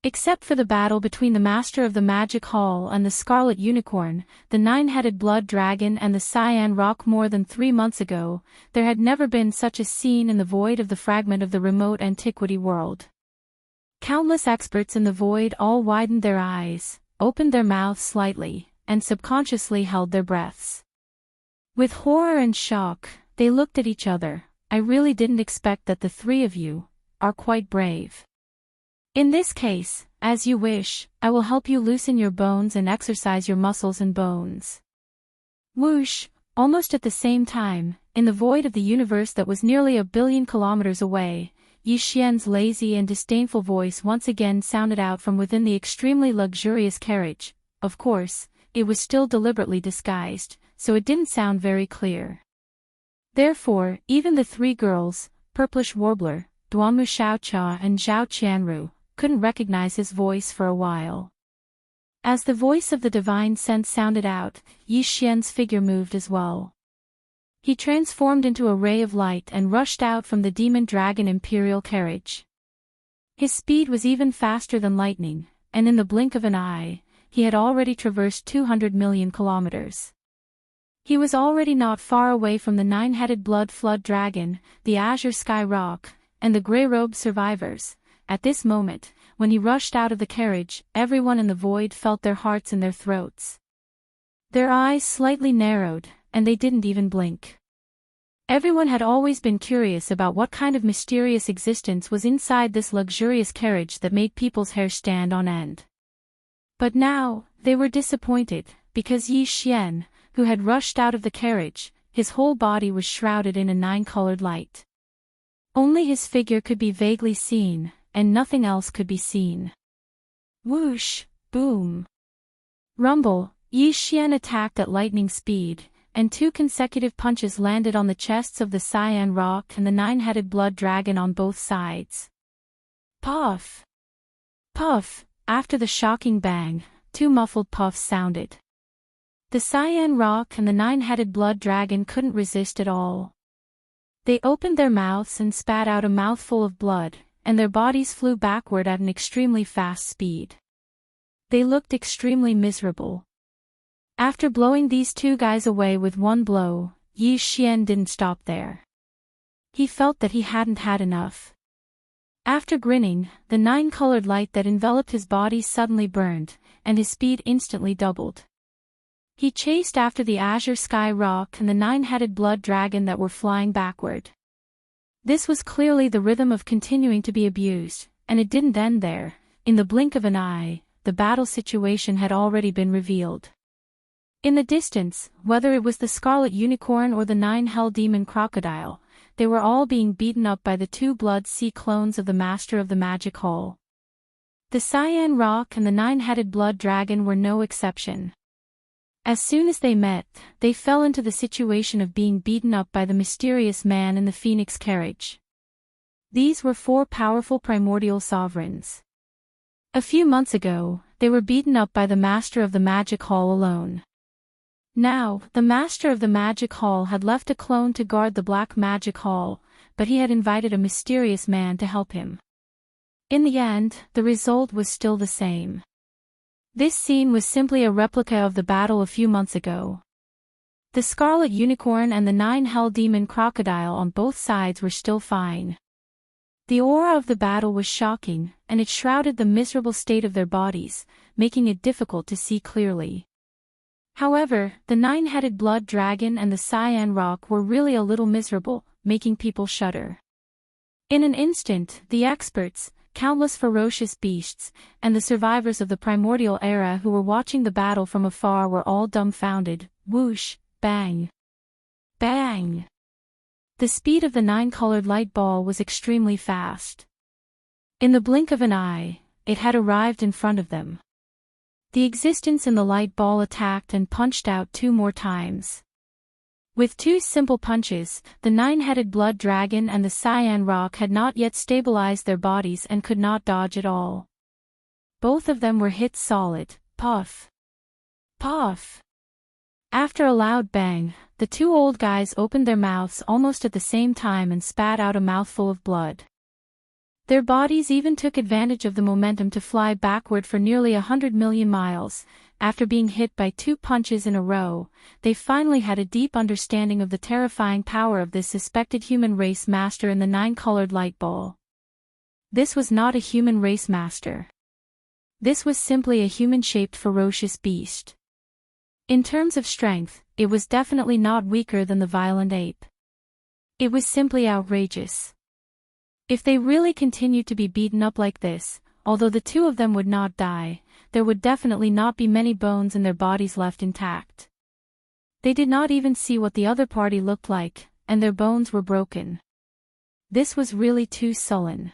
Except for the battle between the Master of the Magic Hall and the Scarlet Unicorn, the nine-headed blood dragon and the cyan rock more than 3 months ago, there had never been such a scene in the void of the fragment of the remote antiquity world. Countless experts in the void all widened their eyes, opened their mouths slightly, and subconsciously held their breaths. With horror and shock, they looked at each other. I really didn't expect that the three of you are quite brave. In this case, as you wish, I will help you loosen your bones and exercise your muscles and bones. Whoosh! Almost at the same time, in the void of the universe that was nearly 1 billion kilometers away, Yi Xian's lazy and disdainful voice once again sounded out from within the extremely luxurious carriage. Of course, it was still deliberately disguised, so it didn't sound very clear. Therefore, even the three girls, Purplish Warbler, Duanmu Xiaocha and Zhao Qianru, couldn't recognize his voice for a while. As the voice of the divine sense sounded out, Yi Xian's figure moved as well. He transformed into a ray of light and rushed out from the demon dragon imperial carriage. His speed was even faster than lightning, and in the blink of an eye, he had already traversed 200 million kilometers. He was already not far away from the nine-headed blood flood dragon, the azure sky rock, and the grey-robed survivors. At this moment, when he rushed out of the carriage, everyone in the void felt their hearts in their throats. Their eyes slightly narrowed, and they didn't even blink. Everyone had always been curious about what kind of mysterious existence was inside this luxurious carriage that made people's hair stand on end. But now, they were disappointed, because Yi Xian, who had rushed out of the carriage, his whole body was shrouded in a 9-colored light. Only his figure could be vaguely seen, and nothing else could be seen. Whoosh! Boom! Rumble! Yi Xian attacked at lightning speed, and 2 consecutive punches landed on the chests of the cyan rock and the nine-headed blood dragon on both sides. Puff! Puff! After the shocking bang, 2 muffled puffs sounded. The cyan rock and the nine-headed blood dragon couldn't resist at all. They opened their mouths and spat out a mouthful of blood, and their bodies flew backward at an extremely fast speed. They looked extremely miserable. After blowing these 2 guys away with 1 blow, Yi Xian didn't stop there. He felt that he hadn't had enough. After grinning, the 9-colored light that enveloped his body suddenly burned, and his speed instantly doubled. He chased after the azure sky rock and the nine-headed blood dragon that were flying backward. This was clearly the rhythm of continuing to be abused, and it didn't end there. In the blink of an eye, the battle situation had already been revealed. In the distance, whether it was the Scarlet Unicorn or the 9-Hell Demon Crocodile, they were all being beaten up by the 2 Blood Sea clones of the Master of the Magic Hall. The Cyan Rock and the 9-Headed Blood Dragon were no exception. As soon as they met, they fell into the situation of being beaten up by the mysterious man in the Phoenix carriage. These were 4 powerful primordial sovereigns. A few months ago, they were beaten up by the Master of the Magic Hall alone. Now, the Master of the Magic Hall had left a clone to guard the Black Magic Hall, but he had invited a mysterious man to help him. In the end, the result was still the same. This scene was simply a replica of the battle a few months ago. The Scarlet Unicorn and the 9-Hell Demon Crocodile on both sides were still fine. The aura of the battle was shocking, and it shrouded the miserable state of their bodies, making it difficult to see clearly. However, the nine-headed blood dragon and the cyan rock were really a little miserable, making people shudder. In an instant, the experts, countless ferocious beasts, and the survivors of the primordial era who were watching the battle from afar were all dumbfounded. Whoosh, bang, bang. The speed of the nine-colored light ball was extremely fast. In the blink of an eye, it had arrived in front of them. The existence in the light ball attacked and punched out 2 more times. With 2 simple punches, the nine-headed blood dragon and the cyan rock had not yet stabilized their bodies and could not dodge at all. Both of them were hit solid. Puff. Puff. After a loud bang, the 2 old guys opened their mouths almost at the same time and spat out a mouthful of blood. Their bodies even took advantage of the momentum to fly backward for nearly 100 million miles. After being hit by 2 punches in a row, they finally had a deep understanding of the terrifying power of this suspected human race master in the 9-colored light ball. This was not a human race master. This was simply a human-shaped ferocious beast. In terms of strength, it was definitely not weaker than the violent ape. It was simply outrageous. If they really continued to be beaten up like this, although the 2 of them would not die, there would definitely not be many bones in their bodies left intact. They did not even see what the other party looked like, and their bones were broken. This was really too sullen.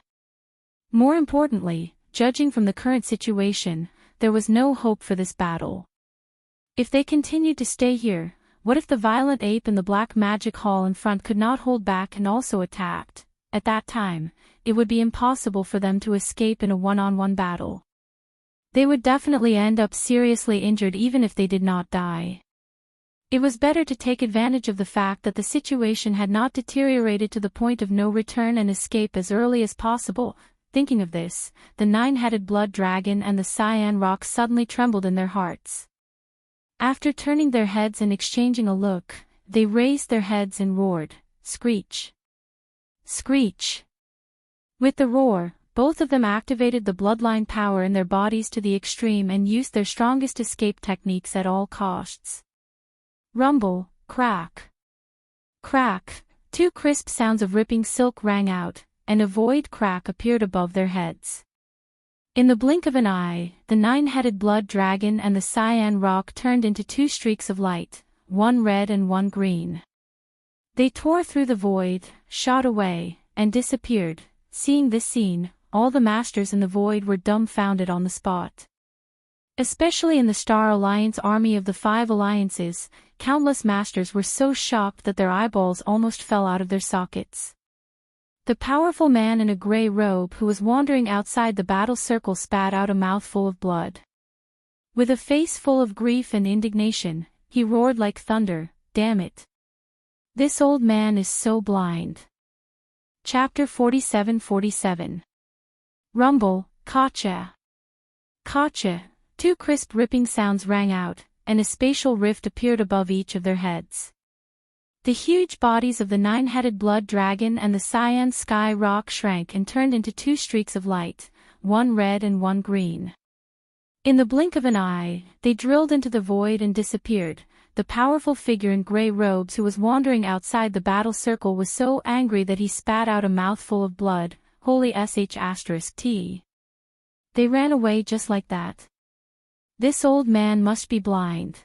More importantly, judging from the current situation, there was no hope for this battle. If they continued to stay here, what if the violent ape in the black magic hall in front could not hold back and also attacked? At that time, it would be impossible for them to escape in a one-on-one battle. They would definitely end up seriously injured even if they did not die. It was better to take advantage of the fact that the situation had not deteriorated to the point of no return and escape as early as possible. Thinking of this, the nine-headed blood dragon and the cyan rock suddenly trembled in their hearts. After turning their heads and exchanging a look, they raised their heads and roared, "Screech! Screech!" With the roar, both of them activated the bloodline power in their bodies to the extreme and used their strongest escape techniques at all costs. Rumble, crack. Crack, 2 crisp sounds of ripping silk rang out, and a void crack appeared above their heads. In the blink of an eye, the nine-headed blood dragon and the cyan rock turned into 2 streaks of light, one red and one green. They tore through the void, shot away, and disappeared. Seeing this scene, all the masters in the void were dumbfounded on the spot. Especially in the Star Alliance army of the 5 alliances, countless masters were so shocked that their eyeballs almost fell out of their sockets. The powerful man in a gray robe who was wandering outside the battle circle spat out a mouthful of blood. With a face full of grief and indignation, he roared like thunder, "Damn it! This old man is so blind." Chapter 47:47. Rumble, Gotcha! Gotcha! 2 crisp ripping sounds rang out, and a spatial rift appeared above each of their heads. The huge bodies of the nine-headed blood dragon and the cyan sky rock shrank and turned into 2 streaks of light, one red and one green. In the blink of an eye, they drilled into the void and disappeared. The powerful figure in gray robes who was wandering outside the battle circle was so angry that he spat out a mouthful of blood. Holy sh*t. They ran away just like that. This old man must be blind.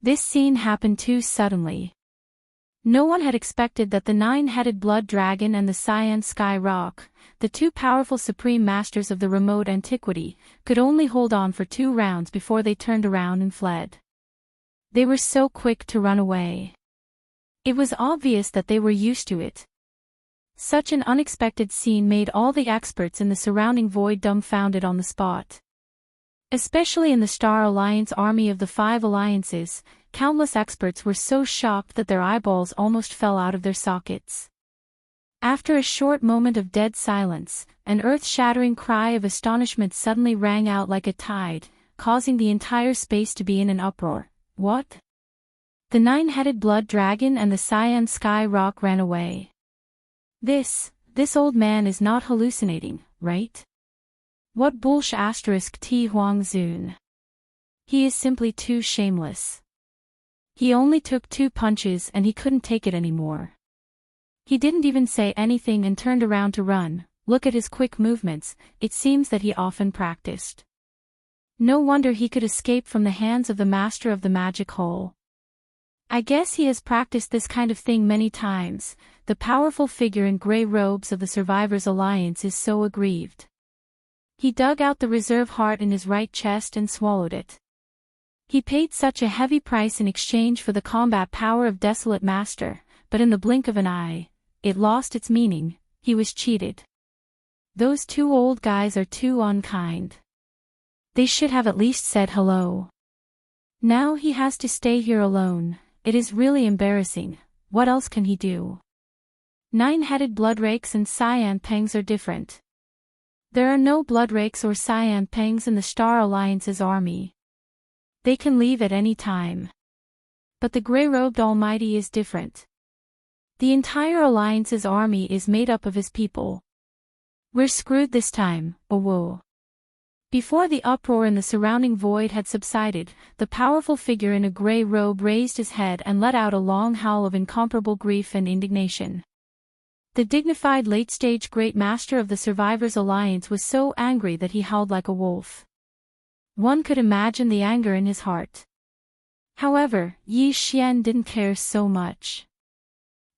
This scene happened too suddenly. No one had expected that the nine-headed blood dragon and the cyan sky rock, the 2 powerful supreme masters of the remote antiquity, could only hold on for 2 rounds before they turned around and fled. They were so quick to run away. It was obvious that they were used to it. Such an unexpected scene made all the experts in the surrounding void dumbfounded on the spot. Especially in the Star Alliance army of the 5 alliances, countless experts were so shocked that their eyeballs almost fell out of their sockets. After a short moment of dead silence, an earth-shattering cry of astonishment suddenly rang out like a tide, causing the entire space to be in an uproar. What? The nine-headed blood dragon and the cyan sky rock ran away. This old man is not hallucinating, right? What bullsh*t Huang Zun. He is simply too shameless. He only took 2 punches and he couldn't take it anymore. He didn't even say anything and turned around to run. Look at his quick movements, it seems that he often practiced. No wonder he could escape from the hands of the master of the magic hole. I guess he has practiced this kind of thing many times. The powerful figure in gray robes of the Survivors Alliance is so aggrieved. He dug out the reserve heart in his right chest and swallowed it. He paid such a heavy price in exchange for the combat power of Desolate Master, but in the blink of an eye, it lost its meaning. He was cheated. Those 2 old guys are too unkind. They should have at least said hello. Now he has to stay here alone. It is really embarrassing. What else can he do? 9-headed bloodrakes and cyan pangs are different. There are no bloodrakes or cyan pangs in the Star Alliance's army. They can leave at any time. But the gray-robed Almighty is different. The entire Alliance's army is made up of his people. We're screwed this time, oh whoa. Before the uproar in the surrounding void had subsided, the powerful figure in a gray robe raised his head and let out a long howl of incomparable grief and indignation. The dignified late-stage Great Master of the Survivors Alliance was so angry that he howled like a wolf. One could imagine the anger in his heart. However, Yi Xian didn't care so much.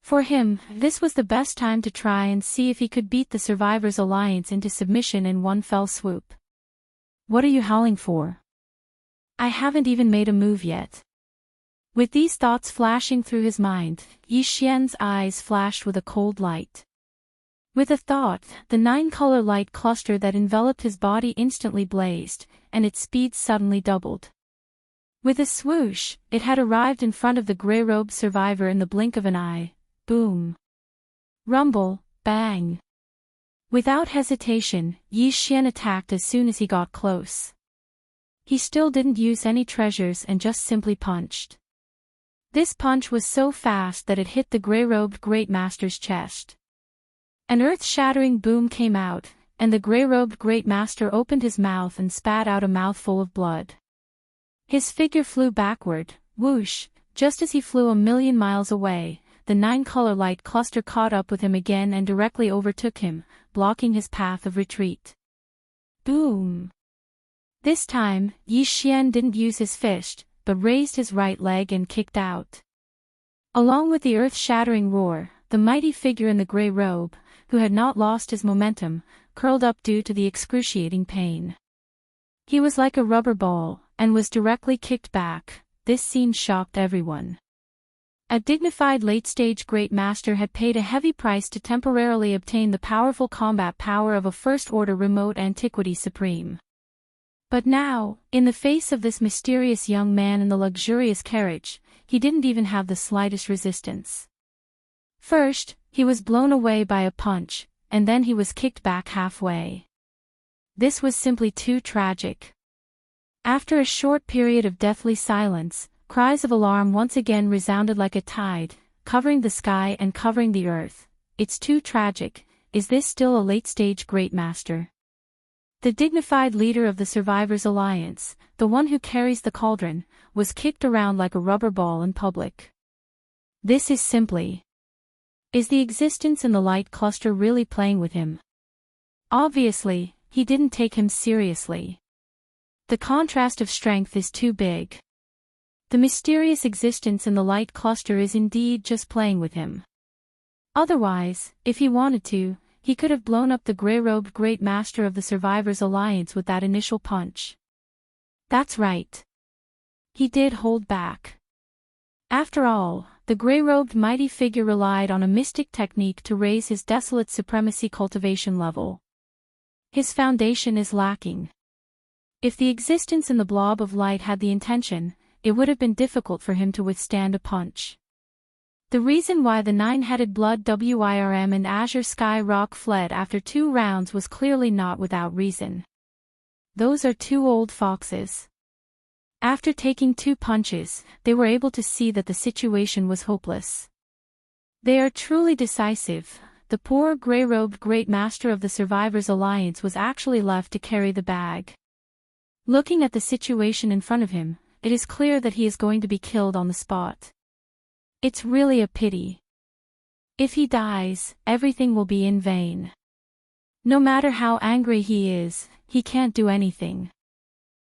For him, this was the best time to try and see if he could beat the Survivors Alliance into submission in one fell swoop. What are you howling for? I haven't even made a move yet. With these thoughts flashing through his mind, Yi Xian's eyes flashed with a cold light. With a thought, the 9-color light cluster that enveloped his body instantly blazed, and its speed suddenly doubled. With a swoosh, it had arrived in front of the gray-robed survivor in the blink of an eye. Boom. Rumble, bang. Without hesitation, Yi Xian attacked as soon as he got close. He still didn't use any treasures and just simply punched. This punch was so fast that it hit the gray-robed Great Master's chest. An earth-shattering boom came out, and the gray-robed Great Master opened his mouth and spat out a mouthful of blood. His figure flew backward, whoosh, just as he flew 1,000,000 miles away. The 9-color light cluster caught up with him again and directly overtook him, blocking his path of retreat. Boom! This time, Yi Xian didn't use his fist, but raised his right leg and kicked out. Along with the earth-shattering roar, the mighty figure in the gray robe, who had not lost his momentum, curled up due to the excruciating pain. He was like a rubber ball, and was directly kicked back. This scene shocked everyone. A dignified late-stage Great Master had paid a heavy price to temporarily obtain the powerful combat power of a First-Order Remote Antiquity Supreme. But now, in the face of this mysterious young man in the luxurious carriage, he didn't even have the slightest resistance. First, he was blown away by a punch, and then he was kicked back halfway. This was simply too tragic. After a short period of deathly silence, cries of alarm once again resounded like a tide, covering the sky and covering the earth. It's too tragic. Is this still a late-stage Great Master? The dignified leader of the Survivors Alliance, the one who carries the cauldron, was kicked around like a rubber ball in public. This is simply... Is the existence in the light cluster really playing with him? Obviously, he didn't take him seriously. The contrast of strength is too big. The mysterious existence in the light cluster is indeed just playing with him. Otherwise, if he wanted to, he could have blown up the gray-robed Great Master of the Survivors Alliance with that initial punch. That's right. He did hold back. After all, the gray-robed mighty figure relied on a mystic technique to raise his desolate supremacy cultivation level. His foundation is lacking. If the existence in the blob of light had the intention, it would have been difficult for him to withstand a punch. The reason why the 9-headed Blood Wyrm and Azure Sky Rock fled after 2 rounds was clearly not without reason. Those are 2 old foxes. After taking 2 punches, they were able to see that the situation was hopeless. They are truly decisive. The poor gray-robed Great Master of the Survivors Alliance was actually left to carry the bag. Looking at the situation in front of him, it is clear that he is going to be killed on the spot. It's really a pity. If he dies, everything will be in vain. No matter how angry he is, he can't do anything.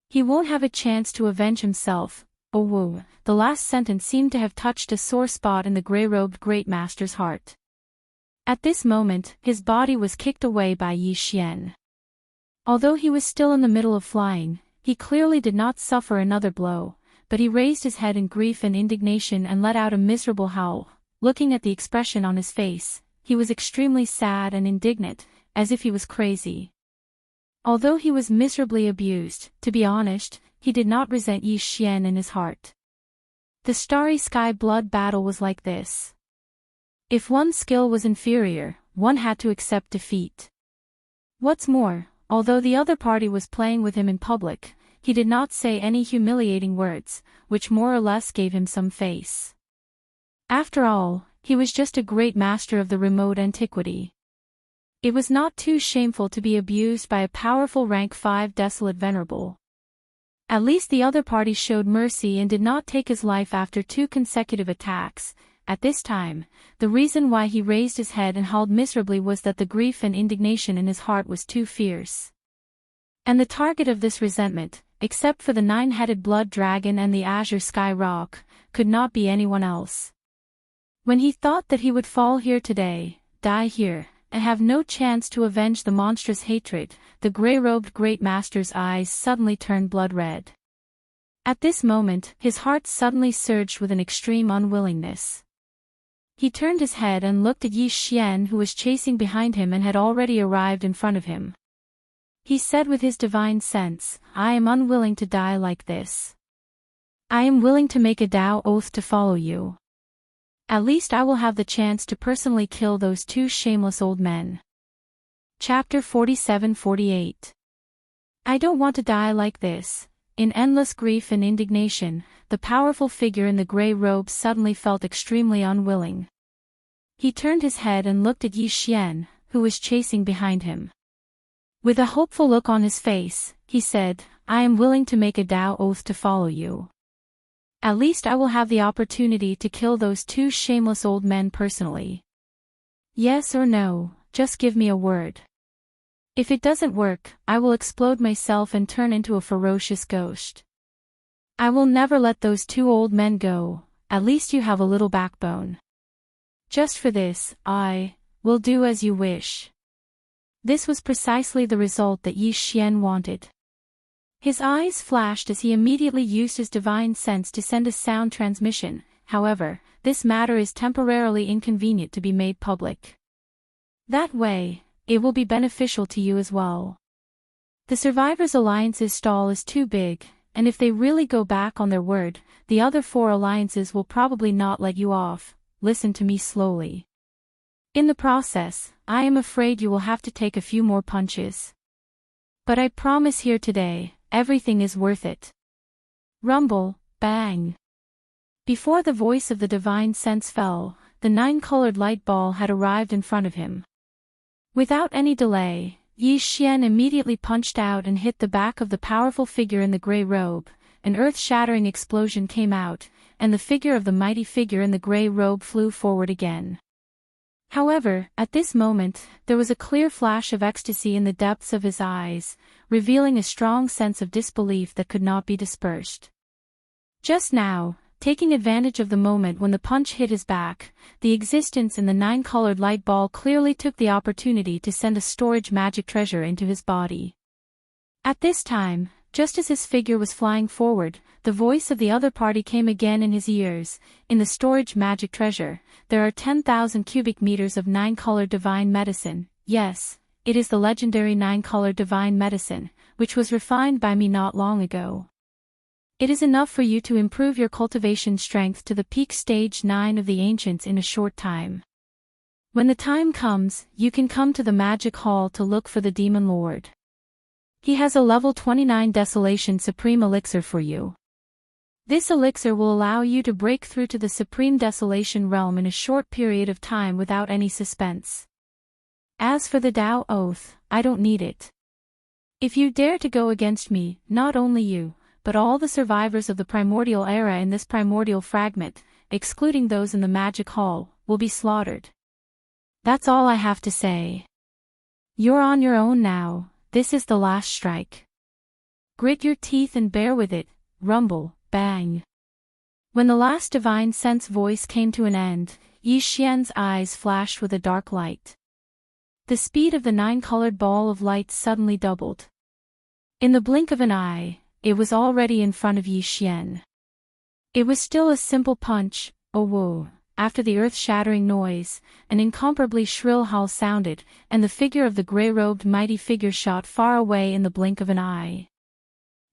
He won't have a chance to avenge himself. Oh whoa, the last sentence seemed to have touched a sore spot in the grey-robed great master's heart. At this moment, his body was kicked away by Yi Xian. Although he was still in the middle of flying, he clearly did not suffer another blow, but he raised his head in grief and indignation and let out a miserable howl. Looking at the expression on his face, he was extremely sad and indignant, as if he was crazy. Although he was miserably abused, to be honest, he did not resent Yi Xian in his heart. The Starry Sky blood battle was like this. If one's skill was inferior, one had to accept defeat. What's more, although the other party was playing with him in public, he did not say any humiliating words, which more or less gave him some face. After all, he was just a great master of the remote antiquity. It was not too shameful to be abused by a powerful rank 5 desolate venerable. At least the other party showed mercy and did not take his life after 2 consecutive attacks. At this time, the reason why he raised his head and howled miserably was that the grief and indignation in his heart was too fierce. And the target of this resentment, except for the 9-headed blood dragon and the azure sky rock, could not be anyone else. When he thought that he would fall here today, die here, and have no chance to avenge the monstrous hatred, the grey-robed great master's eyes suddenly turned blood red. At this moment, his heart suddenly surged with an extreme unwillingness. He turned his head and looked at Yi Xian, who was chasing behind him and had already arrived in front of him. He said with his divine sense, "I am unwilling to die like this. I am willing to make a Tao oath to follow you. At least I will have the chance to personally kill those 2 shameless old men." Chapter 47-48. I don't want to die like this. In endless grief and indignation, the powerful figure in the grey robe suddenly felt extremely unwilling. He turned his head and looked at Yi Xian, who was chasing behind him. With a hopeful look on his face, he said, "I am willing to make a Tao oath to follow you. At least I will have the opportunity to kill those 2 shameless old men personally. Yes or no, just give me a word. If it doesn't work, I will explode myself and turn into a ferocious ghost. I will never let those 2 old men go. At least you have a little backbone. Just for this, I will do as you wish." This was precisely the result that Yi Xian wanted. His eyes flashed as he immediately used his divine sense to send a sound transmission. However, this matter is temporarily inconvenient to be made public. That way, it will be beneficial to you as well. The Survivors Alliance's stall is too big, and if they really go back on their word, the other 4 alliances will probably not let you off. Listen to me slowly. In the process, I am afraid you will have to take a few more punches. But I promise here today, everything is worth it. Rumble, bang. Before the voice of the divine sense fell, the 9-colored light ball had arrived in front of him. Without any delay, Yi Xian immediately punched out and hit the back of the powerful figure in the grey robe. An earth-shattering explosion came out, and the figure of the mighty figure in the grey robe flew forward again. However, at this moment, there was a clear flash of ecstasy in the depths of his eyes, revealing a strong sense of disbelief that could not be dispersed. Just now, taking advantage of the moment when the punch hit his back, the existence in the 9-colored light ball clearly took the opportunity to send a storage magic treasure into his body. At this time, just as his figure was flying forward, the voice of the other party came again in his ears. In the storage magic treasure, there are 10,000 cubic meters of 9-colored divine medicine. Yes, it is the legendary 9-colored divine medicine, which was refined by me not long ago. It is enough for you to improve your cultivation strength to the peak stage 9 of the ancients in a short time. When the time comes, you can come to the magic hall to look for the demon lord. He has a level 29 Desolation Supreme Elixir for you. This elixir will allow you to break through to the Supreme Desolation realm in a short period of time without any suspense. As for the Tao Oath, I don't need it. If you dare to go against me, not only you, but all the survivors of the primordial era in this primordial fragment, excluding those in the magic hall, will be slaughtered. That's all I have to say. You're on your own now, this is the last strike. Grit your teeth and bear with it, rumble, bang. When the last divine sense voice came to an end, Yi Xian's eyes flashed with a dark light. The speed of the nine-colored ball of light suddenly doubled. In the blink of an eye, it was already in front of Yi Xian. It was still a simple punch, oh whoa. After the earth-shattering noise, an incomparably shrill howl sounded, and the figure of the grey-robed mighty figure shot far away in the blink of an eye.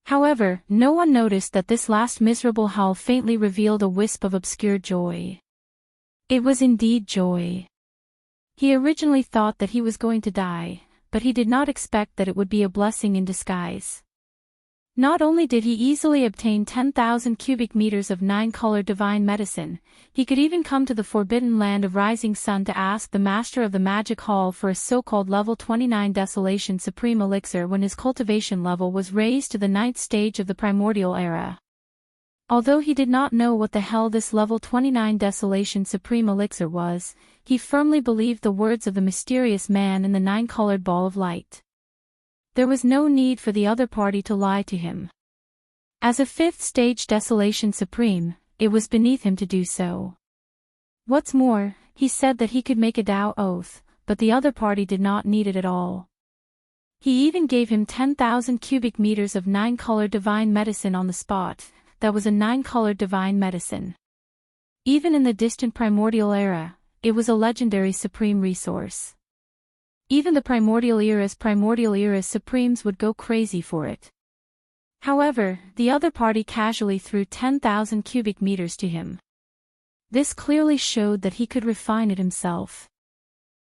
However, no one noticed that this last miserable howl faintly revealed a wisp of obscure joy. It was indeed joy. He originally thought that he was going to die, but he did not expect that it would be a blessing in disguise. Not only did he easily obtain 10,000 cubic meters of nine-colored divine medicine, he could even come to the forbidden land of Rising Sun to ask the master of the magic hall for a so-called level 29 Desolation Supreme Elixir when his cultivation level was raised to the 9th stage of the primordial era. Although he did not know what the hell this level 29 Desolation Supreme Elixir was, he firmly believed the words of the mysterious man in the nine-colored ball of light. There was no need for the other party to lie to him. As a 5th stage Desolation Supreme, it was beneath him to do so. What's more, he said that he could make a Tao oath, but the other party did not need it at all. He even gave him 10,000 cubic meters of nine-colored divine medicine on the spot. That was a nine-colored divine medicine. Even in the distant primordial era, it was a legendary supreme resource. Even the primordial era's supremes would go crazy for it. However, the other party casually threw 10,000 cubic meters to him. This clearly showed that he could refine it himself.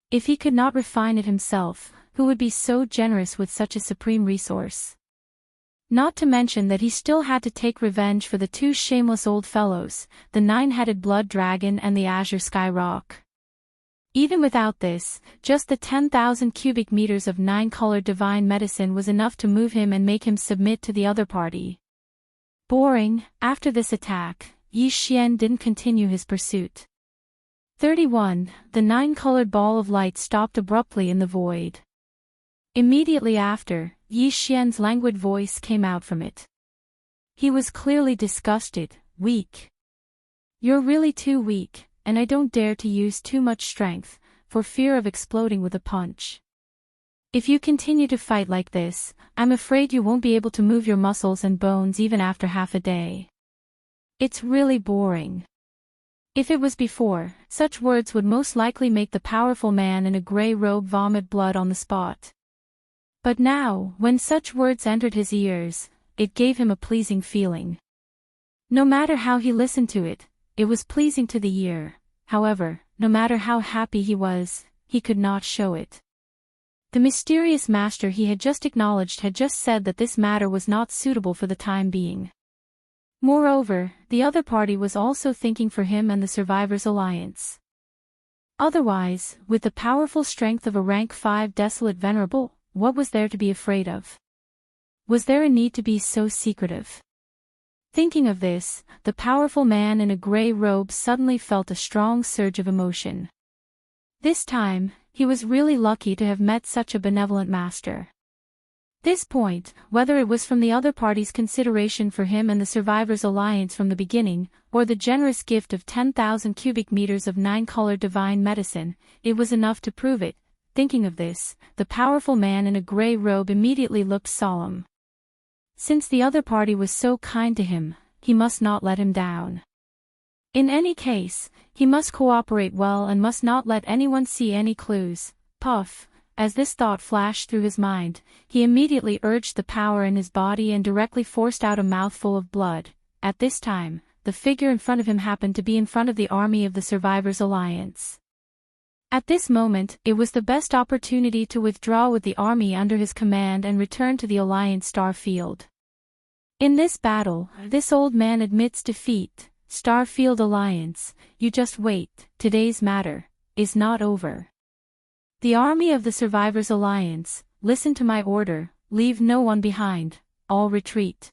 If he could not refine it himself, who would be so generous with such a supreme resource? Not to mention that he still had to take revenge for the two shameless old fellows, the nine-headed blood dragon and the azure sky rock. Even without this, just the 10,000 cubic meters of nine-colored divine medicine was enough to move him and make him submit to the other party. Boring. After this attack, Yi Xian didn't continue his pursuit. 31. The nine-colored ball of light stopped abruptly in the void. Immediately after, Yi Xian's languid voice came out from it. He was clearly disgusted, weak. You're really too weak, and I don't dare to use too much strength, for fear of exploding with a punch. If you continue to fight like this, I'm afraid you won't be able to move your muscles and bones even after half a day. It's really boring. If it was before, such words would most likely make the powerful man in a grey robe vomit blood on the spot. But now, when such words entered his ears, it gave him a pleasing feeling. No matter how he listened to it, it was pleasing to the ear. However, no matter how happy he was, he could not show it. The mysterious master he had just acknowledged had just said that this matter was not suitable for the time being. Moreover, the other party was also thinking for him and the Survivors' Alliance. Otherwise, with the powerful strength of a rank 5 desolate venerable, what was there to be afraid of? Was there a need to be so secretive? Thinking of this, the powerful man in a grey robe suddenly felt a strong surge of emotion. This time, he was really lucky to have met such a benevolent master. This point, whether it was from the other party's consideration for him and the Survivors' Alliance from the beginning, or the generous gift of 10,000 cubic meters of nine-colored divine medicine, it was enough to prove it. Thinking of this, the powerful man in a grey robe immediately looked solemn. Since the other party was so kind to him, he must not let him down. In any case, he must cooperate well and must not let anyone see any clues. Puff. As this thought flashed through his mind, he immediately urged the power in his body and directly forced out a mouthful of blood. At this time, the figure in front of him happened to be in front of the army of the Survivors' Alliance. At this moment, it was the best opportunity to withdraw with the army under his command and return to the Alliance star field. In this battle, this old man admits defeat. Starfield Alliance, you just wait, today's matter is not over. The army of the Survivors' Alliance, listen to my order. leave no one behind, all retreat."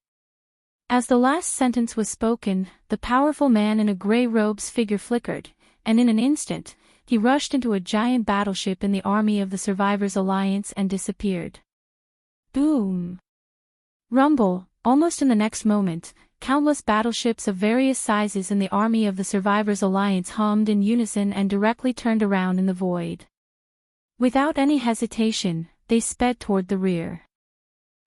As the last sentence was spoken, the powerful man in a grey robe's figure flickered, and in an instant, he rushed into a giant battleship in the army of the Survivors Alliance and disappeared. Boom! Rumble! Almost in the next moment, countless battleships of various sizes in the army of the Survivors Alliance hummed in unison and directly turned around in the void. Without any hesitation, they sped toward the rear.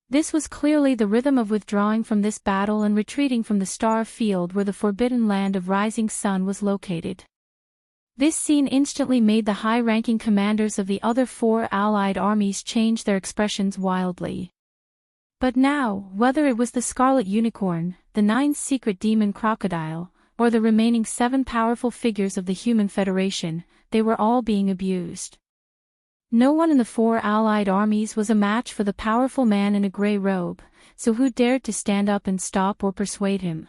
This was clearly the rhythm of withdrawing from this battle and retreating from the star field where the forbidden land of Rising Sun was located. This scene instantly made the high-ranking commanders of the other 4 allied armies change their expressions wildly. But now, whether it was the Scarlet Unicorn, the 9 secret demon crocodile, or the remaining 7 powerful figures of the Human Federation, they were all being abused. No one in the 4 allied armies was a match for the powerful man in a grey robe, so who dared to stand up and stop or persuade him?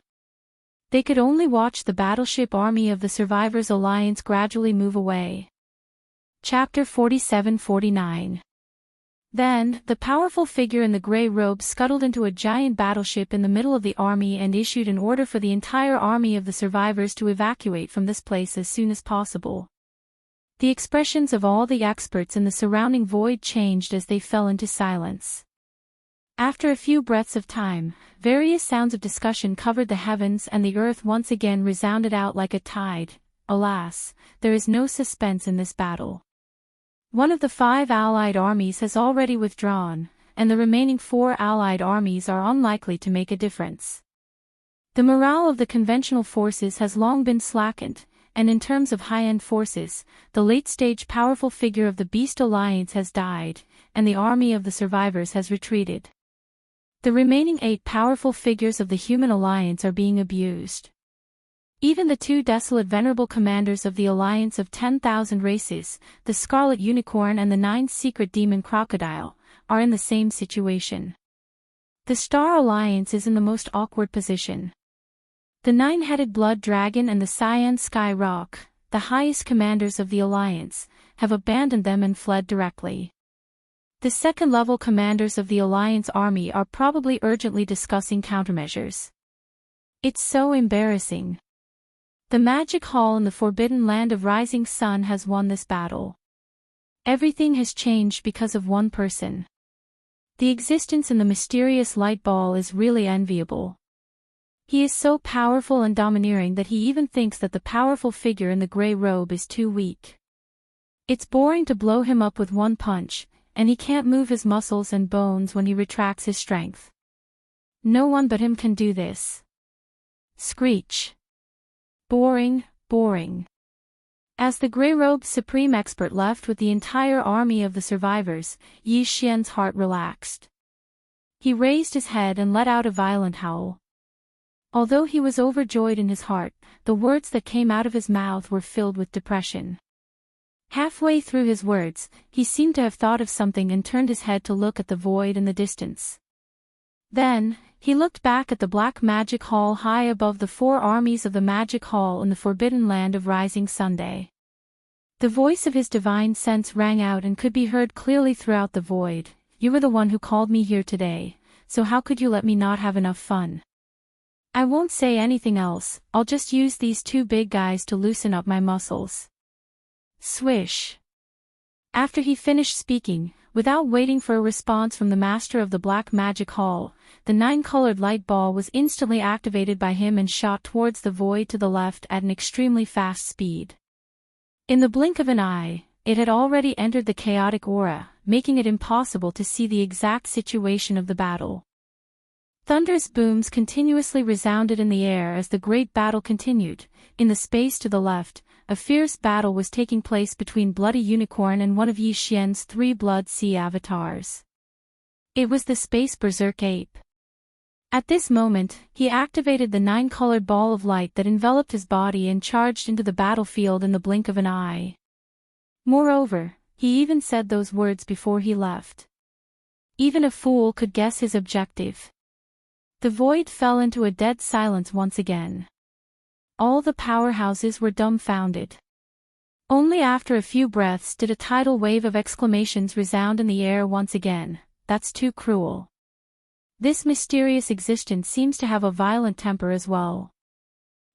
They could only watch the battleship army of the Survivors Alliance gradually move away. Chapter 47-49. Then, the powerful figure in the grey robe scuttled into a giant battleship in the middle of the army and issued an order for the entire army of the survivors to evacuate from this place as soon as possible. The expressions of all the experts in the surrounding void changed as they fell into silence. After a few breaths of time, various sounds of discussion covered the heavens and the earth once again resounded out like a tide. Alas, there is no suspense in this battle. One of the 5 allied armies has already withdrawn, and the remaining 4 allied armies are unlikely to make a difference. The morale of the conventional forces has long been slackened, and in terms of high-end forces, the late-stage powerful figure of the Beast Alliance has died, and the army of the survivors has retreated. The remaining 8 powerful figures of the Human Alliance are being abused. Even the 2 desolate venerable commanders of the Alliance of 10,000 races, the Scarlet Unicorn and the 9 secret demon crocodile, are in the same situation. The Star Alliance is in the most awkward position. The 9-headed Blood Dragon and the Cyan Sky Rock, the highest commanders of the Alliance, have abandoned them and fled directly. The second-level commanders of the Alliance army are probably urgently discussing countermeasures. It's so embarrassing. The Magic Hall in the Forbidden Land of Rising Sun has won this battle. Everything has changed because of one person. The existence in the mysterious light ball is really enviable. He is so powerful and domineering that he even thinks that the powerful figure in the grey robe is too weak. It's boring to blow him up with one punch, and he can't move his muscles and bones when he retracts his strength. No one but him can do this. Screech. Boring, boring. As the grey-robed supreme expert left with the entire army of the survivors, Yi Xian's heart relaxed. He raised his head and let out a violent howl. Although he was overjoyed in his heart, the words that came out of his mouth were filled with depression. Halfway through his words, he seemed to have thought of something and turned his head to look at the void in the distance. Then, he looked back at the black magic hall high above the 4 armies of the magic hall in the forbidden land of Rising Sunday. The voice of his divine sense rang out and could be heard clearly throughout the void. "You were the one who called me here today, so how could you let me not have enough fun? I won't say anything else, I'll just use these 2 big guys to loosen up my muscles." Swish. After he finished speaking, without waiting for a response from the master of the Black Magic Hall, the 9-colored light ball was instantly activated by him and shot towards the void to the left at an extremely fast speed. In the blink of an eye, it had already entered the chaotic aura, making it impossible to see the exact situation of the battle. Thunder's booms continuously resounded in the air as the great battle continued. In the space to the left, a fierce battle was taking place between Bloody Unicorn and one of Yi Xian's 3 Blood Sea avatars. It was the Space Berserk Ape. At this moment, he activated the 9-colored ball of light that enveloped his body and charged into the battlefield in the blink of an eye. Moreover, he even said those words before he left. Even a fool could guess his objective. The void fell into a dead silence once again. All the powerhouses were dumbfounded. Only after a few breaths did a tidal wave of exclamations resound in the air once again. that's too cruel. This mysterious existence seems to have a violent temper as well.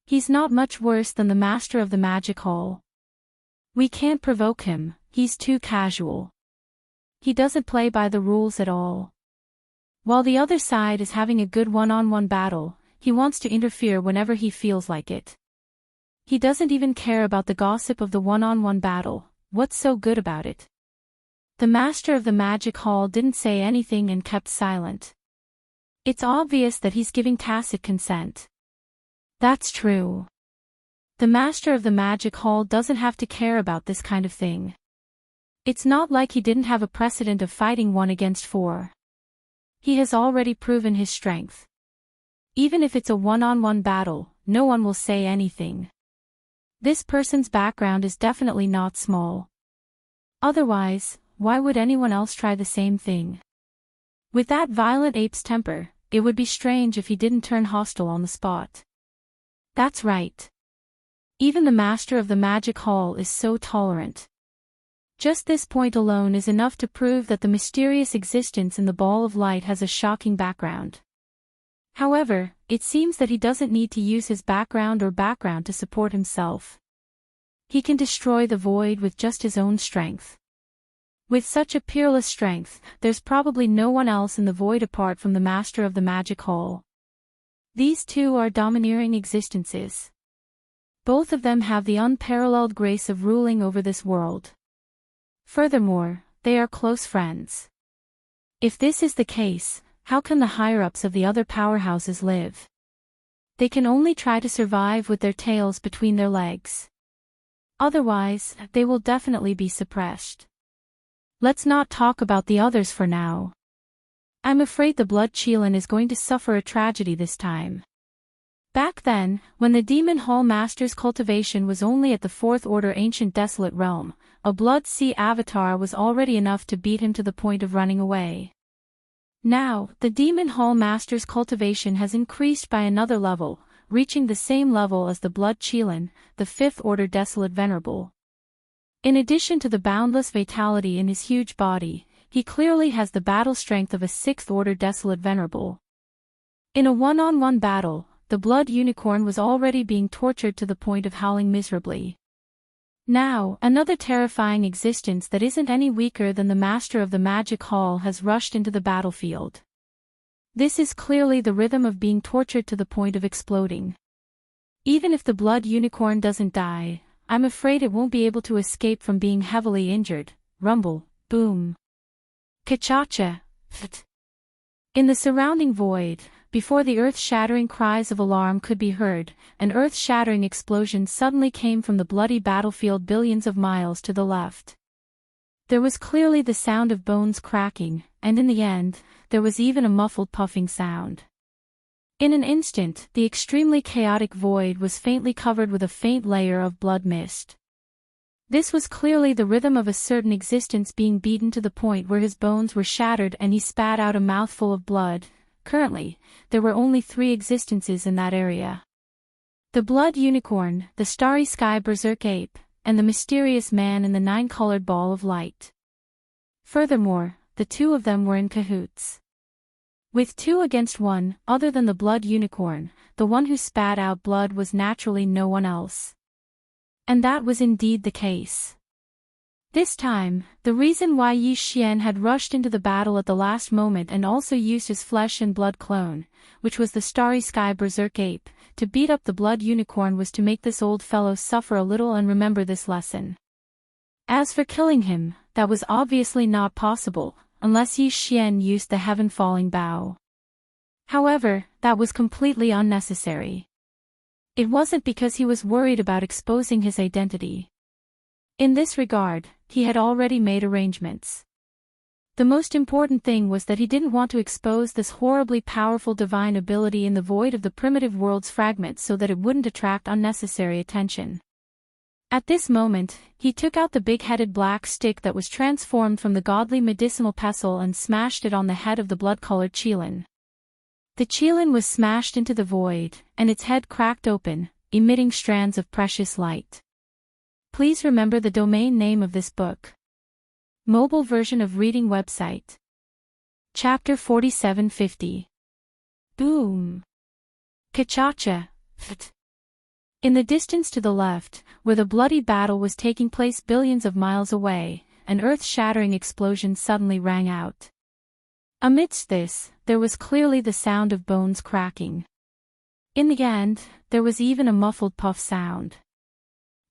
He's not much worse than the master of the magic hall. We can't provoke him, he's too casual. He doesn't play by the rules at all. While the other side is having a good one-on-one battle, he wants to interfere whenever he feels like it. He doesn't even care about the gossip of the one-on-one battle. What's so good about it? The master of the magic hall didn't say anything and kept silent. It's obvious that he's giving tacit consent. That's true. The master of the magic hall doesn't have to care about this kind of thing. It's not like he didn't have a precedent of fighting 1 against 4. He has already proven his strength. Even if it's a one-on-one battle, no one will say anything. This person's background is definitely not small. Otherwise, why would anyone else try the same thing? With that violent ape's temper, it would be strange if he didn't turn hostile on the spot. That's right. Even the master of the magic hall is so tolerant. Just this point alone is enough to prove that the mysterious existence in the ball of light has a shocking background. However, it seems that he doesn't need to use his background to support himself. He can destroy the void with just his own strength. With such a peerless strength, there's probably no one else in the void apart from the master of the magic hall. These two are domineering existences. Both of them have the unparalleled grace of ruling over this world. Furthermore, they are close friends. If this is the case, how can the higher-ups of the other powerhouses live? They can only try to survive with their tails between their legs. Otherwise, they will definitely be suppressed. Let's not talk about the others for now. I'm afraid the Blood Chelan is going to suffer a tragedy this time. Back then, when the Demon Hall Master's cultivation was only at the 4th Order Ancient Desolate Realm, a Blood Sea Avatar was already enough to beat him to the point of running away. Now, the Demon Hall Master's cultivation has increased by another level, reaching the same level as the Blood Chelan, the 5th Order Desolate Venerable. In addition to the boundless vitality in his huge body, he clearly has the battle strength of a 6th Order Desolate Venerable. In a one-on-one battle, the Blood Unicorn was already being tortured to the point of howling miserably. Now, another terrifying existence that isn't any weaker than the Master of the Magic Hall has rushed into the battlefield. This is clearly the rhythm of being tortured to the point of exploding. Even if the Blood Unicorn doesn't die, I'm afraid it won't be able to escape from being heavily injured. Rumble, boom. Ka-cha-cha, pht. In the surrounding void, before the earth-shattering cries of alarm could be heard, an earth-shattering explosion suddenly came from the bloody battlefield billions of miles to the left. There was clearly the sound of bones cracking, and in the end, there was even a muffled puffing sound. In an instant, the extremely chaotic void was faintly covered with a faint layer of blood mist. This was clearly the rhythm of a certain existence being beaten to the point where his bones were shattered and he spat out a mouthful of blood. Currently, there were only 3 existences in that area. The Blood Unicorn, the Starry Sky Berserk Ape, and the mysterious man in the 9-colored ball of light. Furthermore, the 2 of them were in cahoots. With 2 against 1, other than the Blood Unicorn, the one who spat out blood was naturally no one else. And that was indeed the case. This time, the reason why Yi Xian had rushed into the battle at the last moment and also used his flesh and blood clone, which was the Starry Sky Berserk Ape, to beat up the Blood Unicorn was to make this old fellow suffer a little and remember this lesson. As for killing him, that was obviously not possible, unless Yi Xian used the heaven-falling bow. However, that was completely unnecessary. It wasn't because he was worried about exposing his identity. In this regard, he had already made arrangements. The most important thing was that he didn't want to expose this horribly powerful divine ability in the void of the primitive world's fragment so that it wouldn't attract unnecessary attention. At this moment, he took out the big-headed black stick that was transformed from the godly medicinal pestle and smashed it on the head of the blood-colored Chelan. The Chelan was smashed into the void, and its head cracked open, emitting strands of precious light. Please remember the domain name of this book. Mobile version of reading website. Chapter 4750. Boom. Kachacha. Ft. In the distance to the left, where the bloody battle was taking place billions of miles away, an earth-shattering explosion suddenly rang out. Amidst this, there was clearly the sound of bones cracking. In the end, there was even a muffled puff sound.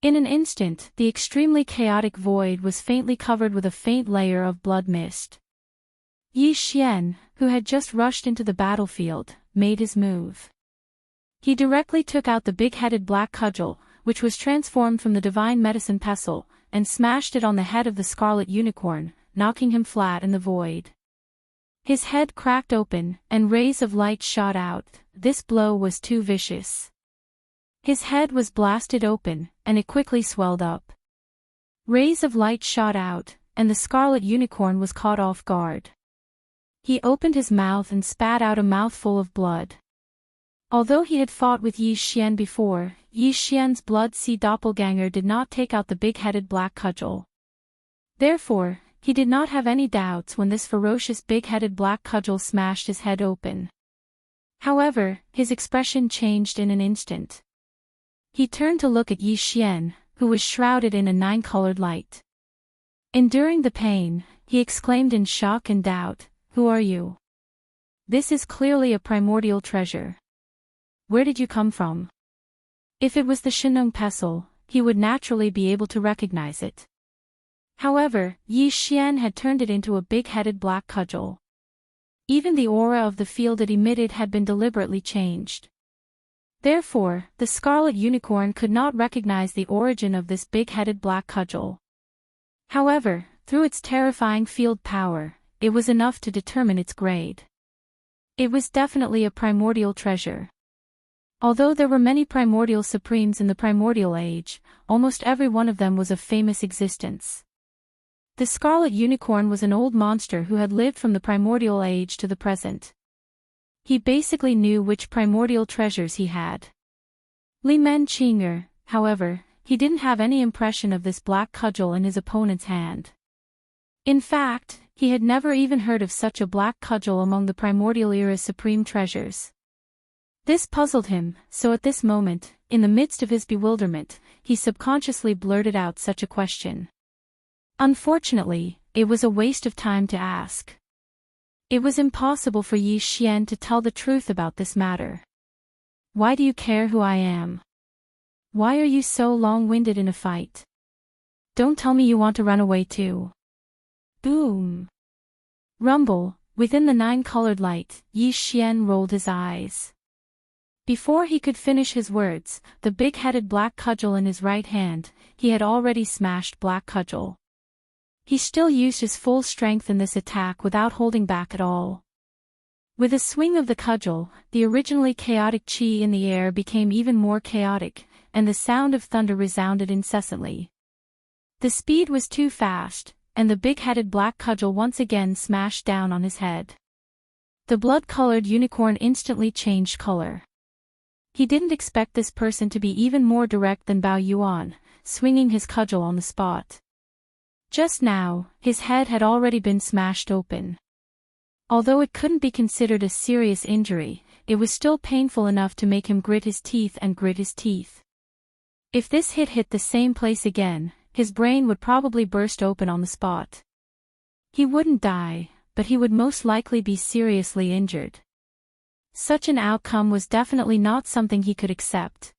In an instant, the extremely chaotic void was faintly covered with a faint layer of blood mist. Yi Xian, who had just rushed into the battlefield, made his move. He directly took out the big-headed black cudgel, which was transformed from the divine medicine pestle, and smashed it on the head of the scarlet unicorn, knocking him flat in the void. His head cracked open, and rays of light shot out. This blow was too vicious. His head was blasted open, and it quickly swelled up. Rays of light shot out, and the scarlet unicorn was caught off guard. He opened his mouth and spat out a mouthful of blood. Although he had fought with Yi Xian before, Yi Xian's blood-sea doppelganger did not take out the big-headed black cudgel. Therefore, he did not have any doubts when this ferocious big-headed black cudgel smashed his head open. However, his expression changed in an instant. He turned to look at Yi Xian, who was shrouded in a nine-colored light. Enduring the pain, he exclaimed in shock and doubt, "Who are you? This is clearly a primordial treasure. Where did you come from?" If it was the Sheneng pestle, he would naturally be able to recognize it. However, Yi Xian had turned it into a big-headed black cudgel. Even the aura of the field it emitted had been deliberately changed. Therefore, the scarlet unicorn could not recognize the origin of this big-headed black cudgel. However, through its terrifying field power, it was enough to determine its grade. It was definitely a primordial treasure. Although there were many primordial supremes in the primordial age, almost every one of them was of famous existence. The scarlet unicorn was an old monster who had lived from the primordial age to the present. He basically knew which primordial treasures he had. Li Men Qinger, however, he didn't have any impression of this black cudgel in his opponent's hand. In fact, he had never even heard of such a black cudgel among the primordial era's supreme treasures. This puzzled him, so at this moment, in the midst of his bewilderment, he subconsciously blurted out such a question. Unfortunately, it was a waste of time to ask. It was impossible for Yi Xian to tell the truth about this matter. "Why do you care who I am? Why are you so long-winded in a fight? Don't tell me you want to run away too." Boom. Rumble, within the nine-colored light, Yi Xian rolled his eyes. Before he could finish his words, the big-headed black cudgel in his right hand, he had already smashed black cudgel. He still used his full strength in this attack without holding back at all. With a swing of the cudgel, the originally chaotic qi in the air became even more chaotic, and the sound of thunder resounded incessantly. The speed was too fast, and the big-headed black cudgel once again smashed down on his head. The blood-colored unicorn instantly changed color. He didn't expect this person to be even more direct than Bao Yuan, swinging his cudgel on the spot. Just now, his head had already been smashed open. Although it couldn't be considered a serious injury, it was still painful enough to make him grit his teeth and grit his teeth. If this hit the same place again, his brain would probably burst open on the spot. He wouldn't die, but he would most likely be seriously injured. Such an outcome was definitely not something he could accept.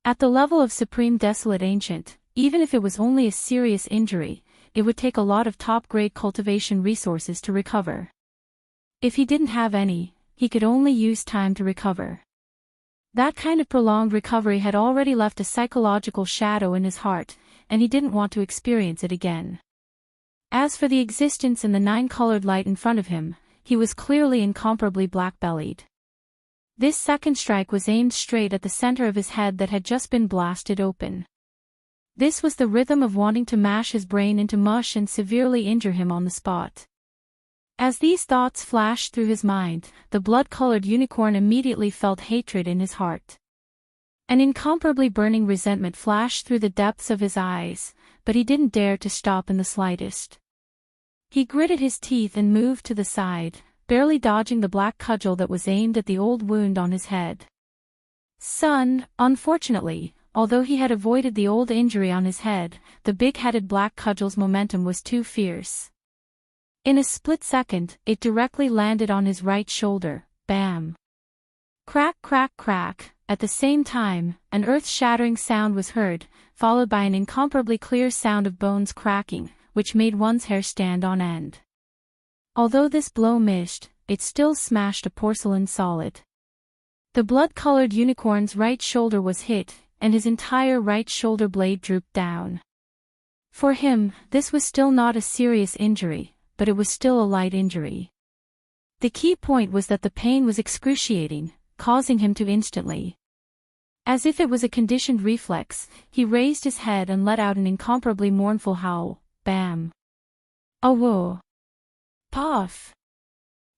At the level of Supreme Desolate Ancient, even if it was only a serious injury, it would take a lot of top-grade cultivation resources to recover. If he didn't have any, he could only use time to recover. That kind of prolonged recovery had already left a psychological shadow in his heart, and he didn't want to experience it again. As for the existence in the nine-colored light in front of him, he was clearly incomparably black-bellied. This second strike was aimed straight at the center of his head that had just been blasted open. This was the rhythm of wanting to mash his brain into mush and severely injure him on the spot. As these thoughts flashed through his mind, the blood-colored unicorn immediately felt hatred in his heart. An incomparably burning resentment flashed through the depths of his eyes, but he didn't dare to stop in the slightest. He gritted his teeth and moved to the side, barely dodging the black cudgel that was aimed at the old wound on his head. Son, unfortunately, although he had avoided the old injury on his head, the big-headed black cudgel's momentum was too fierce. In a split second, it directly landed on his right shoulder. Bam! Crack, crack, crack. At the same time, an earth-shattering sound was heard, followed by an incomparably clear sound of bones cracking, which made one's hair stand on end. Although this blow missed, it still smashed a porcelain solid. The blood-colored unicorn's right shoulder was hit, and his entire right shoulder blade drooped down. For him, this was still not a serious injury, but it was still a light injury. The key point was that the pain was excruciating, causing him to instantly. As if it was a conditioned reflex, he raised his head and let out an incomparably mournful howl. Bam! Oh whoa! Puff!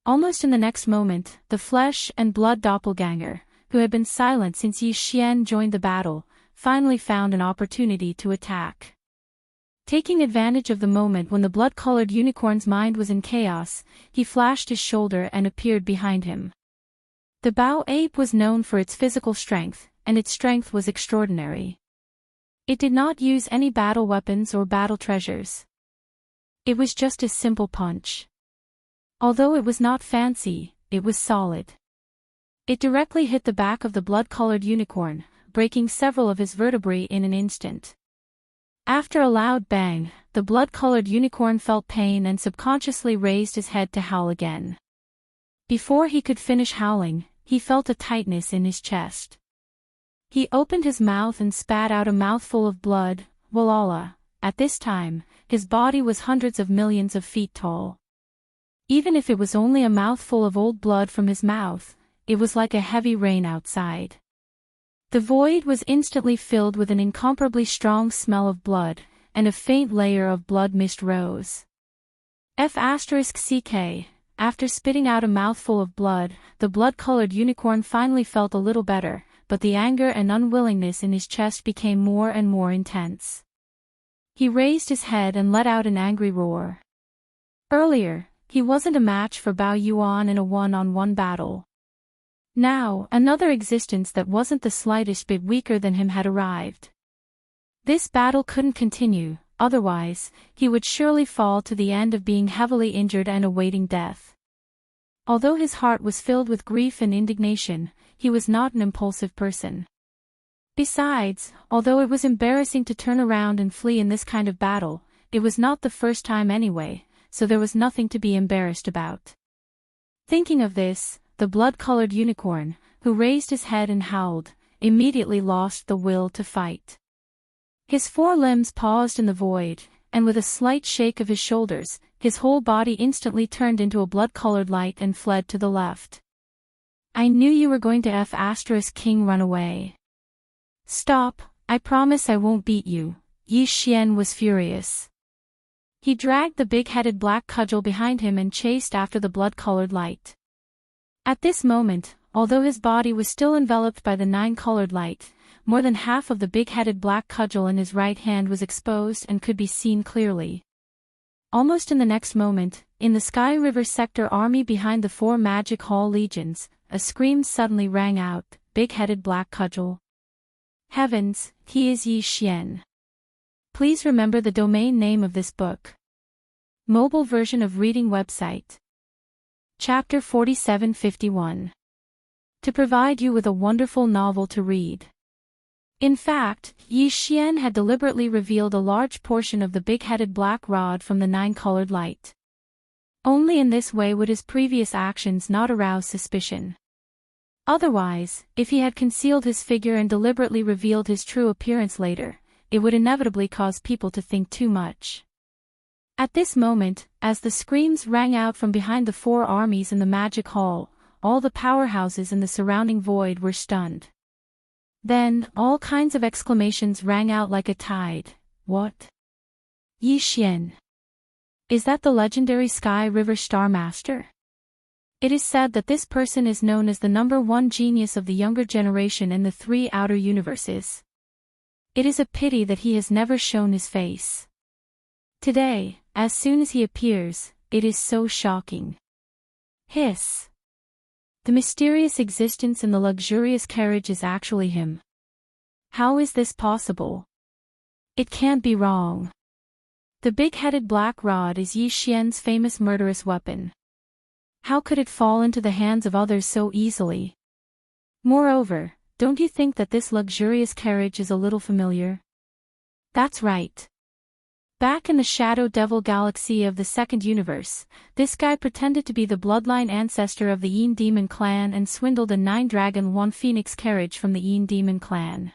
Almost in the next moment, the flesh and blood doppelganger, who had been silent since Yi Xian joined the battle, finally found an opportunity to attack. Taking advantage of the moment when the blood-colored unicorn's mind was in chaos, he flashed his shoulder and appeared behind him. The Bao ape was known for its physical strength, and its strength was extraordinary. It did not use any battle weapons or battle treasures. It was just a simple punch. Although it was not fancy, it was solid. It directly hit the back of the blood-colored unicorn, breaking several of his vertebrae in an instant. After a loud bang, the blood-colored unicorn felt pain and subconsciously raised his head to howl again. Before he could finish howling, he felt a tightness in his chest. He opened his mouth and spat out a mouthful of blood. Walala. At this time, his body was hundreds of millions of feet tall. Even if it was only a mouthful of old blood from his mouth, it was like a heavy rain outside. The void was instantly filled with an incomparably strong smell of blood, and a faint layer of blood mist rose. F***ck. After spitting out a mouthful of blood, the blood-colored unicorn finally felt a little better, but the anger and unwillingness in his chest became more and more intense. He raised his head and let out an angry roar. Earlier, he wasn't a match for Bao Yuan in a one-on-one battle. Now, another existence that wasn't the slightest bit weaker than him had arrived. This battle couldn't continue, otherwise, he would surely fall to the end of being heavily injured and awaiting death. Although his heart was filled with grief and indignation, he was not an impulsive person. Besides, although it was embarrassing to turn around and flee in this kind of battle, it was not the first time anyway, so there was nothing to be embarrassed about. Thinking of this, the blood-colored unicorn, who raised his head and howled, immediately lost the will to fight. His four limbs paused in the void, and with a slight shake of his shoulders, his whole body instantly turned into a blood-colored light and fled to the left. I knew you were going to F***king run away. Stop, I promise I won't beat you. Yi Xian was furious. He dragged the big-headed black cudgel behind him and chased after the blood-colored light. At this moment, although his body was still enveloped by the nine-colored light, more than half of the big-headed black cudgel in his right hand was exposed and could be seen clearly. Almost in the next moment, in the Sky River sector army behind the four Magic Hall legions, a scream suddenly rang out, big-headed black cudgel. Heavens, he is Yi Xian. Please remember the domain name of this book. Mobile version of reading website. Chapter 4751. To provide you with a wonderful novel to read. In fact, Yi Xian had deliberately revealed a large portion of the big-headed black rod from the nine-colored light. Only in this way would his previous actions not arouse suspicion. Otherwise, if he had concealed his figure and deliberately revealed his true appearance later, it would inevitably cause people to think too much. At this moment, as the screams rang out from behind the four armies in the Magic Hall, all the powerhouses in the surrounding void were stunned. Then, all kinds of exclamations rang out like a tide. What? Yi Xian. Is that the legendary Sky River Star Master? It is said that this person is known as the #1 genius of the younger generation in the three outer universes. It is a pity that he has never shown his face. Today, as soon as he appears, it is so shocking. Hiss. The mysterious existence in the luxurious carriage is actually him. How is this possible? It can't be wrong. The big-headed black rod is Yi Xian's famous murderous weapon. How could it fall into the hands of others so easily? Moreover, don't you think that this luxurious carriage is a little familiar? That's right. Back in the Shadow Devil galaxy of the second universe, this guy pretended to be the bloodline ancestor of the Yin Demon clan and swindled a 9-dragon 1-phoenix carriage from the Yin Demon clan.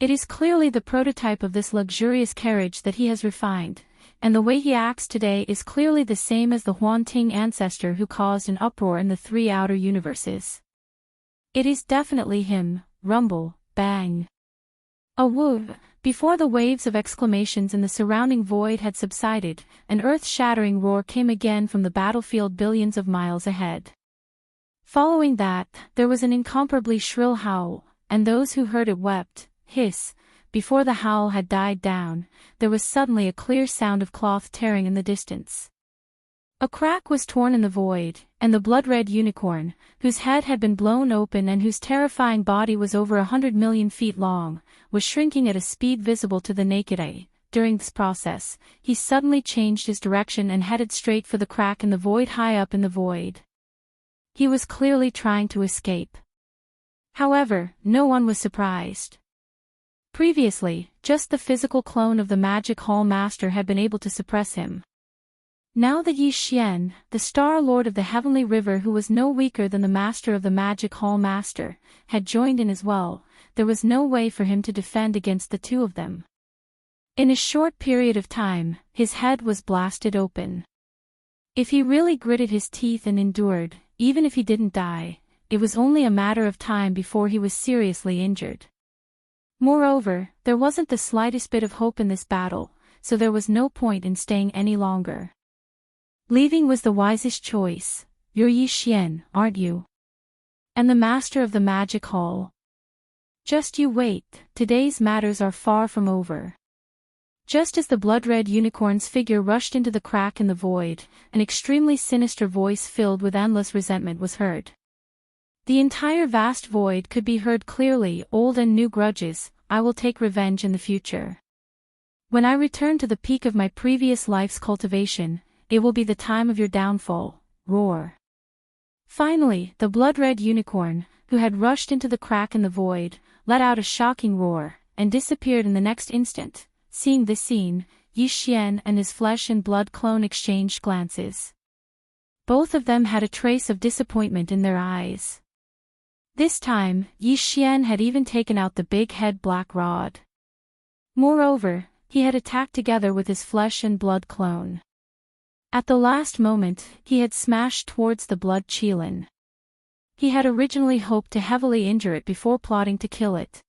It is clearly the prototype of this luxurious carriage that he has refined, and the way he acts today is clearly the same as the Huan Ting ancestor who caused an uproar in the 3 outer universes. It is definitely him. Rumble, bang. A whoop. Before the waves of exclamations in the surrounding void had subsided, an earth-shattering roar came again from the battlefield billions of miles ahead. Following that, there was an incomparably shrill howl, and those who heard it wept. Hiss. Before the howl had died down, there was suddenly a clear sound of cloth tearing in the distance. A crack was torn in the void, and the blood-red unicorn, whose head had been blown open and whose terrifying body was over 100 million feet long, was shrinking at a speed visible to the naked eye. During this process, he suddenly changed his direction and headed straight for the crack in the void high up in the void. He was clearly trying to escape. However, no one was surprised. Previously, just the physical clone of the Magic Hall Master had been able to suppress him. Now that Yi Xian, the Star Lord of the Heavenly River who was no weaker than the Master of the Magic Hall Master, had joined in as well, there was no way for him to defend against the two of them. In a short period of time, his head was blasted open. If he really gritted his teeth and endured, even if he didn't die, it was only a matter of time before he was seriously injured. Moreover, there wasn't the slightest bit of hope in this battle, so there was no point in staying any longer. Leaving was the wisest choice. You're Yi Xian, aren't you? And the master of the Magic Hall. Just you wait, today's matters are far from over. Just as the blood-red unicorn's figure rushed into the crack in the void, an extremely sinister voice filled with endless resentment was heard. The entire vast void could be heard clearly. Old and new grudges, I will take revenge in the future. When I return to the peak of my previous life's cultivation, it will be the time of your downfall. Roar. Finally, the blood-red unicorn, who had rushed into the crack in the void, let out a shocking roar, and disappeared in the next instant. Seeing this scene, Yi Xian and his flesh and blood clone exchanged glances. Both of them had a trace of disappointment in their eyes. This time, Yi Xian had even taken out the big-head black rod. Moreover, he had attacked together with his flesh and blood clone. At the last moment, he had smashed towards the blood Qilin. He had originally hoped to heavily injure it before plotting to kill it.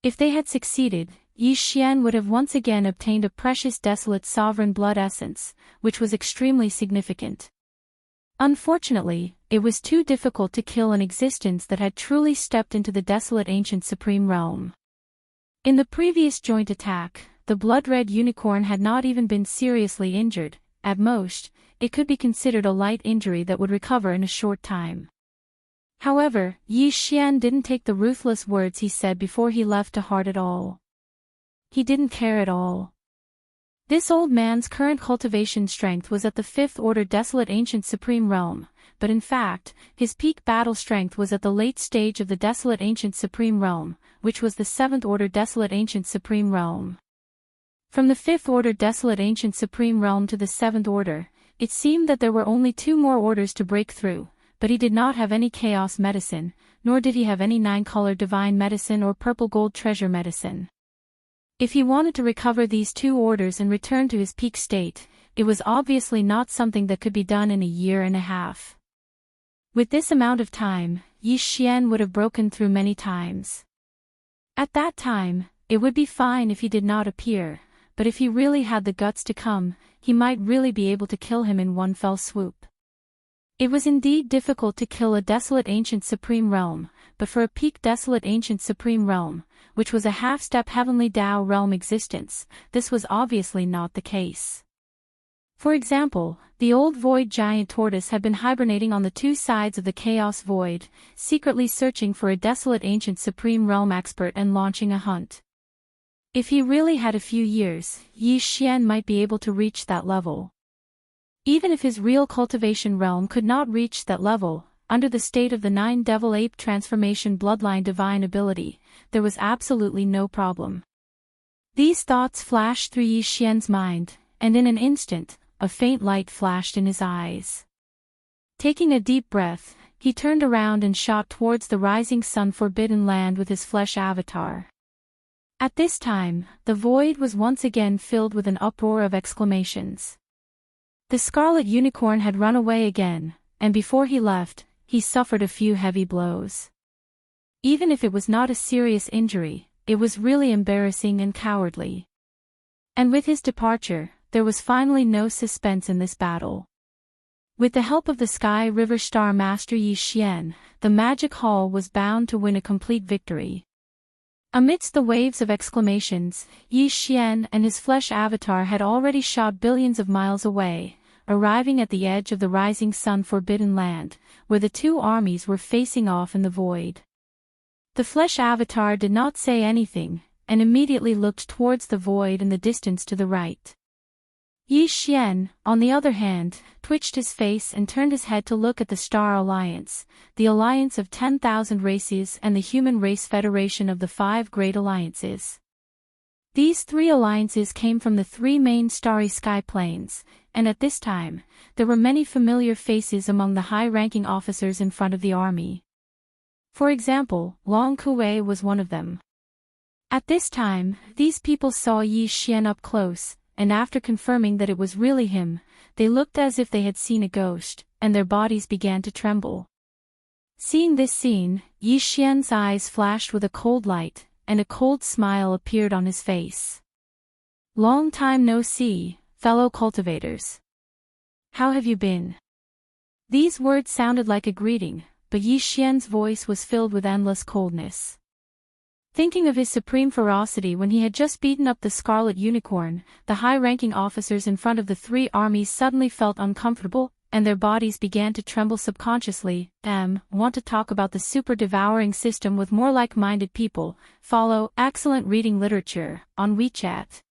If they had succeeded, Yi Xian would have once again obtained a precious desolate sovereign blood essence, which was extremely significant. Unfortunately, it was too difficult to kill an existence that had truly stepped into the desolate ancient supreme realm. In the previous joint attack, the blood-red unicorn had not even been seriously injured. At most, it could be considered a light injury that would recover in a short time. However, Yi Xian didn't take the ruthless words he said before he left to heart at all. He didn't care at all. This old man's current cultivation strength was at the 5th order desolate ancient supreme realm, but in fact, his peak battle strength was at the late stage of the desolate ancient supreme realm, which was the 7th order desolate ancient supreme realm. From the 5th order desolate ancient supreme realm to the 7th order, it seemed that there were only 2 more orders to break through, but he did not have any chaos medicine, nor did he have any 9-color divine medicine or purple gold treasure medicine. If he wanted to recover these 2 orders and return to his peak state, it was obviously not something that could be done in a year and a half. With this amount of time, Yi Xian would have broken through many times. At that time, it would be fine if he did not appear, but if he really had the guts to come, he might really be able to kill him in one fell swoop. It was indeed difficult to kill a desolate ancient supreme realm, but for a peak desolate ancient supreme realm, which was a half-step heavenly Tao realm existence, this was obviously not the case. For example, the old void giant tortoise had been hibernating on the two sides of the chaos void, secretly searching for a desolate ancient supreme realm expert and launching a hunt. If he really had a few years, Yi Xian might be able to reach that level. Even if his real cultivation realm could not reach that level, under the state of the 9 devil ape transformation bloodline divine ability, there was absolutely no problem. These thoughts flashed through Yi Xian's mind, and in an instant, a faint light flashed in his eyes. Taking a deep breath, he turned around and shot towards the rising sun forbidden land with his flesh avatar. At this time, the void was once again filled with an uproar of exclamations. The scarlet unicorn had run away again, and before he left, he suffered a few heavy blows. Even if it was not a serious injury, it was really embarrassing and cowardly. And with his departure, there was finally no suspense in this battle. With the help of the Sky River Star Master Yi Xian, the Magic Hall was bound to win a complete victory. Amidst the waves of exclamations, Yi Xian and his flesh avatar had already shot billions of miles away, arriving at the edge of the rising sun forbidden land, where the two armies were facing off in the void. The flesh avatar did not say anything, and immediately looked towards the void in the distance to the right. Yi Xian, on the other hand, twitched his face and turned his head to look at the Star Alliance, the alliance of 10,000 races and the Human Race Federation of the 5 Great Alliances. These 3 alliances came from the 3 main starry sky planes, and at this time, there were many familiar faces among the high-ranking officers in front of the army. For example, Long Kuei was one of them. At this time, these people saw Yi Xian up close, and after confirming that it was really him, they looked as if they had seen a ghost, and their bodies began to tremble. Seeing this scene, Yi Xian's eyes flashed with a cold light, and a cold smile appeared on his face. "Long time no see, fellow cultivators. How have you been?" These words sounded like a greeting, but Yi Xian's voice was filled with endless coldness. Thinking of his supreme ferocity when he had just beaten up the Scarlet Unicorn, the high-ranking officers in front of the 3 armies suddenly felt uncomfortable, and their bodies began to tremble subconsciously. Want to talk about the super devouring system with more like-minded people? Follow excellent reading literature on WeChat.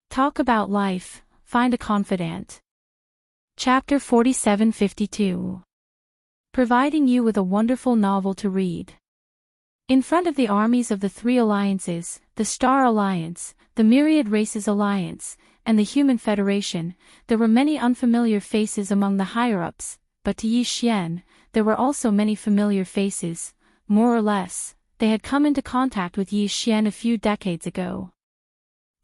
Talk about life, find a confidant. Chapter 4752. Providing you with a wonderful novel to read. In front of the armies of the 3 alliances, the Star Alliance, the Myriad Races Alliance, and the Human Federation, there were many unfamiliar faces among the higher-ups, but to Yi Xian, there were also many familiar faces. More or less, they had come into contact with Yi Xian a few decades ago.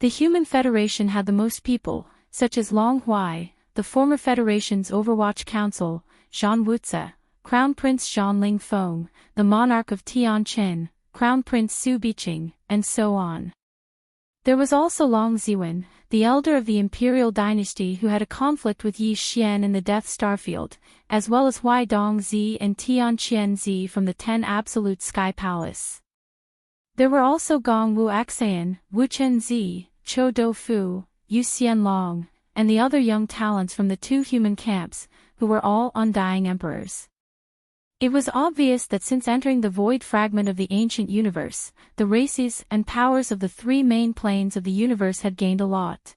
The Human Federation had the most people, such as Long Huai, the former Federation's Overwatch Council, Zhang Wuzi, Crown Prince Zhang Lingfeng, the monarch of Tianqin, Crown Prince Su Biqing, and so on. There was also Long Ziwen, the elder of the imperial dynasty who had a conflict with Yi Xian in the Death Starfield, as well as Huai Dongzi and Tianqian Zi from the 10 Absolute Sky Palace. There were also Gong Wu Axian, Wu Chen Zi, Chou Doufu, Yu Xianlong, and the other young talents from the 2 human camps, who were all undying emperors. It was obvious that since entering the void fragment of the ancient universe, the races and powers of the 3 main planes of the universe had gained a lot.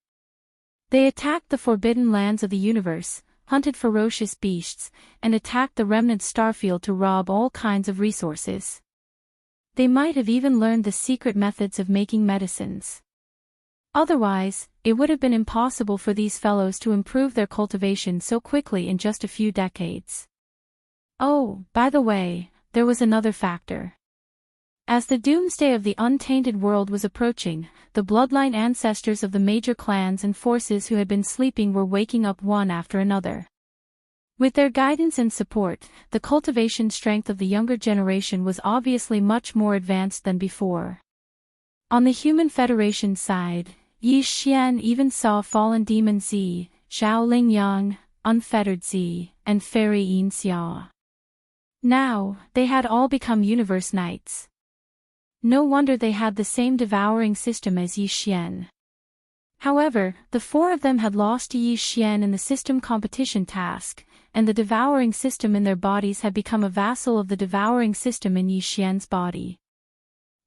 They attacked the forbidden lands of the universe, hunted ferocious beasts, and attacked the remnant starfield to rob all kinds of resources. They might have even learned the secret methods of making medicines. Otherwise, it would have been impossible for these fellows to improve their cultivation so quickly in just a few decades. Oh, by the way, there was another factor. As the doomsday of the untainted world was approaching, the bloodline ancestors of the major clans and forces who had been sleeping were waking up one after another. With their guidance and support, the cultivation strength of the younger generation was obviously much more advanced than before. On the Human Federation side, Yi Xian even saw fallen demon Zi, Zhao Lingyang, unfettered Zi, and fairy Yin Xia. Now, they had all become universe knights. No wonder they had the same devouring system as Yi Xian. However, the four of them had lost to Yi Xian in the system competition task, and the devouring system in their bodies had become a vassal of the devouring system in Yi Xian's body.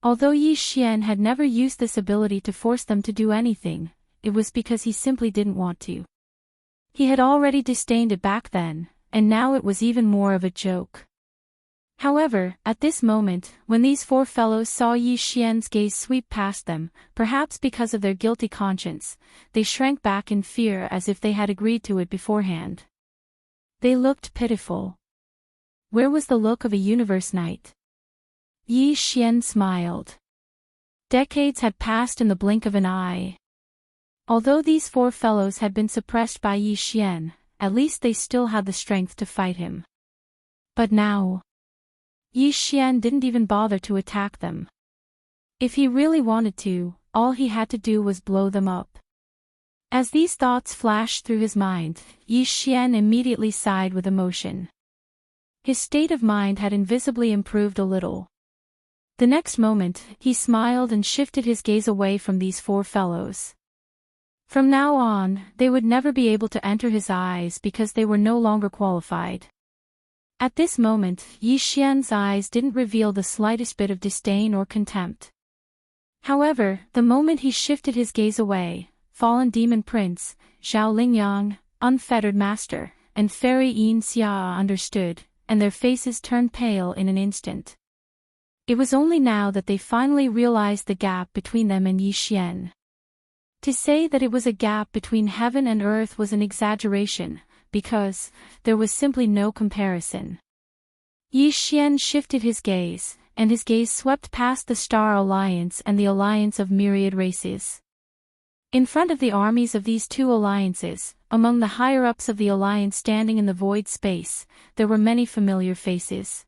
Although Yi Xian had never used this ability to force them to do anything, it was because he simply didn't want to. He had already disdained it back then, and now it was even more of a joke. However, at this moment, when these four fellows saw Yi Xian's gaze sweep past them, perhaps because of their guilty conscience, they shrank back in fear as if they had agreed to it beforehand. They looked pitiful. Where was the look of a universe knight? Yi Xian smiled. Decades had passed in the blink of an eye. Although these four fellows had been suppressed by Yi Xian, at least they still had the strength to fight him. But now, Yi Xian didn't even bother to attack them. If he really wanted to, all he had to do was blow them up. As these thoughts flashed through his mind, Yi Xian immediately sighed with emotion. His state of mind had invisibly improved a little. The next moment, he smiled and shifted his gaze away from these four fellows. From now on, they would never be able to enter his eyes because they were no longer qualified. At this moment, Yi Xian's eyes didn't reveal the slightest bit of disdain or contempt. However, the moment he shifted his gaze away, Fallen Demon Prince, Zhao Lingyang, Unfettered Master, and Fairy Yin Xia understood, and their faces turned pale in an instant. It was only now that they finally realized the gap between them and Yi Xian. To say that it was a gap between heaven and earth was an exaggeration, because there was simply no comparison. Yi Xian shifted his gaze, and his gaze swept past the Star Alliance and the Alliance of Myriad Races. In front of the armies of these two alliances, among the higher-ups of the alliance standing in the void space, there were many familiar faces.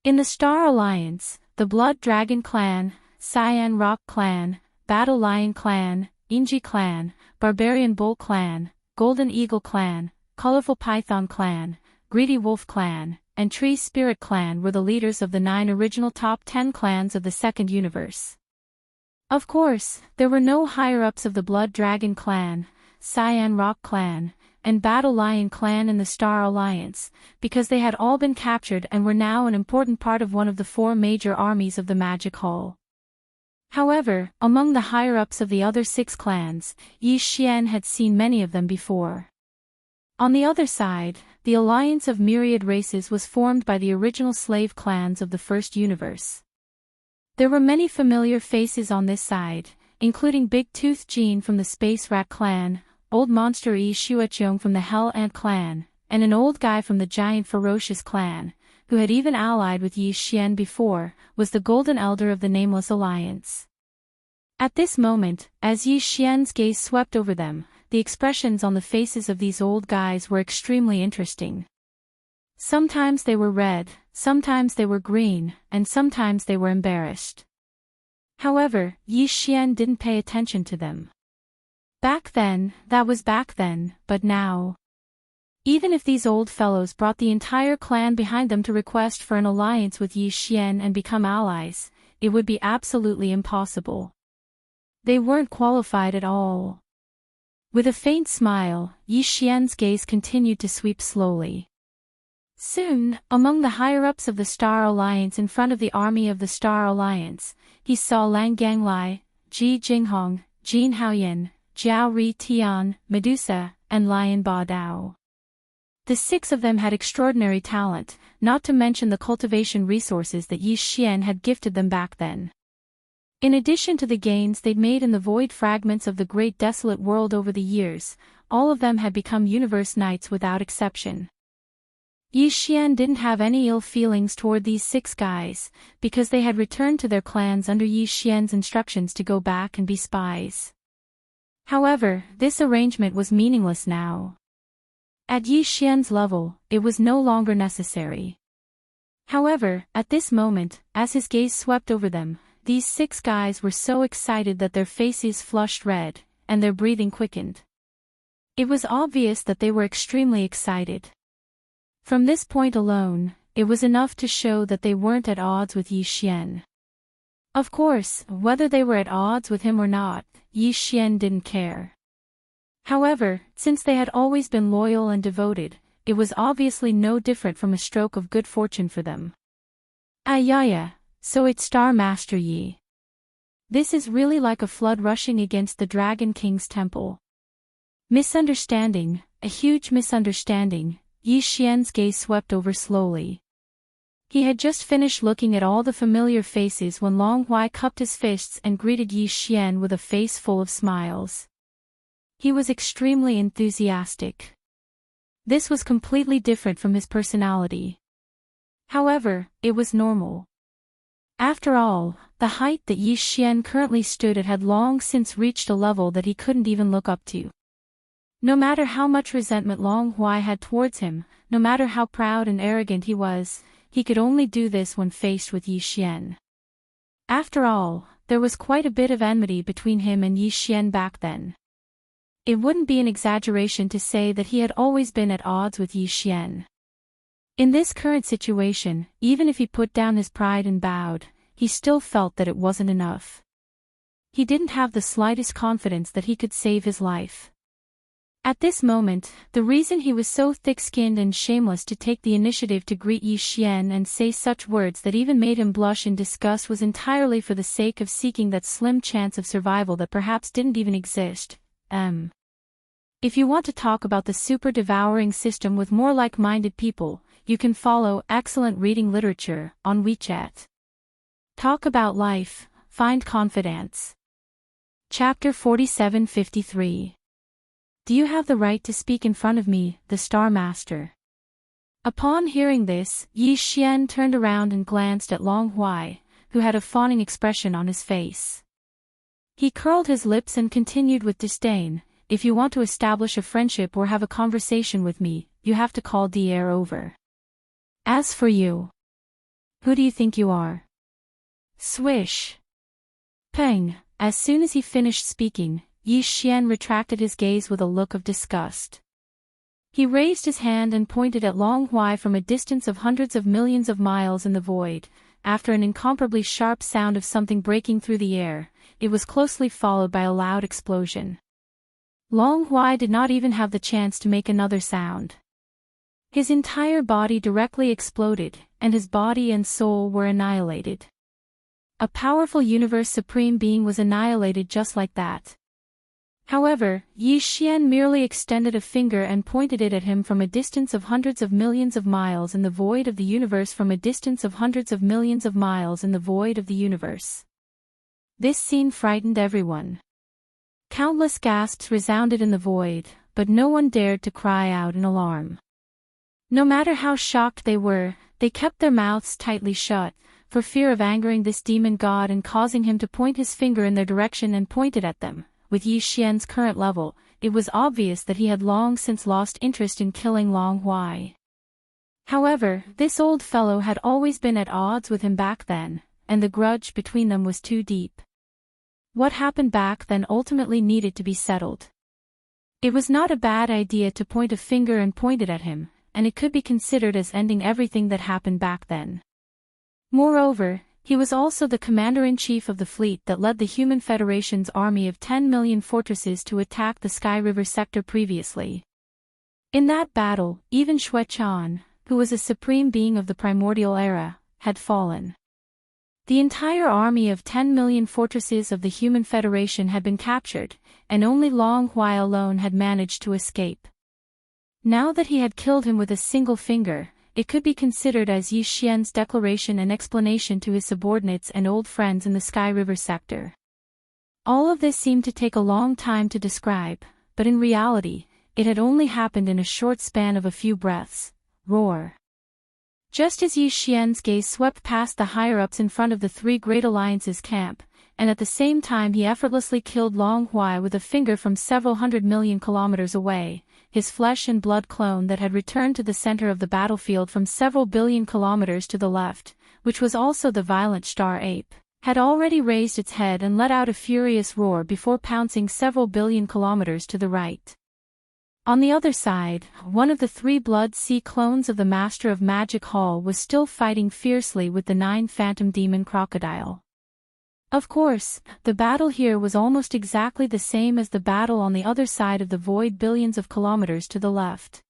In the Star Alliance, the Blood Dragon Clan, Cyan Rock Clan, Battle Lion Clan, Inji Clan, Barbarian Bull Clan, Golden Eagle Clan, Colorful Python Clan, Greedy Wolf Clan, and Tree Spirit Clan were the leaders of the 9 original top 10 clans of the second universe. Of course, there were no higher-ups of the Blood Dragon Clan, Cyan Rock Clan, and Battle Lion Clan in the Star Alliance, because they had all been captured and were now an important part of one of the 4 major armies of the Magic Hall. However, among the higher-ups of the other 6 clans, Yi Xian had seen many of them before. On the other side, the Alliance of Myriad Races was formed by the original slave clans of the first universe. There were many familiar faces on this side, including Big Tooth Jean from the Space Rat Clan, Old Monster Yi Shuaqiong from the Hell Ant Clan, and an old guy from the Giant Ferocious Clan, who had even allied with Yi Xian before, was the Golden Elder of the Nameless Alliance. At this moment, as Yi Xian's gaze swept over them, the expressions on the faces of these old guys were extremely interesting. Sometimes they were red, sometimes they were green, and sometimes they were embarrassed. However, Yi Xian didn't pay attention to them. Back then, that was back then, but now. Even if these old fellows brought the entire clan behind them to request for an alliance with Yi Xian and become allies, it would be absolutely impossible. They weren't qualified at all. With a faint smile, Yi Xian's gaze continued to sweep slowly. Soon, among the higher-ups of the Star Alliance in front of the army of the Star Alliance, he saw Lang Ganglai, Ji Jinghong, Jin Haoyan, Jiao Ri Tian, Medusa, and Lion Ba Dao. The 6 of them had extraordinary talent, not to mention the cultivation resources that Yi Xian had gifted them back then. In addition to the gains they'd made in the void fragments of the great desolate world over the years, all of them had become universe knights without exception. Yi Xian didn't have any ill feelings toward these 6 guys, because they had returned to their clans under Yi Xian's instructions to go back and be spies. However, this arrangement was meaningless now. At Yi Xian's level, it was no longer necessary. However, at this moment, as his gaze swept over them, these 6 guys were so excited that their faces flushed red, and their breathing quickened. It was obvious that they were extremely excited. From this point alone, it was enough to show that they weren't at odds with Yi Xian. Of course, whether they were at odds with him or not, Yi Xian didn't care. However, since they had always been loyal and devoted, it was obviously no different from a stroke of good fortune for them. Ayaya, so it's Star Master Yi. This is really like a flood rushing against the Dragon King's temple. Misunderstanding, a huge misunderstanding, Yi Xian's gaze swept over slowly. He had just finished looking at all the familiar faces when Long Huai cupped his fists and greeted Yi Xian with a face full of smiles. He was extremely enthusiastic. This was completely different from his personality. However, it was normal. After all, the height that Yi Xian currently stood at had long since reached a level that he couldn't even look up to. No matter how much resentment Long Huai had towards him, no matter how proud and arrogant he was, he could only do this when faced with Yi Xian. After all, there was quite a bit of enmity between him and Yi Xian back then. It wouldn't be an exaggeration to say that he had always been at odds with Yi Xian. In this current situation, even if he put down his pride and bowed, he still felt that it wasn't enough. He didn't have the slightest confidence that he could save his life. At this moment, the reason he was so thick-skinned and shameless to take the initiative to greet Yi Xian and say such words that even made him blush in disgust was entirely for the sake of seeking that slim chance of survival that perhaps didn't even exist. If you want to talk about the super devouring system with more like-minded people, you can follow Excellent Reading Literature on WeChat. Talk about life, find confidence. Chapter 4753. Do you have the right to speak in front of me, the Star Master? Upon hearing this, Yi Xian turned around and glanced at Long Huai, who had a fawning expression on his face. He curled his lips and continued with disdain, "If you want to establish a friendship or have a conversation with me, you have to call the air over. As for you, who do you think you are?" Swish. Peng. As soon as he finished speaking, Yi Xian retracted his gaze with a look of disgust. He raised his hand and pointed at Long Huai from a distance of hundreds of millions of miles in the void. After an incomparably sharp sound of something breaking through the air, it was closely followed by a loud explosion. Long Huai did not even have the chance to make another sound. His entire body directly exploded, and his body and soul were annihilated. A powerful universe supreme being was annihilated just like that. However, Yi Xian merely extended a finger and pointed it at him from a distance of hundreds of millions of miles in the void of the universe from a distance of hundreds of millions of miles in the void of the universe. This scene frightened everyone. Countless gasps resounded in the void, but no one dared to cry out in alarm. No matter how shocked they were, they kept their mouths tightly shut, for fear of angering this demon god and causing him to point his finger in their direction and point it at them. With Yi Xian's current level, it was obvious that he had long since lost interest in killing Long Huai. However, this old fellow had always been at odds with him back then, and the grudge between them was too deep. What happened back then ultimately needed to be settled. It was not a bad idea to point a finger and point it at him, and it could be considered as ending everything that happened back then. Moreover, he was also the commander-in-chief of the fleet that led the Human Federation's army of 10 million fortresses to attack the Sky River sector previously. In that battle, even Xue Chan, who was a supreme being of the primordial era, had fallen. The entire army of 10 million fortresses of the Human Federation had been captured, and only Long Huai alone had managed to escape. Now that he had killed him with a single finger, it could be considered as Yi Xian's declaration and explanation to his subordinates and old friends in the Sky River sector. All of this seemed to take a long time to describe, but in reality, it had only happened in a short span of a few breaths. Roar. Just as Yi Xian's gaze swept past the higher-ups in front of the Three Great Alliances camp, and at the same time he effortlessly killed Long Huai with a finger from several 100 million kilometers away, his flesh and blood clone that had returned to the center of the battlefield from several billion kilometers to the left, which was also the violent star ape, had already raised its head and let out a furious roar before pouncing several billion kilometers to the right. On the other side, one of the 3 Blood Sea clones of the Master of Magic Hall was still fighting fiercely with the 9 Phantom Demon Crocodile. Of course, the battle here was almost exactly the same as the battle on the other side of the void billions of kilometers to the left.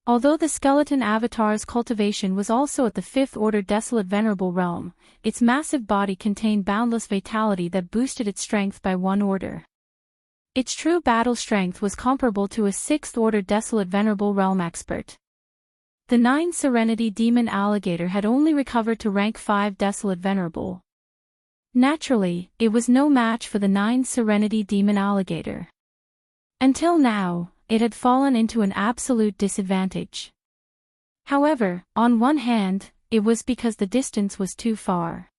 Although the skeleton avatar's cultivation was also at the fifth-order desolate venerable realm, its massive body contained boundless vitality that boosted its strength by one order. Its true battle strength was comparable to a sixth-order desolate venerable realm expert. The 9 Serenity Demon Alligator had only recovered to rank 5 desolate venerable. Naturally, it was no match for the 9 Serenity Demon Alligator. Until now, it had fallen into an absolute disadvantage. However, on one hand, it was because the distance was too far.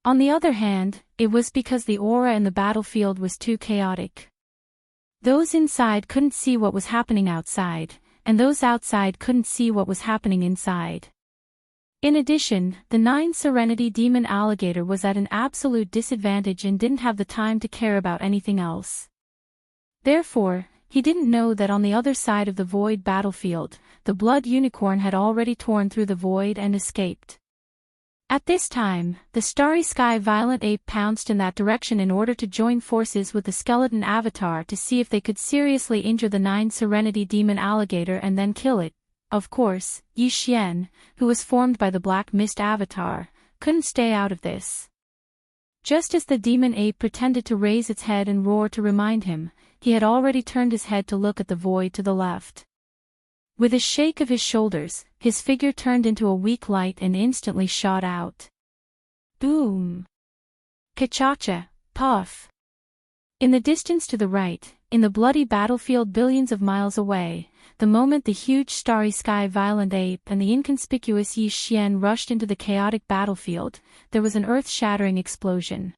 On the other hand, it was because the aura in the battlefield was too chaotic. Those inside couldn't see what was happening outside, and those outside couldn't see what was happening inside. In addition, the 9 Serenity Demon Alligator was at an absolute disadvantage and didn't have the time to care about anything else. Therefore, he didn't know that on the other side of the void battlefield, the blood unicorn had already torn through the void and escaped. At this time, the Starry Sky Violent Ape pounced in that direction in order to join forces with the skeleton avatar to see if they could seriously injure the 9 Serenity Demon Alligator and then kill it. Of course, Yi Xian, who was formed by the Black Mist avatar, couldn't stay out of this. Just as the demon ape pretended to raise its head and roar to remind him, he had already turned his head to look at the void to the left. With a shake of his shoulders, his figure turned into a weak light and instantly shot out. Boom! Ka-cha-cha, puff! In the distance to the right, in the bloody battlefield billions of miles away, the moment the huge Starry Sky Violent Ape and the inconspicuous Yi Xian rushed into the chaotic battlefield, there was an earth-shattering explosion.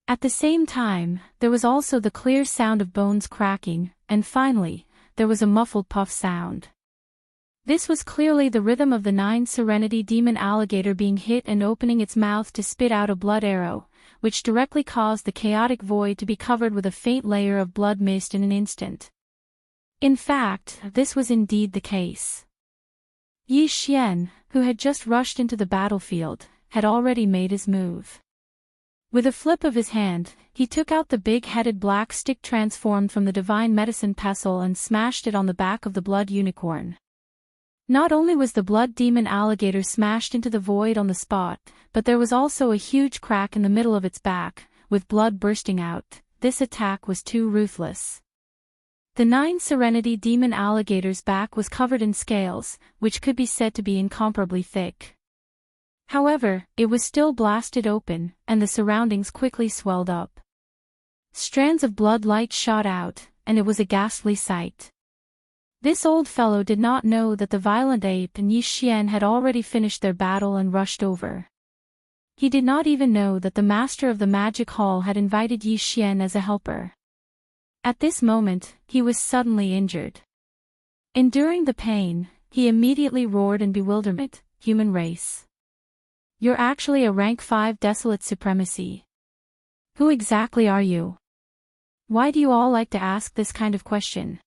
At the same time, there was also the clear sound of bones cracking, and finally, there was a muffled puff sound. This was clearly the rhythm of the 9 Serenity Demon Alligator being hit and opening its mouth to spit out a blood arrow, which directly caused the chaotic void to be covered with a faint layer of blood mist in an instant. In fact, this was indeed the case. Yi Xian, who had just rushed into the battlefield, had already made his move. With a flip of his hand, he took out the big-headed black stick transformed from the divine medicine pestle and smashed it on the back of the blood unicorn. Not only was the blood demon alligator smashed into the void on the spot, but there was also a huge crack in the middle of its back, with blood bursting out. This attack was too ruthless. The 9 Serenity Demon Alligator's back was covered in scales, which could be said to be incomparably thick. However, it was still blasted open, and the surroundings quickly swelled up. Strands of blood light shot out, and it was a ghastly sight. This old fellow did not know that the Violent Ape and Yi Xian had already finished their battle and rushed over. He did not even know that the master of the magic hall had invited Yi Xian as a helper. At this moment, he was suddenly injured. Enduring the pain, he immediately roared in bewilderment, "Human race. You're actually a rank 5 desolate supremacy. Who exactly are you? Why do you all like to ask this kind of question?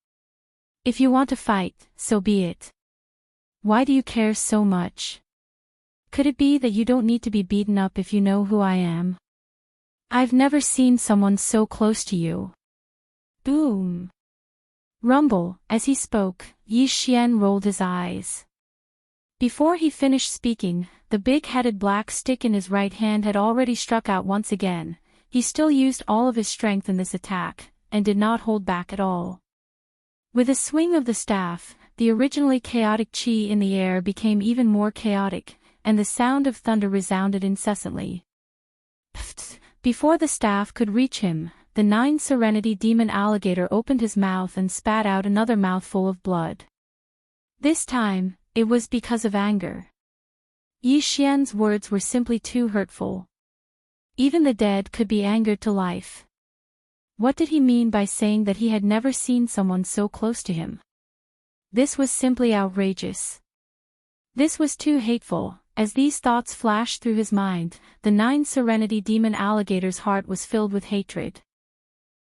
If you want to fight, so be it. Why do you care so much? Could it be that you don't need to be beaten up if you know who I am? I've never seen someone so close to you." Boom! Rumble. As he spoke, Yi Xian rolled his eyes. Before he finished speaking, the big-headed black stick in his right hand had already struck out once again. He still used all of his strength in this attack, and did not hold back at all. With a swing of the staff, the originally chaotic chi in the air became even more chaotic, and the sound of thunder resounded incessantly. Pfft! Before the staff could reach him, the 9 Serenity Demon Alligator opened his mouth and spat out another mouthful of blood. This time, it was because of anger. Yi Xian's words were simply too hurtful. Even the dead could be angered to life. What did he mean by saying that he had never seen someone so close to him? This was simply outrageous. This was too hateful. As these thoughts flashed through his mind, the 9 Serenity Demon Alligator's heart was filled with hatred.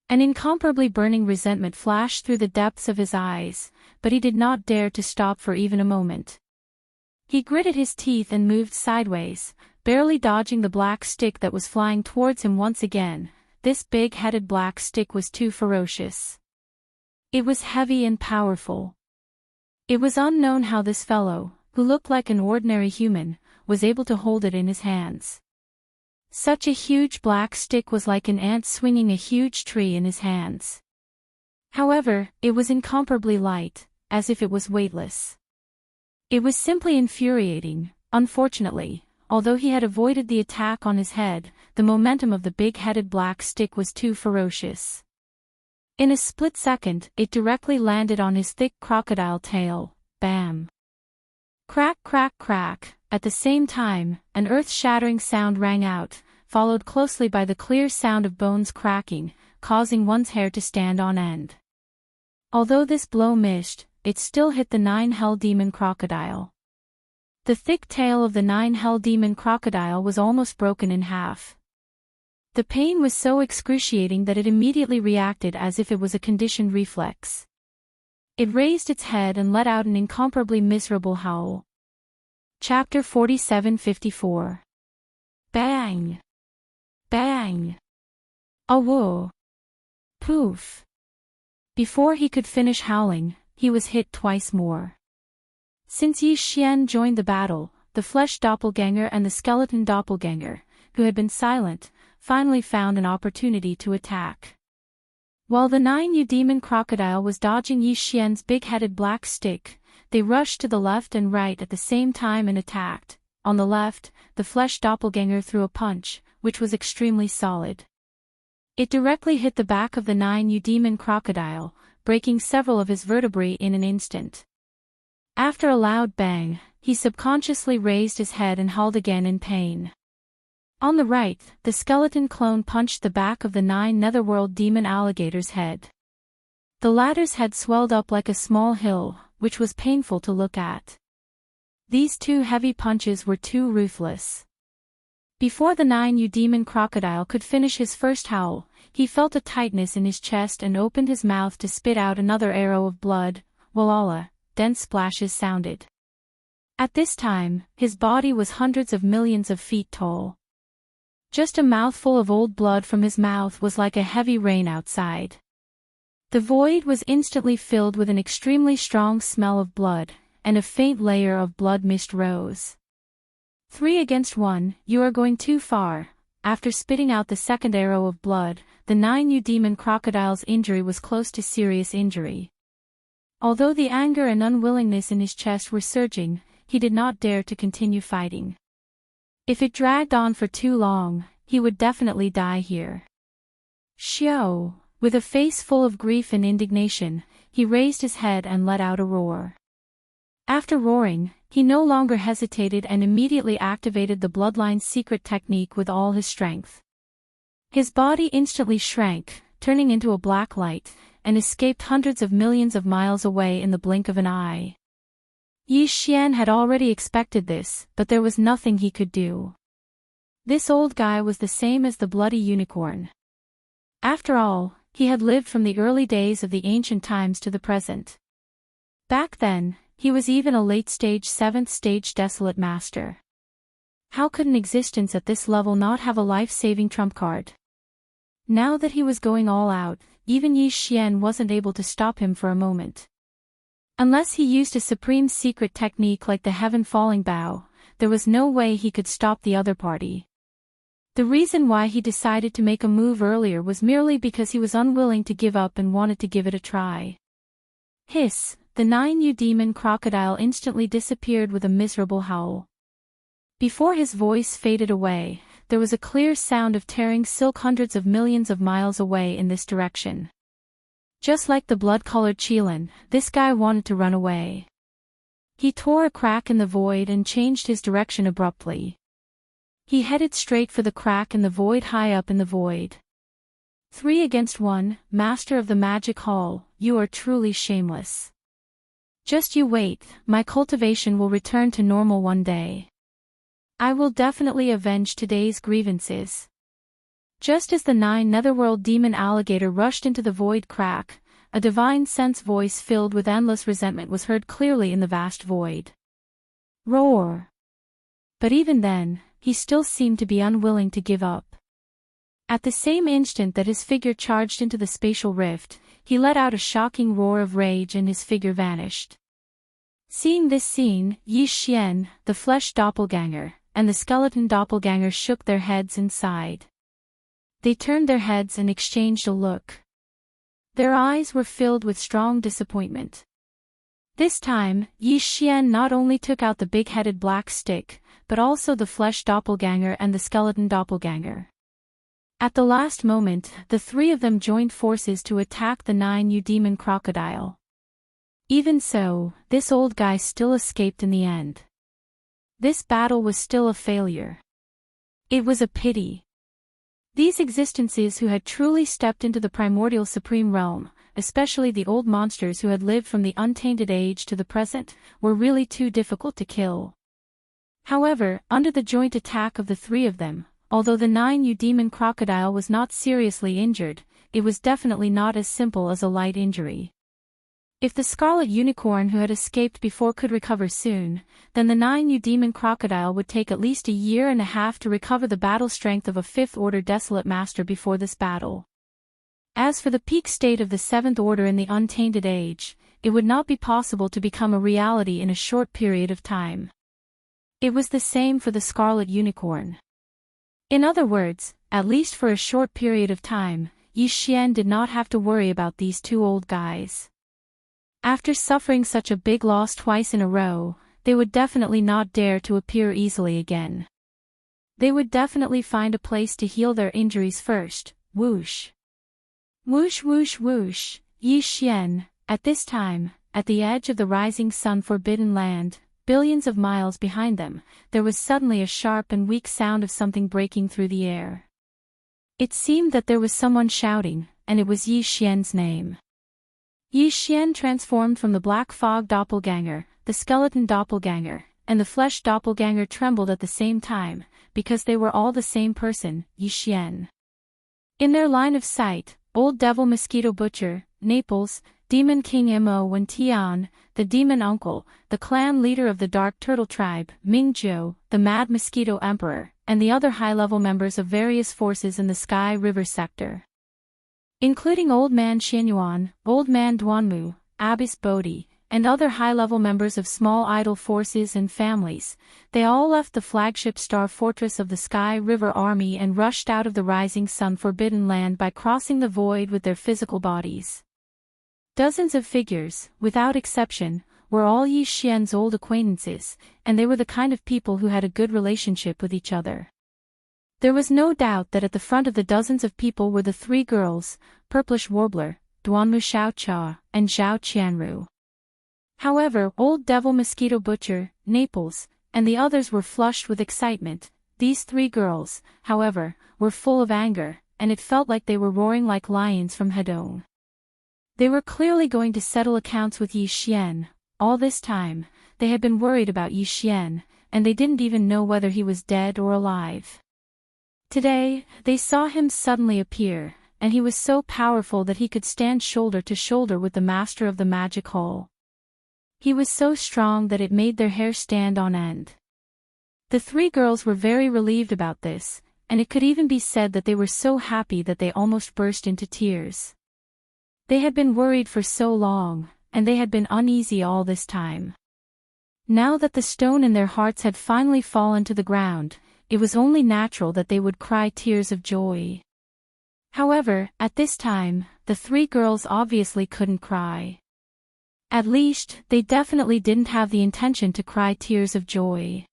An incomparably burning resentment flashed through the depths of his eyes, but he did not dare to stop for even a moment. He gritted his teeth and moved sideways, barely dodging the black stick that was flying towards him once again. This big-headed black stick was too ferocious. It was heavy and powerful. It was unknown how this fellow, who looked like an ordinary human, was able to hold it in his hands. Such a huge black stick was like an ant swinging a huge tree in his hands. However, it was incomparably light, as if it was weightless. It was simply infuriating. Unfortunately, although he had avoided the attack on his head, the momentum of the big-headed black stick was too ferocious. In a split second, it directly landed on his thick crocodile tail. Bam! Crack, crack, crack. At the same time, an earth-shattering sound rang out, followed closely by the clear sound of bones cracking, causing one's hair to stand on end. Although this blow missed, it still hit the nine-hell demon crocodile. The thick tail of the nine-hell demon crocodile was almost broken in half. The pain was so excruciating that it immediately reacted as if it was a conditioned reflex. It raised its head and let out an incomparably miserable howl. Chapter 47-54. Bang! Bang! Awoo! Poof! Before he could finish howling, he was hit twice more. Since Yi Xian joined the battle, the flesh doppelganger and the skeleton doppelganger, who had been silent, finally found an opportunity to attack. While the 9U demon crocodile was dodging Yi Xian's big-headed black stick, they rushed to the left and right at the same time and attacked. On the left, the flesh doppelganger threw a punch, which was extremely solid. It directly hit the back of the 9U demon crocodile, breaking several of his vertebrae in an instant. After a loud bang, he subconsciously raised his head and howled again in pain. On the right, the skeleton clone punched the back of the 9 netherworld demon alligator's head. The latter's head swelled up like a small hill, which was painful to look at. These two heavy punches were too ruthless. Before the 9U demon crocodile could finish his first howl, he felt a tightness in his chest and opened his mouth to spit out another arrow of blood. Wallala, dense splashes sounded. At this time, his body was hundreds of millions of feet tall. Just a mouthful of old blood from his mouth was like a heavy rain outside. The void was instantly filled with an extremely strong smell of blood, and a faint layer of blood mist rose. 3 against 1, you are going too far. After spitting out the second arrow of blood, the 9U demon crocodile's injury was close to serious injury. Although the anger and unwillingness in his chest were surging, he did not dare to continue fighting. If it dragged on for too long, he would definitely die here. Xiao, with a face full of grief and indignation, he raised his head and let out a roar. After roaring, he no longer hesitated and immediately activated the Bloodline's secret technique with all his strength. His body instantly shrank, turning into a black light, and escaped hundreds of millions of miles away in the blink of an eye. Yi Xian had already expected this, but there was nothing he could do. This old guy was the same as the bloody unicorn. After all, he had lived from the early days of the ancient times to the present. Back then, he was even a late-stage 7th-stage desolate master. How could an existence at this level not have a life-saving trump card? Now that he was going all out, even Yi Xian wasn't able to stop him for a moment. Unless he used a supreme secret technique like the heaven-falling bow, there was no way he could stop the other party. The reason why he decided to make a move earlier was merely because he was unwilling to give up and wanted to give it a try. Hiss, the 9U demon crocodile instantly disappeared with a miserable howl. Before his voice faded away, there was a clear sound of tearing silk hundreds of millions of miles away in this direction. Just like the blood-colored Qilin, this guy wanted to run away. He tore a crack in the void and changed his direction abruptly. He headed straight for the crack in the void high up in the void. 3 against 1, Master of the Magic Hall, you are truly shameless. Just you wait, my cultivation will return to normal one day. I will definitely avenge today's grievances. Just as the 9 netherworld demon alligator rushed into the void crack, a divine sense voice filled with endless resentment was heard clearly in the vast void. Roar! But even then, he still seemed to be unwilling to give up. At the same instant that his figure charged into the spatial rift, he let out a shocking roar of rage and his figure vanished. Seeing this scene, Yi Xian, the flesh doppelganger, and the skeleton doppelganger shook their heads and sighed. They turned their heads and exchanged a look. Their eyes were filled with strong disappointment. This time, Yi Xian not only took out the big-headed black stick, but also the flesh doppelganger and the skeleton doppelganger. At the last moment, the three of them joined forces to attack the 9 demon crocodile. Even so, this old guy still escaped in the end. This battle was still a failure. It was a pity. These existences who had truly stepped into the primordial supreme realm, especially the old monsters who had lived from the untainted age to the present, were really too difficult to kill. However, under the joint attack of the three of them, although the 9 demon crocodile was not seriously injured, it was definitely not as simple as a light injury. If the scarlet unicorn who had escaped before could recover soon, then the 9 demon crocodile would take at least a year and a half to recover the battle strength of a 5th order desolate master before this battle. As for the peak state of the 7th order in the untainted age, it would not be possible to become a reality in a short period of time. It was the same for the scarlet unicorn. In other words, at least for a short period of time, Yi Xian did not have to worry about these two old guys. After suffering such a big loss twice in a row, they would definitely not dare to appear easily again. They would definitely find a place to heal their injuries first. Whoosh. Whoosh whoosh whoosh, Yi Xian, at this time, at the edge of the rising sun forbidden land, billions of miles behind them, there was suddenly a sharp and weak sound of something breaking through the air. It seemed that there was someone shouting, and it was Yi Xian's name. Yi Xian transformed from the black fog doppelganger, the skeleton doppelganger, and the flesh doppelganger trembled at the same time, because they were all the same person, Yi Xian. In their line of sight, Old Devil Mosquito Butcher, Naples, Demon King Mo and Tian, the Demon Uncle, the clan leader of the Dark Turtle Tribe, Ming Zhou, the Mad Mosquito Emperor, and the other high-level members of various forces in the Sky River sector. Including Old Man Xianyuan, Old Man Duanmu, Abbess Bodhi, and other high-level members of small idol forces and families, they all left the flagship star fortress of the Sky River Army and rushed out of the rising sun forbidden land by crossing the void with their physical bodies. Dozens of figures, without exception, were all Yi Xian's old acquaintances, and they were the kind of people who had a good relationship with each other. There was no doubt that at the front of the dozens of people were the three girls, Purplish Warbler, Duanmu Xiaocha, and Zhao Qianru. However, Old Devil Mosquito Butcher, Naples, and the others were flushed with excitement. These three girls, however, were full of anger, and it felt like they were roaring like lions from Hedong. They were clearly going to settle accounts with Yi Xian. All this time, they had been worried about Yi Xian, and they didn't even know whether he was dead or alive. Today, they saw him suddenly appear, and he was so powerful that he could stand shoulder to shoulder with the master of the magic hall. He was so strong that it made their hair stand on end. The three girls were very relieved about this, and it could even be said that they were so happy that they almost burst into tears. They had been worried for so long, and they had been uneasy all this time. Now that the stone in their hearts had finally fallen to the ground, it was only natural that they would cry tears of joy. However, at this time, the three girls obviously couldn't cry. At least, they definitely didn't have the intention to cry tears of joy.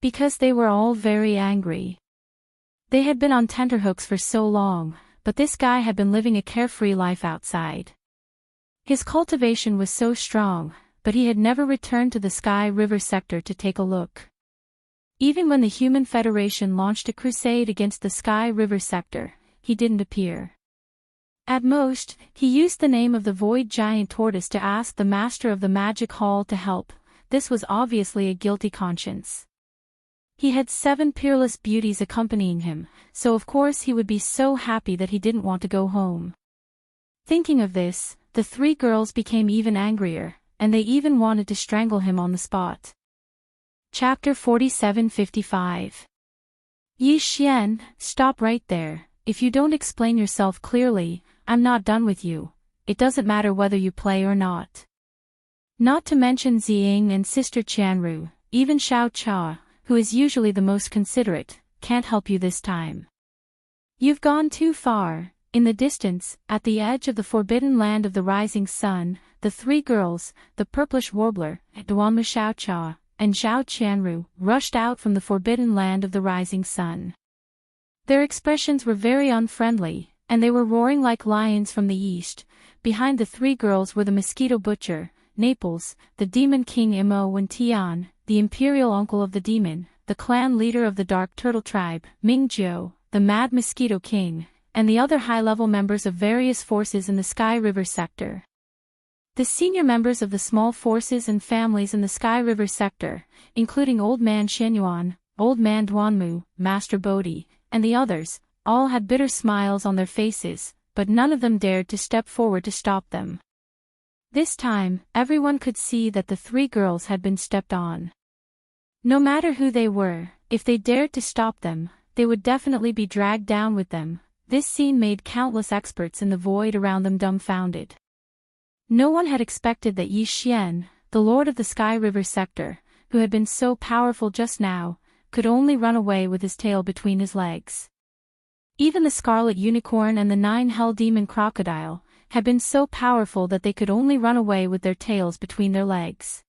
Because they were all very angry. They had been on tenterhooks for so long, but this guy had been living a carefree life outside. His cultivation was so strong, but he had never returned to the Sky River sector to take a look. Even when the Human Federation launched a crusade against the Sky River sector, he didn't appear. At most, he used the name of the Void Giant Tortoise to ask the Master of the Magic Hall to help. This was obviously a guilty conscience. He had 7 peerless beauties accompanying him, so of course he would be so happy that he didn't want to go home. Thinking of this, the three girls became even angrier, and they even wanted to strangle him on the spot. Chapter 47-55 Yi Xian, stop right there. If you don't explain yourself clearly, I'm not done with you. It doesn't matter whether you play or not. Not to mention Ziying and Sister Qianru, even Xiao Cha, who is usually the most considerate, can't help you this time. You've gone too far. In the distance, at the edge of the forbidden land of the rising sun, the three girls, the purplish warbler, Duanmu Xiao Cha, and Zhao Qianru, rushed out from the forbidden land of the rising sun. Their expressions were very unfriendly, and they were roaring like lions from the east. Behind the three girls were the mosquito butcher, Naples, the demon king Imo and Tian, the imperial uncle of the demon, the clan leader of the dark turtle tribe, Mingjiu, the mad mosquito king, and the other high-level members of various forces in the Sky River sector. The senior members of the small forces and families in the Sky River sector, including Old Man Xianyuan, Old Man Duanmu, Master Bodhi, and the others, all had bitter smiles on their faces, but none of them dared to step forward to stop them. This time, everyone could see that the three girls had been stepped on. No matter who they were, if they dared to stop them, they would definitely be dragged down with them. This scene made countless experts in the void around them dumbfounded. No one had expected that Yi Xian, the lord of the Sky River sector, who had been so powerful just now, could only run away with his tail between his legs. Even the Scarlet Unicorn and the 9 Hell Demon Crocodile had been so powerful that they could only run away with their tails between their legs.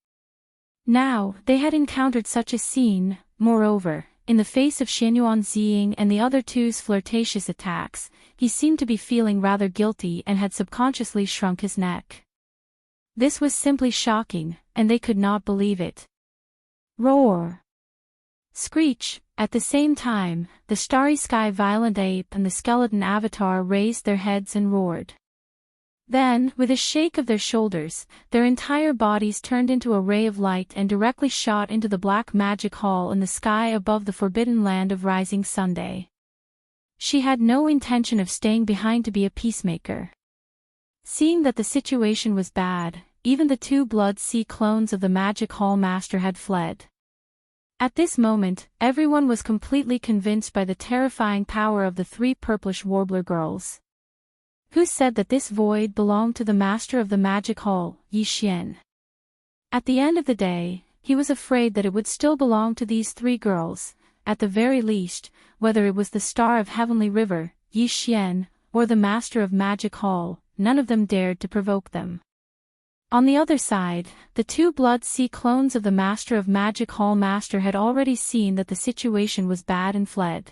Now, they had encountered such a scene. Moreover, in the face of Xianyuan Ziying and the other two's flirtatious attacks, he seemed to be feeling rather guilty and had subconsciously shrunk his neck. This was simply shocking, and they could not believe it. Roar! Screech! At the same time, the Starry Sky Violent Ape and the Skeleton Avatar raised their heads and roared. Then, with a shake of their shoulders, their entire bodies turned into a ray of light and directly shot into the black magic hall in the sky above the forbidden land of rising Sunday. She had no intention of staying behind to be a peacemaker. Seeing that the situation was bad, even the 2 Blood Sea clones of the Magic Hall Master had fled. At this moment, everyone was completely convinced by the terrifying power of the 3 purplish warbler girls. Who said that this void belonged to the master of the Magic Hall, Yi Xian? At the end of the day, he was afraid that it would still belong to these 3 girls, at the very least, whether it was the Star of Heavenly River, Yi Xian, or the Master of Magic Hall, none of them dared to provoke them. On the other side, the 2 Blood Sea clones of the Master of Magic Hall Master had already seen that the situation was bad and fled.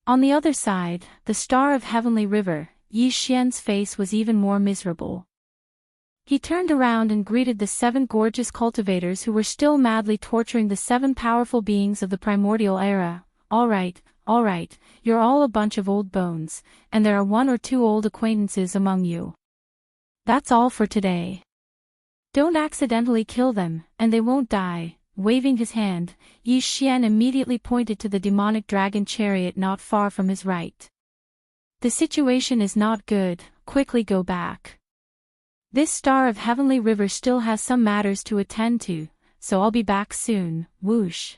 On the other side, the Star of Heavenly River, Yi Xian's face was even more miserable. He turned around and greeted the 7 gorgeous cultivators who were still madly torturing the 7 powerful beings of the primordial era. All right, you're all a bunch of old bones, and there are 1 or 2 old acquaintances among you. That's all for today. Don't accidentally kill them, and they won't die. Waving his hand, Yi Xian immediately pointed to the demonic dragon chariot not far from his right. The situation is not good, quickly go back. This Star of Heavenly River still has some matters to attend to, so I'll be back soon. Whoosh.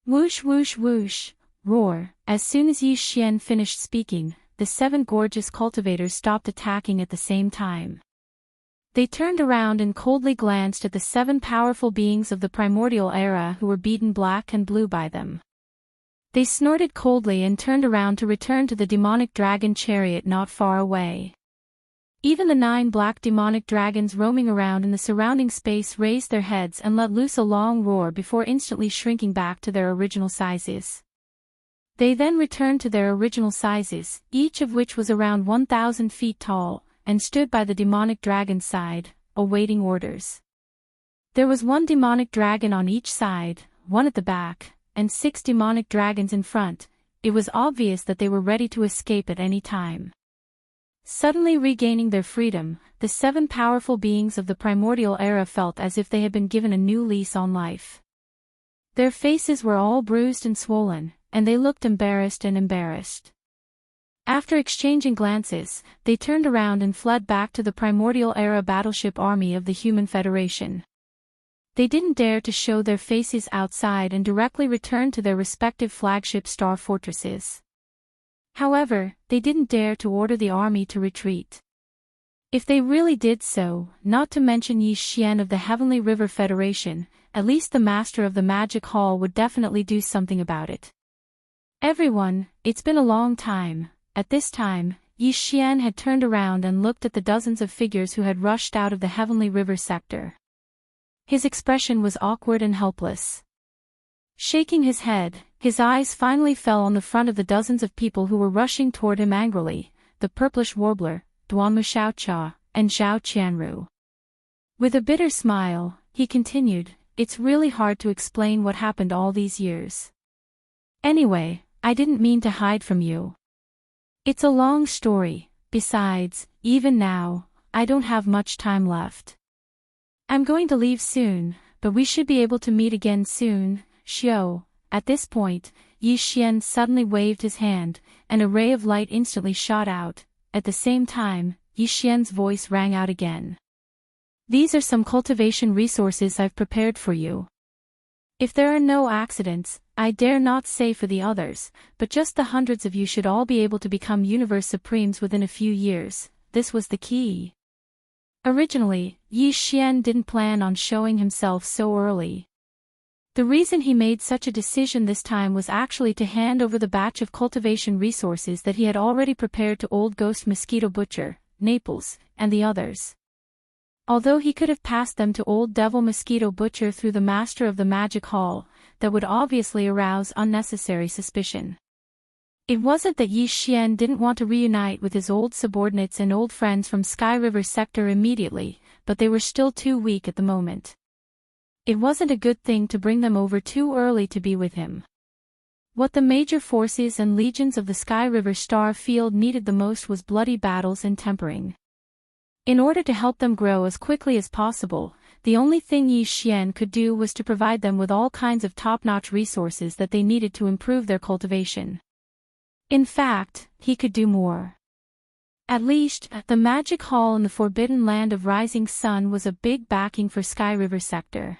Whoosh whoosh whoosh, roar. As soon as Yi Xian finished speaking, the 7 gorgeous cultivators stopped attacking at the same time. They turned around and coldly glanced at the 7 powerful beings of the primordial era who were beaten black and blue by them. They snorted coldly and turned around to return to the demonic dragon chariot not far away. Even the 9 black demonic dragons roaming around in the surrounding space raised their heads and let loose a long roar before instantly shrinking back to their original sizes. They then returned to their original sizes, each of which was around 1,000 feet tall, and stood by the demonic dragon's side, awaiting orders. There was 1 demonic dragon on each side, 1 at the back, and 6 demonic dragons in front. It was obvious that they were ready to escape at any time. Suddenly regaining their freedom, the 7 powerful beings of the primordial era felt as if they had been given a new lease on life. Their faces were all bruised and swollen, and they looked embarrassed. After exchanging glances, they turned around and fled back to the primordial era battleship army of the Human Federation. They didn't dare to show their faces outside and directly return to their respective flagship star fortresses. However, they didn't dare to order the army to retreat. If they really did so, not to mention Yi Xian of the Heavenly River Federation, at least the master of the Magic Hall would definitely do something about it. Everyone, it's been a long time. At this time, Yi Xian had turned around and looked at the dozens of figures who had rushed out of the Heavenly River sector. His expression was awkward and helpless. Shaking his head, his eyes finally fell on the front of the dozens of people who were rushing toward him angrily, the Purplish Warbler, Duanmu Xiaocha, and Zhao Qianru. With a bitter smile, he continued, "It's really hard to explain what happened all these years. Anyway, I didn't mean to hide from you. It's a long story, besides, even now, I don't have much time left. I'm going to leave soon, but we should be able to meet again soon, Xiao." At this point, Yi Xian suddenly waved his hand, and a ray of light instantly shot out. At the same time, Yi Xian's voice rang out again. "These are some cultivation resources I've prepared for you. If there are no accidents, I dare not say for the others, but just the hundreds of you should all be able to become Universe Supremes within a few years." This was the key. Originally, Yi Xian didn't plan on showing himself so early. The reason he made such a decision this time was actually to hand over the batch of cultivation resources that he had already prepared to Old Ghost Mosquito Butcher, Naples, and the others. Although he could have passed them to Old Devil Mosquito Butcher through the Master of the Magic Hall, that would obviously arouse unnecessary suspicion. It wasn't that Yi Xian didn't want to reunite with his old subordinates and old friends from Sky River Sector immediately, but they were still too weak at the moment. It wasn't a good thing to bring them over too early to be with him. What the major forces and legions of the Sky River Star Field needed the most was bloody battles and tempering. In order to help them grow as quickly as possible, the only thing Yi Xian could do was to provide them with all kinds of top-notch resources that they needed to improve their cultivation. In fact, he could do more. At least, the Magic Hall in the Forbidden Land of Rising Sun was a big backing for Sky River Sector.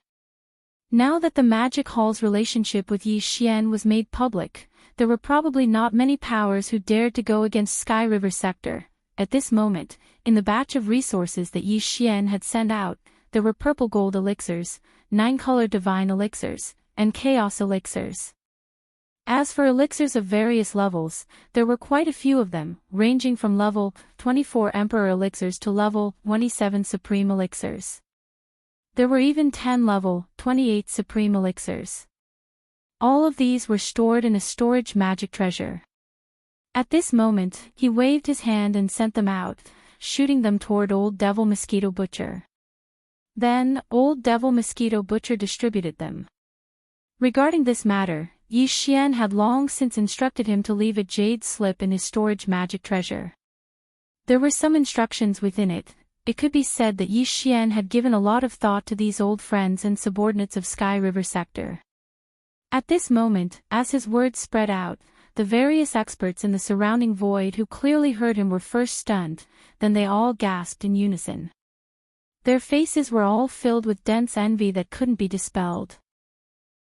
Now that the Magic Hall's relationship with Yi Xian was made public, there were probably not many powers who dared to go against Sky River Sector. At this moment, in the batch of resources that Yi Xian had sent out, there were purple gold elixirs, 9-color divine elixirs, and chaos elixirs. As for elixirs of various levels, there were quite a few of them, ranging from level 24 Emperor elixirs to level 27 Supreme elixirs. There were even 10 level 28 Supreme elixirs. All of these were stored in a storage magic treasure. At this moment, he waved his hand and sent them out, shooting them toward Old Devil Mosquito Butcher. Then, Old Devil Mosquito Butcher distributed them. Regarding this matter, Yi Xian had long since instructed him to leave a jade slip in his storage magic treasure. There were some instructions within it. It could be said that Yi Xian had given a lot of thought to these old friends and subordinates of Sky River Sector. At this moment, as his words spread out, the various experts in the surrounding void who clearly heard him were first stunned, then they all gasped in unison. Their faces were all filled with dense envy that couldn't be dispelled.